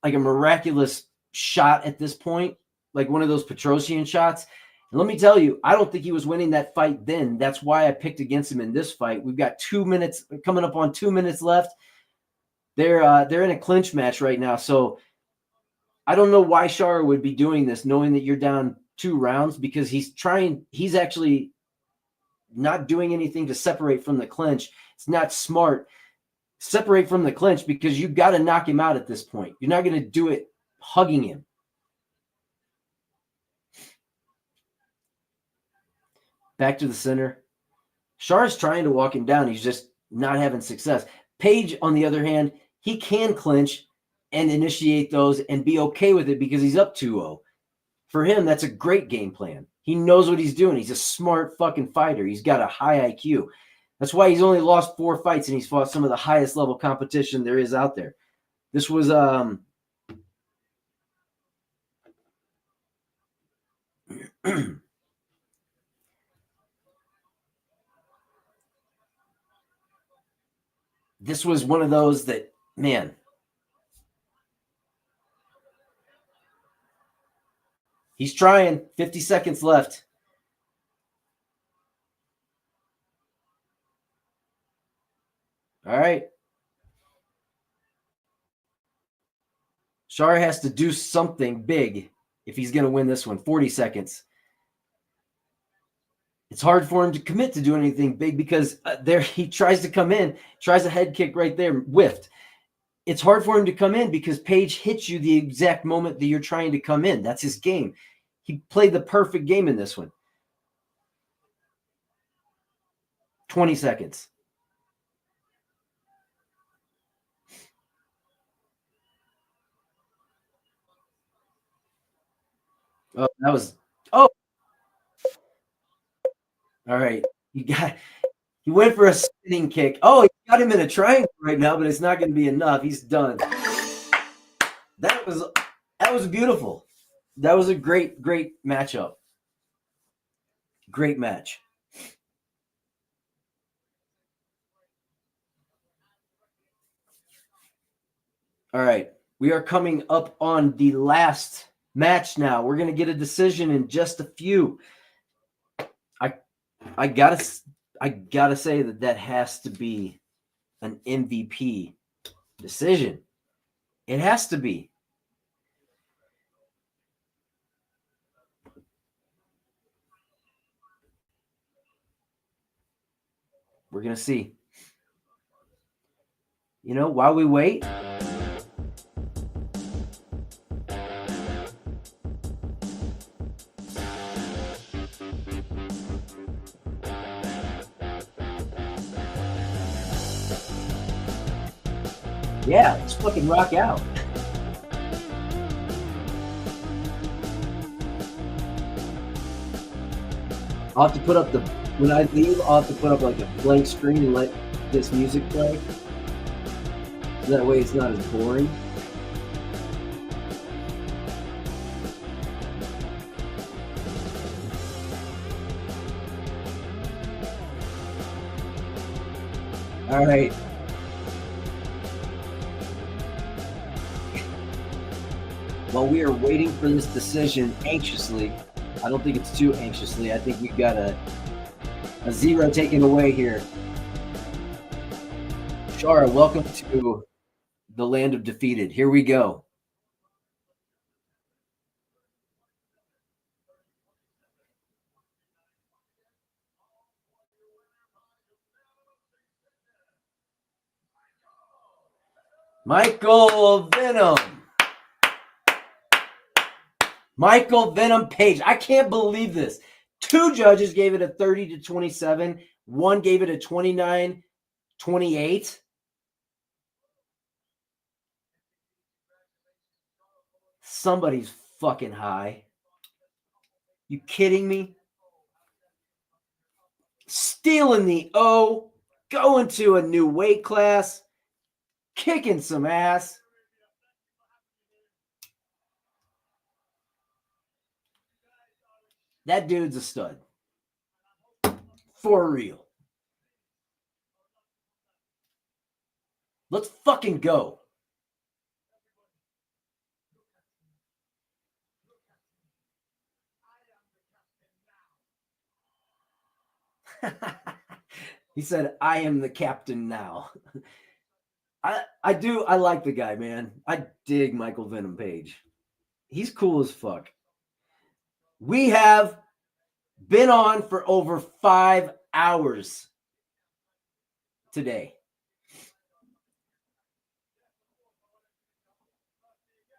miraculous shot at this point, like one of those Petrosian shots. And let me tell you, I don't think he was winning that fight then. That's why I picked against him in this fight. We've got 2 minutes coming up on 2 minutes left. They're in a clinch match right now. So I don't know why Shara would be doing this, knowing that you're down 2 rounds, because he's actually not doing anything to separate from the clinch. It's not smart. Separate from the clinch because you got to knock him out at this point. You're not going to do it hugging him. Back to the center. Shara's trying to walk him down. He's just not having success. Page, on the other hand, he can clinch and initiate those and be okay with it because he's up 2-0. For him, that's a great game plan. He knows what he's doing. He's a smart fucking fighter. He's got a high IQ. That's why he's only lost 4 fights and he's fought some of the highest level competition there is out there. This was this was one of those that, man, he's trying. 50 seconds left. All right. Shara has to do something big if he's going to win this one. 40 seconds. It's hard for him to commit to doing anything big because there he tries to come in, tries a head kick right there, whiffed. It's hard for him to come in because Page hits you the exact moment that you're trying to come in. That's his game. He played the perfect game in this one. 20 seconds. Oh, that was, oh. All right. He went for a spinning kick. Oh, he got him in a triangle right now, but it's not going to be enough. He's done. That was beautiful. That was a great matchup. Great match. All right. We are coming up on the last match now. We're going to get a decision in just a few. I gotta say that has to be an MVP decision. It has to be. We're going to see. You know, while we wait, yeah, let's fucking rock out. I'll have to put up when I leave, I'll have to put up like a blank screen and let this music play. So that way it's not as boring. All right. While we are waiting for this decision anxiously, I don't think it's too anxiously. I think we've got a 0 taken away here. Shara, welcome to the land of defeated. Here we go. Michael Venom. Michael Venom Page. I can't believe this. 2 judges gave it a 30-27. 1 gave it a 29-28. Somebody's fucking high. You kidding me? Stealing the O, going to a new weight class, kicking some ass. That dude's a stud. For real. Let's fucking go. He said, I am the captain now. I like the guy, man. I dig Michael Venom Page. He's cool as fuck. We have been on for over 5 hours today.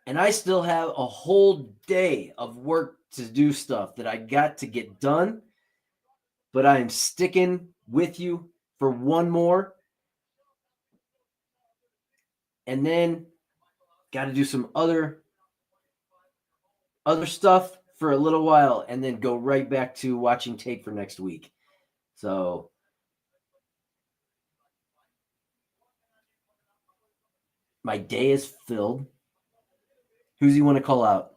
And I still have a whole day of work to do stuff that I got to get done. But I am sticking with you for one more. And then got to do some other stuff for a little while and then go right back to watching tape for next week. So my day is filled. Who's you want to call out?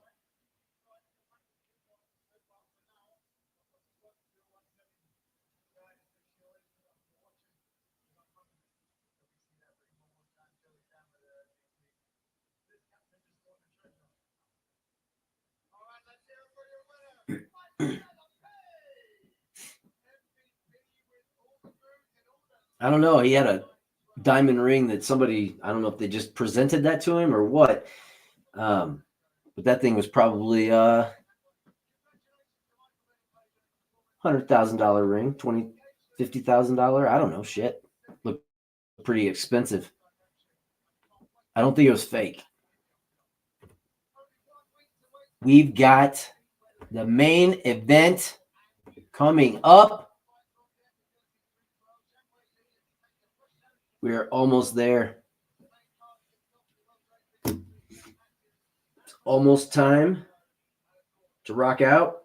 I don't know. He had a diamond ring that somebody, I don't know if they just presented that to him or what. But that thing was probably $100,000 ring, $50,000. I don't know. Shit. Looked pretty expensive. I don't think it was fake. We've got the main event coming up. We're almost there. It's almost time to rock out.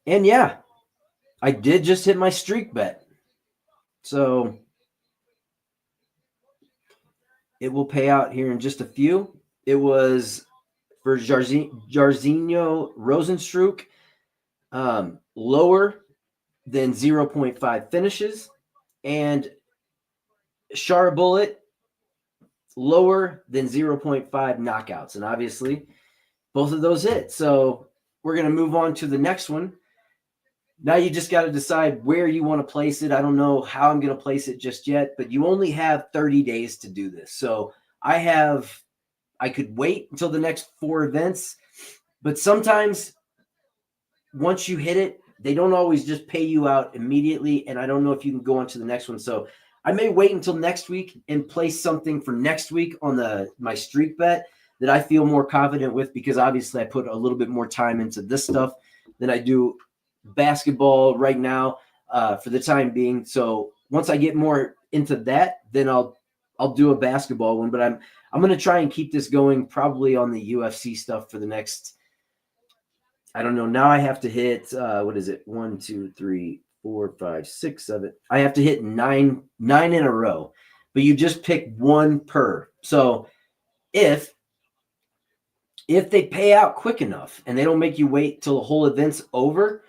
And yeah, I did just hit my streak bet. So it will pay out here in just a few. It was for Jairzinho Rozenstruik, lower than 0.5 finishes, and Shara Bullet, lower than 0.5 knockouts. And obviously, both of those hit. So we're going to move on to the next one. Now you just got to decide where you want to place it. I don't know how I'm going to place it just yet, but you only have 30 days to do this. So I could wait until the next 4 events, but sometimes once you hit it, they don't always just pay you out immediately. And I don't know if you can go on to the next one. So I may wait until next week and place something for next week on my streak bet that I feel more confident with, because obviously I put a little bit more time into this stuff than I do basketball right now for the time being. So once I get more into that, then I'll do a basketball one. But I'm going to try and keep this going probably on the UFC stuff for the next, I don't know. Now I have to hit, what is it? 1, 2, 3, 4, 5, 6, 7. I have to hit nine in a row, but you just pick one per. So if they pay out quick enough and they don't make you wait till the whole event's over,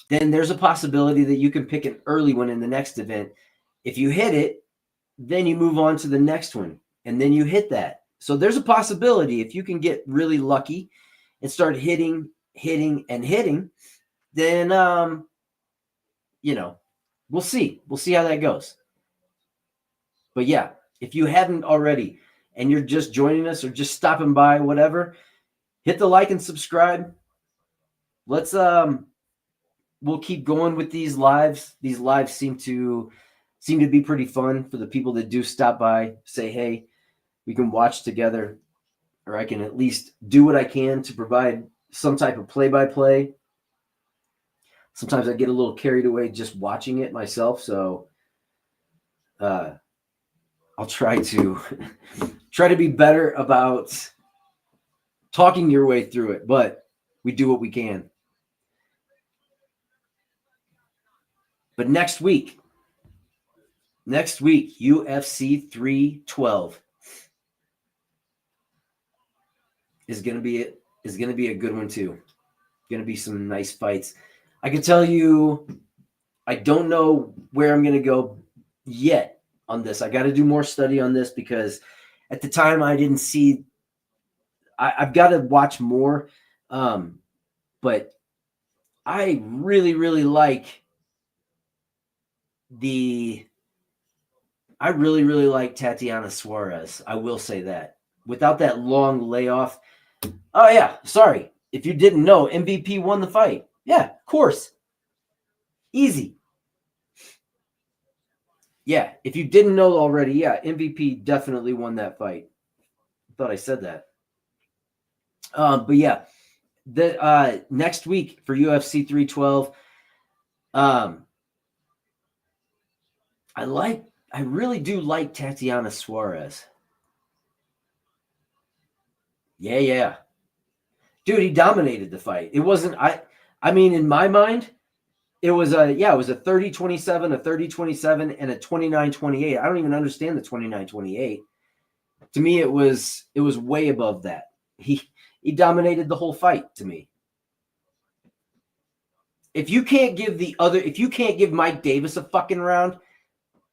then there's a possibility that you can pick an early one in the next event. If you hit it, then you move on to the next one, and then you hit that. So there's a possibility if you can get really lucky and start hitting, then, we'll see. We'll see how that goes. But yeah, if you haven't already and you're just joining us or just stopping by, whatever, hit the like and subscribe. Let's, we'll keep going with these lives. These lives seem to be pretty fun for the people that do stop by, say, hey, we can watch together, or I can at least do what I can to provide some type of play-by-play. Sometimes I get a little carried away just watching it myself. So I'll try to be better about talking your way through it, but we do what we can. But next week, UFC 312 is going to be a good one too. Going to be some nice fights. I can tell you, I don't know where I'm going to go yet on this. I got to do more study on this because at the time I didn't see. I've got to watch more, but I really, really like Tatiana Suarez. I will say that. Without that long layoff. Oh, yeah. Sorry. If you didn't know, MVP won the fight. Yeah, of course. Easy. Yeah, if you didn't know already, yeah, MVP definitely won that fight. I thought I said that. But yeah, the next week for UFC 312, I really do like Tatiana Suarez. Yeah. Dude, he dominated the fight. It wasn't, I mean, in my mind, it was a 30-27, a 30-27, and a 29-28. I don't even understand the 29-28. To me, it was way above that. He dominated the whole fight to me. If you can't give Mike Davis a fucking round,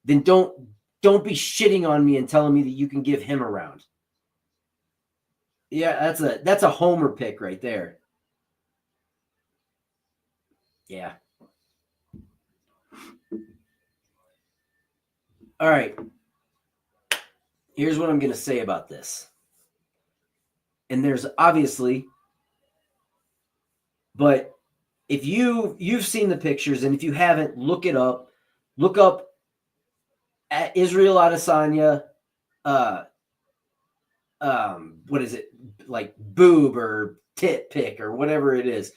then don't be shitting on me and telling me that you can give him a round. Yeah, that's a homer pick right there. Yeah. All right. Here's what I'm going to say about this. And there's obviously, but if you've seen the pictures, and if you haven't, look it up. Look up at Israel Adesanya, what is it, like boob or tit pick or whatever it is,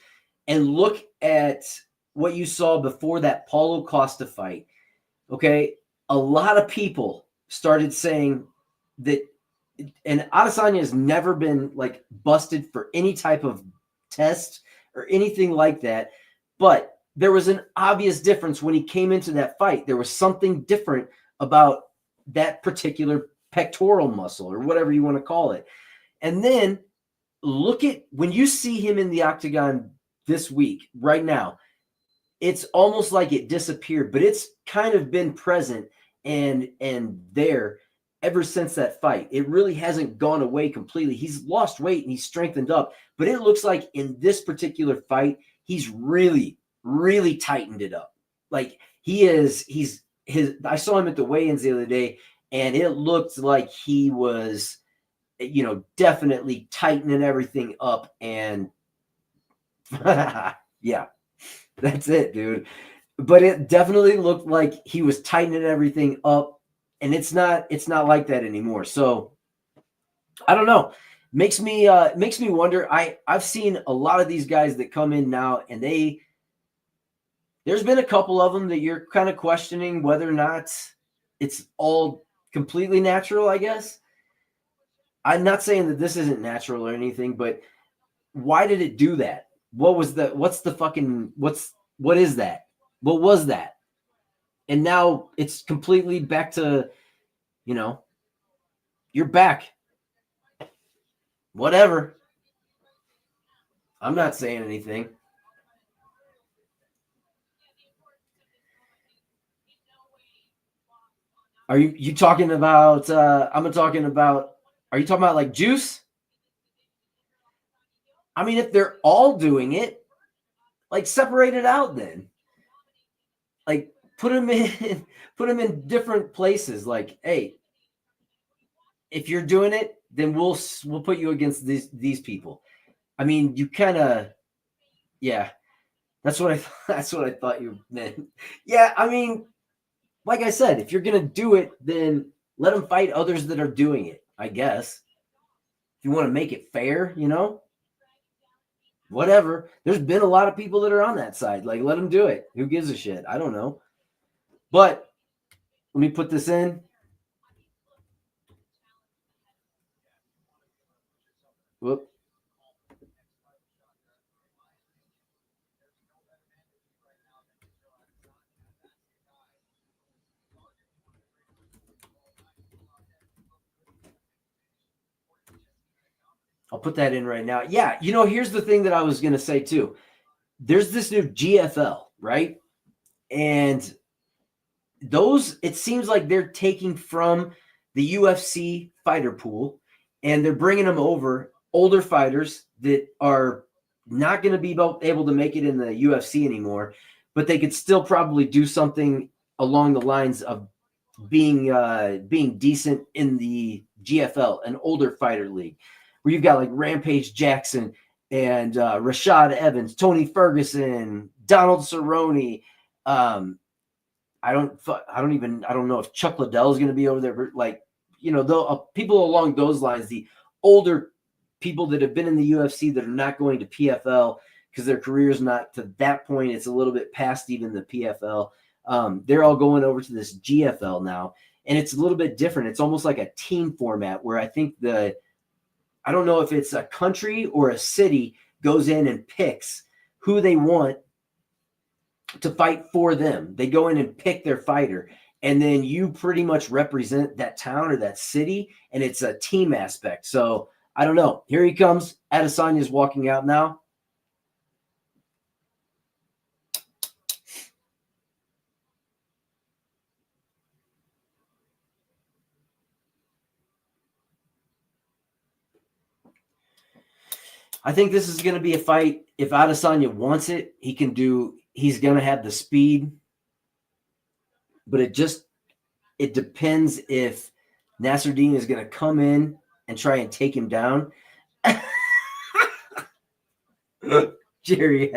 and look at what you saw before that Paulo Costa fight. Okay, a lot of people started saying that, and Adesanya has never been like busted for any type of test or anything like that. But there was an obvious difference when he came into that fight. There was something different about that particular pectoral muscle or whatever you want to call it. And then look at when you see him in the octagon this week, right now, it's almost like it disappeared, but it's kind of been present and there ever since that fight. It really hasn't gone away completely. He's lost weight and he's strengthened up, but it looks like in this particular fight, he's really, really tightened it up. Like I saw him at the weigh-ins the other day, and it looked like he was, definitely tightening everything up. And yeah, that's it, dude. But it definitely looked like he was tightening everything up, and it's not like that anymore. So I don't know. Makes me wonder. I've seen a lot of these guys that come in now, and there's been a couple of them that you're kind of questioning whether or not it's all completely natural, I guess. I'm not saying that this isn't natural or anything, but why did it do that? What is that? What was that? And now it's completely back to, you're back. Whatever. I'm not saying anything. Are you talking about, are you talking about like Juice? I mean, if they're all doing it, like separate it out then. Like put them in different places. Like, hey, if you're doing it, then we'll put you against these people. I mean, you kind of, yeah. That's what I thought you meant. Yeah, I mean, like I said, if you're gonna do it, then let them fight others that are doing it. I guess if you want to make it fair, whatever. There's been a lot of people that are on that side. Like, let them do it. Who gives a shit? I don't know. But let me put this in. Whoop. I'll put that in right now. Yeah, here's the thing that I was going to say too. There's this new GFL, right? And those, it seems like they're taking from the UFC fighter pool and they're bringing them over, older fighters that are not going to be able to make it in the UFC anymore, but they could still probably do something along the lines of being decent in the GFL, an older fighter league, where you've got like Rampage Jackson and Rashad Evans, Tony Ferguson, Donald Cerrone. I don't know if Chuck Liddell is going to be over there, but like, people along those lines, the older people that have been in the UFC that are not going to PFL because their career is not to that point. It's a little bit past even the PFL. They're all going over to this GFL now, and it's a little bit different. It's almost like a team format where I think I don't know if it's a country or a city goes in and picks who they want to fight for them. They go in and pick their fighter, and then you pretty much represent that town or that city, and it's a team aspect. So I don't know. Here he comes. Adesanya's walking out now. I think this is going to be a fight. If Adesanya wants it, he's going to have the speed, but it depends if Nasruddin is going to come in and try and take him down. Jerry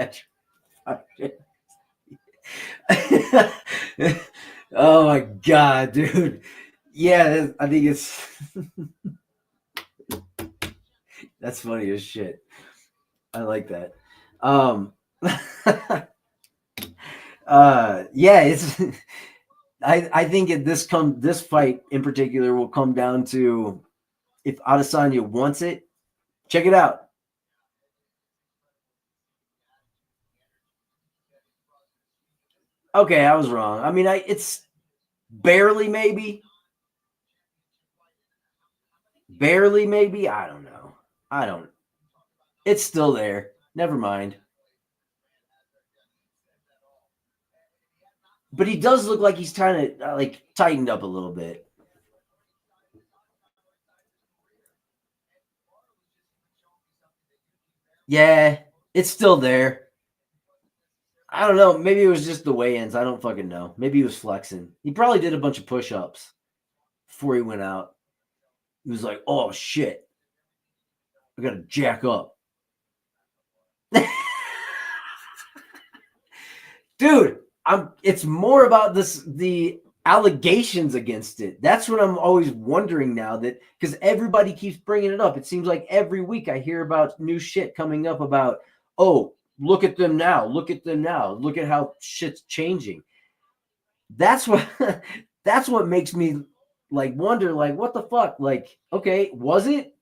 oh my God, dude. Yeah, I think it's that's funny as shit. I like that. Yeah, it's I think this fight in particular will come down to if Adesanya wants it. Check it out. Okay, I was wrong. I mean, it's barely maybe. Barely maybe. I don't know. It's still there. Never mind. But he does look like he's kind of like tightened up a little bit. Yeah, it's still there. I don't know. Maybe it was just the weigh-ins. I don't fucking know. Maybe he was flexing. He probably did a bunch of push-ups before he went out. He was like, "Oh shit, I gotta jack up." Dude, it's more about the allegations against it. That's what I'm always wondering now, that because everybody keeps bringing it up. It seems like every week I hear about new shit coming up about, oh, look at them now, look at them now, look at how shit's changing. That's what that's what makes me like wonder, like, what the fuck? Like, okay, was it?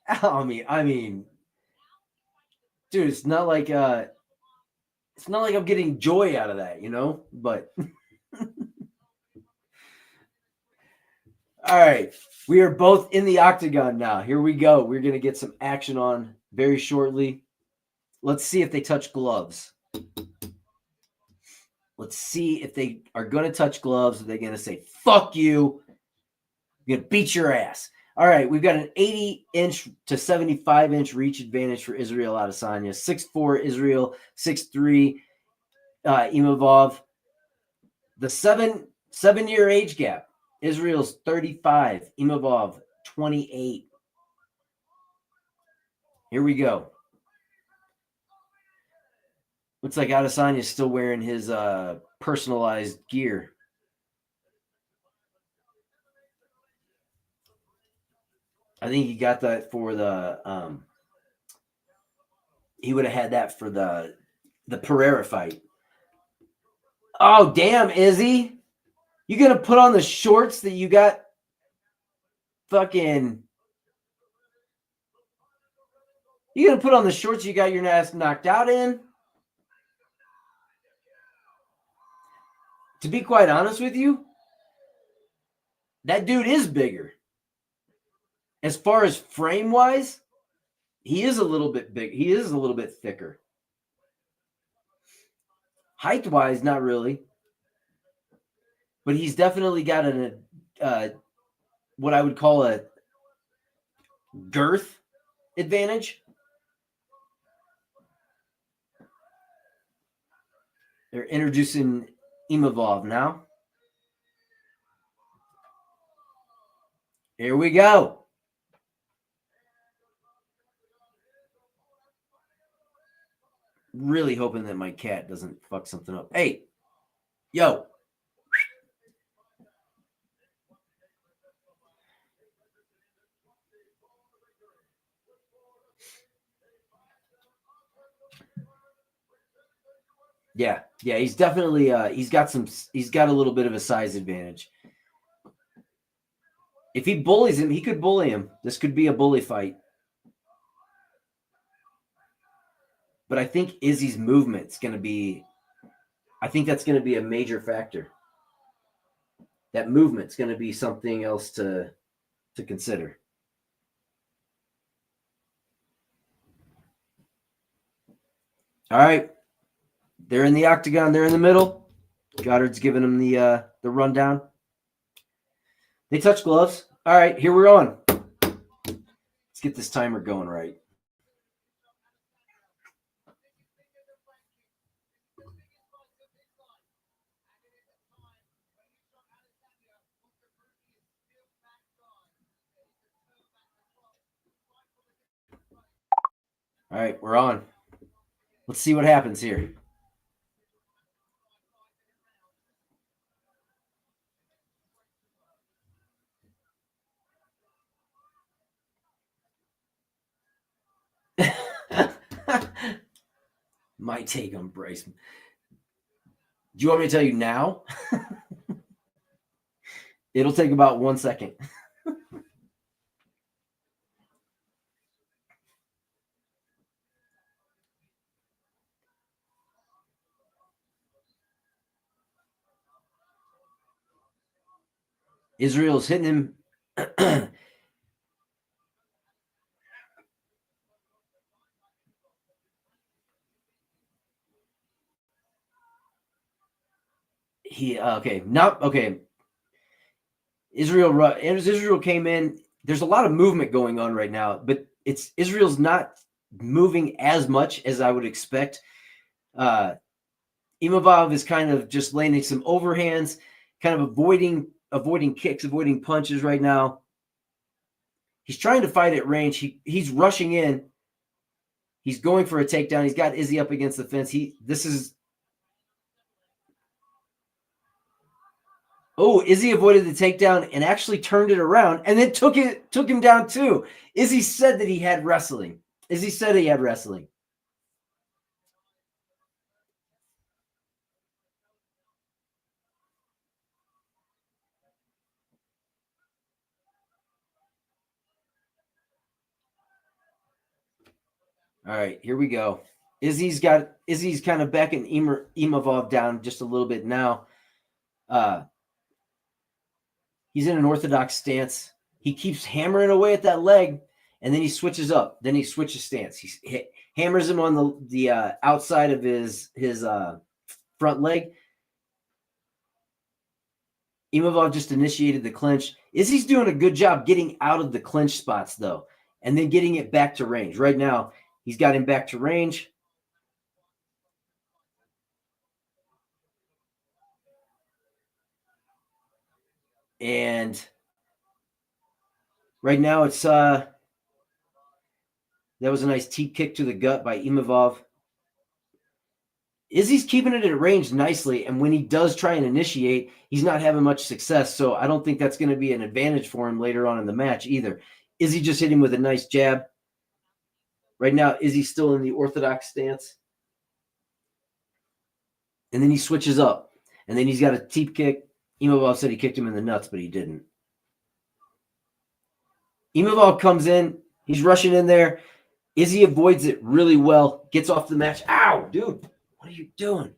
I mean, dude, it's not like I'm getting joy out of that, you know? But all right, we are both in the octagon now. Here we go. We're going to get some action on very shortly. Let's see if they touch gloves. Let's see if they are going to touch gloves. Are they going to say, fuck you? I'm going to beat your ass. All right, we've got an 80-inch to 75-inch reach advantage for Israel Adesanya. 6'4" Israel, 6'3" Imavov. The seven-year age gap. Israel's 35, Imavov 28. Here we go. Looks like Adesanya is still wearing his personalized gear. I think he got that for the he would have had that for the Pereira fight. Oh, damn, Izzy. You gonna put on the shorts that you got fucking... You gonna put on the shorts you got your ass knocked out in? To be quite honest with you, that dude is bigger. As far as frame-wise, he is a little bit big. He is a little bit thicker. Height-wise, not really. But he's definitely got what I would call a girth advantage. They're introducing Imavov now. Here we go. Really hoping that my cat doesn't fuck something up. Hey, yo. Yeah, he's definitely he's got a little bit of a size advantage. If he bullies him, he could bully him. This could be a bully fight. But I think Izzy's movement's going to be... I think that's going to be a major factor. That movement's going to be something else to consider. All right. They're in the octagon. They're in the middle. Goddard's giving him the rundown. They touch gloves. All right, here we're on. Let's get this timer going right. All right, we're on. Let's see what happens here. My take on Bryce. Do you want me to tell you now? It'll take about 1 second. Israel's hitting him. Israel came in. There's a lot of movement going on right now, but Israel's not moving as much as I would expect. Imavov is kind of just landing some overhands, kind of avoiding kicks, avoiding punches right now. He's trying to fight at range. He's rushing in. He's going for a takedown. He's got Izzy up against the fence. Izzy avoided the takedown and actually turned it around and then took him down too. Izzy said that he had wrestling. Izzy said he had wrestling. All right, here we go. Izzy's kind of backing Imavov down just a little bit now. He's in an orthodox stance. He keeps hammering away at that leg, and then he switches up. Then he switches stance. He hammers him on the outside of his front leg. Imavov just initiated the clinch. Izzy's doing a good job getting out of the clinch spots, though, and then getting it back to range. Right now, he's got him back to range. And right now it's that was a nice teep kick to the gut by Imavov. Izzy's keeping it at range nicely, and when he does try and initiate, he's not having much success, so I don't think that's going to be an advantage for him later on in the match either. Izzy just hit him with a nice jab. Right now, Izzy's still in the orthodox stance. And then he switches up, and then he's got a teep kick. Imavov said he kicked him in the nuts, but he didn't. Imavov comes in. He's rushing in there. Izzy avoids it really well. Gets off the match. Ow, dude. What are you doing?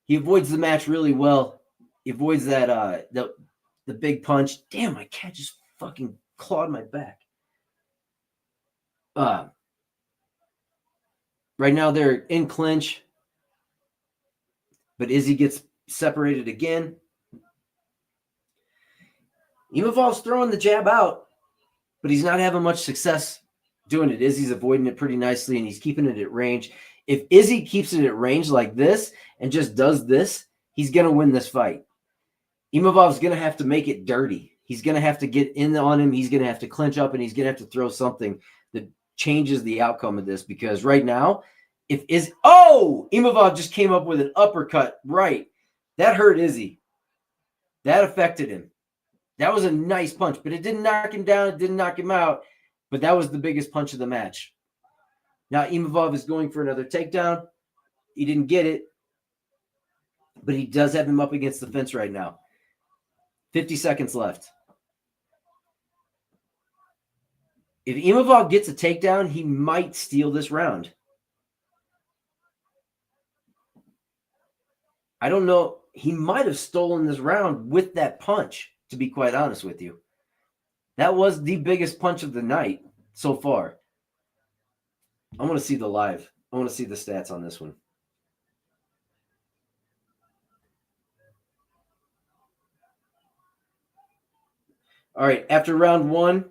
He avoids the match really well. He avoids that the big punch. Damn, my cat just fucking clawed my back. Right now they're in clinch. But Izzy gets separated again. Imavov's throwing the jab out, but he's not having much success doing it. Izzy's avoiding it pretty nicely, and he's keeping it at range. If Izzy keeps it at range like this and just does this, he's going to win this fight. Imavov's going to have to make it dirty. He's going to have to get in on him. He's going to have to clinch up, and he's going to have to throw something that changes the outcome of this, because right now, Imavov just came up with an uppercut right. That hurt Izzy. That affected him. That was a nice punch, but it didn't knock him down. It didn't knock him out, but that was the biggest punch of the match. Now Imavov is going for another takedown. He didn't get it, but he does have him up against the fence right now. 50 seconds left. If Imavov gets a takedown, he might steal this round. I don't know. He might have stolen this round with that punch, to be quite honest with you. That was the biggest punch of the night so far. I want to see the live. I want to see the stats on this one. All right, after round one,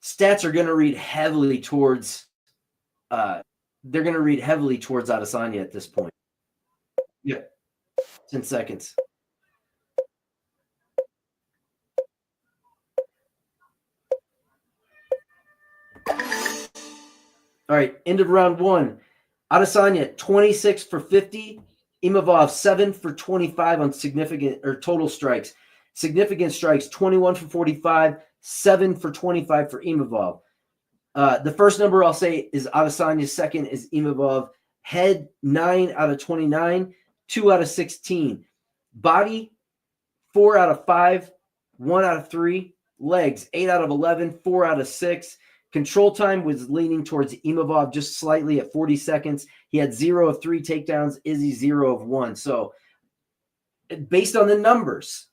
stats are going to read heavily towards Adesanya at this point. Yeah. 10 seconds. All right, end of round one. Adesanya 26 for 50. Imavov 7 for 25 on total strikes. Significant strikes 21 for 45, 7 for 25 for Imavov. The first number I'll say is Adesanya's, second is Imavov. Head 9 out of 29, 2 out of 16. Body 4 out of 5, 1 out of 3. Legs 8 out of 11, 4 out of 6. Control time was leaning towards Imavov just slightly at 40 seconds. He had 0 of 3 takedowns, Izzy 0 of 1. So based on the numbers,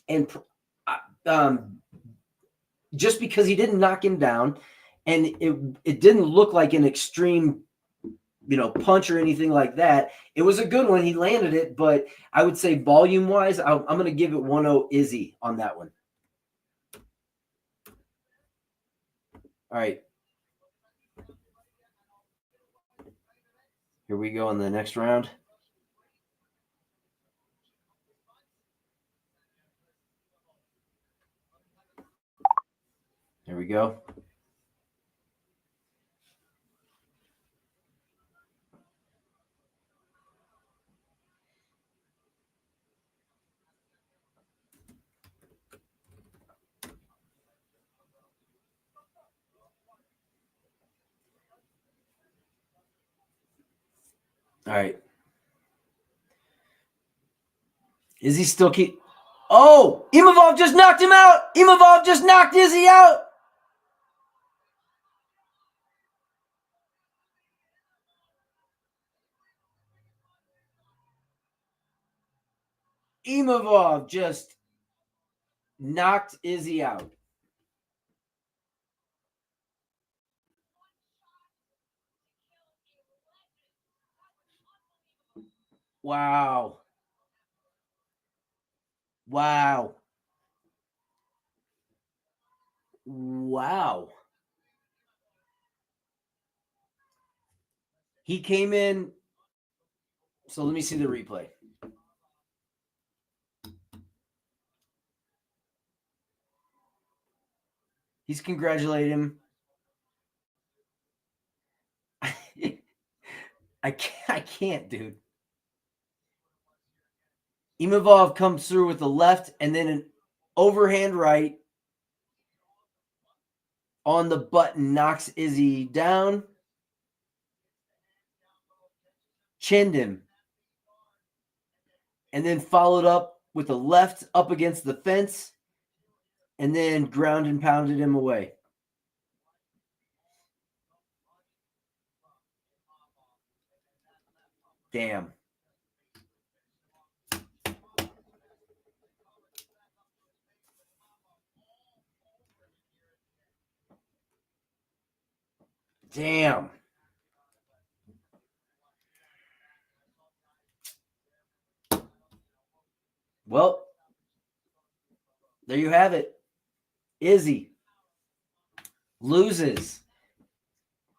And just because he didn't knock him down, and it didn't look like an extreme, punch or anything like that. It was a good one. He landed it, but I would say volume-wise, I'm going to give it 1-0 Izzy on that one. All right. Here we go in the next round. Here we go. All right. Is he still keep? Oh, Imavov just knocked him out. Imavov just knocked Izzy out. Imavov just knocked Izzy out. Wow. Wow. Wow. He came in. So let me see the replay. He's congratulating him. I can't, dude. Imavov comes through with the left and then an overhand right on the button, knocks Izzy down, chinned him, and then followed up with a left up against the fence, and then ground and pounded him away. Damn. Damn. Well, there you have it. Izzy loses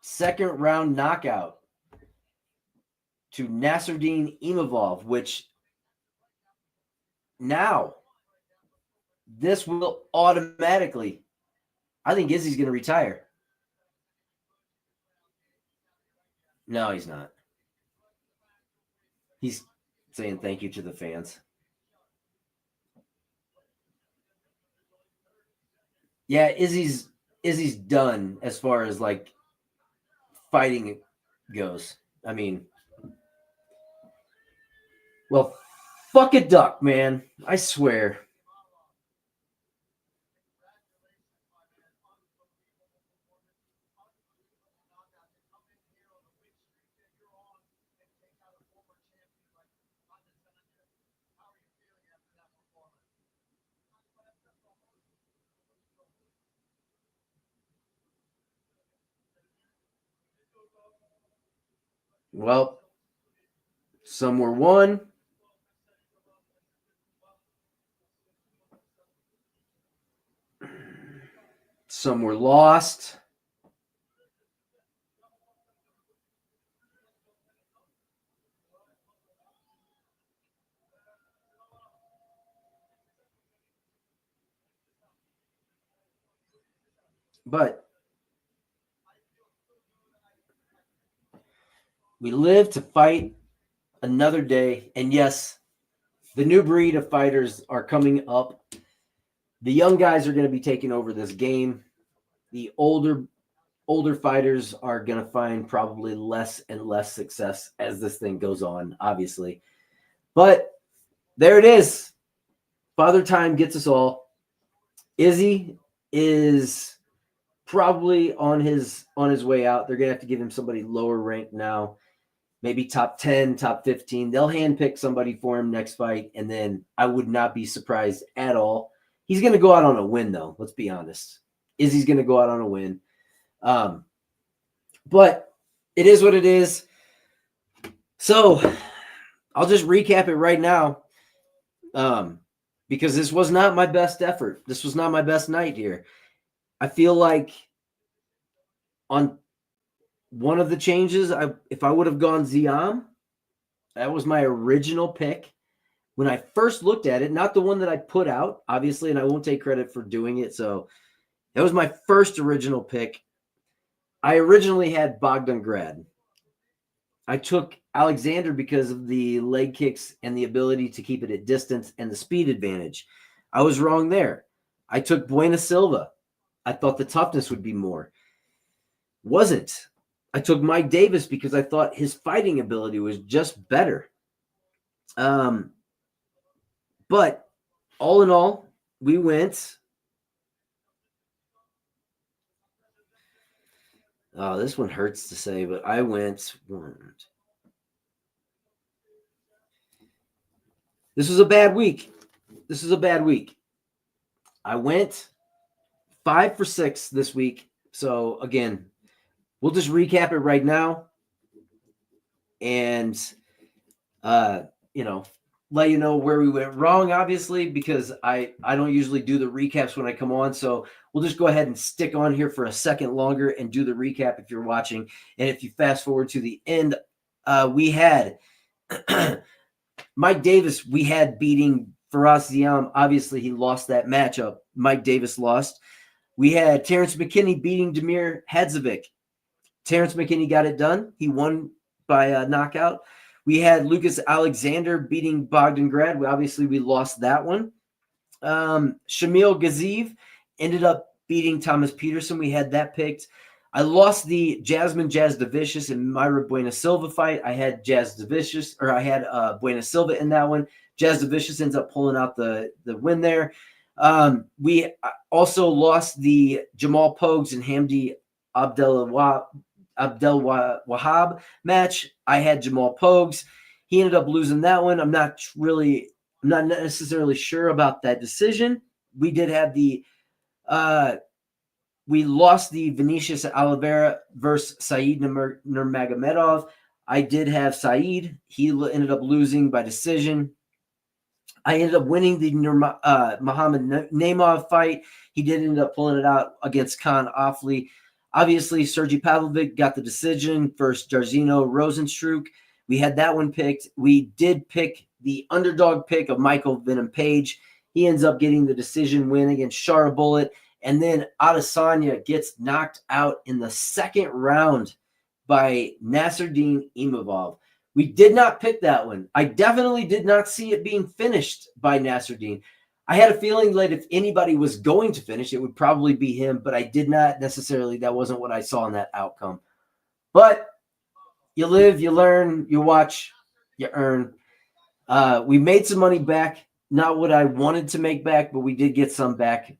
second round knockout to Nasruddin Imavov, which now this will automatically, I think Izzy's going to retire. No, he's not. He's saying thank you to the fans. Yeah, Izzy's done as far as like fighting goes. I mean, well, fuck a duck, man. I swear. Well, some were won. Some were lost. But we live to fight another day. And yes, the new breed of fighters are coming up. The young guys are going to be taking over this game. The older fighters are going to find probably less and less success as this thing goes on, obviously. But there it is. Father Time gets us all. Izzy is probably on his way out. They're going to have to give him somebody lower ranked now. maybe top 10, top 15. They'll handpick somebody for him next fight, and then I would not be surprised at all. He's going to go out on a win, though. Let's be honest. Izzy's going to go out on a win. But it is what it is. So I'll just recap it right now, because this was not my best effort. This was not my best night here. I feel like on one of the changes, if I would have gone Ziam, that was my original pick. When I first looked at it, not the one that I put out, obviously, and I won't take credit for doing it. So that was my first original pick. I originally had Bogdan Grad. I took Alexander because of the leg kicks and the ability to keep it at distance and the speed advantage. I was wrong there. I took Bueno Silva. I thought the toughness would be more. Wasn't. I took Mike Davis because I thought his fighting ability was just better. But all in all, we went. Oh, this one hurts to say, but I went. This was a bad week. I went 5 for 6 this week. So again, we'll just recap it right now, and let you know where we went wrong, obviously, because I don't usually do the recaps when I come on. So we'll just go ahead and stick on here for a second longer and do the recap if you're watching. And if you fast forward to the end, we had Mike Davis, we had beating Faraz Ziam. Obviously, he lost that matchup. Mike Davis lost. We had Terrence McKinney beating Damir Hadzovic. Terrence McKinney got it done. He won by knockout. We had Lucas Alexander beating Bogdan Grad. We lost that one. Shamil Ghaziev ended up beating Thomas Peterson. We had that picked. I lost the Jasudavicius and Myra Bueno Silva fight. I had Bueno Silva in that one. Jasudavicius ends up pulling out the win there. We also lost the Jamal Pogues and Hamdi Abdel Wahab match. I had Jamal Pogues. He ended up losing that one. I'm not necessarily sure about that decision. We did have we lost the Vinicius Oliveira versus Saeed Nurmagomedov. I did have Saeed. He ended up losing by decision. I ended up winning the Muhammad Naimov fight. He did end up pulling it out against Khan Offley. Obviously, Sergey Pavlovich got the decision versus Jarzino Rozenstruik. We had that one picked. We did pick the underdog pick of Michael Venom Page. He ends up getting the decision win against Shara Bullet. And then Adesanya gets knocked out in the second round by Nasruddin Imavov. We did not pick that one. I definitely did not see it being finished by Nasruddin. I had a feeling that if anybody was going to finish, it would probably be him, but I did not necessarily. That wasn't what I saw in that outcome. But you live, you learn, you watch, you earn. We made some money back. Not what I wanted to make back, but we did get some back.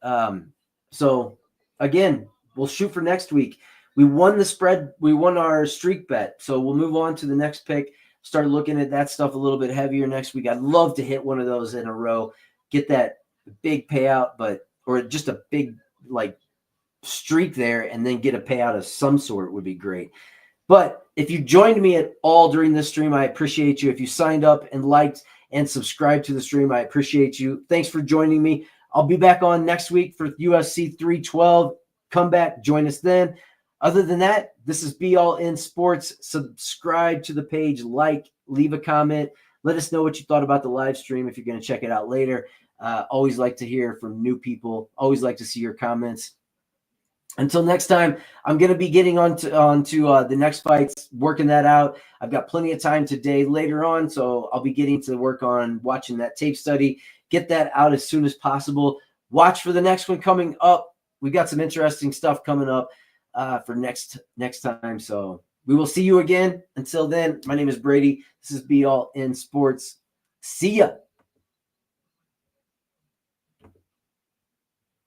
So, again, we'll shoot for next week. We won the spread. We won our streak bet. So we'll move on to the next pick. Start looking at that stuff a little bit heavier next week. I'd love to hit one of those in a row. Get that big payout, or just a big streak there, and then get a payout of some sort would be great. But if you joined me at all during this stream, I appreciate you. If you signed up and liked and subscribed to the stream, I appreciate you. Thanks for joining me. I'll be back on next week for UFC 312. Come back, join us then. Other than that, this is Be All In Sports. Subscribe to the page, leave a comment. Let us know what you thought about the live stream if you're going to check it out later. Always like to hear from new people. Always like to see your comments. Until next time, I'm going to be getting onto the next fights, working that out. I've got plenty of time today later on, so I'll be getting to work on watching that tape study, get that out as soon as possible. Watch for the next one coming up. We've got some interesting stuff coming up for next time. So we will see you again. Until then, my name is Brady. This is Be All In Sports. See ya.